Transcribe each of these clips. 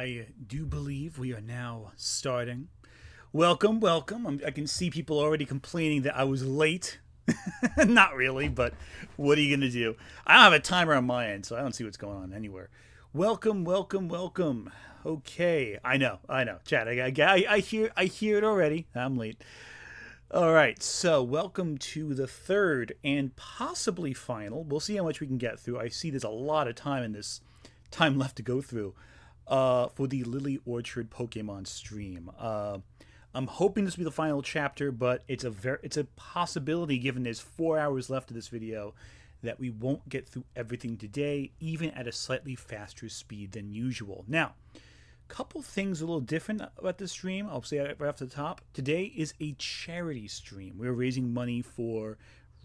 I do believe we are now starting. Welcome, welcome. I can see people already complaining that I was late. Not really, but what are you going to do? I don't have a timer on my end, so I don't see what's going on anywhere. Welcome, welcome, welcome. Okay, I know. Chat, I hear it already. I'm late. All right, so welcome to the third and possibly final. We'll see how much we can get through. I see there's a lot of time left to go through for the Lily Orchard Pokemon stream. I'm hoping this will be the final chapter, but it's a possibility given there's 4 hours left of this video that we won't get through everything today, even at a slightly faster speed than usual. Now, couple things a little different about this stream. I'll say it right off the top. Today is a charity stream. We're raising money for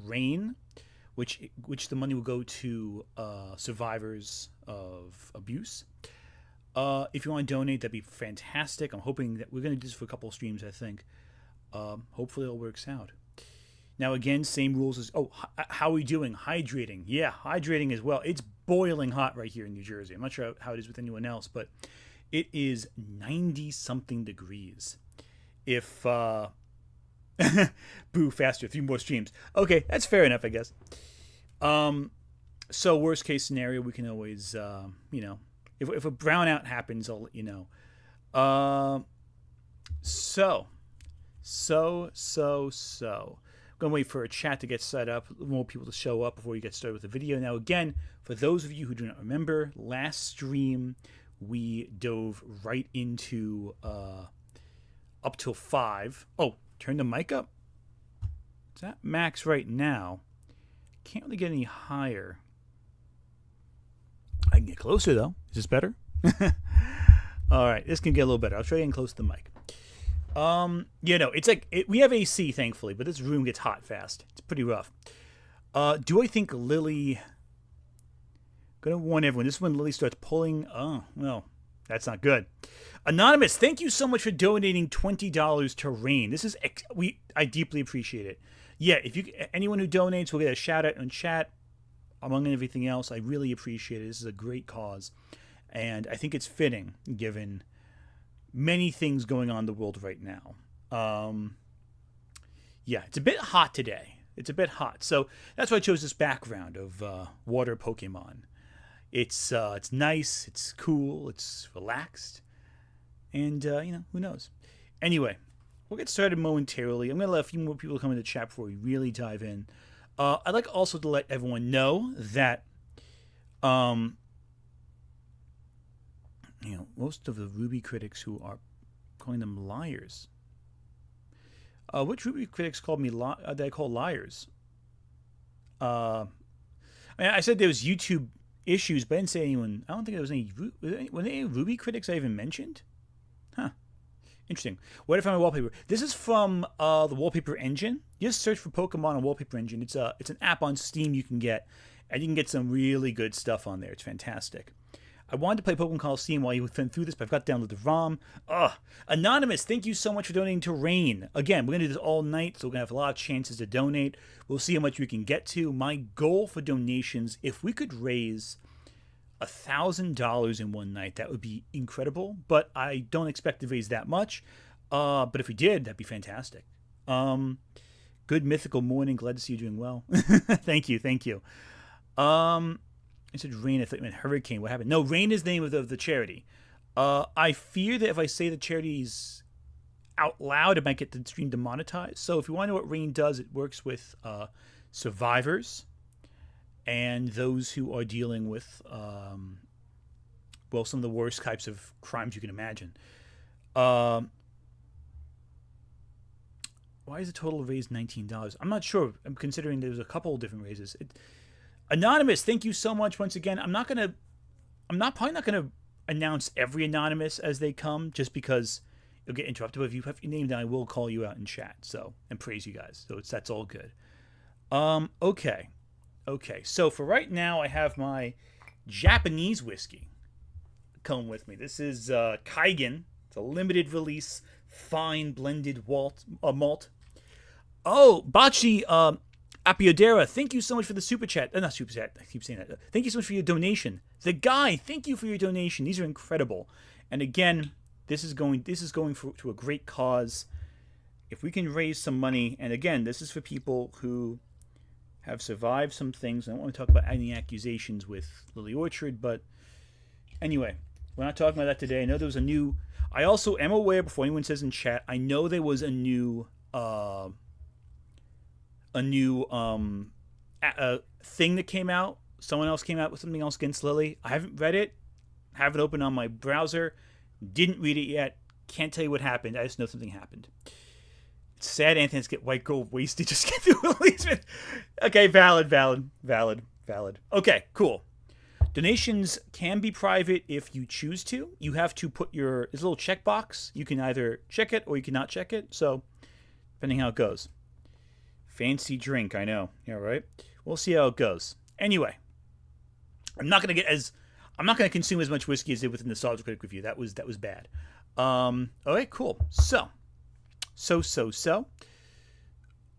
RAINN, which the money will go to survivors of abuse. If you want to donate, that'd be fantastic. I'm hoping that we're going to do this for a couple of streams, I think. Hopefully it all works out. Now, again, same rules as... Oh, how are we doing? Hydrating. Yeah, hydrating as well. It's boiling hot right here in New Jersey. I'm not sure how it is with anyone else, but it is 90-something degrees. If... Boo, faster. 3 more streams. Okay, that's fair enough, I guess. So, worst case scenario, we can always, if a brownout happens, I'll let you know. So. I'm going to wait for a chat to get set up, more people to show up before we get started with the video. Now, again, for those of you who do not remember, last stream we dove right into up till 5. Oh, turn the mic up. It's at max right now. Can't really get any higher. I can get closer, though. Is this better? All right, this can get a little better. I'll try getting close to the mic. It's like we have AC, thankfully, but this room gets hot fast. It's pretty rough. Do I think Lily... Gonna warn everyone, this is when Lily starts pulling... Oh, well, that's not good. Anonymous, thank you so much for donating $20 to RAINN. This is... I deeply appreciate it. Yeah, anyone who donates will get a shout-out in chat. Among everything else, I really appreciate it. This is a great cause. And I think it's fitting, given many things going on in the world right now. Yeah, it's a bit hot today. It's a bit hot. So that's why I chose this background of water Pokemon. It's nice, it's cool, it's relaxed. And, who knows. Anyway, we'll get started momentarily. I'm going to let a few more people come in the chat before we really dive in. I'd like also to let everyone know that, most of the Ruby critics who are calling them liars. Which Ruby critics called me they call liars? I said there was YouTube issues, but I didn't say anyone. I don't think there was any. Were there any Ruby critics I even mentioned? Huh. Interesting. Where did I find my wallpaper? This is from the Wallpaper Engine. You just search for Pokemon on Wallpaper Engine. It's an app on Steam you can get, and you can get some really good stuff on there. It's fantastic. I wanted to play Pokemon Coliseum while you went through this, but I've got to download the ROM. Anonymous, thank you so much for donating to RAINN. Again, we're going to do this all night, so we're going to have a lot of chances to donate. We'll see how much we can get to. My goal for donations, if we could raise $1,000 in one night, that would be incredible, but I don't expect to raise that much. But if we did, that'd be fantastic. Good mythical morning. Glad to see you doing well. Thank you. I said RAINN, I thought you meant hurricane. What happened? No, RAINN is the name of the charity. I fear that if I say the charities out loud, it might get the stream demonetized. So if you want to know what RAINN does, it works with survivors and those who are dealing with, some of the worst types of crimes you can imagine. Why is the total raised $19? I'm not sure. I'm considering there's a couple of different raises. Anonymous, thank you so much once again. I'm probably not gonna announce every anonymous as they come, just because you'll get interrupted. But if you have your name down, I will call you out in chat. So and praise you guys. So that's all good. Okay. So for right now, I have my Japanese whiskey coming with me. This is Kaigen. It's a limited release, fine blended malt. Oh, Bachi Apiodera, thank you so much for the super chat. Not super chat, I keep saying that. Thank you so much for your donation. The Guy, thank you for your donation. These are incredible. And again, this is going to a great cause. If we can raise some money, and again, this is for people who have survived some things. I don't want to talk about any accusations with Lily Orchard, but anyway, we're not talking about that today. I know there was a new. I also am aware, before anyone says in chat, I know there was a new thing that came out. Someone else came out with something else against Lily. I haven't read it. Have it open on my browser. Didn't read it yet. Can't tell you what happened. I just know something happened. It's sad Anthony's get white gold wasted just get through Lily's. Okay, valid. Okay, cool. Donations can be private if you choose to. You have to put there's a little checkbox. You can either check it or you cannot check it. So, depending how it goes. Fancy drink, I know. Yeah, right? We'll see how it goes. Anyway, I'm not going to consume as much whiskey as I did with the Nostalgia Critic review. That was bad. All right, cool. So.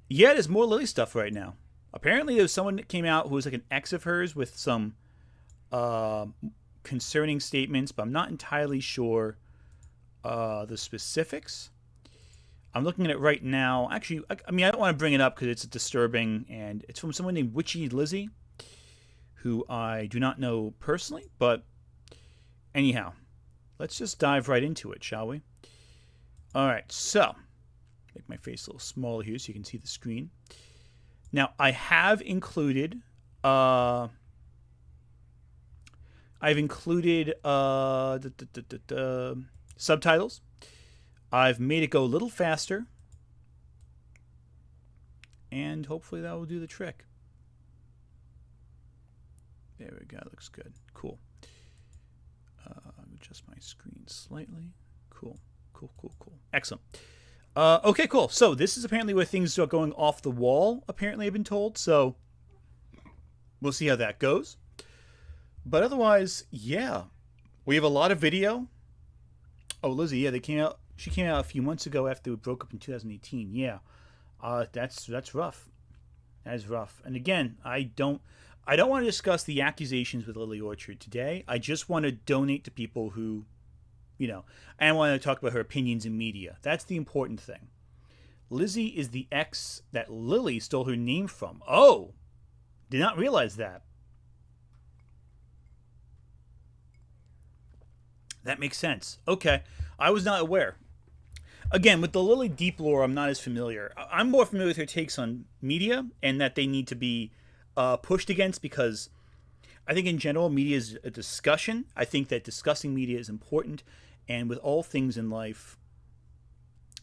Yeah, there's more Lily stuff right now. Apparently, there's someone that came out who was like an ex of hers with some concerning statements, but I'm not entirely sure the specifics. I'm looking at it right now. Actually, I mean, I don't want to bring it up because it's disturbing, and it's from someone named Witchy Lizzie, who I do not know personally, but anyhow, let's just dive right into it, shall we? All right, so make my face a little smaller here so you can see the screen. Now, I have included subtitles. I've made it go a little faster, and hopefully that will do the trick. There we go. Looks good. Cool. Adjust my screen slightly. Cool. Excellent. Okay, cool. So this is apparently where things are going off the wall, apparently I've been told. So we'll see how that goes. But otherwise, yeah. We have a lot of video. Oh, Lizzie, yeah, she came out a few months ago after we broke up in 2018. Yeah. That's rough. That is rough. And again, I don't want to discuss the accusations with Lily Orchard today. I just want to donate to people who, and I want to talk about her opinions in media. That's the important thing. Lizzie is the ex that Lily stole her name from. Oh, did not realize that. That makes sense. Okay, I was not aware. Again, with the Lily deep lore, I'm not as familiar. I'm more familiar with her takes on media and that they need to be pushed against because I think in general, media is a discussion. I think that discussing media is important. And with all things in life,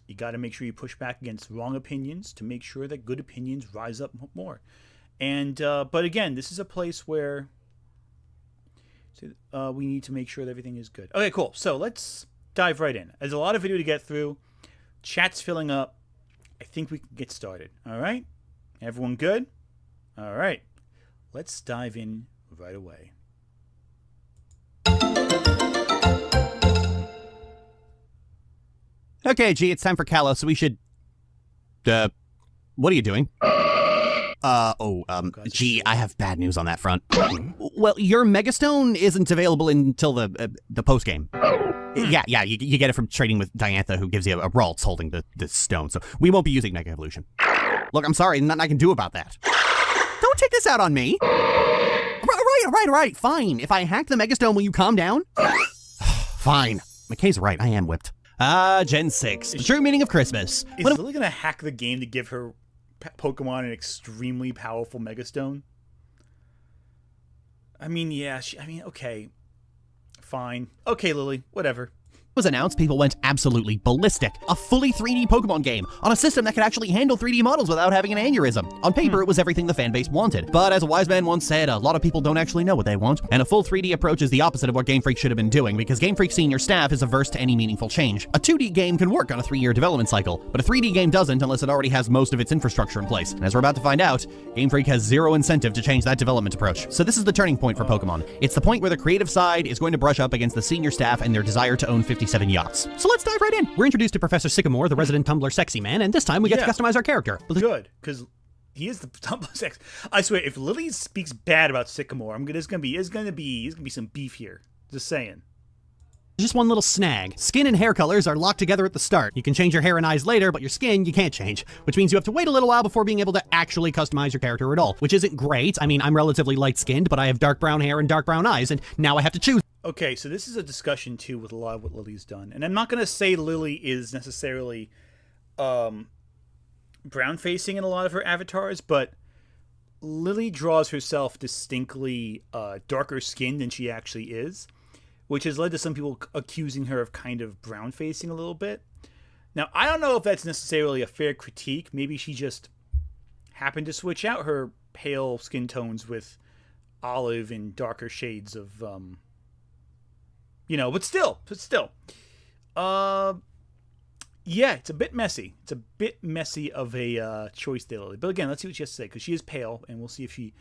you got to make sure you push back against wrong opinions to make sure that good opinions rise up more. And but again, this is a place where we need to make sure that everything is good. Okay, cool. So let's dive right in. There's a lot of video to get through. Chat's filling up. I think we can get started. All right? Everyone good? All right. Let's dive in right away. Okay, G, it's time for Kalos, so we should... what are you doing? G, I have bad news on that front. Well, your Megastone isn't available until the post-game. Yeah, you get it from trading with Diantha, who gives you a Ralts holding the stone, so we won't be using Mega Evolution. Look, I'm sorry, nothing I can do about that. Don't take this out on me. Right, fine. If I hack the Megastone, will you calm down? Fine. McKay's right, I am whipped. Gen 6, the true meaning of Christmas. Is Lily going to hack the game to give her Pokemon an extremely powerful Megastone? I mean, yeah, okay. Fine. Okay, Lily, whatever. Was announced, people went absolutely ballistic. A fully 3D Pokemon game on a system that could actually handle 3D models without having an aneurysm. On paper, it was everything the fanbase wanted. But as a wise man once said, a lot of people don't actually know what they want. And a full 3D approach is the opposite of what Game Freak should have been doing, because Game Freak's senior staff is averse to any meaningful change. A 2D game can work on a 3-year development cycle, but a 3D game doesn't unless it already has most of its infrastructure in place. And as we're about to find out, Game Freak has zero incentive to change that development approach. So this is the turning point for Pokemon. It's the point where the creative side is going to brush up against the senior staff and their desire to own 57 yachts. So let's dive right in. We're introduced to Professor Sycamore, the resident Tumblr sexy man, and this time we get to customize our character. Good, because he is the Tumblr sex. I swear, if Lily speaks bad about Sycamore, he's gonna be some beef here. Just saying. Just one little snag. Skin and hair colors are locked together at the start. You can change your hair and eyes later, but your skin you can't change, which means you have to wait a little while before being able to actually customize your character at all, which isn't great. I mean, I'm relatively light-skinned, but I have dark brown hair and dark brown eyes, and now I have to choose. Okay, so this is a discussion, too, with a lot of what Lily's done. And I'm not going to say Lily is necessarily brown-facing in a lot of her avatars, but Lily draws herself distinctly darker skinned than she actually is, which has led to some people accusing her of kind of brown-facing a little bit. Now, I don't know if that's necessarily a fair critique. Maybe she just happened to switch out her pale skin tones with olive and darker shades of, but still. Yeah, it's a bit messy. It's a bit messy of a choice there, Lily. But again, let's see what she has to say, because she is pale, and we'll see if she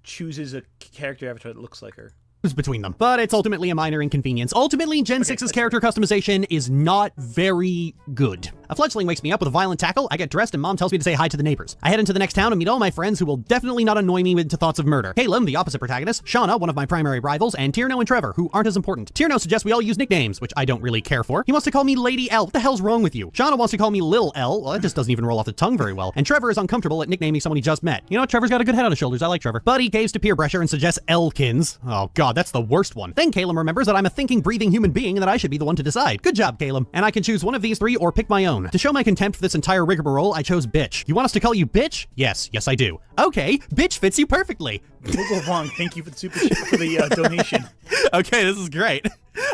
chooses a character avatar that looks like her. Between them, but it's ultimately a minor inconvenience. Ultimately, Gen 6's character customization is not very good. A fledgling wakes me up with a violent tackle, I get dressed, and mom tells me to say hi to the neighbors. I head into the next town and meet all my friends who will definitely not annoy me into thoughts of murder. Caleb, the opposite protagonist, Shauna, one of my primary rivals, and Tierno and Trevor, who aren't as important. Tierno suggests we all use nicknames, which I don't really care for. He wants to call me Lady L. What the hell's wrong with you? Shauna wants to call me Lil L. Well, that just doesn't even roll off the tongue very well. And Trevor is uncomfortable at nicknaming someone he just met. You know what? Trevor's got a good head on his shoulders. I like Trevor. But he caves to peer pressure and suggests Elkins. Oh god, that's the worst one. Then Caleb remembers that I'm a thinking, breathing human being and that I should be the one to decide. Good job, Caleb. And I can choose one of these three or pick my own. To show my contempt for this entire rigmarole, I chose bitch. You want us to call you bitch? Yes, I do. Okay, bitch fits you perfectly. Google Wong, thank you for the super chat for the donation. Okay, this is great.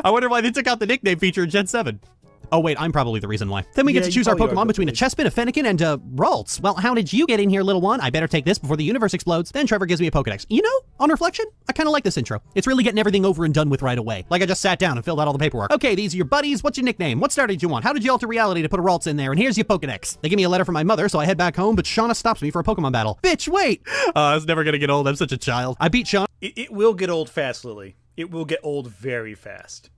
I wonder why they took out the nickname feature in Gen 7. Oh wait, I'm probably the reason why. Then we get to choose our Pokemon between a Chespin, a Fennekin, and a Ralts. Well, how did you get in here, little one? I better take this before the universe explodes. Then Trevor gives me a Pokedex. You know, on reflection, I kind of like this intro. It's really getting everything over and done with right away. Like I just sat down and filled out all the paperwork. Okay, these are your buddies. What's your nickname? What star did you want? How did you alter reality to put a Ralts in there? And here's your Pokedex. They give me a letter from my mother, so I head back home, but Shauna stops me for a Pokemon battle. Bitch, wait! It's never gonna get old. I'm such a child. I beat Shauna. It will get old fast, Lily. It will get old very fast.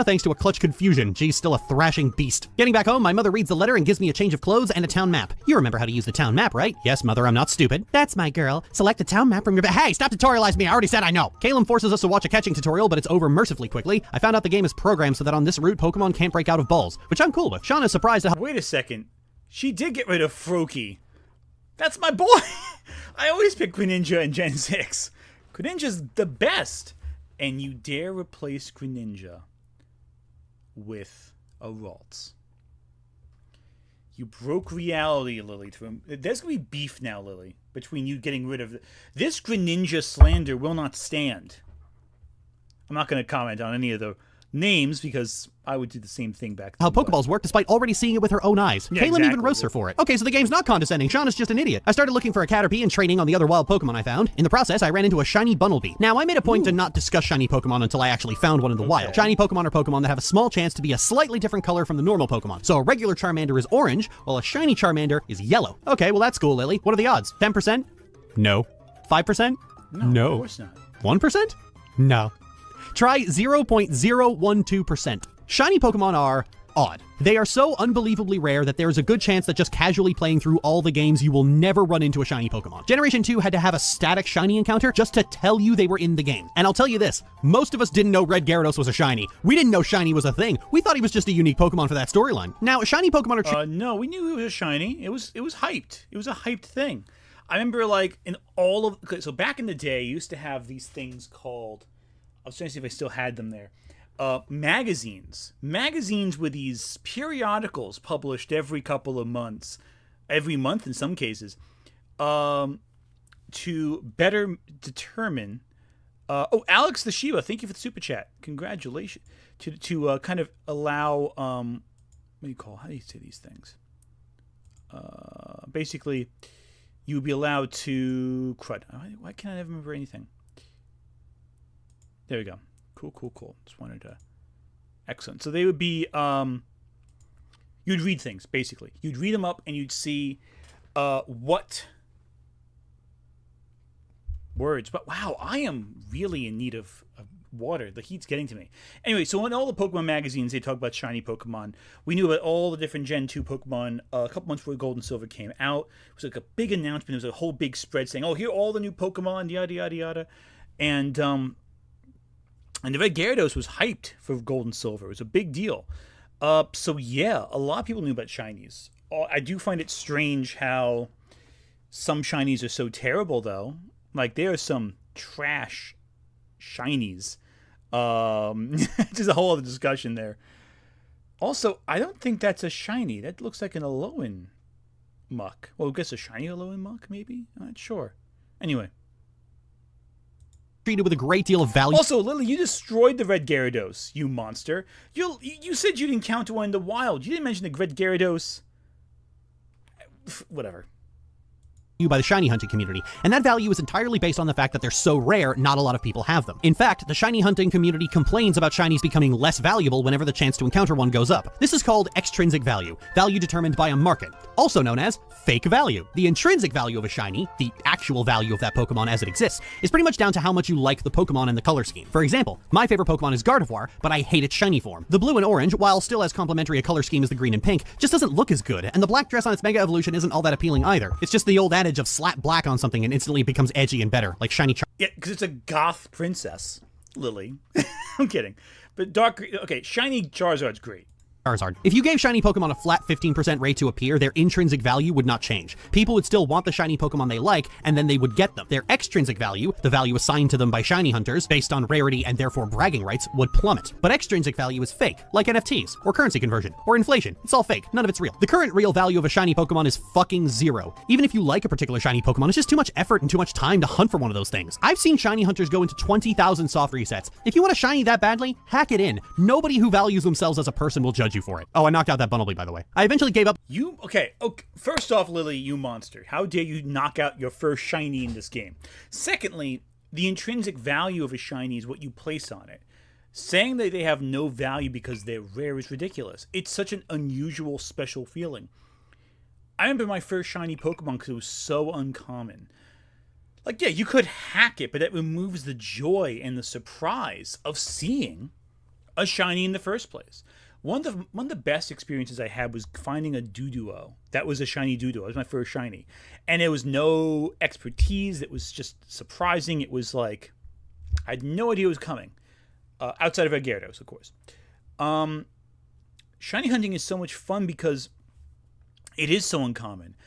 Thanks to a clutch confusion. She's still a thrashing beast. Getting back home, my mother reads the letter and gives me a change of clothes and a town map. You remember how to use the town map, right? Yes, mother, I'm not stupid. That's my girl. Select the town map from your Hey, stop tutorializing me. I already said I know. Caleb forces us to watch a catching tutorial, but it's over mercifully quickly. I found out the game is programmed so that on this route, Pokemon can't break out of balls, which I'm cool with. Shauna's surprised at how— Wait a second. She did get rid of Froakie. That's my boy. I always pick Greninja in Gen 6. Greninja's the best. And you dare replace Greninja with a Ralts. You broke reality, Lily. There's going to be beef now, Lily, between you getting rid of this Greninja slander will not stand. I'm not going to comment on any of the names because I would do the same thing back then. How Pokeballs work despite already seeing it with her own eyes. Yeah, Caleb even roasts her for it. Okay, so the game's not condescending. Shauna's just an idiot. I started looking for a Caterpie and training on the other wild Pokemon I found. In the process, I ran into a shiny Bunnelby. Now, I made a point to not discuss shiny Pokemon until I actually found one in the wild. Shiny Pokemon are Pokemon that have a small chance to be a slightly different color from the normal Pokemon. So a regular Charmander is orange, while a shiny Charmander is yellow. Okay, well that's cool, Lily. What are the odds? 10%? No. 5%? No. Of course not. 1%? No. Try 0.012%. Shiny Pokemon are odd. They are so unbelievably rare that there is a good chance that just casually playing through all the games you will never run into a shiny Pokemon. Generation 2 had to have a static shiny encounter just to tell you they were in the game. And I'll tell you this, most of us didn't know Red Gyarados was a shiny. We didn't know shiny was a thing. We thought he was just a unique Pokemon for that storyline. Now, shiny Pokemon are no, we knew he was a shiny. It was hyped. It was a hyped thing. I remember like in all of so back in the day, you used to have these things called, I was trying to see if I still had them there. Magazines. Magazines were these periodicals published every couple of months, every month in some cases, to better determine. Alex the Shiva, thank you for the super chat. Congratulations. To kind of allow, what do you call? How do you say these things? Basically, you would be allowed to crud. Why can't I never remember anything? There we go. Cool. Just wanted to. Excellent. So they would be. You'd read things basically. You'd read them up and you'd see what words. But wow, I am really in need of water. The heat's getting to me. Anyway, so in all the Pokemon magazines, they talk about shiny Pokemon. We knew about all the different Gen 2 Pokemon a couple months before Gold and Silver came out. It was like a big announcement. It was a whole big spread saying, "Oh, here are all the new Pokemon, yada yada yada," and And the red Gyarados was hyped for gold and silver. It was a big deal. So yeah, a lot of people knew about shinies. I do find it strange how some shinies are so terrible, though. Like, there are some trash shinies. Just a whole other discussion there. Also, I don't think that's a shiny. That looks like an Alolan muck. Well, I guess a shiny Alolan muck, maybe? I'm not sure. Anyway. Treated with a great deal of value. Also, Lily, you destroyed the red Gyarados, you monster. You said you'd encounter one in the wild. You didn't mention the red Gyarados. Whatever. By the shiny hunting community, and that value is entirely based on the fact that they're so rare, not a lot of people have them. In fact, the shiny hunting community complains about shinies becoming less valuable whenever the chance to encounter one goes up. This is called extrinsic value, value determined by a market, also known as fake value. The intrinsic value of a shiny, the actual value of that Pokemon as it exists, is pretty much down to how much you like the Pokemon and the color scheme. For example, my favorite Pokemon is Gardevoir, but I hate its shiny form. The blue and orange, while still as complementary a color scheme as the green and pink, just doesn't look as good, and the black dress on its Mega Evolution isn't all that appealing either. It's just the old adage of slap black on something and instantly it becomes edgy and better, like shiny Yeah, because it's a goth princess, Lily. I'm kidding. But shiny Charizard's great. Charizard. If you gave shiny Pokemon a flat 15% rate to appear, their intrinsic value would not change. People would still want the shiny Pokemon they like, and then they would get them. Their extrinsic value, the value assigned to them by shiny hunters, based on rarity and therefore bragging rights, would plummet. But extrinsic value is fake, like NFTs, or currency conversion, or inflation. It's all fake. None of it's real. The current real value of a shiny Pokemon is fucking zero. Even if you like a particular shiny Pokemon, it's just too much effort and too much time to hunt for one of those things. I've seen shiny hunters go into 20,000 soft resets. If you want a shiny that badly, hack it in. Nobody who values themselves as a person will judge you for it. Oh, I knocked out that Bunnelby, by the way. I eventually gave up. Okay. First off, Lily, you monster. How dare you knock out your first shiny in this game? Secondly, the intrinsic value of a shiny is what you place on it. Saying that they have no value because they're rare is ridiculous. It's such an unusual, special feeling. I remember my first shiny Pokemon because it was so uncommon. Like, yeah, you could hack it, but it removes the joy and the surprise of seeing a shiny in the first place. One of the best experiences I had was finding a Doduo. That was a shiny Doduo. It was my first shiny. And it was no expertise. It was just surprising. It was like, I had no idea it was coming. Outside of Gyarados, of course. Shiny hunting is so much fun because it is so uncommon.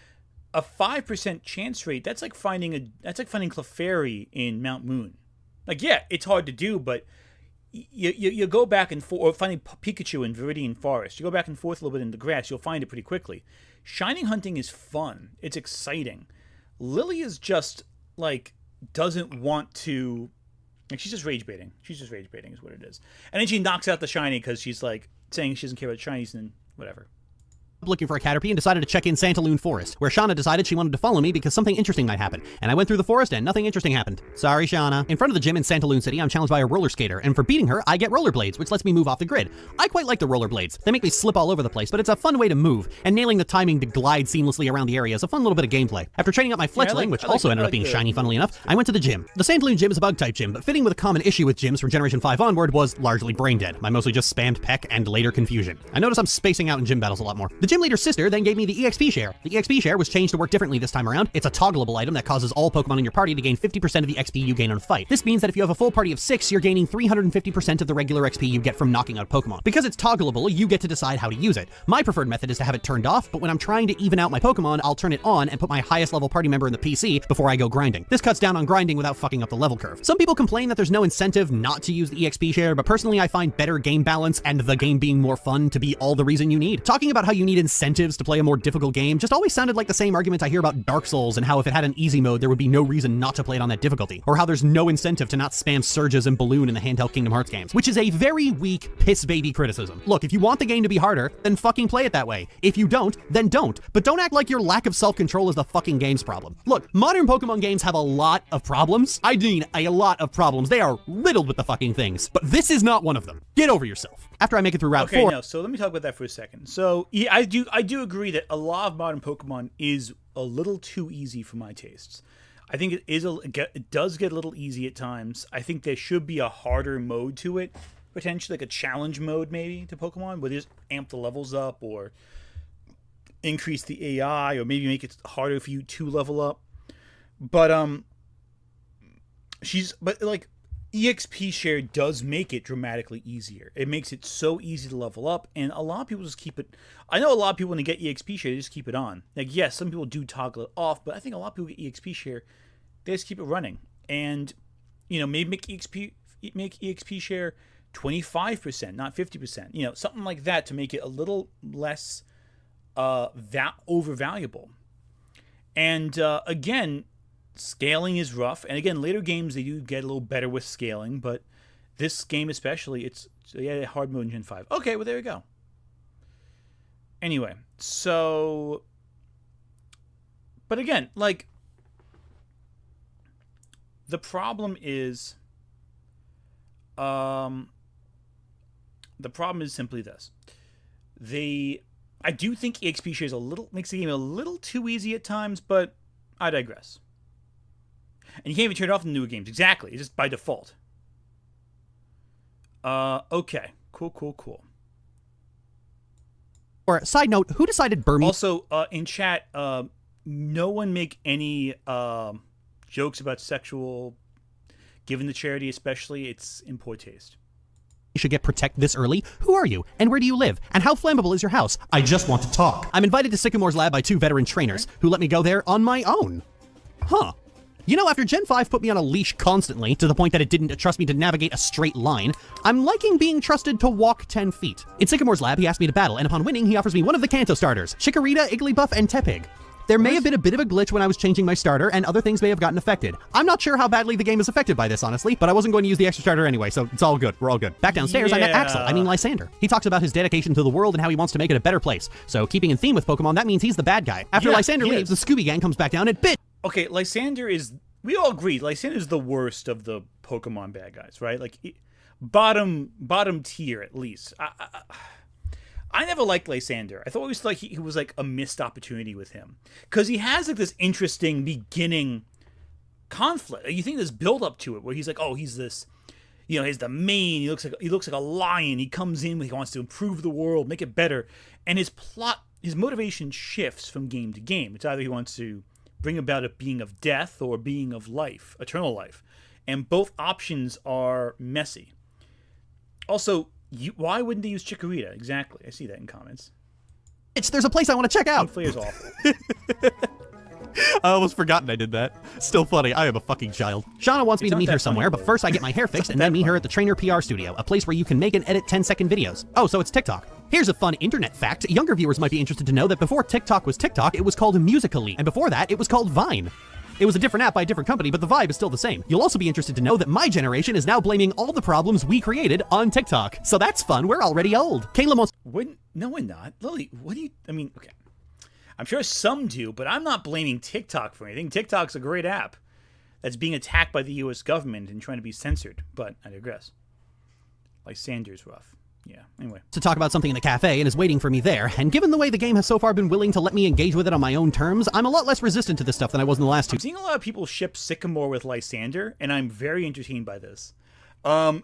A 5% chance rate, that's like finding Clefairy in Mount Moon. Like, yeah, it's hard to do, but you go back and forth, or finding Pikachu in Viridian Forest. You go back and forth a little bit in the grass, you'll find it pretty quickly. Shiny hunting is fun. It's exciting. Lily is just, like, doesn't want to... Like, she's just rage baiting. She's just rage baiting is what it is. And then she knocks out the shiny because she's, like, saying she doesn't care about shinies and whatever. Looking for a Caterpie and decided to check in Santaloon Forest, where Shauna decided she wanted to follow me because something interesting might happen. And I went through the forest and nothing interesting happened. Sorry, Shauna. In front of the gym in Santaloon City, I'm challenged by a roller skater, and for beating her, I get rollerblades, which lets me move off the grid. I quite like the rollerblades. They make me slip all over the place, but it's a fun way to move, and nailing the timing to glide seamlessly around the area is a fun little bit of gameplay. After training up my Fletchling, which also ended up being shiny funnily enough, I went to the gym. The Santaloon gym is a bug-type gym, but fitting with a common issue with gyms from Generation 5 onward was largely brain dead. I mostly just spammed Peck and later confusion. I notice I'm spacing out in gym battles a lot more. The gym leader's sister then gave me the EXP share. The EXP share was changed to work differently this time around. It's a toggleable item that causes all Pokemon in your party to gain 50% of the XP you gain on a fight. This means that if you have a full party of 6, you're gaining 350% of the regular XP you get from knocking out Pokemon. Because it's toggleable, you get to decide how to use it. My preferred method is to have it turned off, but when I'm trying to even out my Pokemon, I'll turn it on and put my highest level party member in the PC before I go grinding. This cuts down on grinding without fucking up the level curve. Some people complain that there's no incentive not to use the EXP share, but personally I find better game balance and the game being more fun to be all the reason you need. Talking about how you need incentives to play a more difficult game just always sounded like the same argument I hear about Dark Souls and how if it had an easy mode, there would be no reason not to play it on that difficulty, or how there's no incentive to not spam Surges and Balloon in the handheld Kingdom Hearts games, which is a very weak piss baby criticism. Look, if you want the game to be harder, then fucking play it that way. If you don't, then don't. But don't act like your lack of self-control is the fucking game's problem. Look, modern Pokemon games have a lot of problems. I mean, a lot of problems. They are riddled with the fucking things, but this is not one of them. Get over yourself. After I make it through Route 4... Okay, no, so let me talk about that for a second. So, yeah, I do agree that a lot of modern Pokemon is a little too easy for my tastes. I think it does get a little easy at times. I think there should be a harder mode to it, potentially like a challenge mode maybe to Pokemon, where they just amp the levels up or increase the AI or maybe make it harder for you to level up. But EXP share does make it dramatically easier. It makes it so easy to level up, and a lot of people just keep it. I know a lot of people, when they get EXP share, they just keep it on. Like, yes, some people do toggle it off, but I think a lot of people get EXP share, they just keep it running. And, maybe make EXP share 25%, not 50%. Something like that to make it a little less overvaluable. And again, scaling is rough, and again, later games they do get a little better with scaling, but this game especially, it's hard mode in Gen 5. Okay, well there we go. Anyway, so, but again, like, the problem is simply this: I do think EXP shares makes the game a little too easy at times, but I digress. And you can't even turn it off in the newer games. Exactly. It's just by default. Okay. Cool. Or, side note, who decided Burmese... Also, in chat, no one make any jokes about sexual... Given the charity especially, it's in poor taste. should get protect this early? Who are you? And where do you live? And how flammable is your house? I just want to talk. I'm invited to Sycamore's lab by 2 veteran trainers who let me go there on my own. Huh. After Gen 5 put me on a leash constantly, to the point that it didn't trust me to navigate a straight line, I'm liking being trusted to walk 10 feet. In Sycamore's lab, he asked me to battle, and upon winning, he offers me one of the Kanto starters, Chikorita, Igglybuff, and Tepig. There may have been a bit of a glitch when I was changing my starter, and other things may have gotten affected. I'm not sure how badly the game is affected by this, honestly, but I wasn't going to use the extra starter anyway, so it's all good. We're all good. Back downstairs, I met Lysander. He talks about his dedication to the world and how he wants to make it a better place. So, keeping in theme with Pokemon, that means he's the bad guy. After Lysander leaves, the Scooby Gang comes back down and Okay, Lysander is... We all agree, Lysander is the worst of the Pokemon bad guys, right? Like, bottom tier, at least. I never liked Lysander. I always thought he was like a missed opportunity with him. Because he has like this interesting beginning conflict. You think there's build up to it where he's like, oh, he's this, he's the main, he looks like a lion. He comes in, he wants to improve the world, make it better. And his motivation shifts from game to game. It's either he wants to bring about a being of death or a being of life, eternal life. And both options are messy. Also, why wouldn't they use Chikorita? Exactly. I see that in comments. There's a place I want to check out. Flare's awful. I almost forgotten I did that. Still funny. I am a fucking child. Shauna wants me to meet her somewhere, but first I get my hair fixed and then meet her at the Trainer PR Studio, a place where you can make and edit 10-second videos. Oh, so it's TikTok. Here's a fun internet fact. Younger viewers might be interested to know that before TikTok was TikTok, it was called Musical.ly, and before that, it was called Vine. It was a different app by a different company, but the vibe is still the same. You'll also be interested to know that my generation is now blaming all the problems we created on TikTok. So that's fun. We're already old. Kayla wants... No, we're not. Lily, okay. I'm sure some do, but I'm not blaming TikTok for anything. TikTok's a great app that's being attacked by the U.S. government and trying to be censored, but I digress. Lysander's rough. Yeah, anyway. To talk about something in the cafe and is waiting for me there, and given the way the game has so far been willing to let me engage with it on my own terms, I'm a lot less resistant to this stuff than I was in the last 2. I'm seeing a lot of people ship Sycamore with Lysander, and I'm very entertained by this. I'm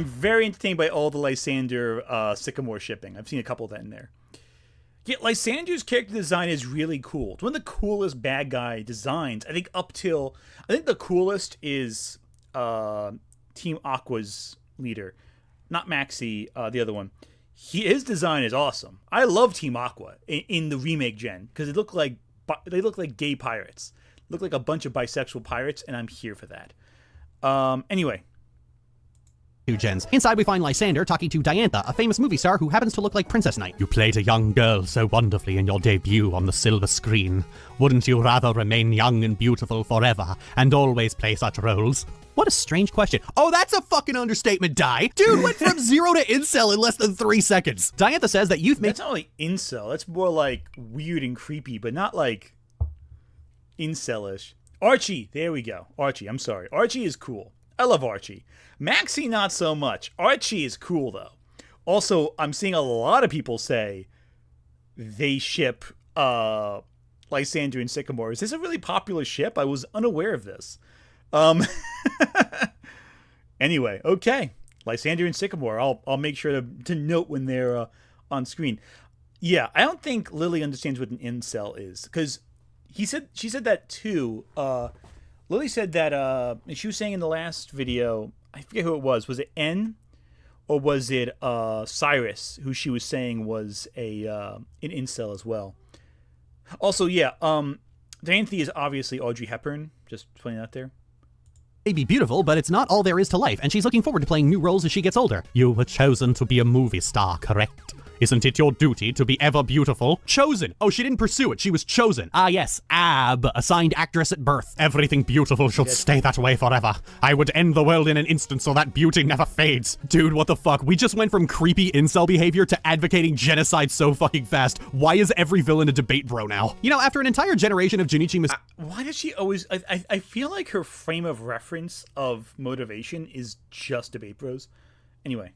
very entertained by all the Lysander Sycamore shipping. I've seen a couple of that in there. Yeah, Lysander's character design is really cool. It's one of the coolest bad guy designs. I think the coolest is Team Aqua's leader. Not Maxi, the other one. His design is awesome. I love Team Aqua in the remake gen because they look like gay pirates. Look like a bunch of bisexual pirates, and I'm here for that. Anyway. 2 gens. Inside we find Lysander talking to Diantha, a famous movie star who happens to look like Princess Knight. You played a young girl so wonderfully in your debut on the silver screen. Wouldn't you rather remain young and beautiful forever and always play such roles? What a strange question. Oh, that's a fucking understatement, Di. Dude went from 0 to incel in less than 3 seconds. Diantha says that youth... That's not like incel. That's more like weird and creepy, but not like incelish. Archie. There we go. Archie. I'm sorry. Archie is cool. I love Archie. Maxie, not so much. Archie is cool, though. Also, I'm seeing a lot of people say they ship Lysander and Sycamore. Is this a really popular ship? I was unaware of this. Anyway, okay. Lysander and Sycamore. I'll make sure to note when they're on screen. Yeah, I don't think Lily understands what an incel is, because she said that too. Lily said that she was saying in the last video, I forget who it was. Was it N or was it Cyrus, who she was saying was an incel as well? Also, yeah, Dianthe is obviously Audrey Hepburn. Just putting that there. May be beautiful, but it's not all there is to life, and she's looking forward to playing new roles as she gets older. You were chosen to be a movie star, correct? Isn't it your duty to be ever beautiful? Chosen! Oh, she didn't pursue it, she was chosen. Ah yes, AB, assigned actress at birth. Everything beautiful should stay that way forever. I would end the world in an instant so that beauty never fades. Dude, what the fuck? We just went from creepy incel behavior to advocating genocide so fucking fast. Why is every villain a debate bro now? You know, after an entire generation of Junichi Why does she always... I feel like her frame of reference of motivation is just debate bros. Anyway.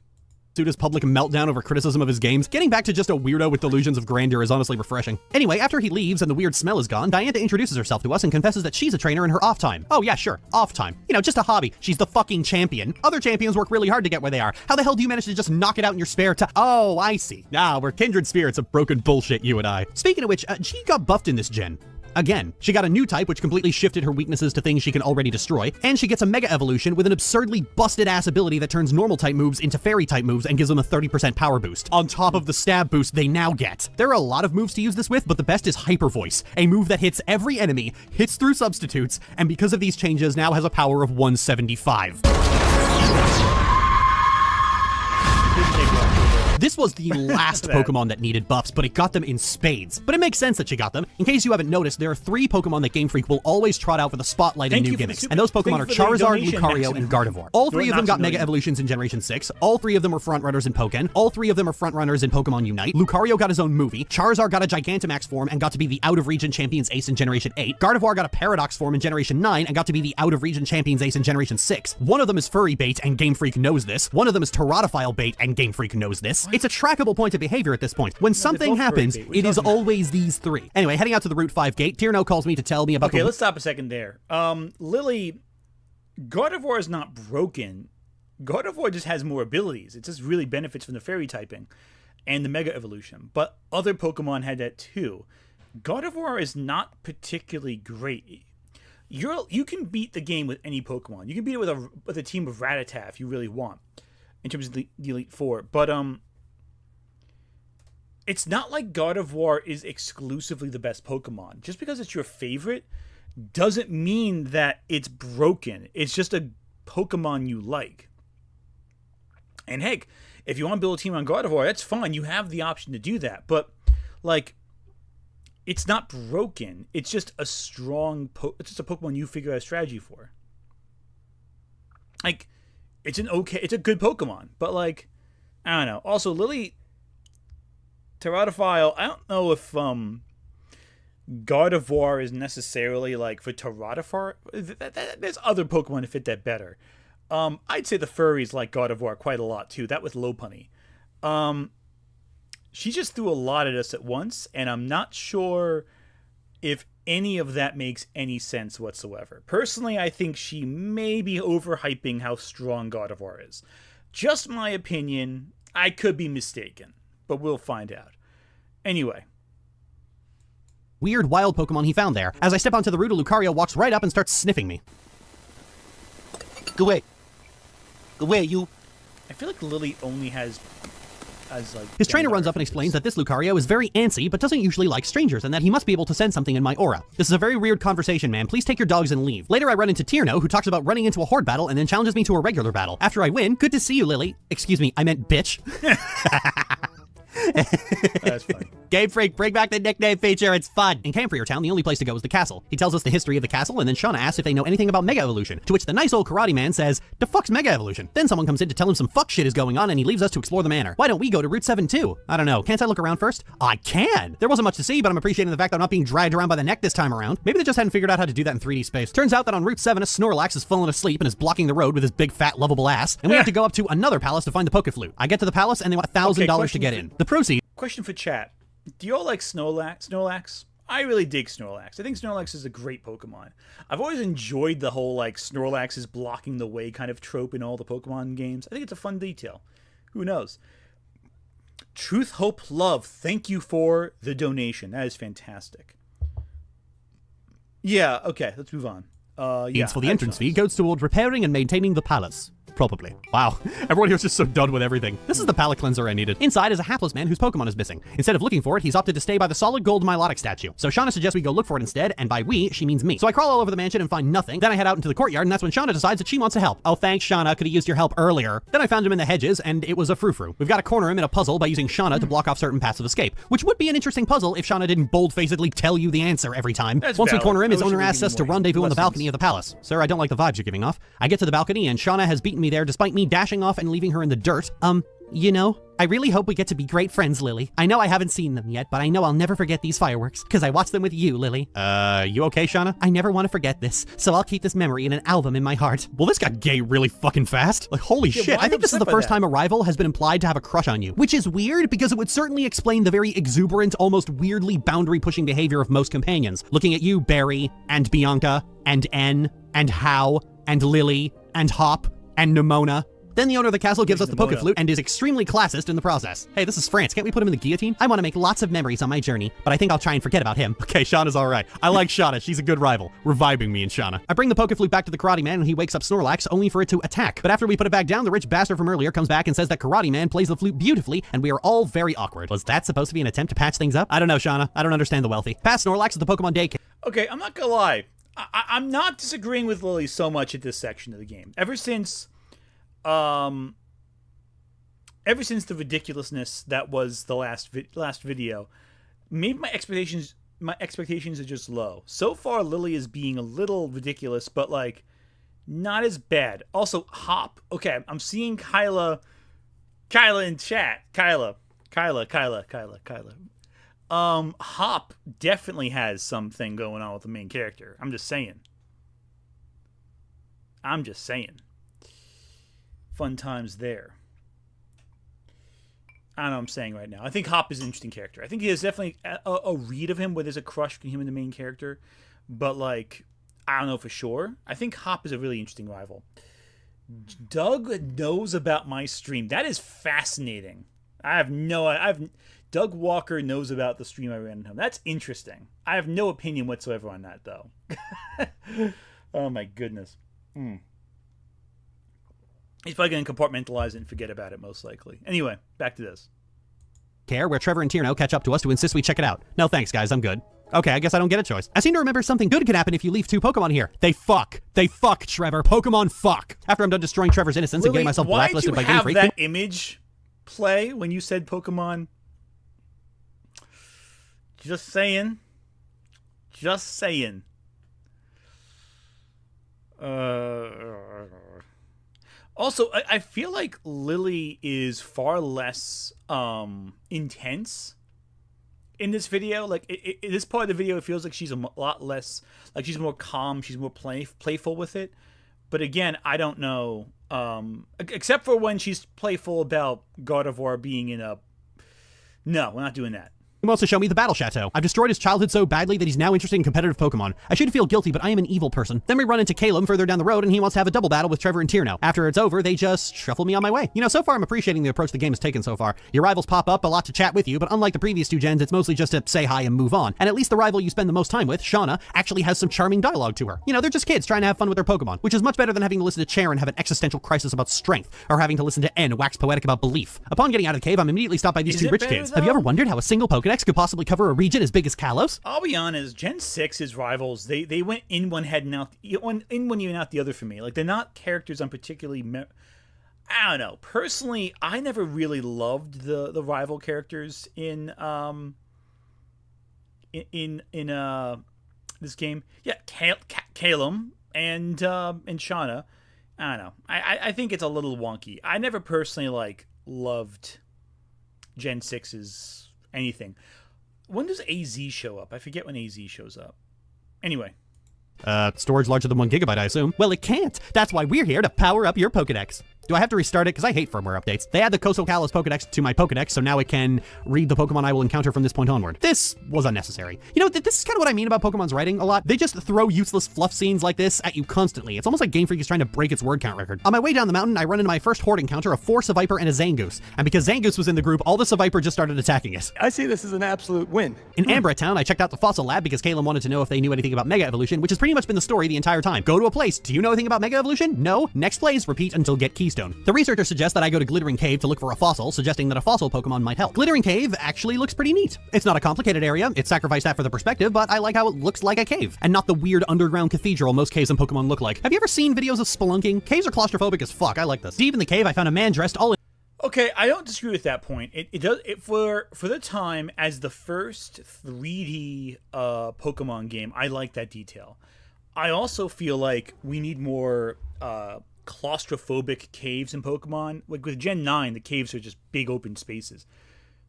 Masuda's public meltdown over criticism of his games, getting back to just a weirdo with delusions of grandeur is honestly refreshing. Anyway, after he leaves and the weird smell is gone, Dianthe introduces herself to us and confesses that she's a trainer in her off time. Oh yeah, sure, off time. You know, just a hobby. She's the fucking champion. Other champions work really hard to get where they are. How the hell do you manage to just knock it out in your spare time? Oh, I see. We're kindred spirits of broken bullshit, you and I. Speaking of which, G got buffed in this gen. Again, she got a new type which completely shifted her weaknesses to things she can already destroy, and she gets a Mega Evolution with an absurdly busted-ass ability that turns normal type moves into fairy type moves and gives them a 30% power boost, on top of the stab boost they now get. There are a lot of moves to use this with, but the best is Hyper Voice, a move that hits every enemy, hits through substitutes, and because of these changes now has a power of 175. This was the last Pokemon that needed buffs, but it got them in spades. But it makes sense that she got them. In case you haven't noticed, there are 3 Pokemon that Game Freak will always trot out for the spotlight and new gimmicks. And those Pokemon are Charizard, Lucario, and Gardevoir. All 3 of them got Mega Evolutions in Generation 6. All 3 of them are frontrunners in Pokken. All 3 of them are frontrunners in Pokemon Unite. Lucario got his own movie. Charizard got a Gigantamax form and got to be the out-of-region Champions Ace in Generation 8. Gardevoir got a Paradox form in Generation 9 and got to be the out-of-region Champions Ace in Generation 6. One of them is Furry Bait, and Game Freak knows this. One of them is Teratophile Bait, and Game Freak knows this. It's a trackable point of behavior at this point. When something happens, it is always these 3. Anyway, heading out to the Route 5 gate, Tierno calls me to tell me about Okay, let's stop a second there. Lily, Gardevoir is not broken. Gardevoir just has more abilities. It just really benefits from the fairy typing and the Mega Evolution. But other Pokemon had that too. Gardevoir is not particularly great. You can beat the game with any Pokemon. You can beat it with a team of Rattata if you really want, in terms of the Elite Four. But it's not like Gardevoir is exclusively the best Pokemon. Just because it's your favorite doesn't mean that it's broken. It's just a Pokemon you like. And heck, if you want to build a team on Gardevoir, that's fine. You have the option to do that. But, like, it's not broken. It's just a strong it's just a Pokemon you figure out a strategy for. Like, it's a good Pokemon. But, like, I don't know. Also, Lily... Teratophile, I don't know if Gardevoir is necessarily like for Teratophile. There's other Pokemon to fit that better. I'd say the furries like Gardevoir quite a lot too. That with Lopunny. She just threw a lot at us at once, and I'm not sure if any of that makes any sense whatsoever. Personally, I think she may be overhyping how strong Gardevoir is. Just my opinion. I could be mistaken. But we'll find out. Anyway. Weird wild Pokemon he found there. As I step onto the route, Lucario walks right up and starts sniffing me. Go away. Go away, you. I feel like Lily only has like... His trainer runs up and explains that this Lucario is very antsy, but doesn't usually like strangers, and that he must be able to sense something in my aura. This is a very weird conversation, man. Please take your dogs and leave. Later, I run into Tierno, who talks about running into a horde battle and then challenges me to a regular battle. After I win, good to see you, Lily. Excuse me, I meant bitch. That's funny. Game Freak, bring back the nickname feature, it's fun. In Camphor Town, the only place to go is the castle. He tells us the history of the castle, and then Shauna asks if they know anything about Mega Evolution, to which the nice old karate man says, "The fuck's Mega Evolution?" Then someone comes in to tell him some fuck shit is going on, and he leaves us to explore the manor. Why don't we go to Route 7 too? I don't know, can't I look around first? I can! There wasn't much to see, but I'm appreciating the fact that I'm not being dragged around by the neck this time around. Maybe they just hadn't figured out how to do that in 3D space. Turns out that on Route 7, a Snorlax has fallen asleep and is blocking the road with his big fat lovable ass, and we have to go up to another palace to find the Pokeflute. I get to the palace and they want $1,000 to get in. The proceeds... Question for chat. Do y'all like Snorlax? I really dig Snorlax. I think Snorlax is a great Pokemon. I've always enjoyed the whole, like, Snorlax is blocking the way kind of trope in all the Pokemon games. I think it's a fun detail. Who knows? Truth, Hope, Love. Thank you for the donation. That is fantastic. Yeah, okay, let's move on. Yeah. Means for the I have entrance Shauna's. fee goes toward repairing and maintaining the palace. Probably. Wow. Everyone here is just so done with everything. This is the palate cleanser I needed. Inside is a hapless man whose Pokemon is missing. Instead of looking for it, he's opted to stay by the solid gold Milotic statue. So Shauna suggests we go look for it instead, and by we, she means me. So I crawl all over the mansion and find nothing. Then I head out into the courtyard, and that's when Shauna decides that she wants to help. Oh, thanks, Shauna. Could have used your help earlier. Then I found him in the hedges, and it was a frou-frou. We've got to corner him in a puzzle by using Shauna to block off certain paths of escape, which would be an interesting puzzle if Shauna didn't bold-facedly tell you the answer every time. That's Once we valid. corner him, I his wish owner it would asks be us to more rendezvous on the lessons. balcony of the palace. Sir, I don't like the vibes you're giving off. I get to the balcony, and Shauna has beaten me there despite me dashing off and leaving her in the dirt. You know, I really hope we get to be great friends, Lily. I know I haven't seen them yet, but I know I'll never forget these fireworks, because I watched them with you, Lily. You okay, Shauna? I never want to forget this, so I'll keep this memory in an album in my heart. Well, this got gay really fucking fast. Like, holy shit. why I are think you this is upset the by first that? time a rival has been implied to have a crush on you, which is weird because it would certainly explain the very exuberant, almost weirdly boundary-pushing behavior of most companions. Looking at you, Barry, and Bianca, and N, and How, and Lily, and Hop, and Nimona. Then the owner of the castle gives us the Nimona? Pokeflute and is extremely classist in the process. Hey, this is France. Can't we put him in the guillotine? I want to make lots of memories on my journey, but I think I'll try and forget about him. Okay, Shauna's all right. I like Shauna. She's a good rival. Reviving me and Shauna. I bring the Pokeflute back to the Karate Man and he wakes up Snorlax only for it to attack. But after we put it back down, the rich bastard from earlier comes back and says that Karate Man plays the flute beautifully and we are all very awkward. Was that supposed to be an attempt to patch things up? I don't know, Shauna. I don't understand the wealthy. Past Snorlax is the Pokemon Day. Okay, I'm not gonna lie. I'm not disagreeing with Lily so much at this section of the game. Ever since the ridiculousness that was the last video, maybe my expectations are just low. So far, Lily is being a little ridiculous, but like not as bad. Also, Hop. Okay, I'm seeing Kyla in chat. Kyla. Hop definitely has something going on with the main character. I'm just saying. Fun times there. I don't know what I'm saying right now. I think Hop is an interesting character. I think he has definitely a read of him where there's a crush between him and the main character. But, like, I don't know for sure. I think Hop is a really interesting rival. Doug knows about my stream. That is fascinating. Doug Walker knows about the stream I ran him. That's interesting. I have no opinion whatsoever on that, though. Oh, my goodness. He's probably going to compartmentalize it and forget about it, most likely. Anyway, back to this. Where Trevor and Tierno catch up to us to insist we check it out. No thanks, guys. I'm good. Okay, I guess I don't get a choice. I seem to remember something good could happen if you leave 2 Pokemon here. They fuck, Trevor. Pokemon fuck. After I'm done destroying Trevor's innocence and getting myself blacklisted by Game why Freak. did you have that image play when you said Pokemon? Just saying. Also, I feel like Lily is far less intense in this video. Like, in this part of the video, it feels like she's a lot less, like she's more calm, she's more playful with it. But again, I don't know, except for when she's playful about Gardevoir being in a... No, we're not doing that. He wants to show me the Battle Chateau. I've destroyed his childhood so badly that he's now interested in competitive Pokemon. I should feel guilty, but I am an evil person. Then we run into Calum further down the road, and he wants to have a double battle with Trevor and Tierno. After it's over, they just shuffle me on my way. You know, so far I'm appreciating the approach the game has taken so far. Your rivals pop up, a lot to chat with you, but unlike the previous 2 gens, it's mostly just to say hi and move on. And at least the rival you spend the most time with, Shauna, actually has some charming dialogue to her. You know, they're just kids trying to have fun with their Pokemon, which is much better than having to listen to Chair and have an existential crisis about strength, or having to listen to N wax poetic about belief. Upon getting out of the cave, I'm immediately stopped by these Is 2 it rich better, kids. Have you though? ever wondered how a single Pokedex could possibly cover a region as big as Kalos? I'll be honest, Gen 6's rivals, they went in one head and out, in one ear and out the other for me. Like, they're not characters I'm particularly... I don't know. Personally, I never really loved the rival characters in this game. Yeah, Calum and Shauna. I don't know. I think it's a little wonky. I never personally, like, loved Gen 6's anything. When does AZ show up? I forget when AZ shows up. Anyway. Storage larger than 1 gigabyte, I assume. Well, it can't. That's why we're here to power up your Pokedex. Do I have to restart it? Because I hate firmware updates. They add the Cosocalis Pokedex to my Pokedex, so now it can read the Pokemon I will encounter from this point onward. This was unnecessary. You know, this is kind of what I mean about Pokemon's writing a lot. They just throw useless fluff scenes like this at you constantly. It's almost like Game Freak is trying to break its word count record. On my way down the mountain, I run into my first horde encounter of 4 Seviper and a Zangoose. And because Zangoose was in the group, all the Seviper just started attacking it. I see this as an absolute win. In Ambra Town, I checked out the fossil lab because Caleb wanted to know if they knew anything about Mega Evolution, which has pretty much been the story the entire time. Go to a place. Do you know anything about Mega Evolution? No. Next place. Repeat until get Keystone. The researcher suggests that I go to Glittering Cave to look for a fossil, suggesting that a fossil Pokemon might help. Glittering Cave actually looks pretty neat. It's not a complicated area. It's sacrificed that for the perspective, but I like how it looks like a cave, and not the weird underground cathedral most caves in Pokemon look like. Have you ever seen videos of spelunking? Caves are claustrophobic as fuck. I like this. Deep in the cave, I found a man dressed all in Okay, I don't disagree with that point. It does for the time as the first 3D Pokemon game. I like that detail. I also feel like we need more claustrophobic caves in Pokemon. Like with Gen 9, the caves are just big open spaces.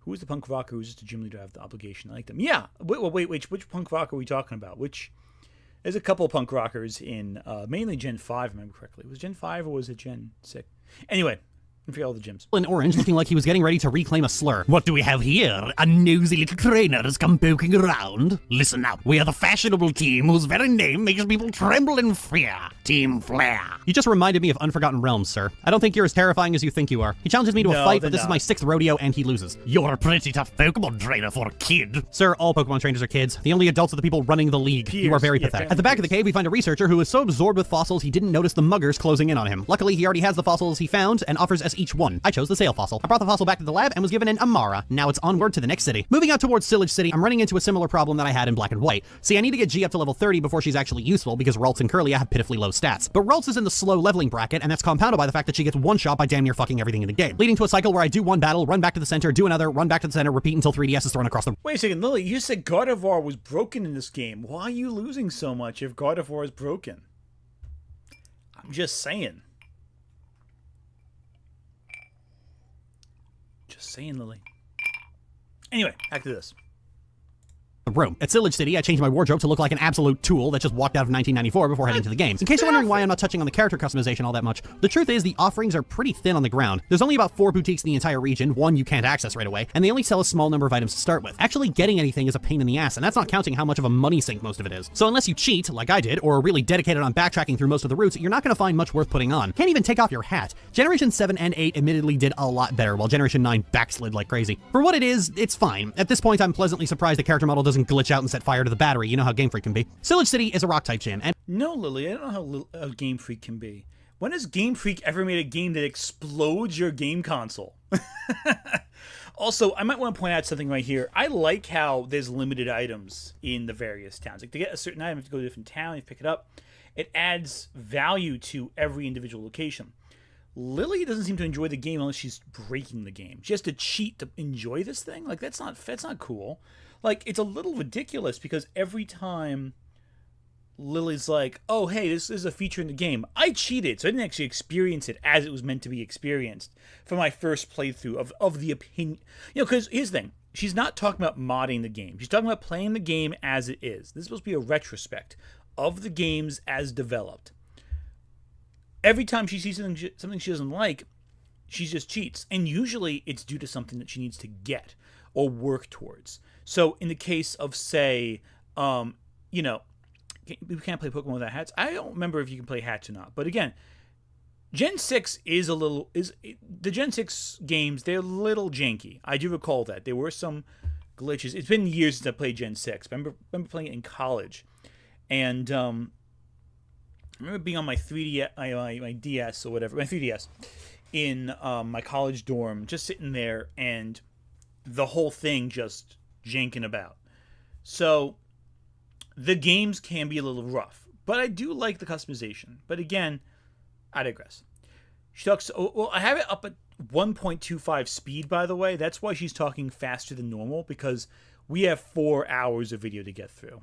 Who is the punk rocker who's just a gym leader? I have the obligation. I like them. Yeah. Wait. Which punk rocker are we talking about? There's a couple of punk rockers in mainly Gen 5, if I remember correctly. Was it Gen 5 or was it Gen 6? Anyway. I forget all the gyms. in orange, looking like he was getting ready to reclaim a slur. What do we have here? A nosy little trainer has come poking around. Listen up, we are the fashionable team whose very name makes people tremble in fear. Team Flare. You just reminded me of Unforgotten Realms, sir. I don't think you're as terrifying as you think you are. He challenges me to a fight, but this is my 6th rodeo and he loses. You're a pretty tough Pokemon trainer for a kid. Sir, all Pokemon trainers are kids. The only adults are the people running the league. You are very pathetic. At the back of the cave, we find a researcher who is so absorbed with fossils he didn't notice the muggers closing in on him. Luckily, he already has the fossils he found and offers us each one. I chose the sail fossil. I brought the fossil back to the lab and was given an Amara. Now it's onward to the next city. Moving out towards Sillage City, I'm running into a similar problem that I had in Black and White. See, I need to get G up to level 30 before she's actually useful because Ralts and Curlia have pitifully low stats. But Ralts is in the slow leveling bracket, and that's compounded by the fact that she gets one shot by damn near fucking everything in the game, leading to a cycle where I do one battle, run back to the center, do another, run back to the center, repeat until 3DS is thrown across the... Wait a second, Lily, you said Gardevoir was broken in this game. Why are you losing so much if Gardevoir is broken? I'm just saying. Just saying, Lily. Anyway, back to this. room. At Sillage City, I changed my wardrobe to look like an absolute tool that just walked out of 1994 before heading to the games. In case you're wondering why I'm not touching on the character customization all that much, the truth is the offerings are pretty thin on the ground. There's only about 4 boutiques in the entire region, one you can't access right away, and they only sell a small number of items to start with. Actually getting anything is a pain in the ass, and that's not counting how much of a money sink most of it is. So unless you cheat, like I did, or are really dedicated on backtracking through most of the routes, you're not going to find much worth putting on. Can't even take off your hat. Generation 7 and 8 admittedly did a lot better, while Generation 9 backslid like crazy. For what it is, it's fine. At this point, I'm pleasantly surprised the character model doesn't glitch out and set fire to the battery. You know how Game Freak can be. Sillage City is a rock-type gym, and No, Lily, I don't know how Game Freak can be. When has Game Freak ever made a game that explodes your game console? Also, I might want to point out something right here. I like how there's limited items in the various towns. Like, to get a certain item, you have to go to a different town, you pick it up. It adds value to every individual location. Lily doesn't seem to enjoy the game unless she's breaking the game. She has to cheat to enjoy this thing? Like, that's not cool. Like, it's a little ridiculous because every time Lily's like, oh, hey, this is a feature in the game, I cheated, so I didn't actually experience it as it was meant to be experienced for my first playthrough of the opinion. You know, because here's the thing. She's not talking about modding the game. She's talking about playing the game as it is. This is supposed to be a retrospect of the games as developed. Every time she sees something she doesn't like, she just cheats. And usually it's due to something that she needs to get or work towards. So in the case of, say, you know, we can't play Pokemon without hats. I don't remember if you can play hats or not. But again, Gen 6 the Gen 6 games, they're a little janky. I do recall that. There were some glitches. It's been years since I played Gen 6. I remember playing it in college. And I remember being on my 3DS, my DS or whatever, my 3DS, in my college dorm, just sitting there, and the whole thing just janking about. So the games can be a little rough, but I do like the customization. But again, I digress. She talks. Well, I have it up at 1.25 speed, by the way. That's why she's talking faster than normal, because we have 4 hours of video to get through.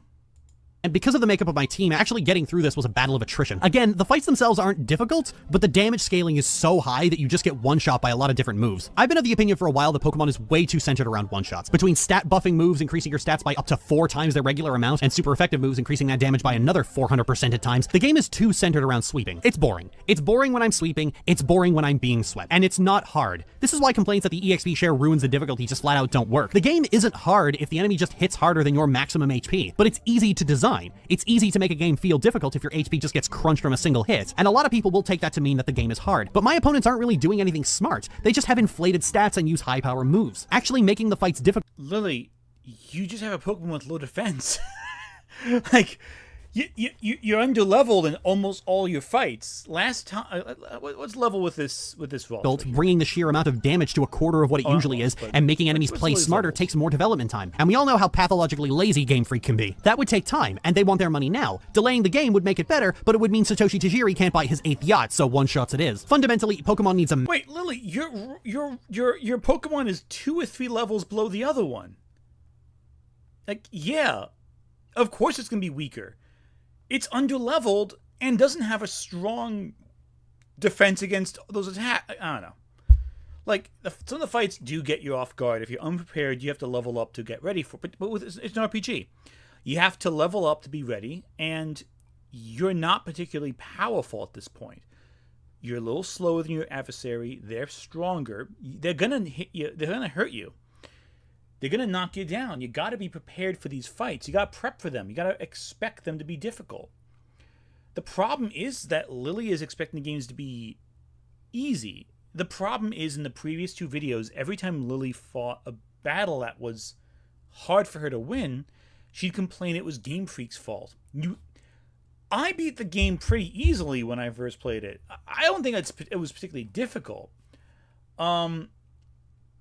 And because of the makeup of my team, actually getting through this was a battle of attrition. Again, the fights themselves aren't difficult, but the damage scaling is so high that you just get one-shot by a lot of different moves. I've been of the opinion for a while that Pokemon is way too centered around one-shots. Between stat buffing moves increasing your stats by up to 4 times their regular amount, and super effective moves increasing that damage by another 400% at times, the game is too centered around sweeping. It's boring. It's boring when I'm sweeping, it's boring when I'm being swept. And it's not hard. This is why complaints that the EXP share ruins the difficulty just flat out don't work. The game isn't hard if the enemy just hits harder than your maximum HP, but it's easy to design. It's easy to make a game feel difficult if your HP just gets crunched from a single hit, and a lot of people will take that to mean that the game is hard. But my opponents aren't really doing anything smart. They just have inflated stats and use high power moves, actually making the fights difficult. Lily, you just have a Pokemon with low defense. Like, you're underleveled in almost all your fights. Last time, what's level with this vault? Bringing the sheer amount of damage to a quarter of what it usually is, and making enemies play smarter takes more development time. And we all know how pathologically lazy Game Freak can be. That would take time, and they want their money now. Delaying the game would make it better, but it would mean Satoshi Tajiri can't buy his 8th yacht, so one-shots it is. Fundamentally, Pokemon needs a— Wait, Lily, your Pokemon is 2 or 3 levels below the other one. Like, yeah, of course it's gonna be weaker. It's underleveled and doesn't have a strong defense against those attacks. I don't know. Like, some of the fights do get you off guard. If you're unprepared, you have to level up to get ready for it. But it's an RPG. You have to level up to be ready, and you're not particularly powerful at this point. You're a little slower than your adversary. They're stronger. They're going to hit you. They're going to hurt you. They're going to knock you down. You got to be prepared for these fights. You got to prep for them. You got to expect them to be difficult. The problem is that Lily is expecting the games to be easy. The problem is in the previous 2 videos, every time Lily fought a battle that was hard for her to win, she'd complain it was Game Freak's fault. I beat the game pretty easily when I first played it. I don't think it was particularly difficult.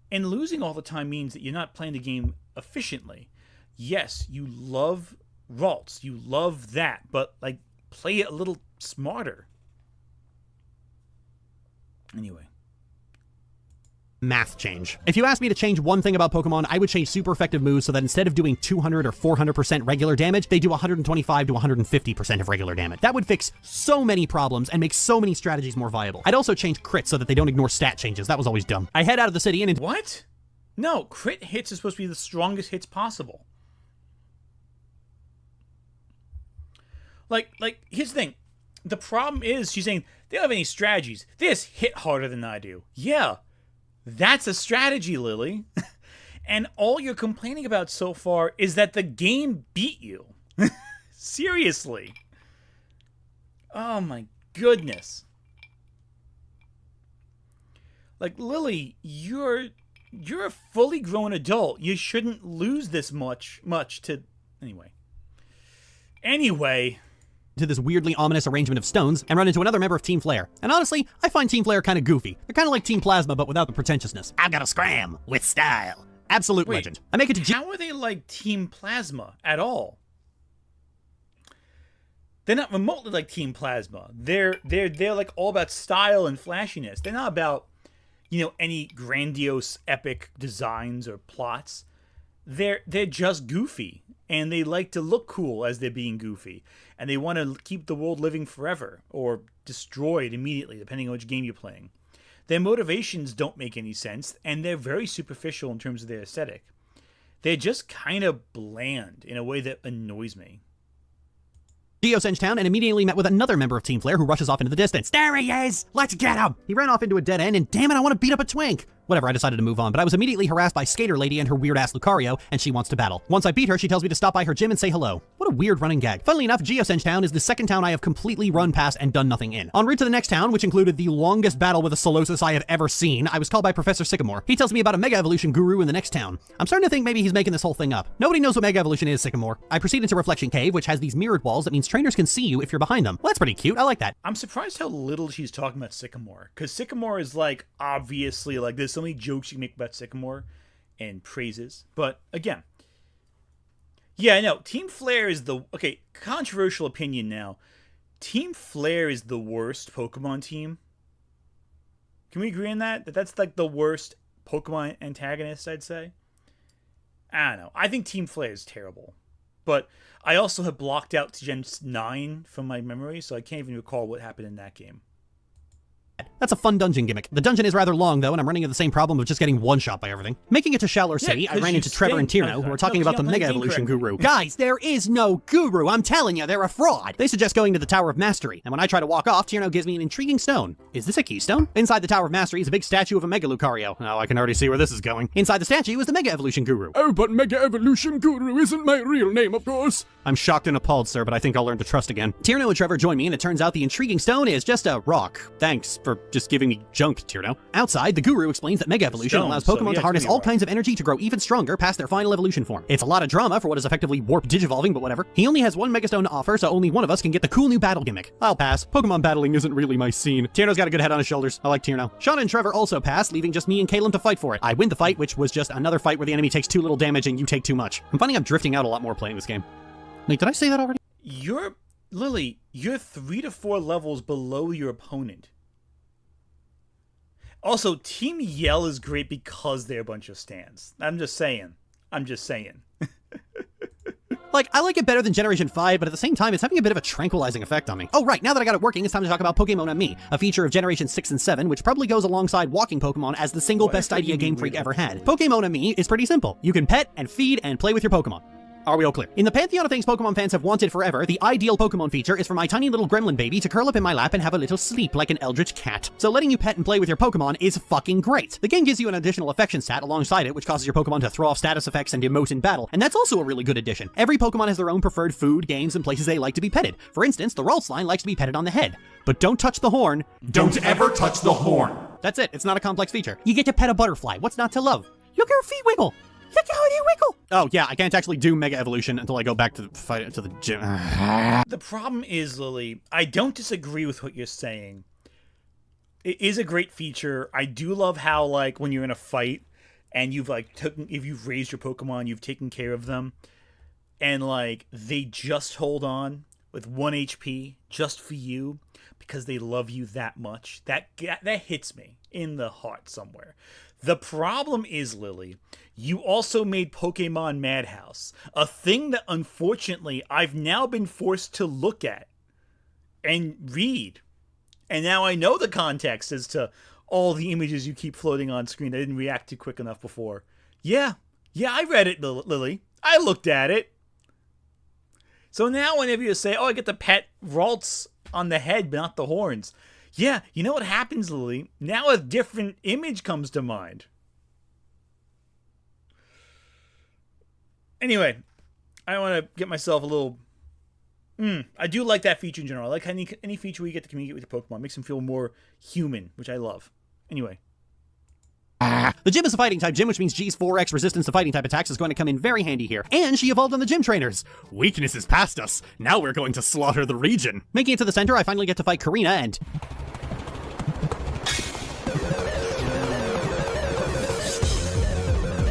And losing all the time means that you're not playing the game efficiently. Yes, you love Ralts. You love that. But, like, play it a little smarter. Anyway. Math change. If you asked me to change one thing about Pokemon, I would change super effective moves so that instead of doing 200 or 400% regular damage, they do 125 to 150% of regular damage. That would fix so many problems and make so many strategies more viable. I'd also change crits so that they don't ignore stat changes. That was always dumb. I head out of the city and— What? No, crit hits are supposed to be the strongest hits possible. Like, here's the thing. The problem is, she's saying, they don't have any strategies. They just hit harder than I do. Yeah. That's a strategy, Lily. And all you're complaining about so far is that the game beat you. Seriously. Oh my goodness. Like, Lily, you're a fully grown adult. You shouldn't lose this much to... Anyway. To this weirdly ominous arrangement of stones and run into another member of Team Flare. And honestly, I find Team Flare kind of goofy. They're kind of like Team Plasma, but without the pretentiousness. I've got a scram with style. Absolute legend. I make it to how are they like Team Plasma at all? They're not remotely like Team Plasma. They're like all about style and flashiness. They're not about, any grandiose epic designs or plots. They're just goofy. And they like to look cool as they're being goofy. And they want to keep the world living forever, or destroyed immediately, depending on which game you're playing. Their motivations don't make any sense, and they're very superficial in terms of their aesthetic. They're just kind of bland in a way that annoys me. Geosenge Town and immediately met with another member of Team Flare who rushes off into the distance. There he is! Let's get him! He ran off into a dead end, and damn it, I want to beat up a twink! Whatever, I decided to move on, but I was immediately harassed by Skater Lady and her weird-ass Lucario, and she wants to battle. Once I beat her, she tells me to stop by her gym and say hello. What a weird running gag. Funnily enough, Geosenge Town is the second town I have completely run past and done nothing in. En route to the next town, which included the longest battle with a Solosis I have ever seen, I was called by Professor Sycamore. He tells me about a Mega Evolution guru in the next town. I'm starting to think maybe he's making this whole thing up. Nobody knows what Mega Evolution is, Sycamore. I proceed into Reflection Cave, which has these mirrored walls that means trainers can see you if you're behind them. Well, that's pretty cute. I like that. I'm surprised how little she's talking about Sycamore, because Sycamore is like, obviously, like, there's so many jokes you can make about Sycamore and praises, but again, yeah, no, Team Flare is controversial opinion now. Team Flare is the worst Pokemon team. Can we agree on that? That's like the worst Pokemon antagonist, I'd say. I don't know. I think Team Flare is terrible. But I also have blocked out Gen 9 from my memory, so I can't even recall what happened in that game. That's a fun dungeon gimmick. The dungeon is rather long, though, and I'm running into the same problem of just getting one-shot by everything. Making it to Shallor City, I 'cause ran you into Trevor and stink. Tierno, who Okay. are talking No, about the 'cause you Mega don't play the Evolution game Guru. Guys, there is no guru. I'm telling you, they're a fraud. They suggest going to the Tower of Mastery, and when I try to walk off, Tierno gives me an intriguing stone. Is this a keystone? Inside the Tower of Mastery is a big statue of a Mega Lucario. Oh, I can already see where this is going. Inside the statue is the Mega Evolution Guru. Oh, but Mega Evolution Guru isn't my real name, of course. I'm shocked and appalled, sir, but I think I'll learn to trust again. Tierno and Trevor join me, and it turns out the intriguing stone is just a rock. Thanks for just giving me junk, Tierno. Outside, the Guru explains that Mega Evolution Stone, allows so Pokemon yeah, to it's harness gonna be a all rock. kinds of energy to grow even stronger past their final evolution form. It's a lot of drama for what is effectively warp digivolving, but whatever. He only has one Megastone to offer, so only one of us can get the cool new battle gimmick. I'll pass. Pokemon battling isn't really my scene. Tierno's got a good head on his shoulders. I like Tierno. Shauna and Trevor also pass, leaving just me and Caleb to fight for it. I win the fight, which was just another fight where the enemy takes too little damage and you take too much. I'm finding I'm drifting out a lot more playing this game. Wait, did I say that already? Lily, you're 3 to 4 levels below your opponent. Also, Team Yell is great because they're a bunch of stands. I'm just saying. Like, I like it better than Generation 5, but at the same time, it's having a bit of a tranquilizing effect on me. Oh, right, now that I got it working, it's time to talk about Pokemon and Me, a feature of Generation 6 and 7, which probably goes alongside walking Pokemon as the single What? I best thought idea you Game mean Freak weird. ever had. Pokemon and Me is pretty simple. You can pet and feed and play with your Pokemon. Are we all clear? In the pantheon of things Pokemon fans have wanted forever, the ideal Pokemon feature is for my tiny little gremlin baby to curl up in my lap and have a little sleep like an eldritch cat. So letting you pet and play with your Pokemon is fucking great. The game gives you an additional affection stat alongside it, which causes your Pokemon to throw off status effects and emote in battle, and that's also a really good addition. Every Pokemon has their own preferred food, games, and places they like to be petted. For instance, the Ralsline likes to be petted on the head. But don't touch the horn. Don't ever touch the horn. That's it, it's not a complex feature. You get to pet a butterfly, what's not to love? Look at her feet wiggle! Look how they wiggle! Oh yeah, I can't actually do Mega Evolution until I go back to the fight to the gym. The problem is, Lily, I don't disagree with what you're saying. It is a great feature. I do love how, like, when you're in a fight and if you've raised your Pokemon, you've taken care of them, and like they just hold on with 1 HP just for you because they love you that much. That hits me in the heart somewhere. The problem is, Lily, you also made Pokemon Madhouse, a thing that unfortunately I've now been forced to look at and read. And now I know the context as to all the images you keep floating on screen. I didn't react to quick enough before. Yeah, I read it, Lily. I looked at it. So now whenever you say, oh, I get the pet Ralts on the head, but not the horns. Yeah, you know what happens, Lily? Now a different image comes to mind. Anyway, I want to get myself a little... I do like that feature in general. I like any feature where you get to communicate with your Pokemon. It makes them feel more human, which I love. Anyway. The gym is a fighting type gym, which means G's 4x resistance to fighting type attacks is going to come in very handy here. And she evolved on the gym trainers. Weakness is past us. Now we're going to slaughter the region. Making it to the center, I finally get to fight Karina and...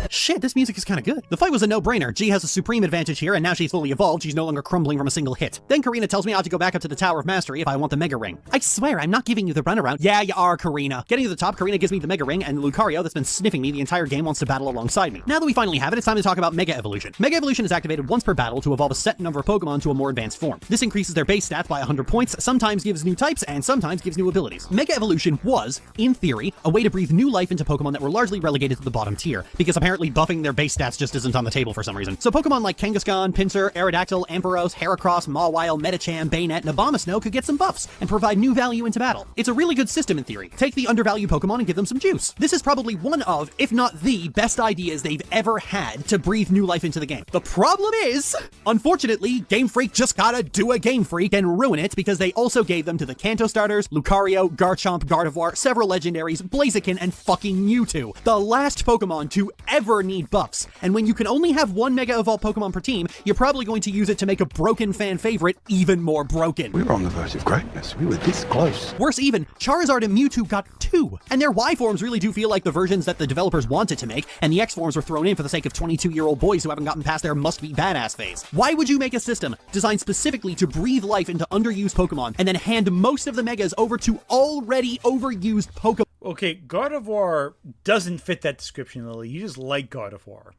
Shit, this music is kind of good. The fight was a no-brainer. G has a supreme advantage here, and now she's fully evolved, she's no longer crumbling from a single hit. Then Karina tells me I ought to go back up to the Tower of Mastery if I want the Mega Ring. I swear, I'm not giving you the runaround. Yeah, you are, Karina. Getting to the top, Karina gives me the Mega Ring, and Lucario, that's been sniffing me the entire game, wants to battle alongside me. Now that we finally have it, it's time to talk about Mega Evolution. Mega Evolution is activated once per battle to evolve a set number of Pokemon to a more advanced form. This increases their base stats by 100 points, sometimes gives new types, and sometimes gives new abilities. Mega Evolution was, in theory, a way to breathe new life into Pokemon that were largely relegated to the bottom tier, because apparently buffing their base stats just isn't on the table for some reason. So Pokemon like Kangaskhan, Pinsir, Aerodactyl, Ampharos, Heracross, Mawile, Medicham, Bayonet, and Abomasnow could get some buffs and provide new value into battle. It's a really good system in theory. Take the undervalued Pokemon and give them some juice. This is probably one of, if not the, best ideas they've ever had to breathe new life into the game. The problem is, unfortunately, Game Freak just gotta do a Game Freak and ruin it because they also gave them to the Kanto starters, Lucario, Garchomp, Gardevoir, several legendaries, Blaziken, and fucking Mewtwo. The last Pokemon to ever need buffs. And when you can only have one Mega Evolved Pokemon per team, you're probably going to use it to make a broken fan favorite even more broken. We were on the verge of greatness. We were this close. Worse even, Charizard and Mewtwo got 2, and their Y forms really do feel like the versions that the developers wanted to make, and the X forms were thrown in for the sake of 22-year-old boys who haven't gotten past their must-be-badass phase. Why would you make a system designed specifically to breathe life into underused Pokemon, and then hand most of the Megas over to already overused Pokemon? Okay, Gardevoir doesn't fit that description, Lily. You just like Gardevoir.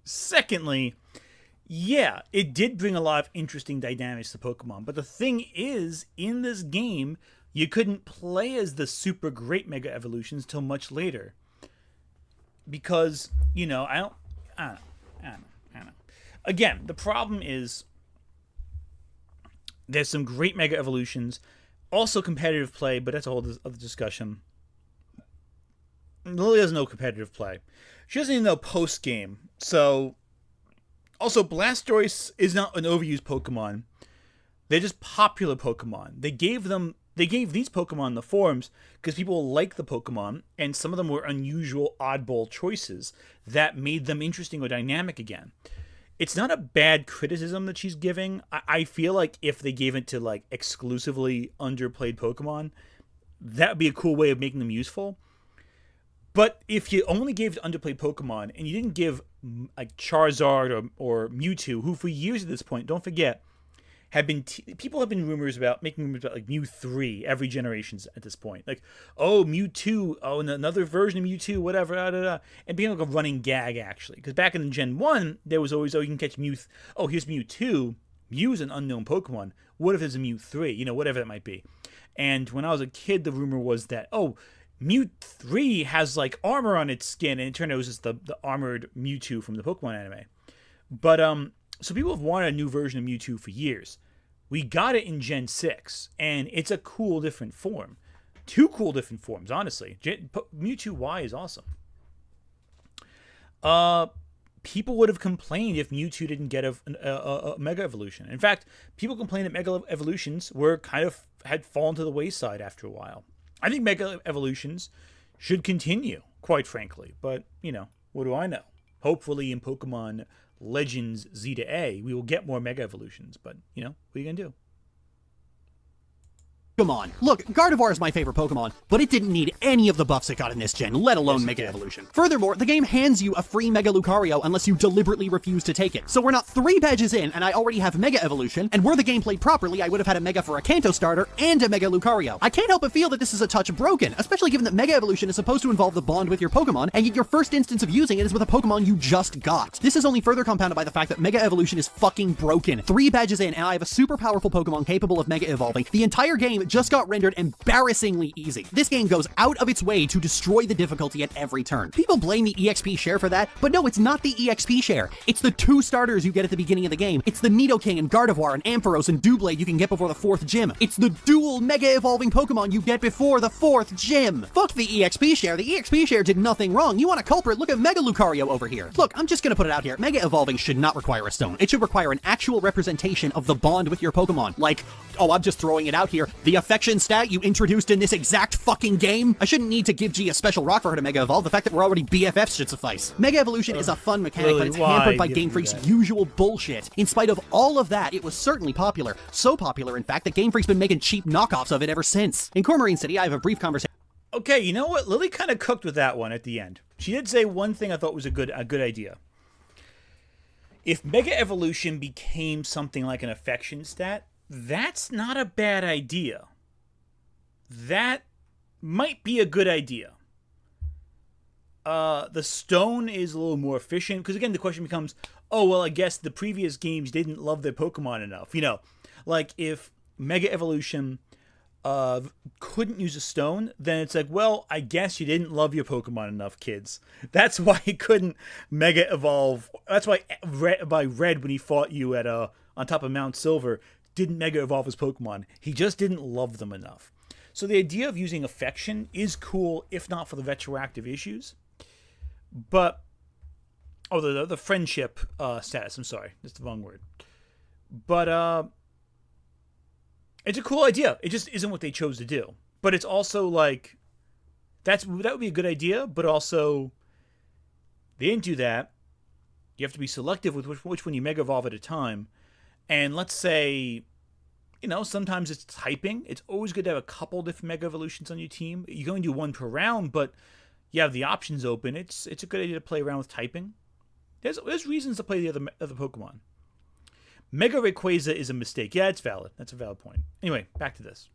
Secondly, Yeah, it did bring a lot of interesting dynamics to Pokemon, but the thing is, in this game, you couldn't play as the super great Mega Evolutions till much later. Because, I don't know. Again, the problem is there's some great Mega Evolutions, also competitive play, but that's a whole other discussion. Lily doesn't know competitive play. She doesn't even know post-game, so... Also, Blastoise is not an overused Pokemon. They're just popular Pokemon. They gave these Pokemon the forms because people like the Pokemon, and some of them were unusual, oddball choices that made them interesting or dynamic again. It's not a bad criticism that she's giving. I feel like if they gave it to like exclusively underplayed Pokemon, that would be a cool way of making them useful. But if you only gave to underplayed Pokemon and you didn't give like Charizard or Mewtwo, who for years at this point, don't forget, people have been making rumors about like Mew 3 every generation at this point. Like, oh, Mewtwo, oh, and another version of Mewtwo, whatever, and being like a running gag, actually. Because back in Gen 1, there was always, oh, you can catch Mew, here's Mewtwo. Mew's an unknown Pokemon. What if there's a Mew 3? Whatever that might be. And when I was a kid, the rumor was that, oh, Mew 3 has like armor on its skin, and it turned out it was just the armored Mewtwo from the Pokemon anime. But so people have wanted a new version of Mewtwo for years. We got it in Gen 6, and it's a cool different form. 2 cool different forms, honestly. Mewtwo Y is awesome. People would have complained if Mewtwo didn't get a Mega Evolution. In fact, people complained that Mega Evolutions had fallen to the wayside after a while. I think Mega Evolutions should continue, quite frankly. But, what do I know? Hopefully in Pokemon Legends Z to A, we will get more Mega Evolutions. But, what are you going to do? Come on. Look, Gardevoir is my favorite Pokemon, but it didn't need any of the buffs it got in this gen, let alone Mega Evolution. Furthermore, the game hands you a free Mega Lucario unless you deliberately refuse to take it. So we're not 3 badges in, and I already have Mega Evolution, and were the game played properly, I would have had a Mega for a Kanto starter and a Mega Lucario. I can't help but feel that this is a touch broken, especially given that Mega Evolution is supposed to involve the bond with your Pokemon, and yet your first instance of using it is with a Pokemon you just got. This is only further compounded by the fact that Mega Evolution is fucking broken. 3 badges in, and I have a super powerful Pokemon capable of Mega Evolving. The entire game just got rendered embarrassingly easy. This game goes out of its way to destroy the difficulty at every turn. People blame the EXP share for that, but no, it's not the EXP share. It's the 2 starters you get at the beginning of the game. It's the Nidoking and Gardevoir and Ampharos and Doublade you can get before the 4th gym. It's the dual Mega Evolving Pokemon you get before the 4th gym. Fuck the EXP share. The EXP share did nothing wrong. You want a culprit? Look at Mega Lucario over here. Look, I'm just gonna put it out here. Mega Evolving should not require a stone. It should require an actual representation of the bond with your Pokemon. Like, oh, I'm just throwing it out here. The affection stat you introduced in this exact fucking game? I shouldn't need to give G a special rock for her to Mega Evolve. The fact that we're already BFFs should suffice. Mega Evolution is a fun mechanic, Really, but it's why hampered by give Game me Freak's that? usual bullshit. In spite of all of that, it was certainly popular. So popular, in fact, that Game Freak's been making cheap knockoffs of it ever since. In Cormarine City, I have a brief conversation Okay, you know what? Lily kind of cooked with that one at the end. She did say one thing I thought was a good idea. If Mega Evolution became something like an affection stat, that's not a bad idea. That might be a good idea. The stone is a little more efficient, because again, the question becomes, oh, well, I guess the previous games didn't love their Pokemon enough. Like if Mega Evolution couldn't use a stone, then it's like, well, I guess you didn't love your Pokemon enough, kids. That's why he couldn't Mega Evolve. That's why Red, when he fought you at on top of Mount Silver, didn't Mega Evolve his Pokemon. He just didn't love them enough. So the idea of using affection is cool, if not for the retroactive issues. But, the friendship status, I'm sorry, that's the wrong word. But, it's a cool idea. It just isn't what they chose to do. But it's also like, that would be a good idea, but also, they didn't do that. You have to be selective with which one you Mega Evolve at a time. And let's say, sometimes it's typing. It's always good to have a couple different Mega Evolutions on your team. You can only do 1 per round, but you have the options open. It's a good idea to play around with typing. There's reasons to play the other Pokemon. Mega Rayquaza is a mistake. Yeah, it's valid. That's a valid point. Anyway, back to this.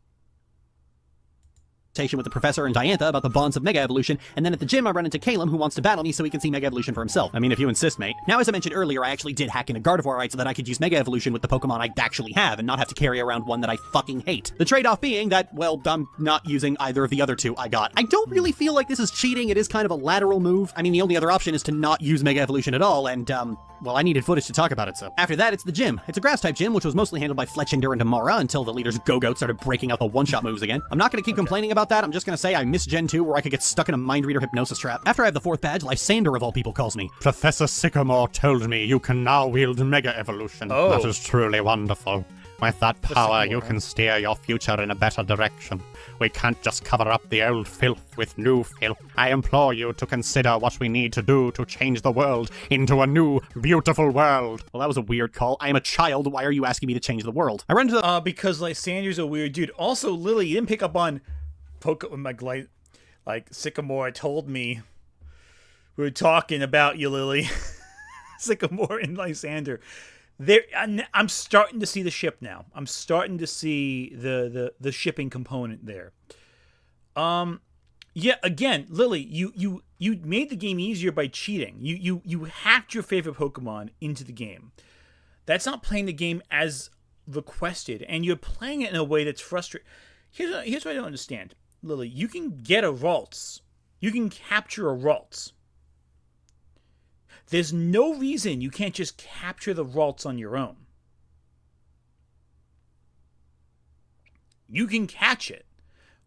with the professor and Diantha about the bonds of Mega Evolution, and then at the gym I run into Calum who wants to battle me so he can see Mega Evolution for himself. I mean, if you insist, mate. Now, as I mentioned earlier, I actually did hack into Gardevoir right so that I could use Mega Evolution with the Pokemon I actually have and not have to carry around one that I fucking hate. The trade-off being that, well, I'm not using either of the other two I got. I don't really feel like this is cheating. It is kind of a lateral move. I mean, the only other option is to not use Mega Evolution at all, and, well, I needed footage to talk about it, so. After that, it's the gym. It's a grass-type gym, which was mostly handled by Fletchinder and Amara until the leader's Go-Goat started breaking out the one-shot moves again. I'm not gonna keep complaining about that. I'm just gonna say I miss Gen 2 where I could get stuck in a Mind Reader hypnosis trap. After I have the 4th badge, Lysander of all people calls me. Professor Sycamore told me you can now wield Mega Evolution. Oh. That is truly wonderful. With that power, you Sycamore. can steer your future in a better direction. We can't just cover up the old filth with new filth. I implore you to consider what we need to do to change the world into a new, beautiful world. Well, that was a weird call. I am a child. Why are you asking me to change the world? I run into the Because Lysander's a weird dude. Also, Lily, you didn't pick up on Pokemon, like Sycamore told me. We were talking about you, Lily. Sycamore and Lysander. I'm starting to see the ship now. I'm starting to see the shipping component there. Yeah, again, Lily, you made the game easier by cheating. You hacked your favorite Pokemon into the game. That's not playing the game as requested, and you're playing it in a way that's frustrating. Here's what I don't understand, Lily. You can get a Ralts. You can capture a Ralts. There's no reason you can't just capture the Ralts on your own. You can catch it.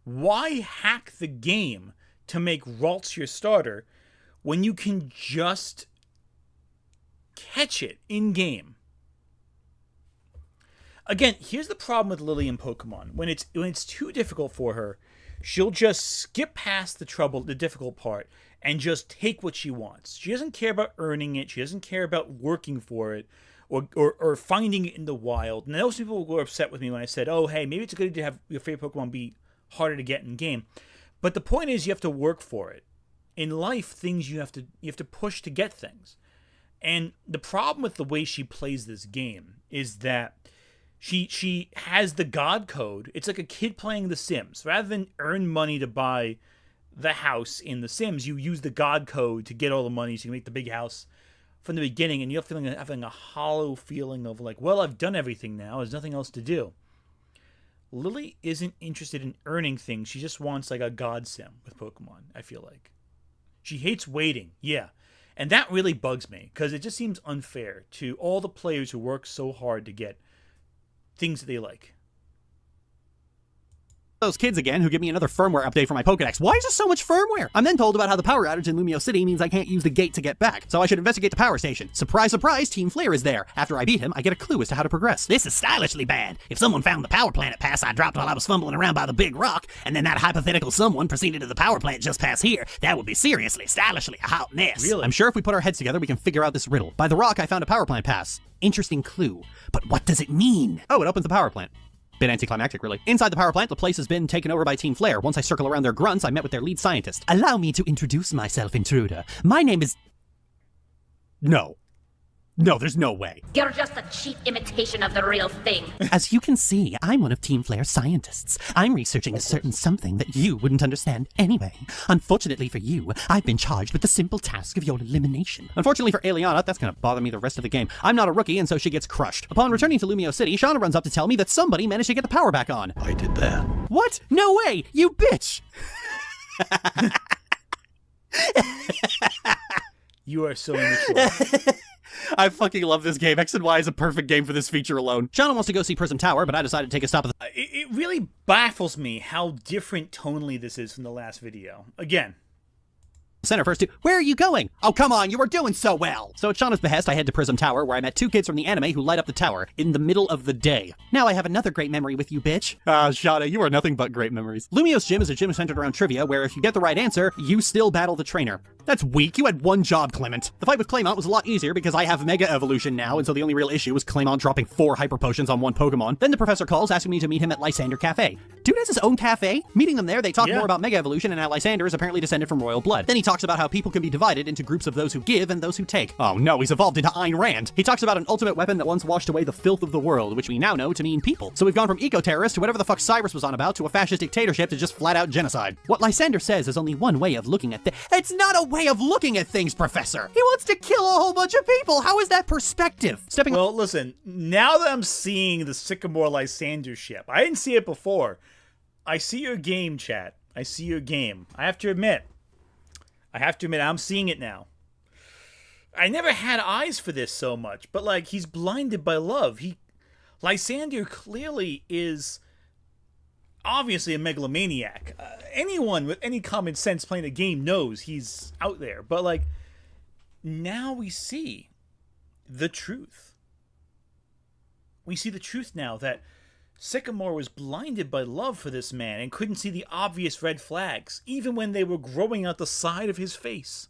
Why hack the game to make Ralts your starter when you can just catch it in-game? Again, here's the problem with Lily in Pokemon. When it's too difficult for her, she'll just skip past the difficult part and just take what she wants. She doesn't care about earning it. She doesn't care about working for it or finding it in the wild. And those people were upset with me when I said, oh, hey, maybe it's a good idea to have your favorite Pokemon be harder to get in game. But the point is you have to work for it. In life, things you have to push to get things. And the problem with the way she plays this game is that she has the God code. It's like a kid playing The Sims. Rather than earn money to buy the house in The Sims, you use the God code to get all the money so you can make the big house from the beginning, and you're having a hollow feeling of like, well, I've done everything now. There's nothing else to do. Lily isn't interested in earning things. She just wants like a God Sim with Pokemon, I feel like. She hates waiting, yeah. And that really bugs me because it just seems unfair to all the players who work so hard to get things that they like. those kids again who give me another firmware update for my Pokedex. Why is there so much firmware? I'm then told about how the power outage in Lumio City means I can't use the gate to get back, so I should investigate the power station. Surprise, surprise, Team Flare is there. After I beat him, I get a clue as to how to progress. This is stylishly bad. If someone found the power plant pass I dropped while I was fumbling around by the big rock, and then that hypothetical someone proceeded to the power plant just past here, that would be seriously, stylishly a hot mess. Really? I'm sure if we put our heads together, we can figure out this riddle. By the rock, I found a power plant pass. Interesting clue. But what does it mean? Oh, it opens the power plant. Bit anticlimactic, really. Inside the power plant, the place has been taken over by Team Flare. Once I circle around their grunts, I met with their lead scientist. Allow me to introduce myself, intruder. My name is... No, there's no way. You're just a cheap imitation of the real thing. As you can see, I'm one of Team Flare's scientists. I'm researching a certain something that you wouldn't understand anyway. Unfortunately for you, I've been charged with the simple task of your elimination. Unfortunately for Eliana, that's gonna bother me the rest of the game. I'm not a rookie, and so she gets crushed. Upon returning to Lumio City, Shauna runs up to tell me that somebody managed to get the power back on. I did that. What? No way! You bitch! You are so immature. I fucking love this game. X and Y is a perfect game for this feature alone. Shauna wants to go see Prism Tower, but I decided to take a stop at the It really baffles me how different tonally this is from the last video. Again, center first to, where are you going? Oh, come on, you were doing so well. So at Shauna's behest, I head to Prism Tower, where I met two kids from the anime who light up the tower in the middle of the day. Now I have another great memory with you, bitch. Shauna, you are nothing but great memories. Lumio's gym is a gym centered around trivia, where if you get the right answer, you still battle the trainer. That's weak. You had one job, Clement. The fight with Claymont was a lot easier because I have Mega Evolution now, and so the only real issue was Claymont dropping 4 Hyper Potions on one Pokemon. Then the professor calls asking me to meet him at Lysander Cafe. Dude has his own cafe. Meeting them there, they talk more about Mega Evolution and how Lysander is apparently descended from royal blood. Then he talks about how people can be divided into groups of those who give and those who take. Oh no, he's evolved into Ayn Rand. He talks about an ultimate weapon that once washed away the filth of the world, which we now know to mean people. So we've gone from eco-terrorists to whatever the fuck Cyrus was on about to a fascist dictatorship to just flat-out genocide. What Lysander says is only one way of looking at things. It's not a way of looking at things, Professor. He wants to kill a whole bunch of people. How is that perspective? Well, listen, now that I'm seeing the Sycamore Lysander ship, I didn't see it before. I see your game, chat. I see your game. I have to admit, I'm seeing it now. I never had eyes for this so much, but like, he's blinded by love. Lysander clearly is obviously a megalomaniac. Anyone with any common sense playing a game knows he's out there. But like, now we see the truth. We see the truth now that Sycamore was blinded by love for this man and couldn't see the obvious red flags, even when they were growing out the side of his face.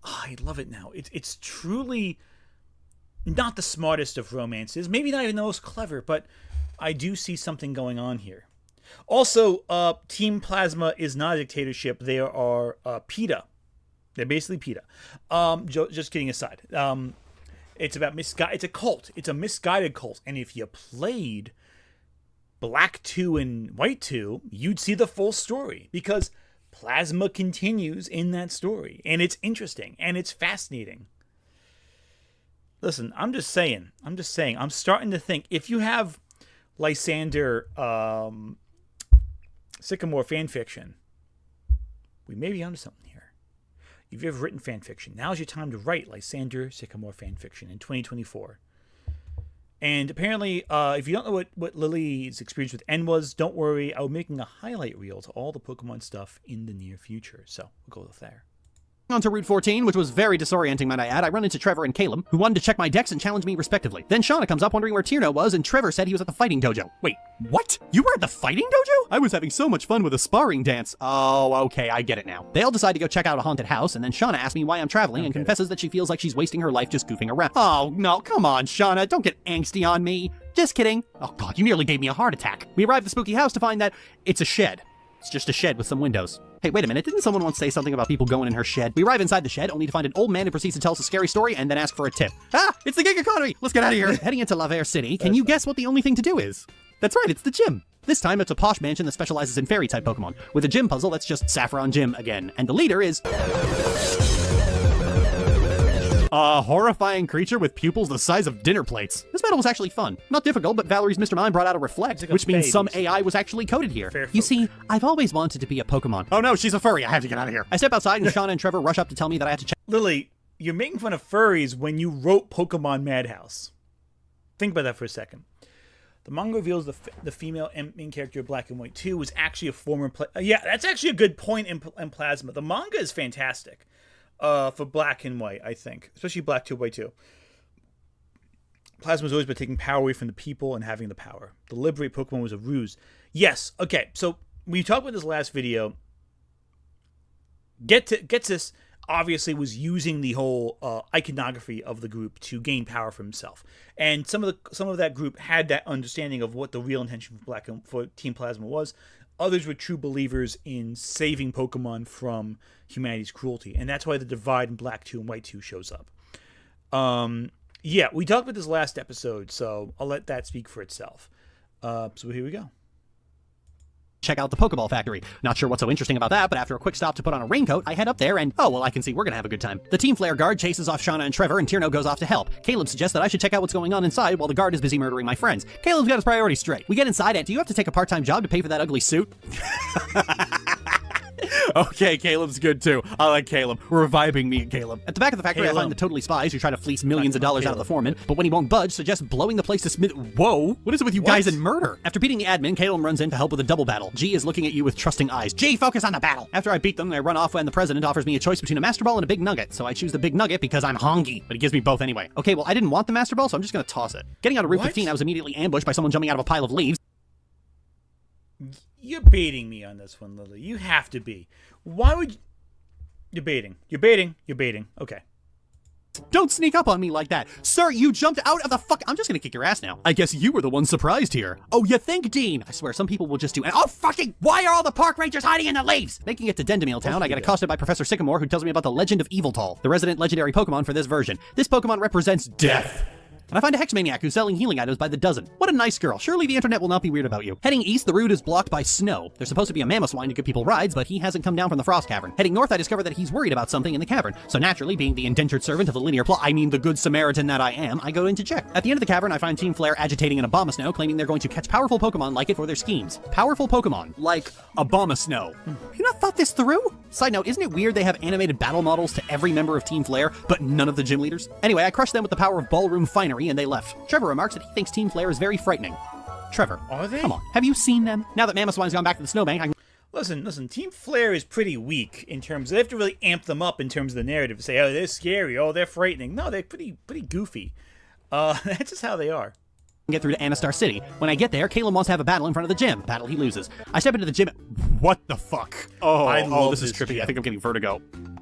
Oh, I love it now. It's truly not the smartest of romances, maybe not even the most clever, but I do see something going on here. Also, Team Plasma is not a dictatorship. They are PETA. They're basically PETA. Just kidding aside. It's about it's a cult. It's a misguided cult. And if you played Black 2 and White 2, you'd see the full story, because Plasma continues in that story, and it's interesting and it's fascinating. Listen, I'm just saying, I'm starting to think, if you have Lysander Sycamore fanfiction, we may be onto something here. If you've ever written fanfiction, now's your time to write Lysander Sycamore fanfiction in 2024. And apparently, if you don't know what Lily's experience with N was, don't worry. I'll be making a highlight reel to all the Pokemon stuff in the near future. So we'll go with there. On to Route 14, which was very disorienting, might I add. I run into Trevor and Caleb, who wanted to check my decks and challenge me respectively. Then Shauna comes up wondering where Tierno was, and Trevor said he was at the fighting dojo. Wait, what? You were at the fighting dojo? I was having so much fun with a sparring dance. Oh, okay, I get it now. They all decide to go check out a haunted house, and then Shauna asks me why I'm traveling and confesses that she feels like she's wasting her life just goofing around. Oh, no, come on, Shauna, don't get angsty on me. Just kidding. Oh god, you nearly gave me a heart attack. We arrive at the spooky house to find that it's a shed. It's just a shed with some windows. Hey, wait a minute, didn't someone once say something about people going in her shed? We arrive inside the shed, only to find an old man who proceeds to tell us a scary story and then ask for a tip. Ah, it's the gig economy! Let's get out of here! Heading into Laver City, can you guess what the only thing to do is? That's right, it's the gym. This time it's a posh mansion that specializes in fairy-type Pokemon, with a gym puzzle that's just Saffron Gym again, and the leader is a horrifying creature with pupils the size of dinner plates. This battle was actually fun. Not difficult, but Valerie's Mr. Mime brought out a Reflect, which means some AI was actually coded here. You see, I've always wanted to be a Pokemon. Oh no, she's a furry. I have to get out of here. I step outside and Shauna and Trevor rush up to tell me that I have to check. Lily, you're making fun of furries when you wrote Pokemon Madhouse. Think about that for a second. The manga reveals the female main character of Black and White 2 was actually a former yeah, that's actually a good point in Plasma. The manga is fantastic. For Black and White, I think. Especially Black 2, White 2. Plasma's always been taking power away from the people and having the power. The Liberate Pokemon was a ruse. Yes, okay, so we talked about this last video. Getsis obviously was using the whole iconography of the group to gain power for himself. And some of that group had that understanding of what the real intention for Team Plasma was. Others were true believers in saving Pokemon from humanity's cruelty. And that's why the divide in Black 2 and White 2 shows up. Yeah, we talked about this last episode, so I'll let that speak for itself. So here we go. Check out the Pokeball Factory. Not sure what's so interesting about that, but after a quick stop to put on a raincoat, I head up there and, oh, well, I can see we're gonna have a good time. The Team Flare guard chases off Shauna and Trevor, and Tierno goes off to help. Caleb suggests that I should check out what's going on inside while the guard is busy murdering my friends. Caleb's got his priorities straight. We get inside, and do you have to take a part-time job to pay for that ugly suit? Okay, Caleb's good too. I like Caleb. We're reviving me and Caleb. At the back of the factory, I find the Totally Spies who try to fleece millions of dollars out of the foreman, but when he won't budge, suggests blowing the place to smith. Whoa! What is it with you guys and murder? After beating the admin, Caleb runs in to help with a double battle. G is looking at you with trusting eyes. G, focus on the battle! After I beat them, I run off and the president offers me a choice between a Master Ball and a Big Nugget, so I choose the Big Nugget because I'm hungry, but he gives me both anyway. Okay, well, I didn't want the Master Ball, so I'm just gonna toss it. Getting out of Route 15, I was immediately ambushed by someone jumping out of a pile of leaves. You're baiting me on this one, Lily. You have to be. Why would you... You're baiting. You're baiting. You're baiting. Okay. Don't sneak up on me like that. Sir, you jumped out of the fuck. I'm just gonna kick your ass now. I guess you were the one surprised here. Oh, you think, Dean? I swear, some people will just do. Oh, fucking. Why are all the park rangers hiding in the leaves? Making it to Dendemil Town, I get accosted by Professor Sycamore, who tells me about the legend of Eviltall, the resident legendary Pokemon for this version. This Pokemon represents death. And I find a Hexmaniac who's selling healing items by the dozen. What a nice girl. Surely the internet will not be weird about you. Heading east, the route is blocked by snow. There's supposed to be a Mamoswine to give people rides, but he hasn't come down from the Frost Cavern. Heading north, I discover that he's worried about something in the cavern. So naturally, being the indentured servant of the linear plot, I mean the good Samaritan that I am, I go in to check. At the end of the cavern, I find Team Flare agitating an Abomasnow, claiming they're going to catch powerful Pokemon like it for their schemes. Powerful Pokemon, like Abomasnow. Have you not thought this through? Side note, isn't it weird they have animated battle models to every member of Team Flare, but none of the gym leaders? Anyway, I crushed them with the power of ballroom finery, and they left. Trevor remarks that he thinks Team Flare is very frightening. Trevor, Are they? come on, have you seen them? Now that Mamoswine's gone back to the snowbank, I can Listen, Team Flare is pretty weak in terms. They have to really amp them up in terms of the narrative. Say, oh, they're scary. Oh, they're frightening. No, they're pretty goofy. That's just how they are. get through to Anastar City. When I get there, Caleb wants to have a battle in front of the gym. Battle he loses. I step into the gym. What the fuck? Oh, this is trippy. gym. I think I'm getting vertigo.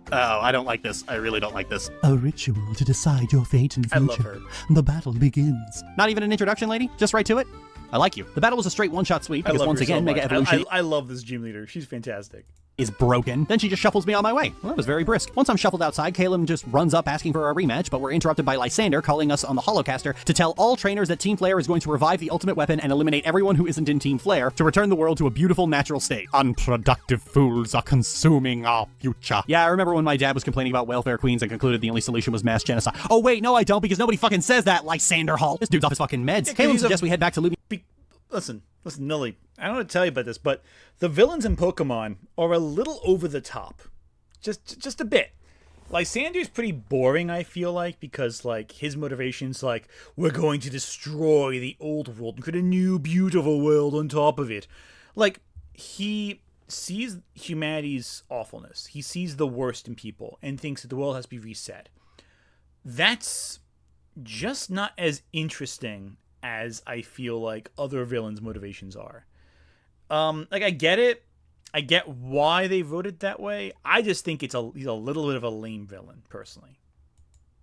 Oh, I don't like this. I really don't like this. A ritual to decide your fate and I love future. her. The battle begins. Not even an introduction, lady? Just right to it? I like you. The battle was a straight one-shot sweep I because love once her so again, Mega much. Evolution I love this gym leader. She's fantastic. is broken. Then she just shuffles me on my way. Well, that was very brisk. Once I'm shuffled outside, Caleb just runs up asking for a rematch, but we're interrupted by Lysander calling us on the Holocaster to tell all trainers that Team Flare is going to revive the ultimate weapon and eliminate everyone who isn't in Team Flare to return the world to a beautiful natural state. Unproductive fools are consuming our future. Yeah, I remember when my dad was complaining about welfare queens and concluded the only solution was mass genocide. Oh wait, no I don't, because nobody fucking says that, Lysander Hall. This dude's off his fucking meds. 'cause Caleb he's a- suggests we head back to Luby. Listen, Nilly. I don't want to tell you about this, but the villains in Pokemon are a little over the top, just a bit. Lysander's pretty boring, I feel like, because like his motivation's like we're going to destroy the old world and create a new beautiful world on top of it. Like he sees humanity's awfulness. He sees the worst in people and thinks that the world has to be reset. That's just not as interesting as I feel like other villains' motivations are. Like I get it. I get why they voted that way. I just think he's a little bit of a lame villain, personally.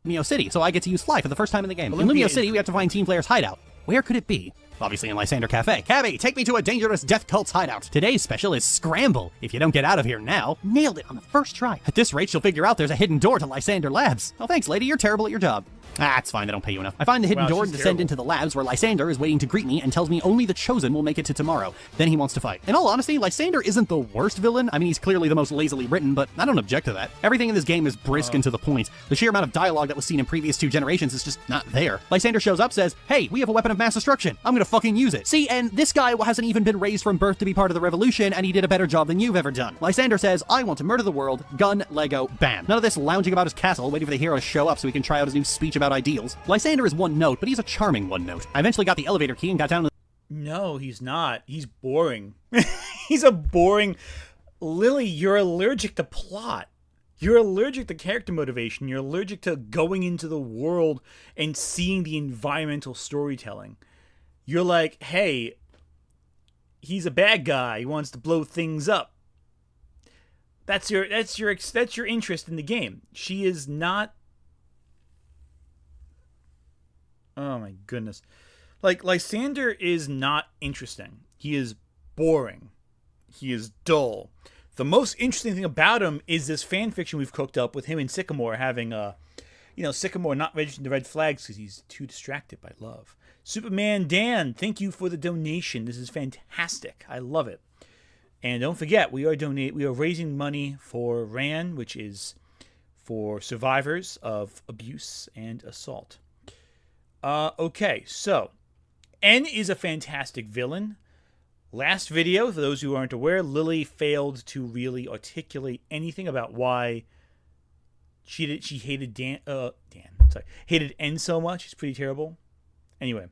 Lumio City, so I get to use Fly for the first time in the game. In Olympia Lumio is- City, we have to find Team Flare's hideout. Where could it be? Obviously in Lysander Cafe. Cabby, take me to a dangerous death cult's hideout. Today's special is Scramble. If you don't get out of here now, nailed it on the first try. At this rate, she'll figure out there's a hidden door to Lysander Labs. Oh, thanks, lady. You're terrible at your job. Ah, it's fine. They don't pay you enough. I find the hidden Wow, door and she's descend terrible. into the labs where Lysander is waiting to greet me and tells me only the chosen will make it to tomorrow. Then he wants to fight. In all honesty, Lysander isn't the worst villain. I mean, he's clearly the most lazily written, but I don't object to that. Everything in this game is brisk and to the point. The sheer amount of dialogue that was seen in previous two generations is just not there. Lysander shows up, says, hey, we have a weapon of mass destruction. I'm gonna fucking use it. See, and this guy hasn't even been raised from birth to be part of the revolution, and he did a better job than you've ever done. Lysander says, I want to murder the world, gun, Lego, bam. None of this lounging about his castle, waiting for the hero to show up so he can try out his new speech about ideals. Lysander is one note, but he's a charming one note. I eventually got the elevator key and got down to No, he's not. He's boring. He's a boring... Lily, you're allergic to plot. You're allergic to character motivation. You're allergic to going into the world and seeing the environmental storytelling. You're like, hey, he's a bad guy. He wants to blow things up. That's your interest in the game. She is not... Oh my goodness. Like, Lysander is not interesting. He is boring. He is dull. The most interesting thing about him is this fan fiction we've cooked up with him and Sycamore having Sycamore not registering the red flags because he's too distracted by love. Superman Dan, thank you for the donation. This is fantastic. I love it. And don't forget, we are raising money for RAN, which is for survivors of abuse and assault. Okay, so N is a fantastic villain. Last video, for those who aren't aware, Lily failed to really articulate anything about why she hated hated N so much. It's pretty terrible. Anyway,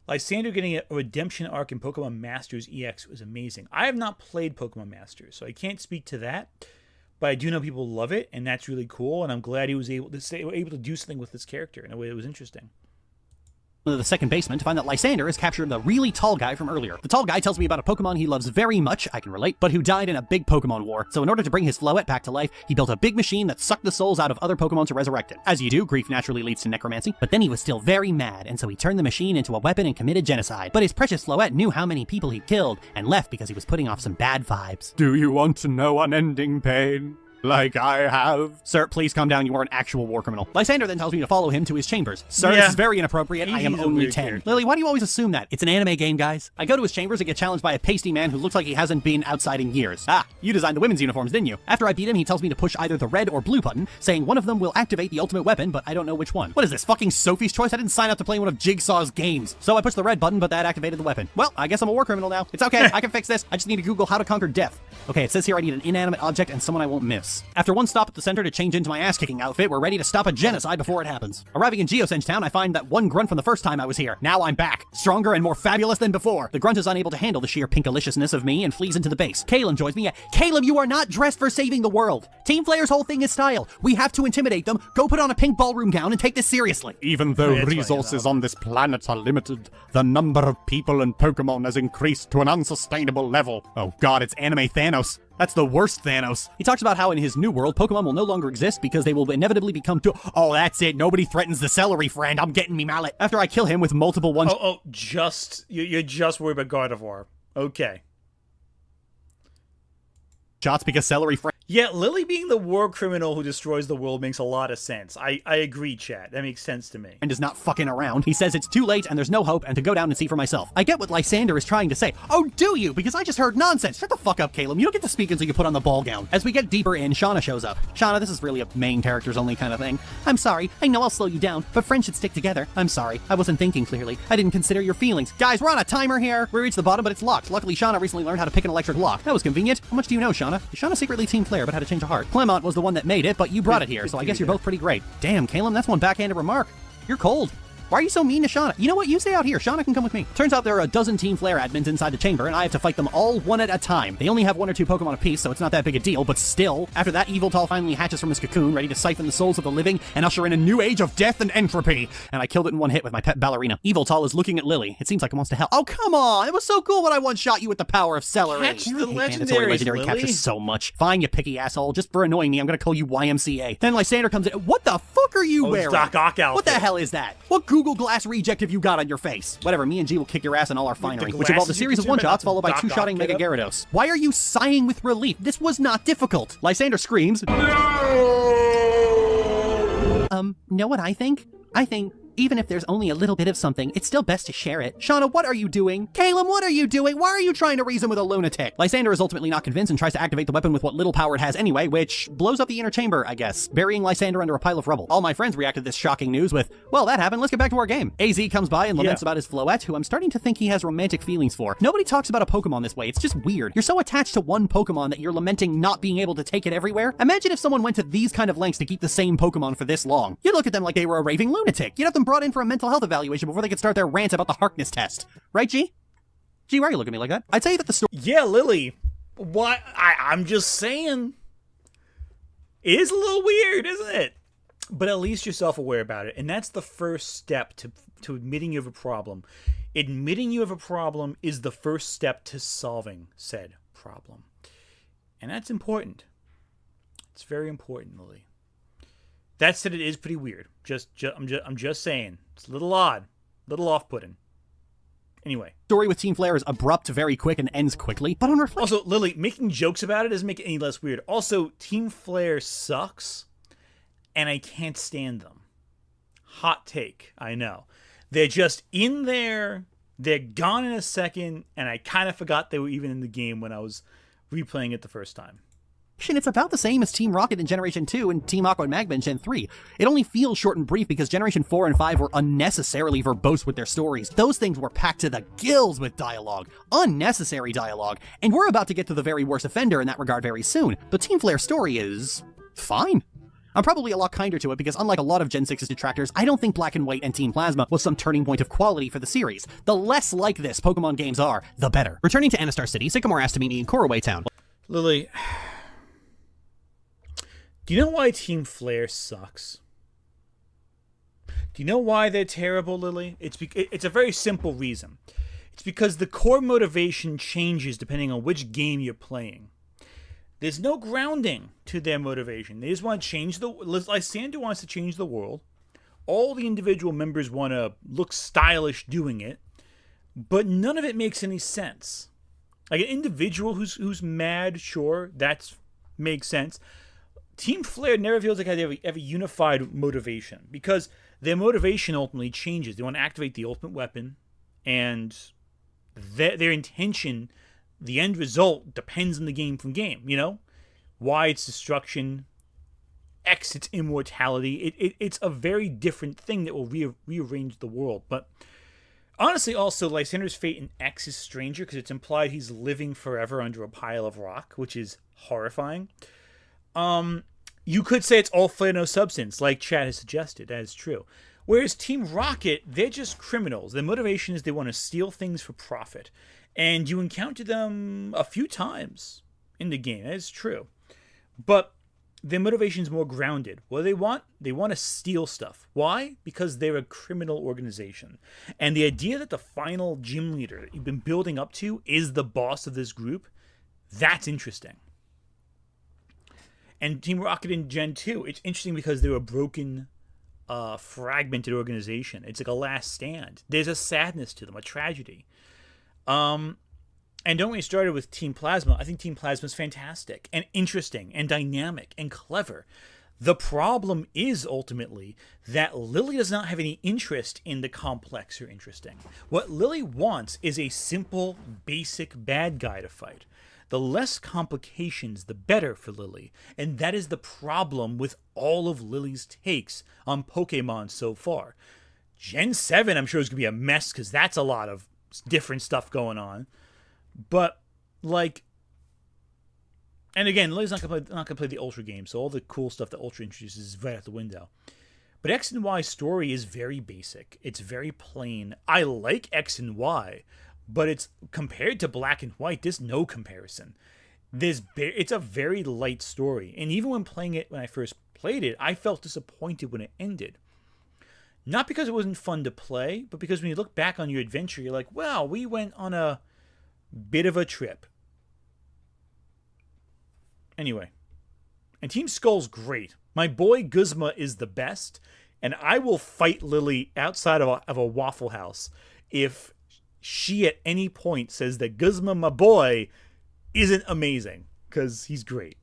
Lysander getting a redemption arc in Pokemon Masters EX was amazing. I have not played Pokemon Masters, so I can't speak to that. But I do know people love it, and that's really cool. And I'm glad he was able to do something with this character in a way that was interesting. the second baseman to find that Lysander has captured the really tall guy from earlier. The tall guy tells me about a Pokemon he loves very much, I can relate, but who died in a big Pokemon war. So in order to bring his Floette back to life, he built a big machine that sucked the souls out of other Pokemon to resurrect it. As you do, grief naturally leads to necromancy, but then he was still very mad, and so he turned the machine into a weapon and committed genocide. But his precious Floette knew how many people he'd killed, and left because he was putting off some bad vibes. Do you want to know unending pain? Like I have? Sir, please calm down. You are an actual war criminal. Lysander then tells me to follow him to his chambers. Sir, Yeah. this is very inappropriate. I am He's a only weird 10. character. Lily, why do you always assume that? It's an anime game, guys. I go to his chambers and get challenged by a pasty man who looks like he hasn't been outside in years. Ah, you designed the women's uniforms, didn't you? After I beat him, he tells me to push either the red or blue button, saying one of them will activate the ultimate weapon, but I don't know which one. What is this, fucking Sophie's Choice? I didn't sign up to play one of Jigsaw's games. So I pushed the red button, but that activated the weapon. Well, I guess I'm a war criminal now. It's okay, I can fix this. I just need to Google how to conquer death. Okay, it says here I need an inanimate object and someone I won't miss. After one stop at the center to change into my ass-kicking outfit, we're ready to stop a genocide before it happens. Arriving in Geosenge Town, I find that one grunt from the first time I was here. Now I'm back, stronger and more fabulous than before. The grunt is unable to handle the sheer pinkaliciousness of me and flees into the base. Caleb joins me. Caleb, you are not dressed for saving the world. Team Flare's whole thing is style. We have to intimidate them, go put on a pink ballroom gown and take this seriously. Even though That's right, resources on this planet are limited, the number of people and Pokemon has increased to an unsustainable level. Oh god, it's anime Thanos. That's the worst Thanos. He talks about how in his new world, Pokemon will no longer exist because they will inevitably become Oh, that's it. Nobody threatens the celery friend. I'm getting me mallet. After I kill him with multiple one- You're just worried about Gardevoir. Okay. shots because celery friend Yeah, Lily being the war criminal who destroys the world makes a lot of sense. I agree, chat. That makes sense to me. is not fucking around. He says it's too late and there's no hope and to go down and see for myself. I get what Lysander is trying to say. Oh, do you? Because I just heard nonsense. Shut the fuck up, Caleb. You don't get to speak until you put on the ball gown. As we get deeper in, Shauna shows up. Shauna, this is really a main characters only kind of thing. I'm sorry. I know I'll slow you down, but friends should stick together. I'm sorry. I wasn't thinking clearly. I didn't consider your feelings. Guys, we're on a timer here. We reached the bottom, but it's locked. Luckily, Shauna recently learned how to pick an electric lock. That was convenient. How much do you know, Shauna? Is Shauna secretly Team Flare, but had to change a heart? Clement was the one that made it, but you brought it here, so I guess you're both pretty great. Damn, Caleb, that's one backhanded remark. You're cold. Why are you so mean to Shauna? You know what? You stay out here. Shauna can come with me. Turns out there are a dozen Team Flare admins inside the chamber, and I have to fight them all one at a time. They only have 1 or 2 Pokemon apiece, so it's not that big a deal, but still. After that, Yveltal finally hatches from his cocoon, ready to siphon the souls of the living and usher in a new age of death and entropy. And I killed it in one hit with my pet ballerina. Yveltal is looking at Lily. It seems like it wants to help. Oh, come on! It was so cool when I one-shot you with the power of celery. Catch the I hate mandatory legendaries, legendary Lily. captures so much. Fine, you picky asshole. Just for annoying me, I'm gonna call you YMCA. Then Lysander comes in. What the fuck are you Oh, wearing? Doc Ock outfit. What the hell is that? What Google Glass reject have you got on your face? Whatever, me and G will kick your ass in all our finery, which involved a glasses series you of consume, but one-shots not followed by Doc 2-shotting Ock Mega get up? Gyarados. Why are you sighing with relief? This was not difficult. Lysander screams. Know what I think? I think even if there's only a little bit of something, it's still best to share it. Shauna, what are you doing? Caleb, what are you doing? Why are you trying to reason with a lunatic? Lysander is ultimately not convinced and tries to activate the weapon with what little power it has anyway, which blows up the inner chamber, I guess, burying Lysander under a pile of rubble. All my friends reacted to this shocking news with, well, that happened, let's get back to our game. AZ comes by and laments about his Floette, who I'm starting to think he has romantic feelings for. Nobody talks about a Pokemon this way, it's just weird. You're so attached to one Pokemon that you're lamenting not being able to take it everywhere. Imagine if someone went to these kind of lengths to keep the same Pokemon for this long. You'd look at them like they were a raving lunatic. You'd have them brought in for a mental health evaluation before they could start their rant about the Harkness test. Right, G? G, why are you looking at me like that? I'd say that the story Yeah, Lily. Why? I'm just saying. It is a little weird, isn't it? But at least you're self-aware about it. And that's the first step to admitting you have a problem. Admitting you have a problem is the first step to solving said problem. And that's important. It's very important, Lily. That said, it is pretty weird. I'm just saying. It's a little odd. A little off-putting. Anyway. story with Team Flare is abrupt, very quick, and ends quickly. But on reflection... Also, Lily, making jokes about it doesn't make it any less weird. Also, Team Flare sucks, and I can't stand them. Hot take, I know. They're just in there, they're gone in a second, and I kind of forgot they were even in the game when I was replaying it the first time. It's about the same as Team Rocket in Generation 2 and Team Aqua and Magma in Gen 3. It only feels short and brief because Generation 4 and 5 were unnecessarily verbose with their stories. Those things were packed to the gills with dialogue. Unnecessary dialogue. And we're about to get to the very worst offender in that regard very soon. But Team Flare's story is... fine. I'm probably a lot kinder to it because unlike a lot of Gen 6's detractors, I don't think Black and White and Team Plasma was some turning point of quality for the series. The less like this Pokemon games are, the better. Returning to Anastar City, Sycamore asked to meet me in Koroway Town. Lily... do you know why Team Flare sucks? Do you know why they're terrible, Lily? It's a very simple reason. It's because the core motivation changes depending on which game you're playing. There's no grounding to their motivation. They just want to change Lysander wants to change the world. All the individual members want to look stylish doing it, but none of it makes any sense. Like an individual who's mad, sure, that makes sense. Team Flare never feels like they have a unified motivation because their motivation ultimately changes. They want to activate the ultimate weapon, and their intention, the end result, depends on the game from game. You know, Y it's destruction, X it's immortality. It's a very different thing that will rearrange the world. But honestly, also Lysander's fate in X is stranger because it's implied he's living forever under a pile of rock, which is horrifying. You could say it's all flare no substance, like Chad has suggested. That is true. Whereas Team Rocket, they're just criminals. Their motivation is they want to steal things for profit. And you encounter them a few times in the game. That is true. But their motivation is more grounded. What do they want? They want to steal stuff. Why? Because they're a criminal organization. And the idea that the final gym leader that you've been building up to is the boss of this group, that's interesting. And Team Rocket in Gen 2, it's interesting because they're a broken, fragmented organization. It's like a last stand. There's a sadness to them, a tragedy. And don't get me started with Team Plasma. I think Team Plasma is fantastic and interesting and dynamic and clever. The problem is ultimately that Lily does not have any interest in the complex or interesting. What Lily wants is a simple, basic bad guy to fight. The less complications, the better for Lily. And that is the problem with all of Lily's takes on Pokemon so far. Gen 7, I'm sure, is going to be a mess because that's a lot of different stuff going on. But, like... And again, Lily's not going to play the Ultra game, so all the cool stuff that Ultra introduces is right out the window. But X and Y story is very basic. It's very plain. I like X and Y, but it's compared to Black and White, there's no comparison. It's a very light story. And even when playing it, when I first played it, I felt disappointed when it ended. Not because it wasn't fun to play, but because when you look back on your adventure, you're like, wow, we went on a bit of a trip. Anyway. And Team Skull's great. My boy Guzma is the best, and I will fight Lily outside of a Waffle House if she at any point says that Guzma, my boy, isn't amazing, because he's great.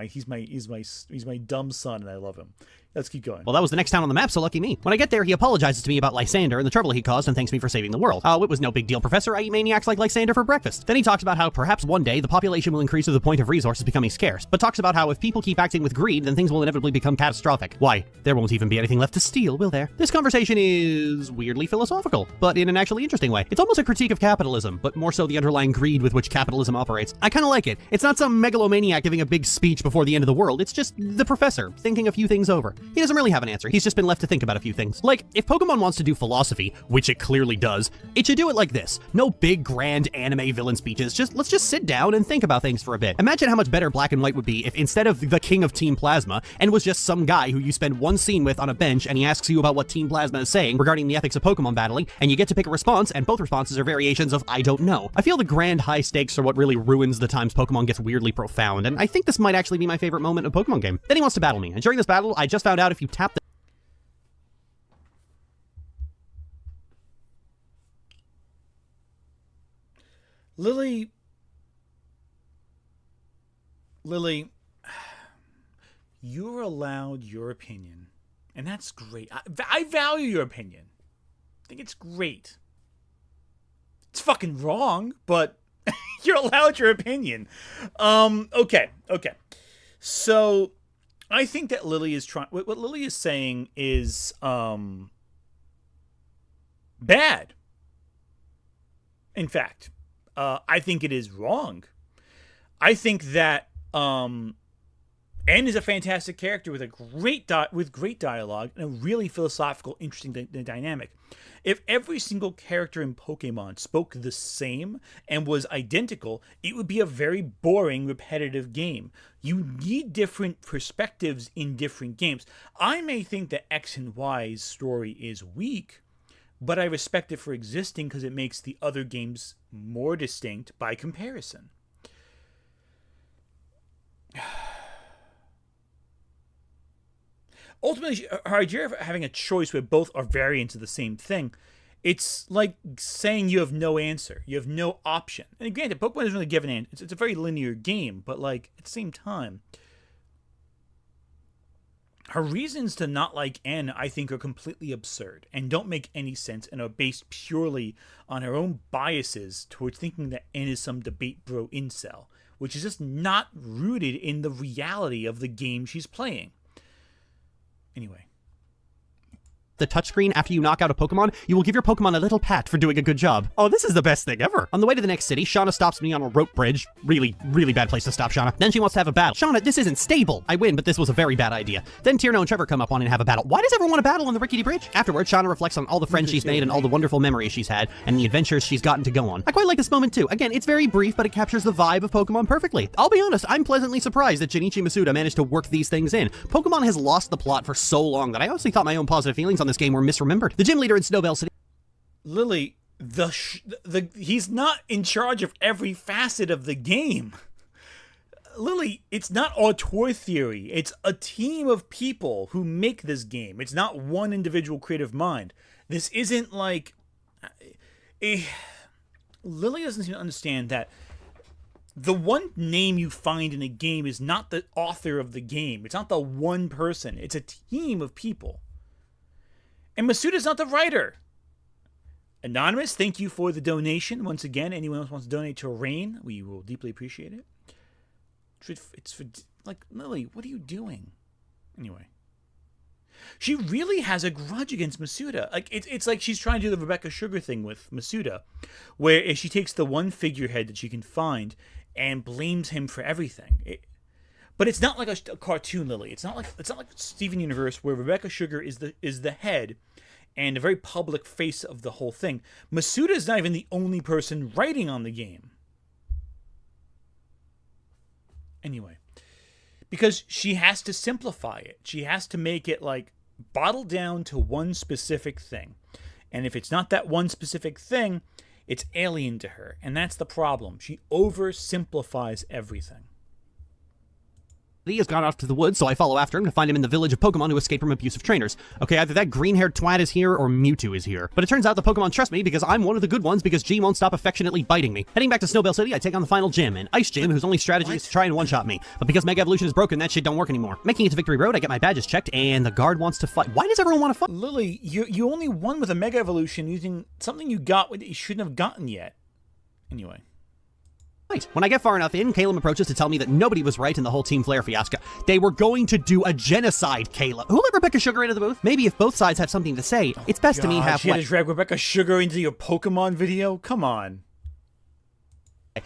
He's my dumb son, and I love him. Let's keep going. Well, that was the next town on the map, so lucky me. When I get there, he apologizes to me about Lysander and the trouble he caused and thanks me for saving the world. Oh, it was no big deal, Professor. I eat maniacs like Lysander for breakfast. Then he talks about how perhaps one day the population will increase to the point of resources becoming scarce, but talks about how if people keep acting with greed, then things will inevitably become catastrophic. Why, there won't even be anything left to steal, will there? This conversation is weirdly philosophical, but in an actually interesting way. It's almost a critique of capitalism, but more so the underlying greed with which capitalism operates. I kind of like it. It's not some megalomaniac giving a big speech before the end of the world. It's just the professor thinking a few things over. He doesn't really have an answer. He's just been left to think about a few things. Like, if Pokemon wants to do philosophy, which it clearly does, it should do it like this. No big, grand anime villain speeches. Let's just sit down and think about things for a bit. Imagine how much better Black and White would be if instead of the king of Team Plasma, and was just some guy who you spend one scene with on a bench and he asks you about what Team Plasma is saying regarding the ethics of Pokemon battling, and you get to pick a response, and both responses are variations of I don't know. I feel the grand high stakes are what really ruins the times Pokemon gets weirdly profound, and I think this might actually be my favorite moment of a Pokemon game. Then he wants to battle me, and during this battle, I just found out if you tap the Lily, you're allowed your opinion, and that's great. I value your opinion. I think it's great. It's fucking wrong, but you're allowed your opinion. Okay. So, I think that Lily is trying. What Lily is saying is bad. In fact. I think it is wrong. I think that N is a fantastic character with a great dialogue and a really philosophical, interesting dynamic. If every single character in Pokemon spoke the same and was identical, it would be a very boring, repetitive game. You need different perspectives in different games. I may think that X and Y's story is weak, but I respect it for existing because it makes the other games more distinct by comparison. Ultimately, her idea of having a choice where both are variants of the same thing, it's like saying you have no answer. You have no option. And granted, Pokemon doesn't really give an answer. It's a very linear game, but like at the same time, her reasons to not like N, I think, are completely absurd and don't make any sense and are based purely on her own biases towards thinking that N is some debate bro incel, which is just not rooted in the reality of the game she's playing. Anyway. The touchscreen after you knock out a Pokemon, you will give your Pokemon a little pat for doing a good job. Oh, this is the best thing ever. On the way to the next city, Shauna stops me on a rope bridge. Really, really bad place to stop Shauna. Then she wants to have a battle. Shauna, this isn't stable. I win, but this was a very bad idea. Then Tierno and Trevor come up on and have a battle. Why does everyone want to battle on the rickety bridge? Afterwards, Shauna reflects on all the friends she's made and all the wonderful memories she's had and the adventures she's gotten to go on. I quite like this moment too. Again, it's very brief, but it captures the vibe of Pokemon perfectly. I'll be honest, I'm pleasantly surprised that Junichi Masuda managed to work these things in. Pokemon has lost the plot for so long that I honestly thought my own positive feelings on this game were misremembered. The gym leader in Snowbell City. Lily, he's not in charge of every facet of the game. Lily, it's not auteur theory. It's a team of people who make this game. It's not one individual creative mind. This isn't like... Lily doesn't seem to understand that the one name you find in a game is not the author of the game. It's not the one person. It's a team of people. And Masuda's not the writer. Anonymous, thank you for the donation. Once again, anyone else wants to donate to Rain, we will deeply appreciate it. It's for, like, Lily, what are you doing? Anyway. She really has a grudge against Masuda. Like, it's like she's trying to do the Rebecca Sugar thing with Masuda, where she takes the one figurehead that she can find and blames him for everything. But it's not like a cartoon, Lily. It's not like Steven Universe, where Rebecca Sugar is the head and a very public face of the whole thing. Masuda is not even the only person writing on the game. Anyway, because she has to simplify it. She has to make it like bottled down to one specific thing. And if it's not that one specific thing, it's alien to her. And that's the problem. She oversimplifies everything. He has gone off to the woods, so I follow after him to find him in the village of Pokemon who escaped from abusive trainers. Okay, either that green-haired twat is here or Mewtwo is here. But it turns out the Pokemon trust me because I'm one of the good ones because G won't stop affectionately biting me. Heading back to Snowbell City, I take on the final gym, an Ice Gym whose only strategy is to try and one-shot me. But because Mega Evolution is broken, that shit don't work anymore. Making it to Victory Road, I get my badges checked, and the guard wants to fight. Why does everyone want to fight? Lily, you only won with a Mega Evolution using something you got that you shouldn't have gotten yet. Anyway. When I get far enough in, Caleb approaches to tell me that nobody was right in the whole Team Flare fiasco. They were going to do a genocide, Caleb. Who let Rebecca Sugar into the booth? Maybe if both sides have something to say, it's best to meet halfway. You had to drag Rebecca Sugar into your Pokemon video? Come on.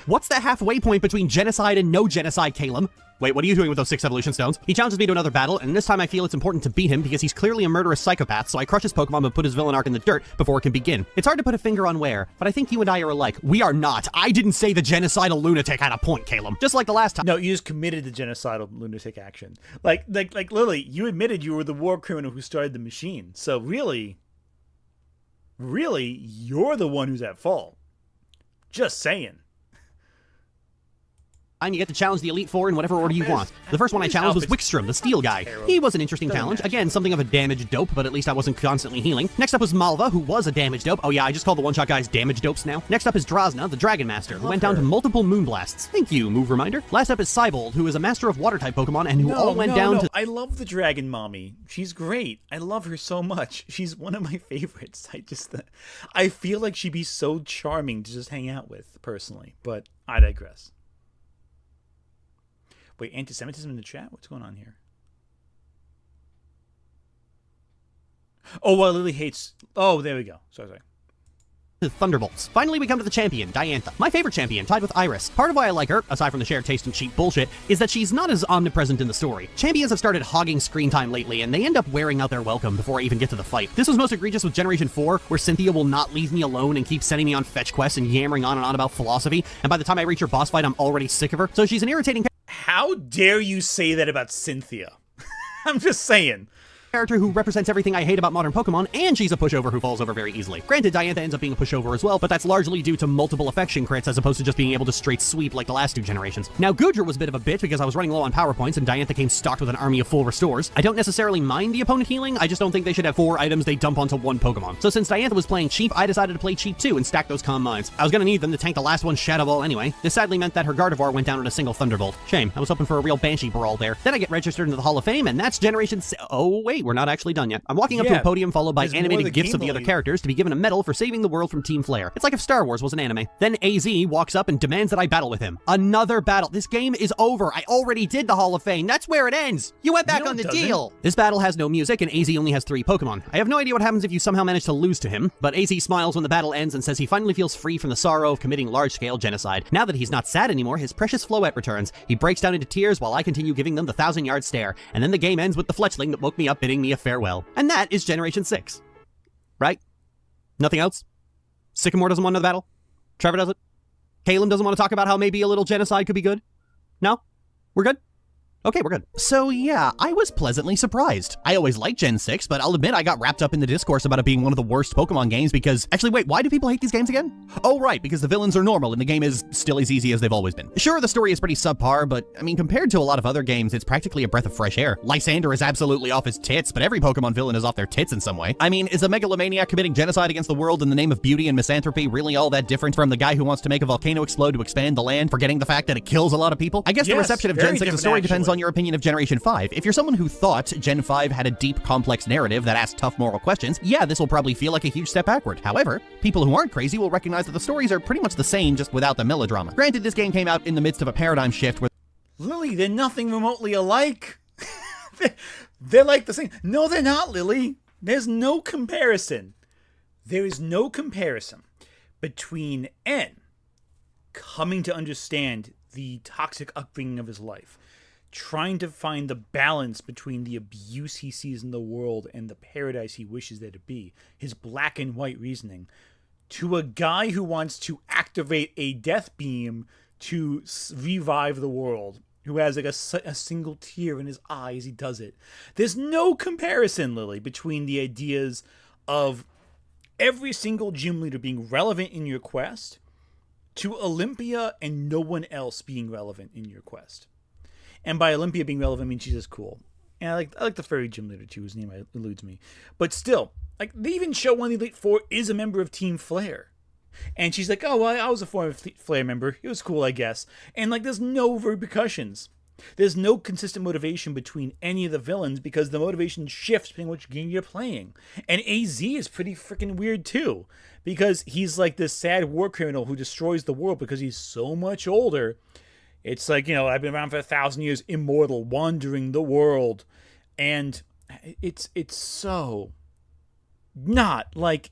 What's the halfway point between genocide and no genocide, Caleb? Wait, what are you doing with those 6 evolution stones? He challenges me to another battle, and this time I feel it's important to beat him because he's clearly a murderous psychopath, so I crush his Pokemon but put his villain arc in the dirt before it can begin. It's hard to put a finger on where, but I think you and I are alike. We are not. I didn't say the genocidal lunatic had a point, Caleb. Just like the last time. No, you just committed to genocidal lunatic action. Like Lily, you admitted you were the war criminal who started the machine. So really, you're the one who's at fault. Just saying. And you get to challenge the Elite Four in whatever order you want. The first one I challenged was Wickstrom, the steel guy. He was an interesting challenge. Again, something of a damage dope, but at least I wasn't constantly healing. Next up was Malva, who was a damage dope. Oh yeah, I just call the one-shot guys damage dopes now. Next up is Drosna, the Dragon Master, who went down to multiple Moonblasts. Thank you, move reminder. Last up is Cybold, who is a master of water-type Pokemon and who all went down to... I love the Dragon Mommy. She's great. I love her so much. She's one of my favorites. I feel like she'd be so charming to just hang out with, personally. But I digress. Wait, anti-Semitism in the chat? What's going on here? Oh, well, Lily hates... Oh, there we go. Sorry. Thunderbolts. Finally, we come to the champion, Diantha. My favorite champion, tied with Iris. Part of why I like her, aside from the shared taste in cheap bullshit, is that she's not as omnipresent in the story. Champions have started hogging screen time lately, and they end up wearing out their welcome before I even get to the fight. This was most egregious with Generation 4, where Cynthia will not leave me alone and keep sending me on fetch quests and yammering on and on about philosophy, and by the time I reach her boss fight, I'm already sick of her. So she's an irritating How dare you say that about Cynthia? I'm just saying. character who represents everything I hate about modern Pokemon, and she's a pushover who falls over very easily. Granted, Diantha ends up being a pushover as well, but that's largely due to multiple affection crits as opposed to just being able to straight sweep like the last two generations. Now, Goodra was a bit of a bitch because I was running low on power points and Diantha came stocked with an army of full restores. I don't necessarily mind the opponent healing, I just don't think they should have 4 items they dump onto one Pokemon. So since Diantha was playing cheap, I decided to play cheap too and stack those Calm Minds. I was gonna need them to tank the last one's Shadow Ball anyway. This sadly meant that her Gardevoir went down in a single Thunderbolt. Shame, I was hoping for a real Banshee brawl there. Then I get registered into the Hall of Fame, and that's Generation Oh wait, we're not actually done yet. I'm walking up to a podium followed by animated gifs of the other characters to be given a medal for saving the world from Team Flare. It's like if Star Wars was an anime. Then AZ walks up and demands that I battle with him. Another battle. This game is over. I already did the Hall of Fame. That's where it ends. You went back on the deal. This battle has no music and AZ only has 3 Pokemon. I have no idea what happens if you somehow manage to lose to him, but AZ smiles when the battle ends and says he finally feels free from the sorrow of committing large-scale genocide. Now that he's not sad anymore, his precious Floette returns. He breaks down into tears while I continue giving them the 1,000-yard stare, and then the game ends with the fletchling that woke me up bidding me a farewell. And that is Generation 6. Right? Nothing else? Sycamore doesn't want another battle? Trevor doesn't? Caleb doesn't want to talk about how maybe a little genocide could be good? No? We're good? Okay, we're good. So yeah, I was pleasantly surprised. I always liked Gen 6, but I'll admit I got wrapped up in the discourse about it being one of the worst Pokemon games because... Actually, wait, why do people hate these games again? Oh, right, because the villains are normal and the game is still as easy as they've always been. Sure, the story is pretty subpar, but, I mean, compared to a lot of other games, it's practically a breath of fresh air. Lysander is absolutely off his tits, but every Pokemon villain is off their tits in some way. I mean, is a megalomaniac committing genocide against the world in the name of beauty and misanthropy really all that different from the guy who wants to make a volcano explode to expand the land, forgetting the fact that it kills a lot of people? I guess the reception of Gen 6 story depends on your opinion of Generation 5. If you're someone who thought Gen 5 had a deep, complex narrative that asked tough moral questions, yeah, this will probably feel like a huge step backward. However, people who aren't crazy will recognize that the stories are pretty much the same, just without the melodrama. Granted, this game came out in the midst of a paradigm shift where... Lily, they're nothing remotely alike. They're like the same. No, they're not, Lily. There's no comparison. There is no comparison between N coming to understand the toxic upbringing of his life, trying to find the balance between the abuse he sees in the world and the paradise he wishes there to be, his black and white reasoning, to a guy who wants to activate a death beam to revive the world, who has like a single tear in his eye as he does it. There's no comparison, Lily, between the ideas of every single gym leader being relevant in your quest to Olympia and no one else being relevant in your quest. And by Olympia being relevant, I mean she's just cool. And I like the fairy gym leader too, whose name eludes me. But still, like they even show one of the Elite Four is a member of Team Flare. And she's like, oh, well, I was a former Flare member. It was cool, I guess. And like there's no repercussions. There's no consistent motivation between any of the villains because the motivation shifts depending on which game you're playing. And AZ is pretty freaking weird too. Because he's like this sad war criminal who destroys the world because he's so much older. It's like, you know, I've been around for 1,000 years, immortal, wandering the world. And it's so not like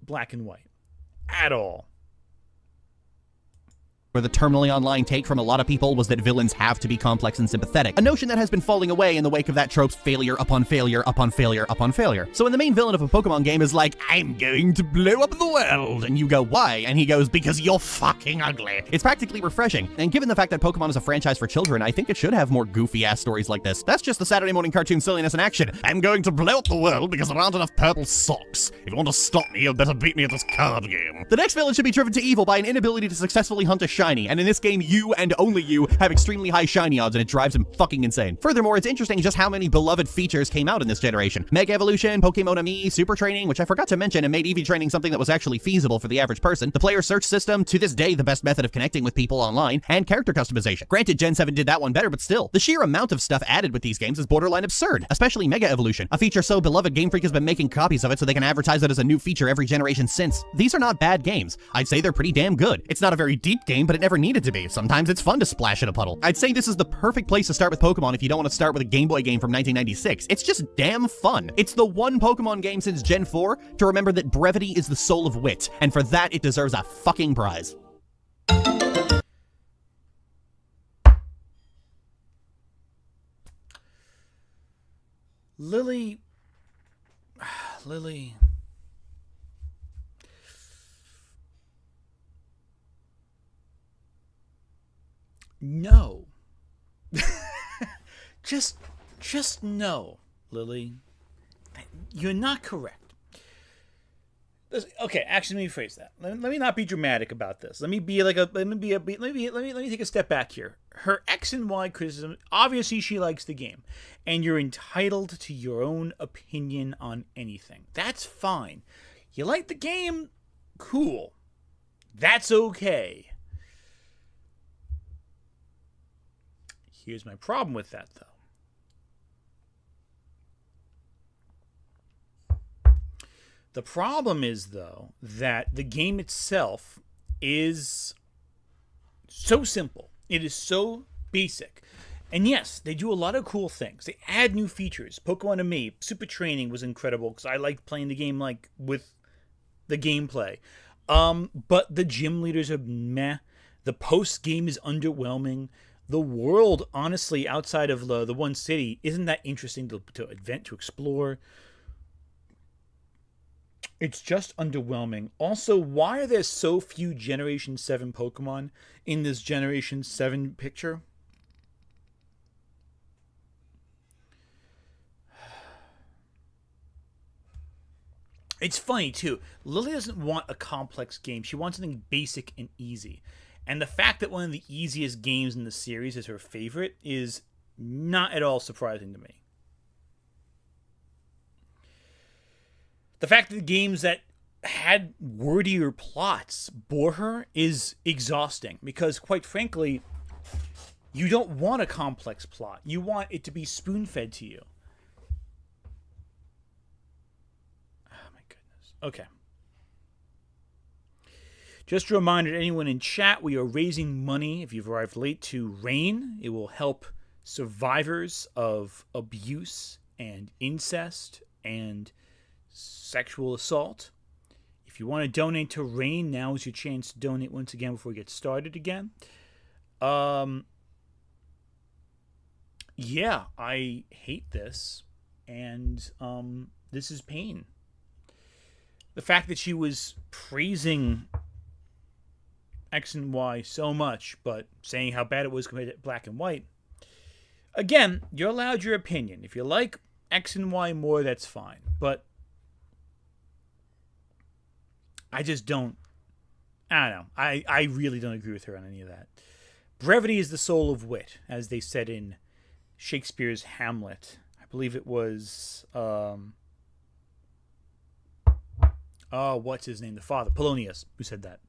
black and white at all. Where the terminally online take from a lot of people was that villains have to be complex and sympathetic, a notion that has been falling away in the wake of that trope's failure upon failure upon failure upon failure. So when the main villain of a Pokemon game is like, I'm going to blow up the world, and you go, why? And he goes, because you're fucking ugly. It's practically refreshing, and given the fact that Pokemon is a franchise for children, I think it should have more goofy-ass stories like this. That's just the Saturday morning cartoon silliness in action. I'm going to blow up the world because there aren't enough purple socks. If you want to stop me, you'd better beat me at this card game. The next villain should be driven to evil by an inability to successfully hunt a shiny, and in this game, you and only you have extremely high shiny odds, and it drives him fucking insane. Furthermore, it's interesting just how many beloved features came out in this generation. Mega Evolution, Pokemon Ami, Super Training, which I forgot to mention and made EV training something that was actually feasible for the average person, the player search system, to this day the best method of connecting with people online, and character customization. Granted, Gen 7 did that one better, but still, the sheer amount of stuff added with these games is borderline absurd, especially Mega Evolution, a feature so beloved Game Freak has been making copies of it so they can advertise it as a new feature every generation since. These are not bad games. I'd say they're pretty damn good. It's not a very deep game, but it never needed to be. Sometimes it's fun to splash in a puddle. I'd say this is the perfect place to start with Pokemon if you don't want to start with a Game Boy game from 1996. It's just damn fun. It's the one Pokemon game since Gen 4 to remember that brevity is the soul of wit, and for that it deserves a fucking prize. Lily. No. just no, Lily. You're not correct. Okay, actually, let me rephrase that. Let me not be dramatic about this. Let me take a step back here. Her X and Y criticism, obviously she likes the game, and you're entitled to your own opinion on anything. That's fine. You like the game? Cool. That's okay. Here's my problem with that, though. The problem is, though, that the game itself is so simple. It is so basic. And yes, they do a lot of cool things. They add new features. Pokemon to me, Super Training was incredible because I liked playing the game like with the gameplay. But the gym leaders are meh. The post game is underwhelming. The world, honestly, outside of the one city, isn't that interesting to explore. It's just underwhelming. Also, why are there so few Generation 7 Pokemon in this Generation 7 picture? It's funny, too. Lily doesn't want a complex game. She wants something basic and easy. And the fact that one of the easiest games in the series is her favorite is not at all surprising to me. The fact that the games that had wordier plots bore her is exhausting because, quite frankly, you don't want a complex plot. You want it to be spoon-fed to you. Oh, my goodness. Okay. Just a reminder to anyone in chat, we are raising money if you've arrived late to RAIN. It will help survivors of abuse and incest and sexual assault. If you want to donate to RAIN, now is your chance to donate once again before we get started again. Yeah, I hate this, and this is pain. The fact that she was praising X and Y so much, but saying how bad it was compared to Black and White. Again, you're allowed your opinion. If you like X and Y more, that's fine. But I just don't. I don't know. I really don't agree with her on any of that. Brevity is the soul of wit, as they said in Shakespeare's Hamlet. I believe it was what's his name? The father, Polonius, who said that.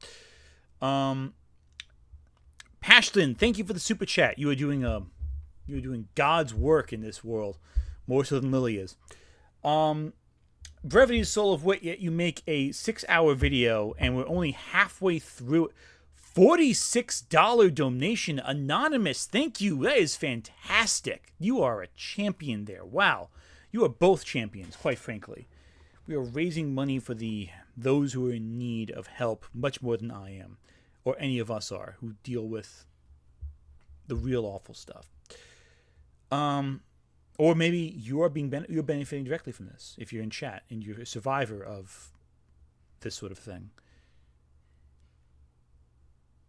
Pashton, thank you for the super chat. You are doing God's work in this world, more so than Lily is. Brevity is soul of wit, yet you make a 6-hour video and we're only halfway through it. $46 donation, anonymous. Thank you. That is fantastic. You are a champion there. Wow. You are both champions, quite frankly. We are raising money for those who are in need of help much more than I am, or any of us are, who deal with the real awful stuff. Or maybe you're benefiting directly from this if you're in chat and you're a survivor of this sort of thing.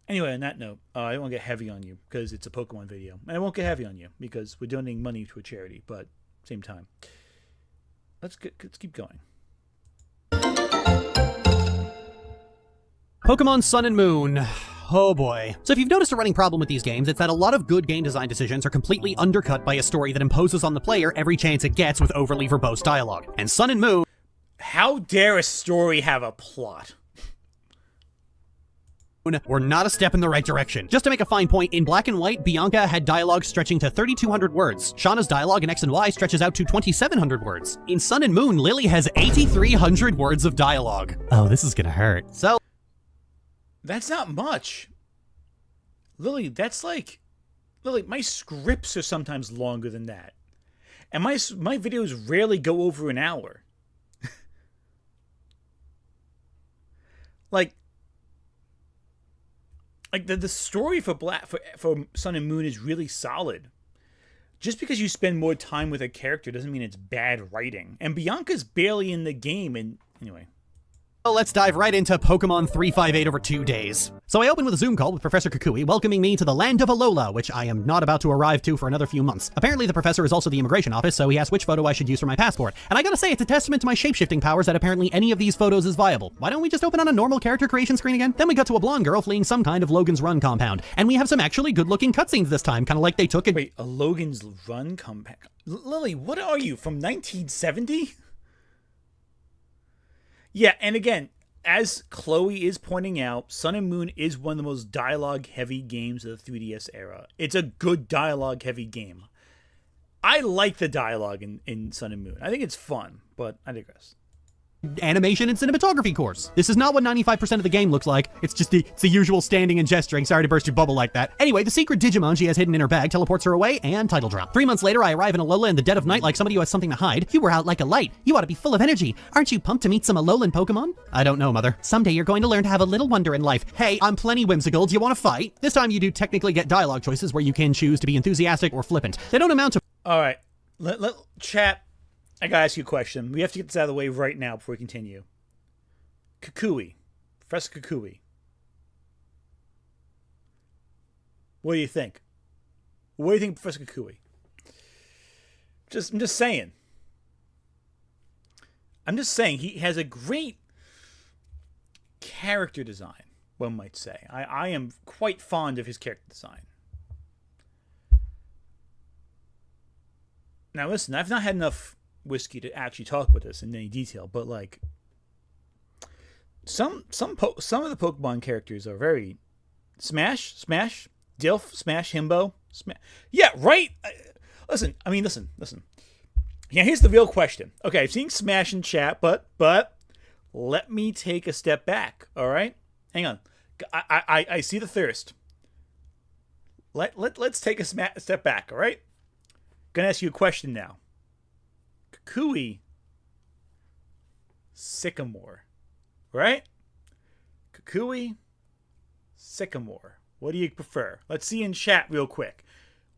Anyway, on that note, I don't want to get heavy on you because it's a Pokemon video. And I won't get heavy on you because we're donating money to a charity, but same time. Let's keep going. Pokemon Sun and Moon. Oh boy. So if you've noticed a running problem with these games, it's that a lot of good game design decisions are completely undercut by a story that imposes on the player every chance it gets with overly verbose dialogue. And Sun and Moon... How dare a story have a plot? Were not a step in the right direction. Just to make a fine point, in Black and White, Bianca had dialogue stretching to 3,200 words. Shauna's dialogue in X and Y stretches out to 2,700 words. In Sun and Moon, Lily has 8,300 words of dialogue. Oh, this is gonna hurt. So... That's not much. Lily, that's like, Lily, my scripts are sometimes longer than that. And my videos rarely go over an hour. like the story for Sun and Moon is really solid. Just because you spend more time with a character doesn't mean it's bad writing. And Bianca's barely in the game, and anyway. Well, let's dive right into Pokemon 358 over 2 days. So I opened with a Zoom call with Professor Kukui, welcoming me to the land of Alola, which I am not about to arrive to for another few months. Apparently the professor is also the immigration office, so he asked which photo I should use for my passport. And I gotta say, it's a testament to my shapeshifting powers that apparently any of these photos is viable. Why don't we just open on a normal character creation screen again? Then we got to a blonde girl fleeing some kind of Logan's Run compound. And we have some actually good-looking cutscenes this time, kind of like they took it. Wait, a Logan's Run compound? Lily, what are you, from 1970? Yeah, and again, as Chloe is pointing out, Sun and Moon is one of the most dialogue-heavy games of the 3DS era. It's a good dialogue-heavy game. I like the dialogue in Sun and Moon. I think it's fun, but I digress. Animation and cinematography course. This is not what 95% of the game looks like. It's just the usual standing and gesturing. Sorry to burst your bubble like that. Anyway, the secret Digimon she has hidden in her bag teleports her away, and title drop. 3 months later, I arrive in Alola in the dead of night like somebody who has something to hide. You were out like a light. You ought to be full of energy. Aren't you pumped to meet some Alolan Pokemon? I don't know, Mother. Someday you're going to learn to have a little wonder in life. Hey, I'm plenty whimsical. Do you want to fight? This time you do technically get dialogue choices where you can choose to be enthusiastic or flippant. They don't amount to... All right. Let chat, I gotta ask you a question. We have to get this out of the way right now before we continue. Kukui. Professor Kukui. What do you think? What do you think of Professor Kukui? I'm just saying. I'm just saying he has a great character design, one might say. I am quite fond of his character design. Now listen, I've not had enough whiskey to actually talk about this in any detail, but like some of the Pokemon characters are very Smash, Dilf, Smash, Himbo, Smash. Yeah, right. Listen. Yeah, here's the real question. Okay, I've seen Smash in chat, but let me take a step back. All right, hang on. I see the thirst. Let's take a step back. All right. Gonna ask you a question now. Kukui, Sycamore, right? Kukui, Sycamore. What do you prefer? Let's see in chat real quick.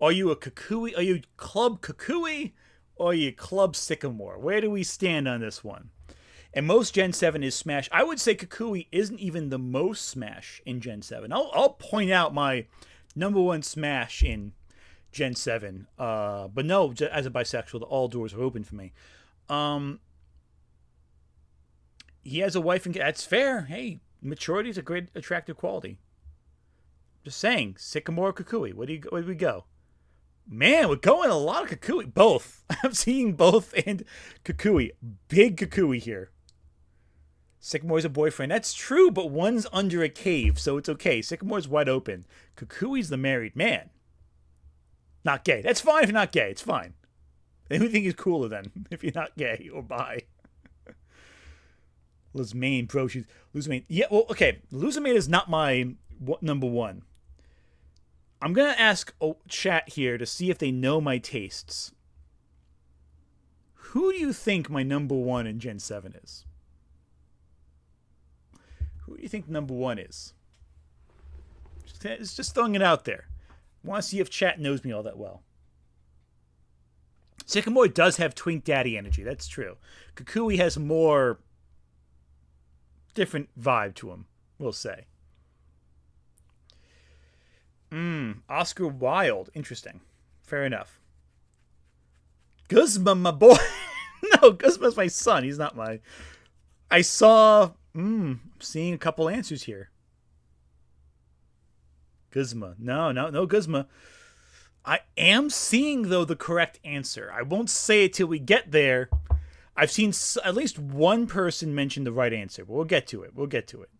Are you a Kukui? Are you Club Kukui? Or are you Club Sycamore? Where do we stand on this one? And most Gen 7 is Smash. I would say Kukui isn't even the most Smash in Gen 7. I'll point out my number one Smash in Gen 7. But no, as a bisexual, all doors are open for me. He has a wife and that's fair. Hey, maturity is a great attractive quality. Just saying, Sycamore or Kukui? Where do we go? Man, we're going a lot of Kukui. Both. I'm seeing both and Kukui. Big Kukui here. Sycamore's a boyfriend. That's true, but one's under a cave, so it's okay. Sycamore's wide open. Kukui's the married man. Not gay. That's fine if you're not gay. It's fine. And who think is cooler then if you're not gay or bi? Luzmane, bro. She's Luzmane. Yeah, well, okay. Luzmane is not my number one. I'm going to ask chat here to see if they know my tastes. Who do you think my number one in Gen 7 is? Who do you think number one is? Just throwing it out there. I want to see if chat knows me all that well. Sycamore does have Twink Daddy energy. That's true. Kukui has more different vibe to him, we'll say. Oscar Wilde. Interesting. Fair enough. Guzma, my boy. No, Guzma's my son. He's not my... I saw... seeing a couple answers here. Guzma. No, Guzma. I am seeing, though, the correct answer. I won't say it till we get there. I've seen at least one person mention the right answer, but we'll get to it.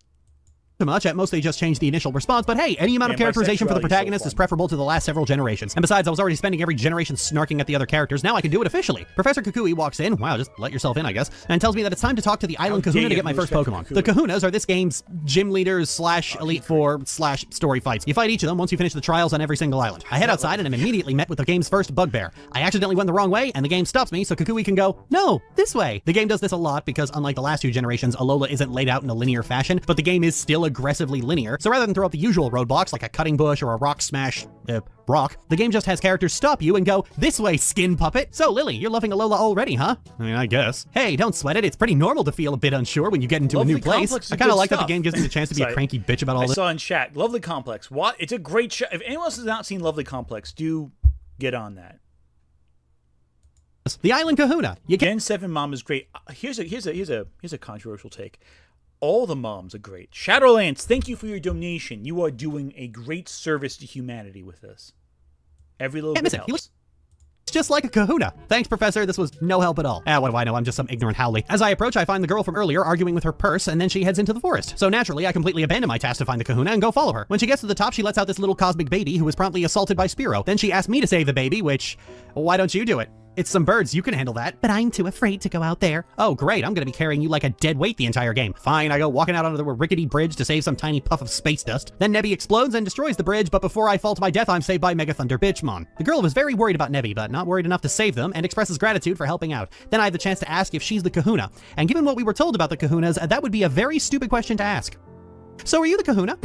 much. At most, they just changed the initial response, but hey, any amount of characterization for the protagonist is preferable to the last several generations. And besides, I was already spending every generation snarking at the other characters. Now I can do it officially. Professor Kukui walks in, wow, just let yourself in, I guess, and tells me that it's time to talk to the Island Kahuna to get my first Pokemon. The Kahunas are this game's gym leaders slash Elite Four slash story fights. You fight each of them once you finish the trials on every single island. I head outside and am immediately met with the game's first bugbear. I accidentally went the wrong way, and the game stops me so Kukui can go, no, this way. The game does this a lot because unlike the last two generations, Alola isn't laid out in a linear fashion, but the game is still aggressively linear. So rather than throw up the usual roadblocks like a cutting bush or a rock smash, rock, the game just has characters stop you and go, this way, skin puppet. So Lily, you're loving Alola already, huh? I mean, I guess. Hey, don't sweat it. It's pretty normal to feel a bit unsure when you get into a new place. I kind of like that the game gives me the chance to be a cranky bitch about all this. I saw in chat, Lovely Complex. What? It's a great show. If anyone else has not seen Lovely Complex, do get on that. The Island Kahuna. Gen 7 Mom is great. Here's a controversial take. All the moms are great. Shadowlands, thank you for your donation. You are doing a great service to humanity with this. Every little bit helps. It's just like a kahuna. Thanks, Professor. This was no help at all. What do I know? I'm just some ignorant howley. As I approach, I find the girl from earlier arguing with her purse, and then she heads into the forest. So naturally, I completely abandon my task to find the kahuna and go follow her. When she gets to the top, she lets out this little cosmic baby who is promptly assaulted by Spearow. Then she asks me to save the baby, which, why don't you do it? It's some birds, you can handle that. But I'm too afraid to go out there. Oh, great, I'm gonna be carrying you like a dead weight the entire game. Fine, I go walking out onto the rickety bridge to save some tiny puff of space dust. Then Nebby explodes and destroys the bridge, but before I fall to my death, I'm saved by Mega Thunder Bitchmon. The girl was very worried about Nebby, but not worried enough to save them, and expresses gratitude for helping out. Then I have the chance to ask if she's the kahuna. And given what we were told about the kahunas, that would be a very stupid question to ask. So are you the kahuna?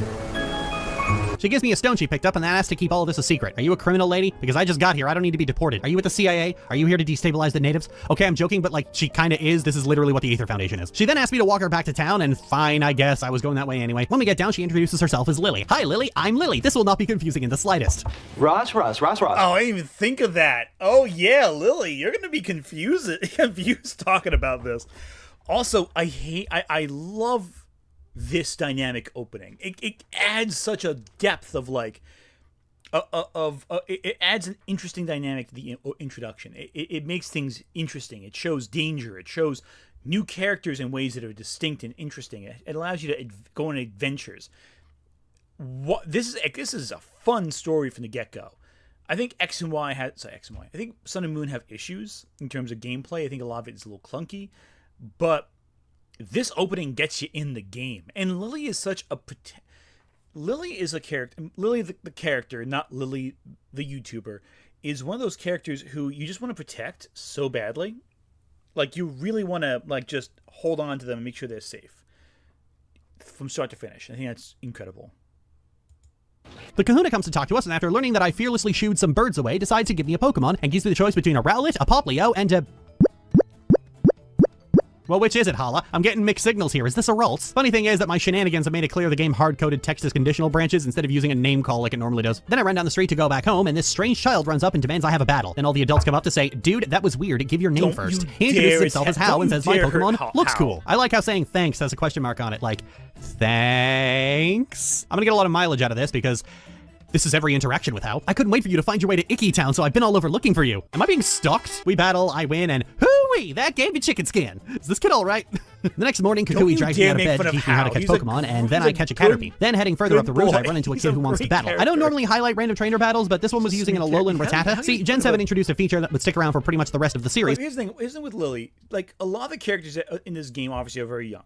She gives me a stone she picked up and then asks to keep all of this a secret. Are you a criminal lady? Because I just got here. I don't need to be deported. Are you with the CIA? Are you here to destabilize the natives? Okay, I'm joking, but like, she kinda is. This is literally what the Aether Foundation is. She then asked me to walk her back to town, and fine, I guess. I was going that way anyway. When we get down, she introduces herself as Lily. Hi, Lily. I'm Lily. This will not be confusing in the slightest. Ross. Oh, I didn't even think of that. Oh, yeah, Lily. You're gonna be confused talking about this. Also, I love this dynamic opening. It adds such a depth of like it adds an interesting dynamic to the introduction. It makes things interesting. It shows danger. It shows new characters in ways that are distinct and interesting. It allows you to go on adventures. This is a fun story from the get-go. I think X and Y. I think Sun and Moon have issues in terms of gameplay. I think a lot of it is a little clunky, but this opening gets you in the game. And Lily is such a... Lily is a character... Lily, the character, not Lily, the YouTuber, is one of those characters who you just want to protect so badly. Like, you really want to, like, just hold on to them and make sure they're safe. From start to finish. I think that's incredible. The kahuna comes to talk to us, and after learning that I fearlessly shooed some birds away, decides to give me a Pokemon, and gives me the choice between a Rowlet, a Poplio, and a... Well, which is it, Hala? I'm getting mixed signals here. Is this a Ralts? Funny thing is that my shenanigans have made it clear the game hard-coded text as conditional branches instead of using a name call like it normally does. Then I run down the street to go back home, and this strange child runs up and demands I have a battle. Then all the adults come up to say, dude, that was weird. Give your name first. He introduces himself as Hal and says, my Pokemon looks cool. I like how saying thanks has a question mark on it, like, thanks? I'm gonna get a lot of mileage out of this because this is every interaction with Hal. I couldn't wait for you to find your way to Icky Town, so I've been all over looking for you. Am I being stalked? We battle, I win, and hooey, that gave me chicken skin. Is this kid all right? The next morning, Kukui drags me out of bed to teach me how to catch Pokemon, and then I catch a Caterpie. Then heading further up the road, I run into a kid who wants to battle. I don't normally highlight random trainer battles, but this one was using an Alolan Rattata. See, Gen 7 introduced a feature that would stick around for pretty much the rest of the series. Here's the thing with Lily. Like, a lot of the characters in this game obviously are very young.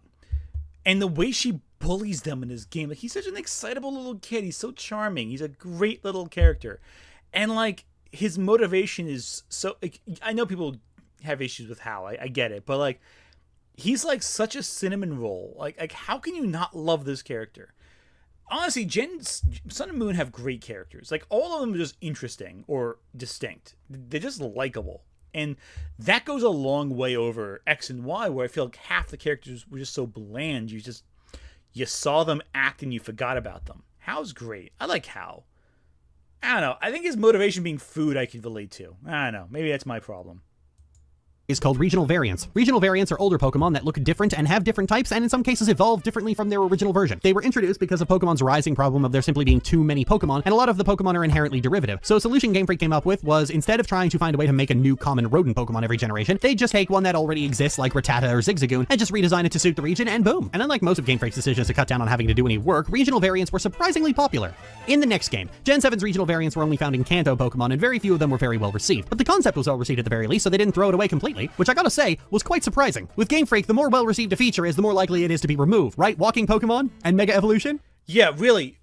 And the way she bullies them in this game, like, he's such an excitable little kid. He's so charming. He's a great little character. And, like, his motivation is so... Like, I know people have issues with Hal. I get it. But, like, he's, like, such a cinnamon roll. Like, how can you not love this character? Honestly, Sun and Moon have great characters. Like, all of them are just interesting or distinct. They're just likable. And that goes a long way over X and Y, where I feel like half the characters were just so bland. You saw them act and you forgot about them. Hal's great. I like Hal. I don't know. I think his motivation being food I could relate to. I don't know. Maybe that's my problem. is called regional variants. Regional variants are older Pokemon that look different and have different types, and in some cases evolve differently from their original version. They were introduced because of Pokemon's rising problem of there simply being too many Pokemon, and a lot of the Pokemon are inherently derivative. So a solution Game Freak came up with was, instead of trying to find a way to make a new common rodent Pokemon every generation, they just take one that already exists like Rattata or Zigzagoon and just redesign it to suit the region, and boom. And unlike most of Game Freak's decisions to cut down on having to do any work, regional variants were surprisingly popular. In the next game, Gen 7's regional variants were only found in Kanto Pokemon, and very few of them were very well received. But the concept was well received at the very least, so they didn't throw it away completely, which I gotta say, was quite surprising. With Game Freak, the more well-received a feature is, the more likely it is to be removed, right? Walking Pokemon and Mega Evolution? Yeah, really.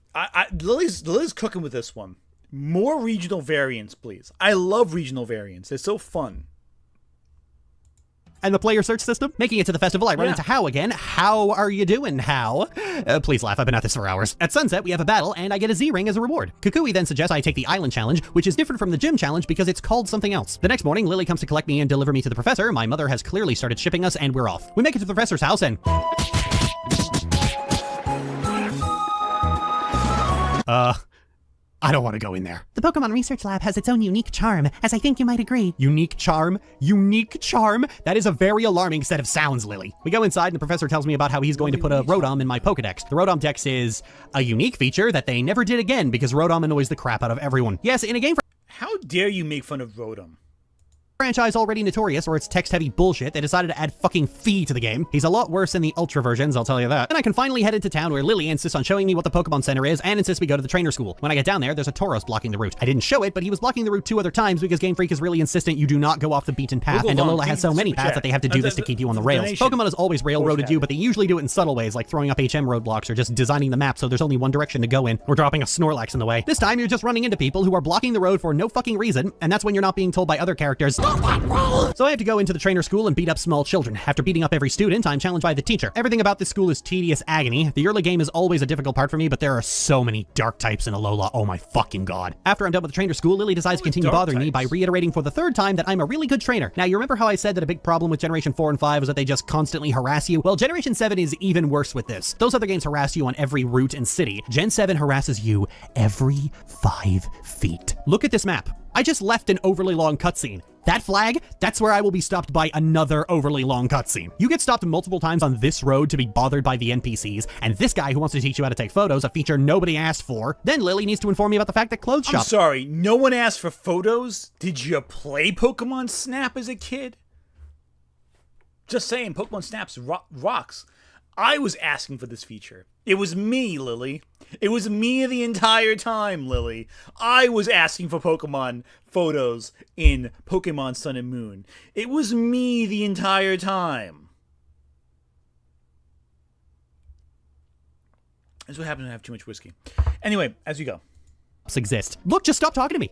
Lily's cooking with this one. More regional variants, please. I love regional variants. They're so fun. And the player search system? Making it to the festival, I run into How again. How are you doing, How? Please laugh, I've been at this for hours. At sunset, we have a battle, and I get a Z-Ring as a reward. Kukui then suggests I take the Island Challenge, which is different from the Gym Challenge because it's called something else. The next morning, Lily comes to collect me and deliver me to the professor. My mother has clearly started shipping us, and we're off. We make it to the professor's house, and... I don't want to go in there. The Pokemon Research Lab has its own unique charm, as I think you might agree. Unique charm? Unique charm? That is a very alarming set of sounds, Lily. We go inside and the professor tells me about how he's going to put a Rotom in my Pokedex. The Rotom Dex is a unique feature that they never did again because Rotom annoys the crap out of everyone. Yes, in a game How dare you make fun of Rotom? franchise already notorious for its text-heavy bullshit, they decided to add fucking Fee to the game. He's a lot worse than the Ultra versions, I'll tell you that. Then I can finally head into town where Lily insists on showing me what the Pokemon Center is and insists we go to the trainer school. When I get down there, there's a Tauros blocking the route. I didn't show it, but he was blocking the route 2 other times because Game Freak is really insistent you do not go off the beaten path, and Alola has so many paths that they have to do this to keep you on the rails. Pokemon has always railroaded you, but they usually do it in subtle ways, like throwing up HM roadblocks or just designing the map so there's only one direction to go in, or dropping a Snorlax in the way. This time, you're just running into people who are blocking the road for no fucking reason, and that's when you're not being told by other characters, so I have to go into the trainer school and beat up small children. After beating up every student, I'm challenged by the teacher. Everything about this school is tedious agony. The early game is always a difficult part for me, but there are so many dark types in Alola. Oh my fucking god. After I'm done with the trainer school, Lily decides to continue bothering me by reiterating for the third time that I'm a really good trainer. Now, you remember how I said that a big problem with Generation 4 and 5 was that they just constantly harass you? Well, Generation 7 is even worse with this. Those other games harass you on every route and city. Gen 7 harasses you every 5 feet. Look at this map. I just left an overly long cutscene. That flag, that's where I will be stopped by another overly long cutscene. You get stopped multiple times on this road to be bothered by the NPCs, and this guy who wants to teach you how to take photos, a feature nobody asked for. Then Lily needs to inform me about the fact that clothes shop... I'm sorry, no one asked for photos? Did you play Pokemon Snap as a kid? Just saying, Pokemon Snap's rocks. I was asking for this feature. It was me, Lily. It was me the entire time, Lily. I was asking for Pokemon photos in Pokemon Sun and Moon. It was me the entire time. That's what happens when I have too much whiskey. Anyway, as you go. Exist. Look, just stop talking to me.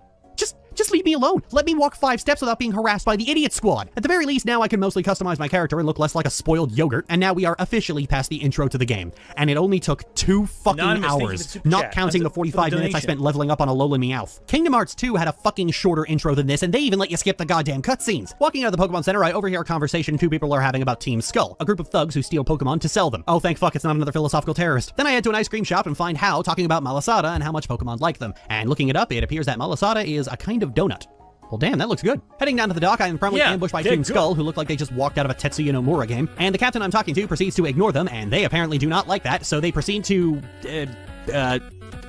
Just leave me alone. Let me walk 5 steps without being harassed by the idiot squad. At the very least, now I can mostly customize my character and look less like a spoiled yogurt. And now we are officially past the intro to the game. And it only took 2 fucking hours, not counting the 45 minutes I spent leveling up on Alola Meowth. Kingdom Hearts 2 had a fucking shorter intro than this, and they even let you skip the goddamn cutscenes. Walking out of the Pokemon Center, I overhear a conversation 2 people are having about Team Skull, a group of thugs who steal Pokemon to sell them. Oh, thank fuck it's not another philosophical terrorist. Then I head to an ice cream shop and find Hao talking about Malasada and how much Pokemon like them. And looking it up, it appears that Malasada is a kind of donut. Well, damn, that looks good. Heading down to the dock, I am promptly ambushed by Team Skull, who look like they just walked out of a Tetsuya Nomura game. And the captain I'm talking to proceeds to ignore them, and they apparently do not like that, so they proceed to,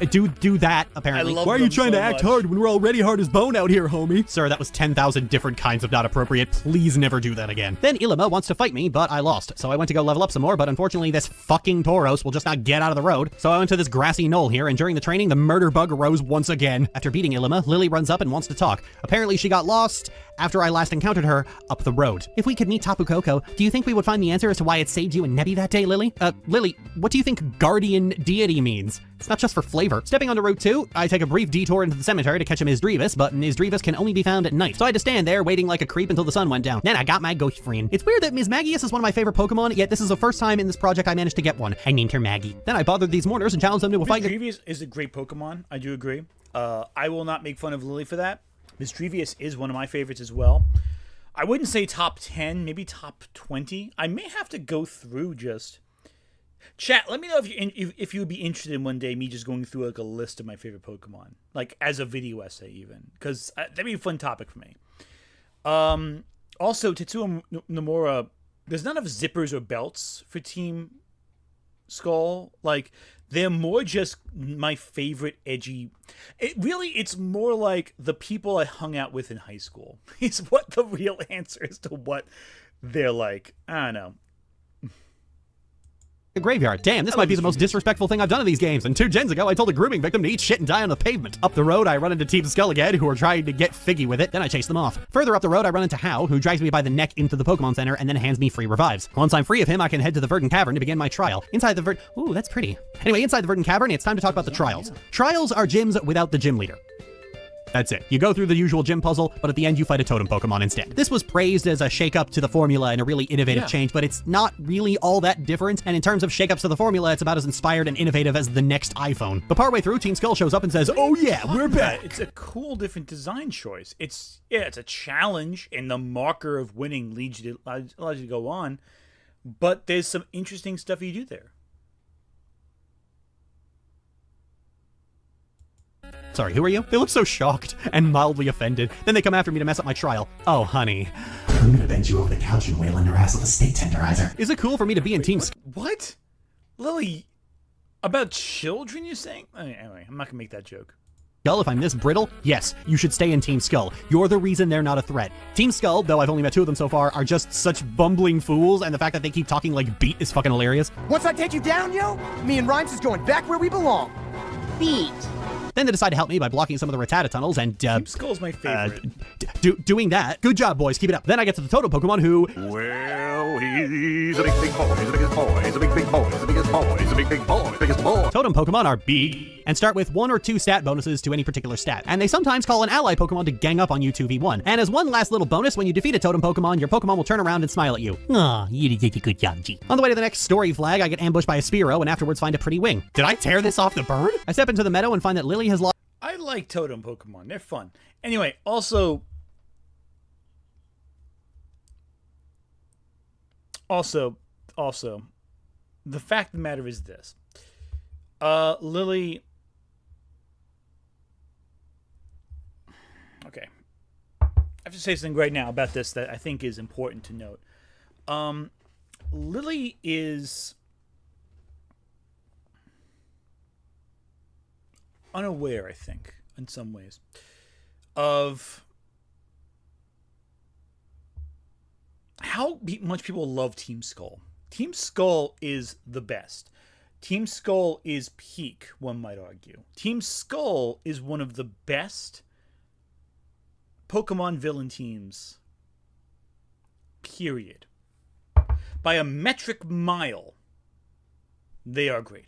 do that, apparently. Why are you trying to act hard when we're already hard as bone out here, homie? Sir, that was 10,000 different kinds of not appropriate. Please never do that again. Then Ilima wants to fight me, but I lost. So I went to go level up some more, but unfortunately this fucking Tauros will just not get out of the road. So I went to this grassy knoll here, and during the training, the murder bug arose once again. After beating Ilima, Lily runs up and wants to talk. Apparently she got lost after I last encountered her up the road. If we could meet Tapu Koko, do you think we would find the answer as to why it saved you and Nebby that day, Lily? Lily, what do you think guardian deity means? It's not just for flavor. Stepping onto Route 2, I take a brief detour into the cemetery to catch a Misdreavus, but Misdreavus can only be found at night. So I had to stand there waiting like a creep until the sun went down. Then I got my ghost friend. It's weird that Mismagius is one of my favorite Pokemon, yet this is the first time in this project I managed to get one. I named her Maggie. Then I bothered these mourners and challenged them to a fight. Misdreavus is a great Pokemon. I do agree. I will not make fun of Lily for that. Misdreavus is one of my favorites as well. I wouldn't say top 10, maybe top 20. I may have to go through just... Chat, let me know if you would be interested in one day me just going through like a list of my favorite Pokemon. Like as a video essay even. Because that'd be a fun topic for me. Also, Tetsuo Nomura, there's not enough zippers or belts for Team Skull. Like, they're more just my favorite edgy. It's more like the people I hung out with in high school. Is what the real answer is to what they're like. I don't know. A graveyard. Damn, this might be the most disrespectful thing I've done in these games. And 2 gens ago, I told a grooming victim to eat shit and die on the pavement. Up the road, I run into Team Skull again, who are trying to get figgy with it. Then I chase them off. Further up the road, I run into Hao, who drags me by the neck into the Pokemon Center and then hands me free revives. Once I'm free of him, I can head to the Verdant Cavern to begin my trial. Inside the Ooh, that's pretty. Anyway, inside the Verdant Cavern, it's time to talk about the trials. Trials are gyms without the gym leader. That's it. You go through the usual gym puzzle, but at the end you fight a totem Pokemon instead. This was praised as a shake-up to the formula and a really innovative change, but it's not really all that different, and in terms of shake-ups to the formula, it's about as inspired and innovative as the next iPhone. But partway through, Team Skull shows up and says, "Oh yeah, we're back!" It's a cool, different design choice. It's a challenge, and the marker of winning allows you to go on, but there's some interesting stuff you do there. Sorry, who are you? They look so shocked and mildly offended. Then they come after me to mess up my trial. Oh, honey. I'm gonna bend you over the couch and wail on your ass with a steak tenderizer. Is it cool for me to be in Team Skull? What? Lily, about children, you're saying? Anyway, I'm not gonna make that joke. If I'm this brittle? Yes, you should stay in Team Skull. You're the reason they're not a threat. Team Skull, though I've only met 2 of them so far, are just such bumbling fools, and the fact that they keep talking like Beat is fucking hilarious. Once I take you down, yo, me and Rhymes is going back where we belong. Beat. Then they decide to help me by blocking some of the Rattata tunnels and, Team Skull's my favorite. Doing that. Good job, boys. Keep it up. Then I get to the Totem Pokemon who... Well, he's a big boy. He's the biggest boy. He's a big boy. He's the biggest boy. He's a big boy. Biggest boy. Totem Pokemon are big and start with 1 or 2 stat bonuses to any particular stat. And they sometimes call an ally Pokemon to gang up on you 2v1. And as one last little bonus, when you defeat a Totem Pokemon, your Pokemon will turn around and smile at you. Aw, you did a good job, G. On the way to the next story flag, I get ambushed by a Spearow and afterwards find a pretty wing. Did I tear this off the bird? I step into the meadow and find that Lily has lost... I like totem Pokemon. They're fun. Anyway, also, the fact of the matter is this. Lily... Okay. I have to say something right now about this that I think is important to note. Lily is... unaware, I think, in some ways, of how much people love Team Skull. Team Skull is the best. Team Skull is peak, one might argue. Team Skull is one of the best Pokemon villain teams, period. By a metric mile, they are great.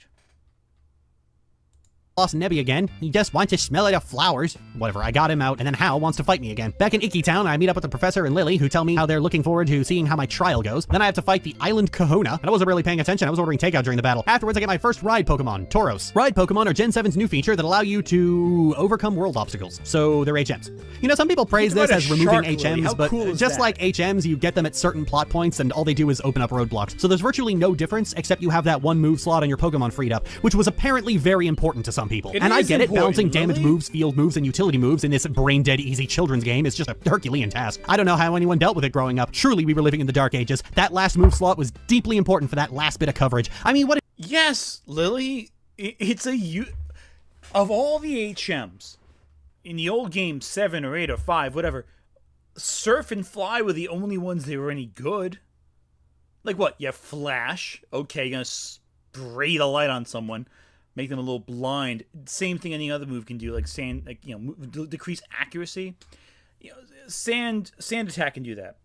Lost Nebby again. He just wants to smell like flowers. Whatever, I got him out, and then Hal wants to fight me again. Back in Icky Town, I meet up with the professor and Lily, who tell me how they're looking forward to seeing how my trial goes. Then I have to fight the Island Kahuna, and I wasn't really paying attention. I was ordering takeout during the battle. Afterwards, I get my first ride Pokemon, Tauros. Ride Pokemon are Gen 7's new feature that allow you to overcome world obstacles. So they're HMs. You know, some people praise this as removing HMs, but just like HMs, you get them at certain plot points, and all they do is open up roadblocks. So there's virtually no difference, except you have that one move slot on your Pokemon freed up, which was apparently very important to some people. And I get it, balancing damage moves, field moves, and utility moves in this brain-dead easy children's game is just a Herculean task. I don't know how anyone dealt with it growing up. Surely we were living in the Dark Ages. That last move slot was deeply important for that last bit of coverage. I mean, what... Yes, Lily, it's of all the HMs in the old game, 7 or 8 or 5, whatever, Surf and Fly were the only ones that were any good. Like what? You have Flash. Okay, you're gonna spray the light on someone, make them a little blind. Same thing any other move can do, like sand, like, you know, decrease accuracy. You know, sand attack can do that.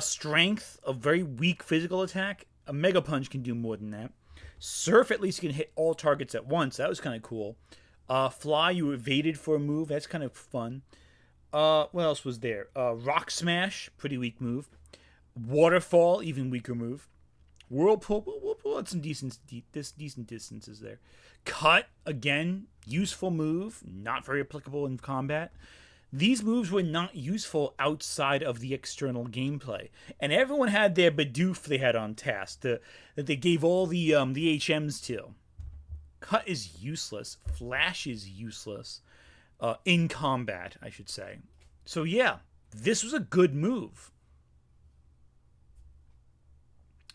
Strength, a very weak physical attack. A Mega Punch can do more than that. Surf, at least you can hit all targets at once. That was kind of cool. Fly, you evaded for a move. That's kind of fun. What else was there? Rock Smash, pretty weak move. Waterfall, even weaker move. Whirlpool had some decent distances there. Cut, again, useful move, not very applicable in combat. These moves were not useful outside of the external gameplay. And everyone had their Bidoof they had on task that they gave all the HMs to. Cut is useless. Flash is useless. In combat, I should say. So yeah, this was a good move.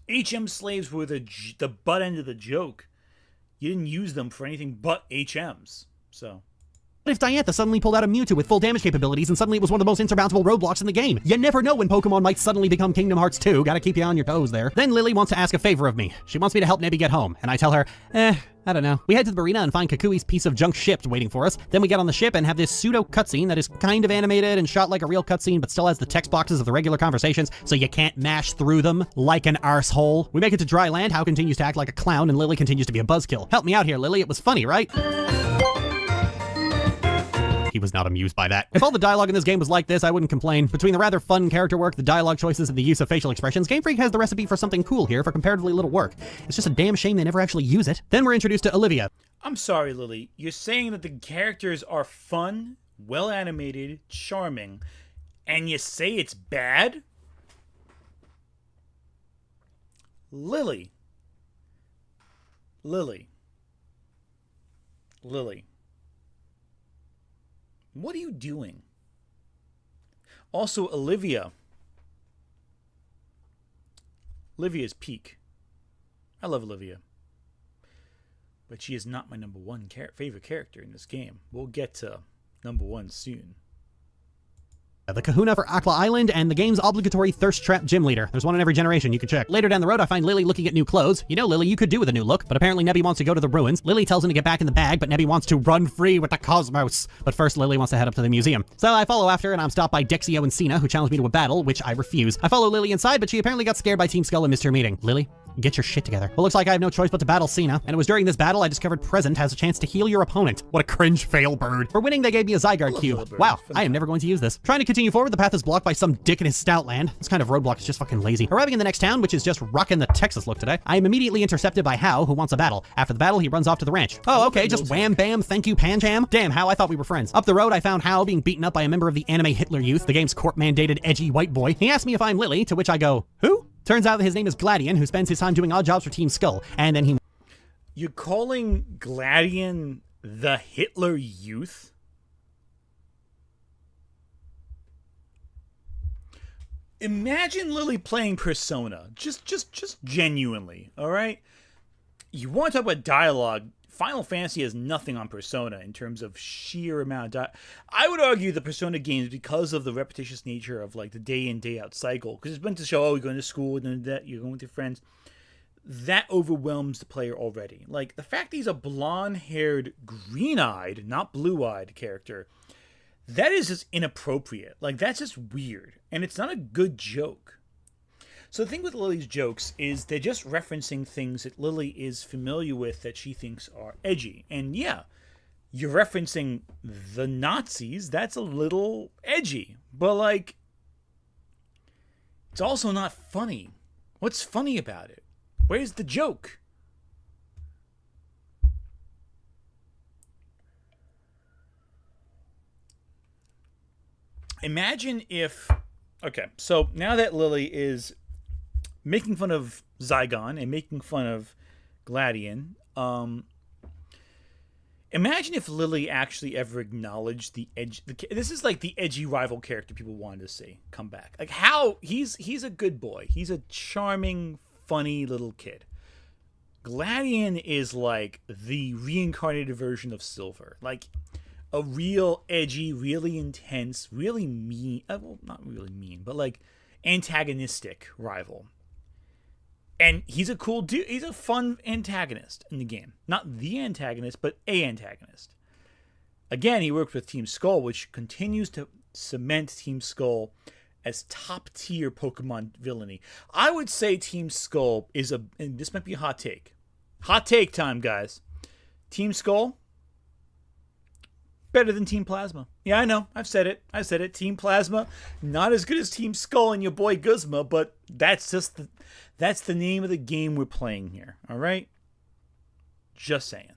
HM slaves were the butt end of the joke. You didn't use them for anything but HMs. So. What if Diantha suddenly pulled out a Mewtwo with full damage capabilities and suddenly it was one of the most insurmountable roadblocks in the game? You never know when Pokemon might suddenly become Kingdom Hearts 2. Gotta keep you on your toes there. Then Lily wants to ask a favor of me. She wants me to help Nebby get home, and I tell her, I don't know. We head to the marina and find Kakui's piece of junk ship waiting for us. Then we get on the ship and have this pseudo cutscene that is kind of animated and shot like a real cutscene, but still has the text boxes of the regular conversations, so you can't mash through them like an arsehole. We make it to dry land. Hao continues to act like a clown, and Lily continues to be a buzzkill. Help me out here, Lily. It was funny, right? He was not amused by that. If all the dialogue in this game was like this, I wouldn't complain. Between the rather fun character work, the dialogue choices, and the use of facial expressions, Game Freak has the recipe for something cool here for comparatively little work. It's just a damn shame they never actually use it. Then we're introduced to Olivia. I'm sorry, Lily. You're saying that the characters are fun, well animated, charming, and you say it's bad? Lily. What are you doing? Also, Olivia. Olivia's peak. I love Olivia. But she is not my number one favorite character in this game. We'll get to number one soon. The kahuna for Akla Island, and the game's obligatory thirst trap gym leader. There's one in every generation, you can check. Later down the road, I find Lily looking at new clothes. You know, Lily, you could do with a new look, but apparently Nebby wants to go to the ruins. Lily tells him to get back in the bag, but Nebby wants to run free with the cosmos. But first, Lily wants to head up to the museum. So I follow after, and I'm stopped by Dexio and Cena, who challenge me to a battle, which I refuse. I follow Lily inside, but she apparently got scared by Team Skull and Mr. Meeting. Lily, get your shit together. Well, looks like I have no choice but to battle Cena, and it was during this battle I discovered Present has a chance to heal your opponent. What a cringe fail bird. For winning, they gave me a Zygarde cube. Wow, I am never going to use this. Trying to continue forward, the path is blocked by some dick in his Stoutland. This kind of roadblock is just fucking lazy. Arriving in the next town, which is just rocking the Texas look today, I am immediately intercepted by Hao, who wants a battle. After the battle, he runs off to the ranch. Oh, okay, just wham bam, thank you, Panjam. Damn, Hao, I thought we were friends. Up the road, I found Hao being beaten up by a member of the anime Hitler Youth, the game's court-mandated edgy white boy. He asked me if I'm Lily, to which I go, who? Turns out that his name is Gladion, who spends his time doing odd jobs for Team Skull, and then he... You're calling Gladion the Hitler Youth? Imagine Lily playing Persona. Just genuinely, all right? You want to talk about dialogue, Final Fantasy has nothing on Persona in terms of sheer amount of dialogue. I would argue the Persona games, because of the repetitious nature of like the day in, day out cycle, because it's meant to show, oh, you're going to school, and then you're going with your friends, that overwhelms the player already. Like, the fact that he's a blonde-haired, green-eyed, not blue-eyed character, that is just inappropriate. Like, that's just weird. And it's not a good joke. So the thing with Lily's jokes is they're just referencing things that Lily is familiar with that she thinks are edgy. And yeah, you're referencing the Nazis. That's a little edgy. But, like, it's also not funny. What's funny about it? Where's the joke? Imagine if... Okay, so now that Lily is making fun of Zygon and making fun of Gladion, imagine if Lily actually ever acknowledged the edge. This is like the edgy rival character people wanted to see come back. Like, how he's a good boy. He's a charming, funny little kid. Gladion is like the reincarnated version of Silver. Like a real edgy, really intense, really mean, well, not really mean, but like antagonistic rival. And he's a cool dude. He's a fun antagonist in the game. Not the antagonist, but a antagonist. Again, he worked with Team Skull, which continues to cement Team Skull as top-tier Pokemon villainy. I would say Team Skull is and this might be a hot take. Hot take time, guys. Team Skull, better than Team Plasma. Yeah, I know. I've said it. Team Plasma, not as good as Team Skull and your boy Guzma, but that's the name of the game we're playing here. All right? Just saying.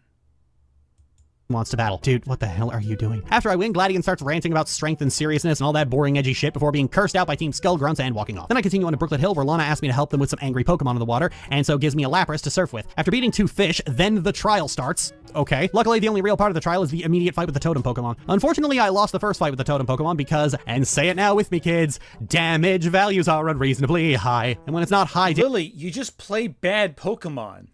wants to battle. Dude, what the hell are you doing? After I win, Gladion starts ranting about strength and seriousness and all that boring edgy shit before being cursed out by Team Skullgrunts and walking off. Then I continue on to Brooklet Hill where Lana asks me to help them with some angry Pokemon in the water, and so gives me a Lapras to surf with. After beating 2 fish, then the trial starts. Okay. Luckily, the only real part of the trial is the immediate fight with the Totem Pokemon. Unfortunately, I lost the first fight with the Totem Pokemon because, and say it now with me kids, damage values are unreasonably high. And when it's not high Lily, you just play bad Pokemon.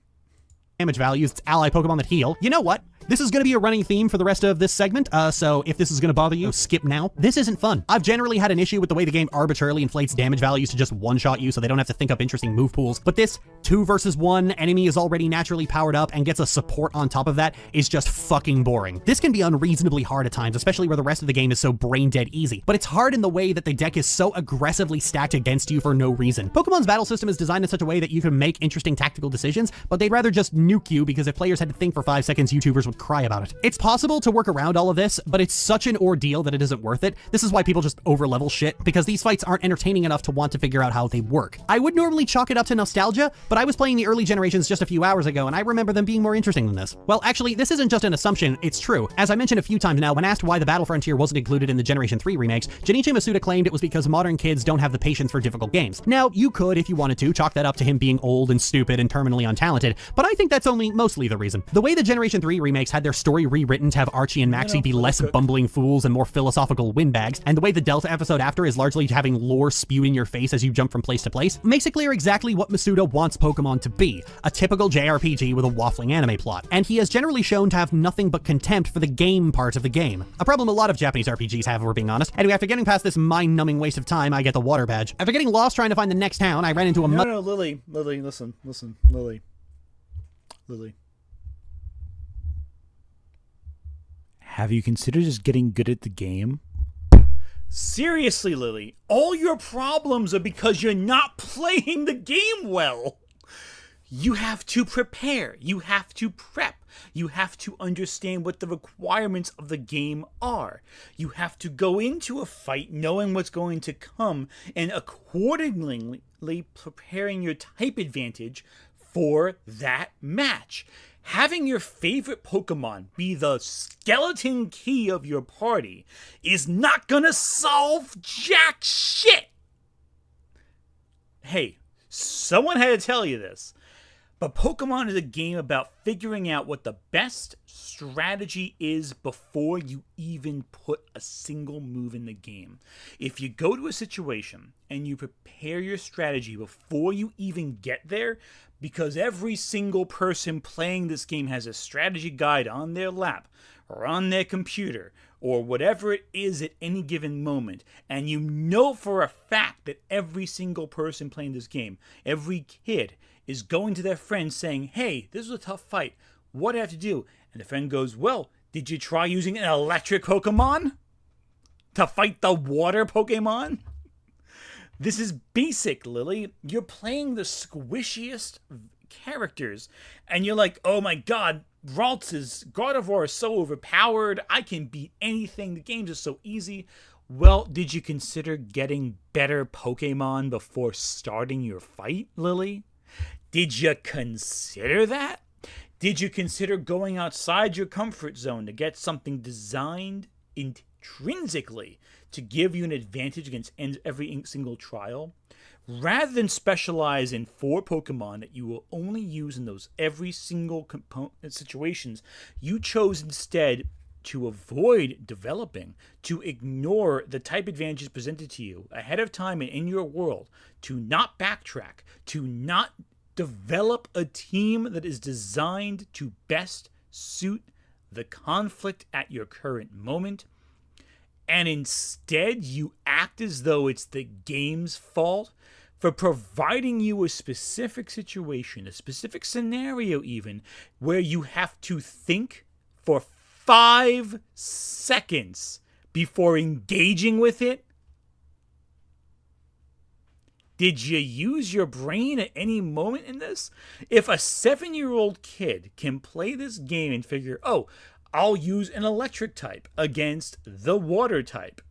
damage values, it's ally Pokemon that heal. You know what? This is going to be a running theme for the rest of this segment, so if this is going to bother you, skip now. This isn't fun. I've generally had an issue with the way the game arbitrarily inflates damage values to just one-shot you so they don't have to think up interesting move pools, but this 2 versus 1 enemy is already naturally powered up and gets a support on top of that is just fucking boring. This can be unreasonably hard at times, especially where the rest of the game is so brain-dead easy, but it's hard in the way that the deck is so aggressively stacked against you for no reason. Pokemon's battle system is designed in such a way that you can make interesting tactical decisions, but they'd rather just nuke you because if players had to think for 5 seconds, YouTubers would cry about it. It's possible to work around all of this, but it's such an ordeal that it isn't worth it. This is why people just overlevel shit, because these fights aren't entertaining enough to want to figure out how they work. I would normally chalk it up to nostalgia, but I was playing the early generations just a few hours ago, and I remember them being more interesting than this. Well, actually, this isn't just an assumption, it's true. As I mentioned a few times now, when asked why the Battle Frontier wasn't included in the Generation 3 remakes, Junichi Masuda claimed it was because modern kids don't have the patience for difficult games. Now, you could, if you wanted to, chalk that up to him being old and stupid and terminally untalented, but I think that's only mostly the reason. The way the Generation 3 remakes had their story rewritten to have Archie and Maxie be less bumbling fools and more philosophical windbags, and the way the Delta episode after is largely having lore spewed in your face as you jump from place to place, makes it clear exactly what Masuda wants Pokemon to be, a typical JRPG with a waffling anime plot. And he has generally shown to have nothing but contempt for the game part of the game. A problem a lot of Japanese RPGs have, if we're being honest. Anyway, after getting past this mind-numbing waste of time, I get the water badge. After getting lost trying to find the next town, I ran into a No, Lily, listen, Lily. Have you considered just getting good at the game? Seriously, Lily, all your problems are because you're not playing the game well. You have to prepare, you have to prep, you have to understand what the requirements of the game are. You have to go into a fight knowing what's going to come and accordingly preparing your type advantage for that match. Having your favorite Pokemon be the skeleton key of your party is not gonna solve jack shit. Hey, someone had to tell you this, but Pokemon is a game about figuring out what the best strategy is before you even put a single move in the game. If you go to a situation and you prepare your strategy before you even get there, because every single person playing this game has a strategy guide on their lap or on their computer or whatever it is at any given moment, and you know for a fact that every single person playing this game, every kid, is going to their friend saying, hey, this was a tough fight, what do I have to do? And the friend goes, well, did you try using an electric Pokemon to fight the water Pokemon? This is basic, Lily. You're playing the squishiest characters, and you're like, oh my god, Ralts's Gardevoir is so overpowered, I can beat anything, the games are so easy. Well, did you consider getting better Pokemon before starting your fight, Lily? Did you consider that? Did you consider going outside your comfort zone to get something designed intrinsically to give you an advantage against every single trial? Rather than specialize in 4 Pokemon that you will only use in those every single situations, you chose instead to avoid developing, to ignore the type advantages presented to you ahead of time and in your world, to not backtrack, to not develop a team that is designed to best suit the conflict at your current moment, and instead you act as though it's the game's fault for providing you a specific situation, a specific scenario even, where you have to think for 5 seconds before engaging with it? Did you use your brain at any moment in this? If a 7-year-old kid can play this game and figure, oh, I'll use an electric type against the water type,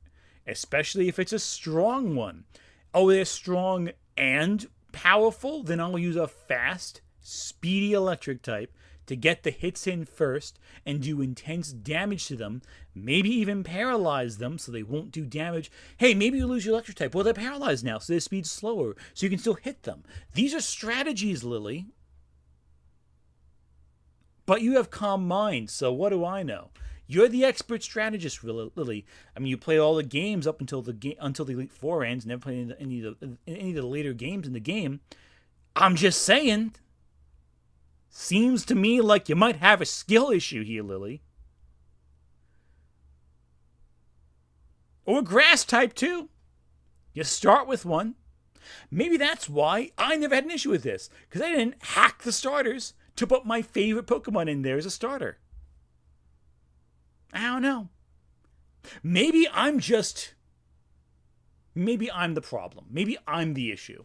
especially if it's a strong one. Oh, they're strong and powerful? Then I'll use a fast, speedy electric type to get the hits in first and do intense damage to them, maybe even paralyze them so they won't do damage. Hey, maybe you lose your electric type. Well, they're paralyzed now, so their speed's slower, so you can still hit them. These are strategies, Lily. But you have calm mind, so what do I know? You're the expert strategist, Lily. I mean, you played all the games up until the Elite Four ends. Never played any of the later games in the game. I'm just saying. Seems to me like you might have a skill issue here, Lily. Or grass type too. You start with one. Maybe that's why I never had an issue with this, because I didn't hack the starters to put my favorite Pokemon in there as a starter. I don't know. Maybe I'm the problem. Maybe I'm the issue.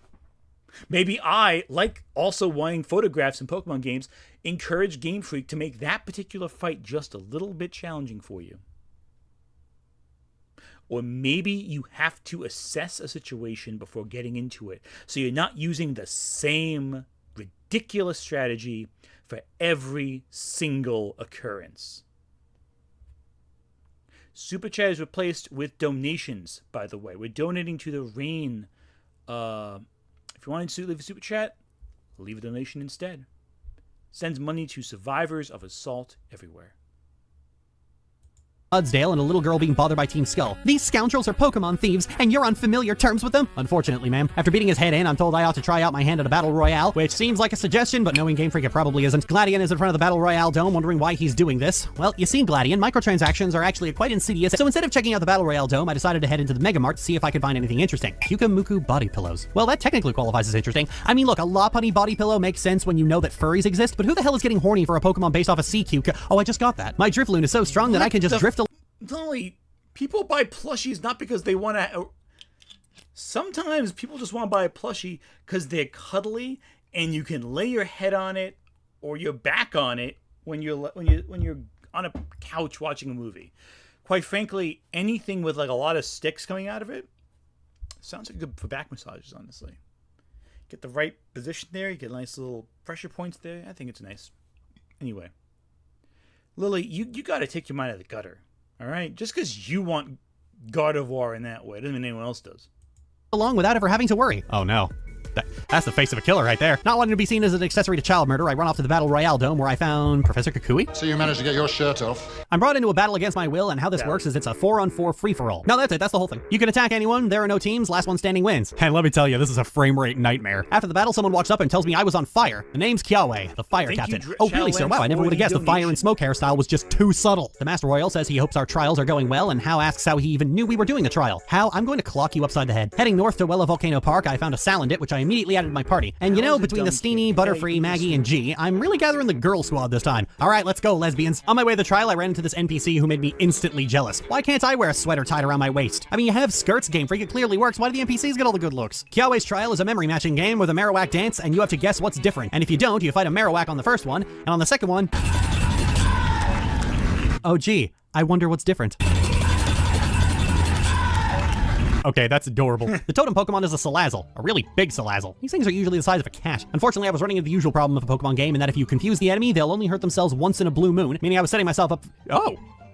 Maybe I, like also wanting photographs in Pokemon games, encourage Game Freak to make that particular fight just a little bit challenging for you. Or maybe you have to assess a situation before getting into it, so you're not using the same ridiculous strategy for every single occurrence. Super Chat is replaced with donations, by the way. We're donating to the Rain. If you want to leave a Super Chat, leave a donation instead. Sends money to survivors of assault everywhere. Mudsdale and a little girl being bothered by Team Skull. These scoundrels are Pokemon thieves, and you're on familiar terms with them? Unfortunately, ma'am. After beating his head in, I'm told I ought to try out my hand at a Battle Royale, which seems like a suggestion, but knowing Game Freak, it probably isn't. Gladion is in front of the Battle Royale Dome, wondering why he's doing this. Well, you see, Gladion, microtransactions are actually quite insidious, so instead of checking out the Battle Royale Dome, I decided to head into the Mega Mart to see if I could find anything interesting. Kyukamuku body pillows. Well, that technically qualifies as interesting. I mean, look, a Lopunny body pillow makes sense when you know that furries exist, but who the hell is getting horny for a Pokemon based off a Seacuke? Oh, I just got that. My Drifloon is so strong that I can just drift a... Lily, people buy plushies not because they want to... Sometimes people just want to buy a plushie because they're cuddly and you can lay your head on it or your back on it when you're on a couch watching a movie. Quite frankly, anything with like a lot of sticks coming out of it sounds like good for back massages, honestly. Get the right position there, you get nice little pressure points there. I think it's nice. Anyway, Lily, you got to take your mind out of the gutter. All right? Just because you want Gardevoir in that way doesn't mean anyone else does. Along without ever having to worry. Oh no. That's the face of a killer right there. Not wanting to be seen as an accessory to child murder, I run off to the Battle Royale Dome where I found Professor Kukui. So you managed to get your shirt off. I'm brought into a battle against my will, and how this works is it's a 4-on-4 free-for-all. No, that's it. That's the whole thing. You can attack anyone. There are no teams. Last one standing wins. And let me tell you, this is a frame rate nightmare. After the battle, someone walks up and tells me I was on fire. The name's Kiawe, the fire captain. Oh, really, sir? Wow, I never would have guessed the fire and smoke hairstyle was just too subtle. The Master Royal says he hopes our trials are going well, and Hao asks how he even knew we were doing a trial. Hao, I'm going to clock you upside the head. Heading north to Wella Volcano Park, I found a Salandit, which I immediately added to my party. And you know, between the Steenie, Butterfree, Maggie, and G, I'm really gathering the girl squad this time. All right, let's go, lesbians. On my way to the trial, I ran into this NPC who made me instantly jealous. Why can't I wear a sweater tied around my waist? I mean, you have skirts, Game Freak. It clearly works. Why do the NPCs get all the good looks? Kiawe's trial is a memory matching game with a Marowak dance, and you have to guess what's different. And if you don't, you fight a Marowak on the first one, and on the second one... Oh, gee. I wonder what's different. Okay, that's adorable. The totem Pokemon is a Salazzle, a really big Salazzle. These things are usually the size of a cat. Unfortunately, I was running into the usual problem of a Pokemon game in that if you confuse the enemy, they'll only hurt themselves once in a blue moon, meaning I was setting myself up...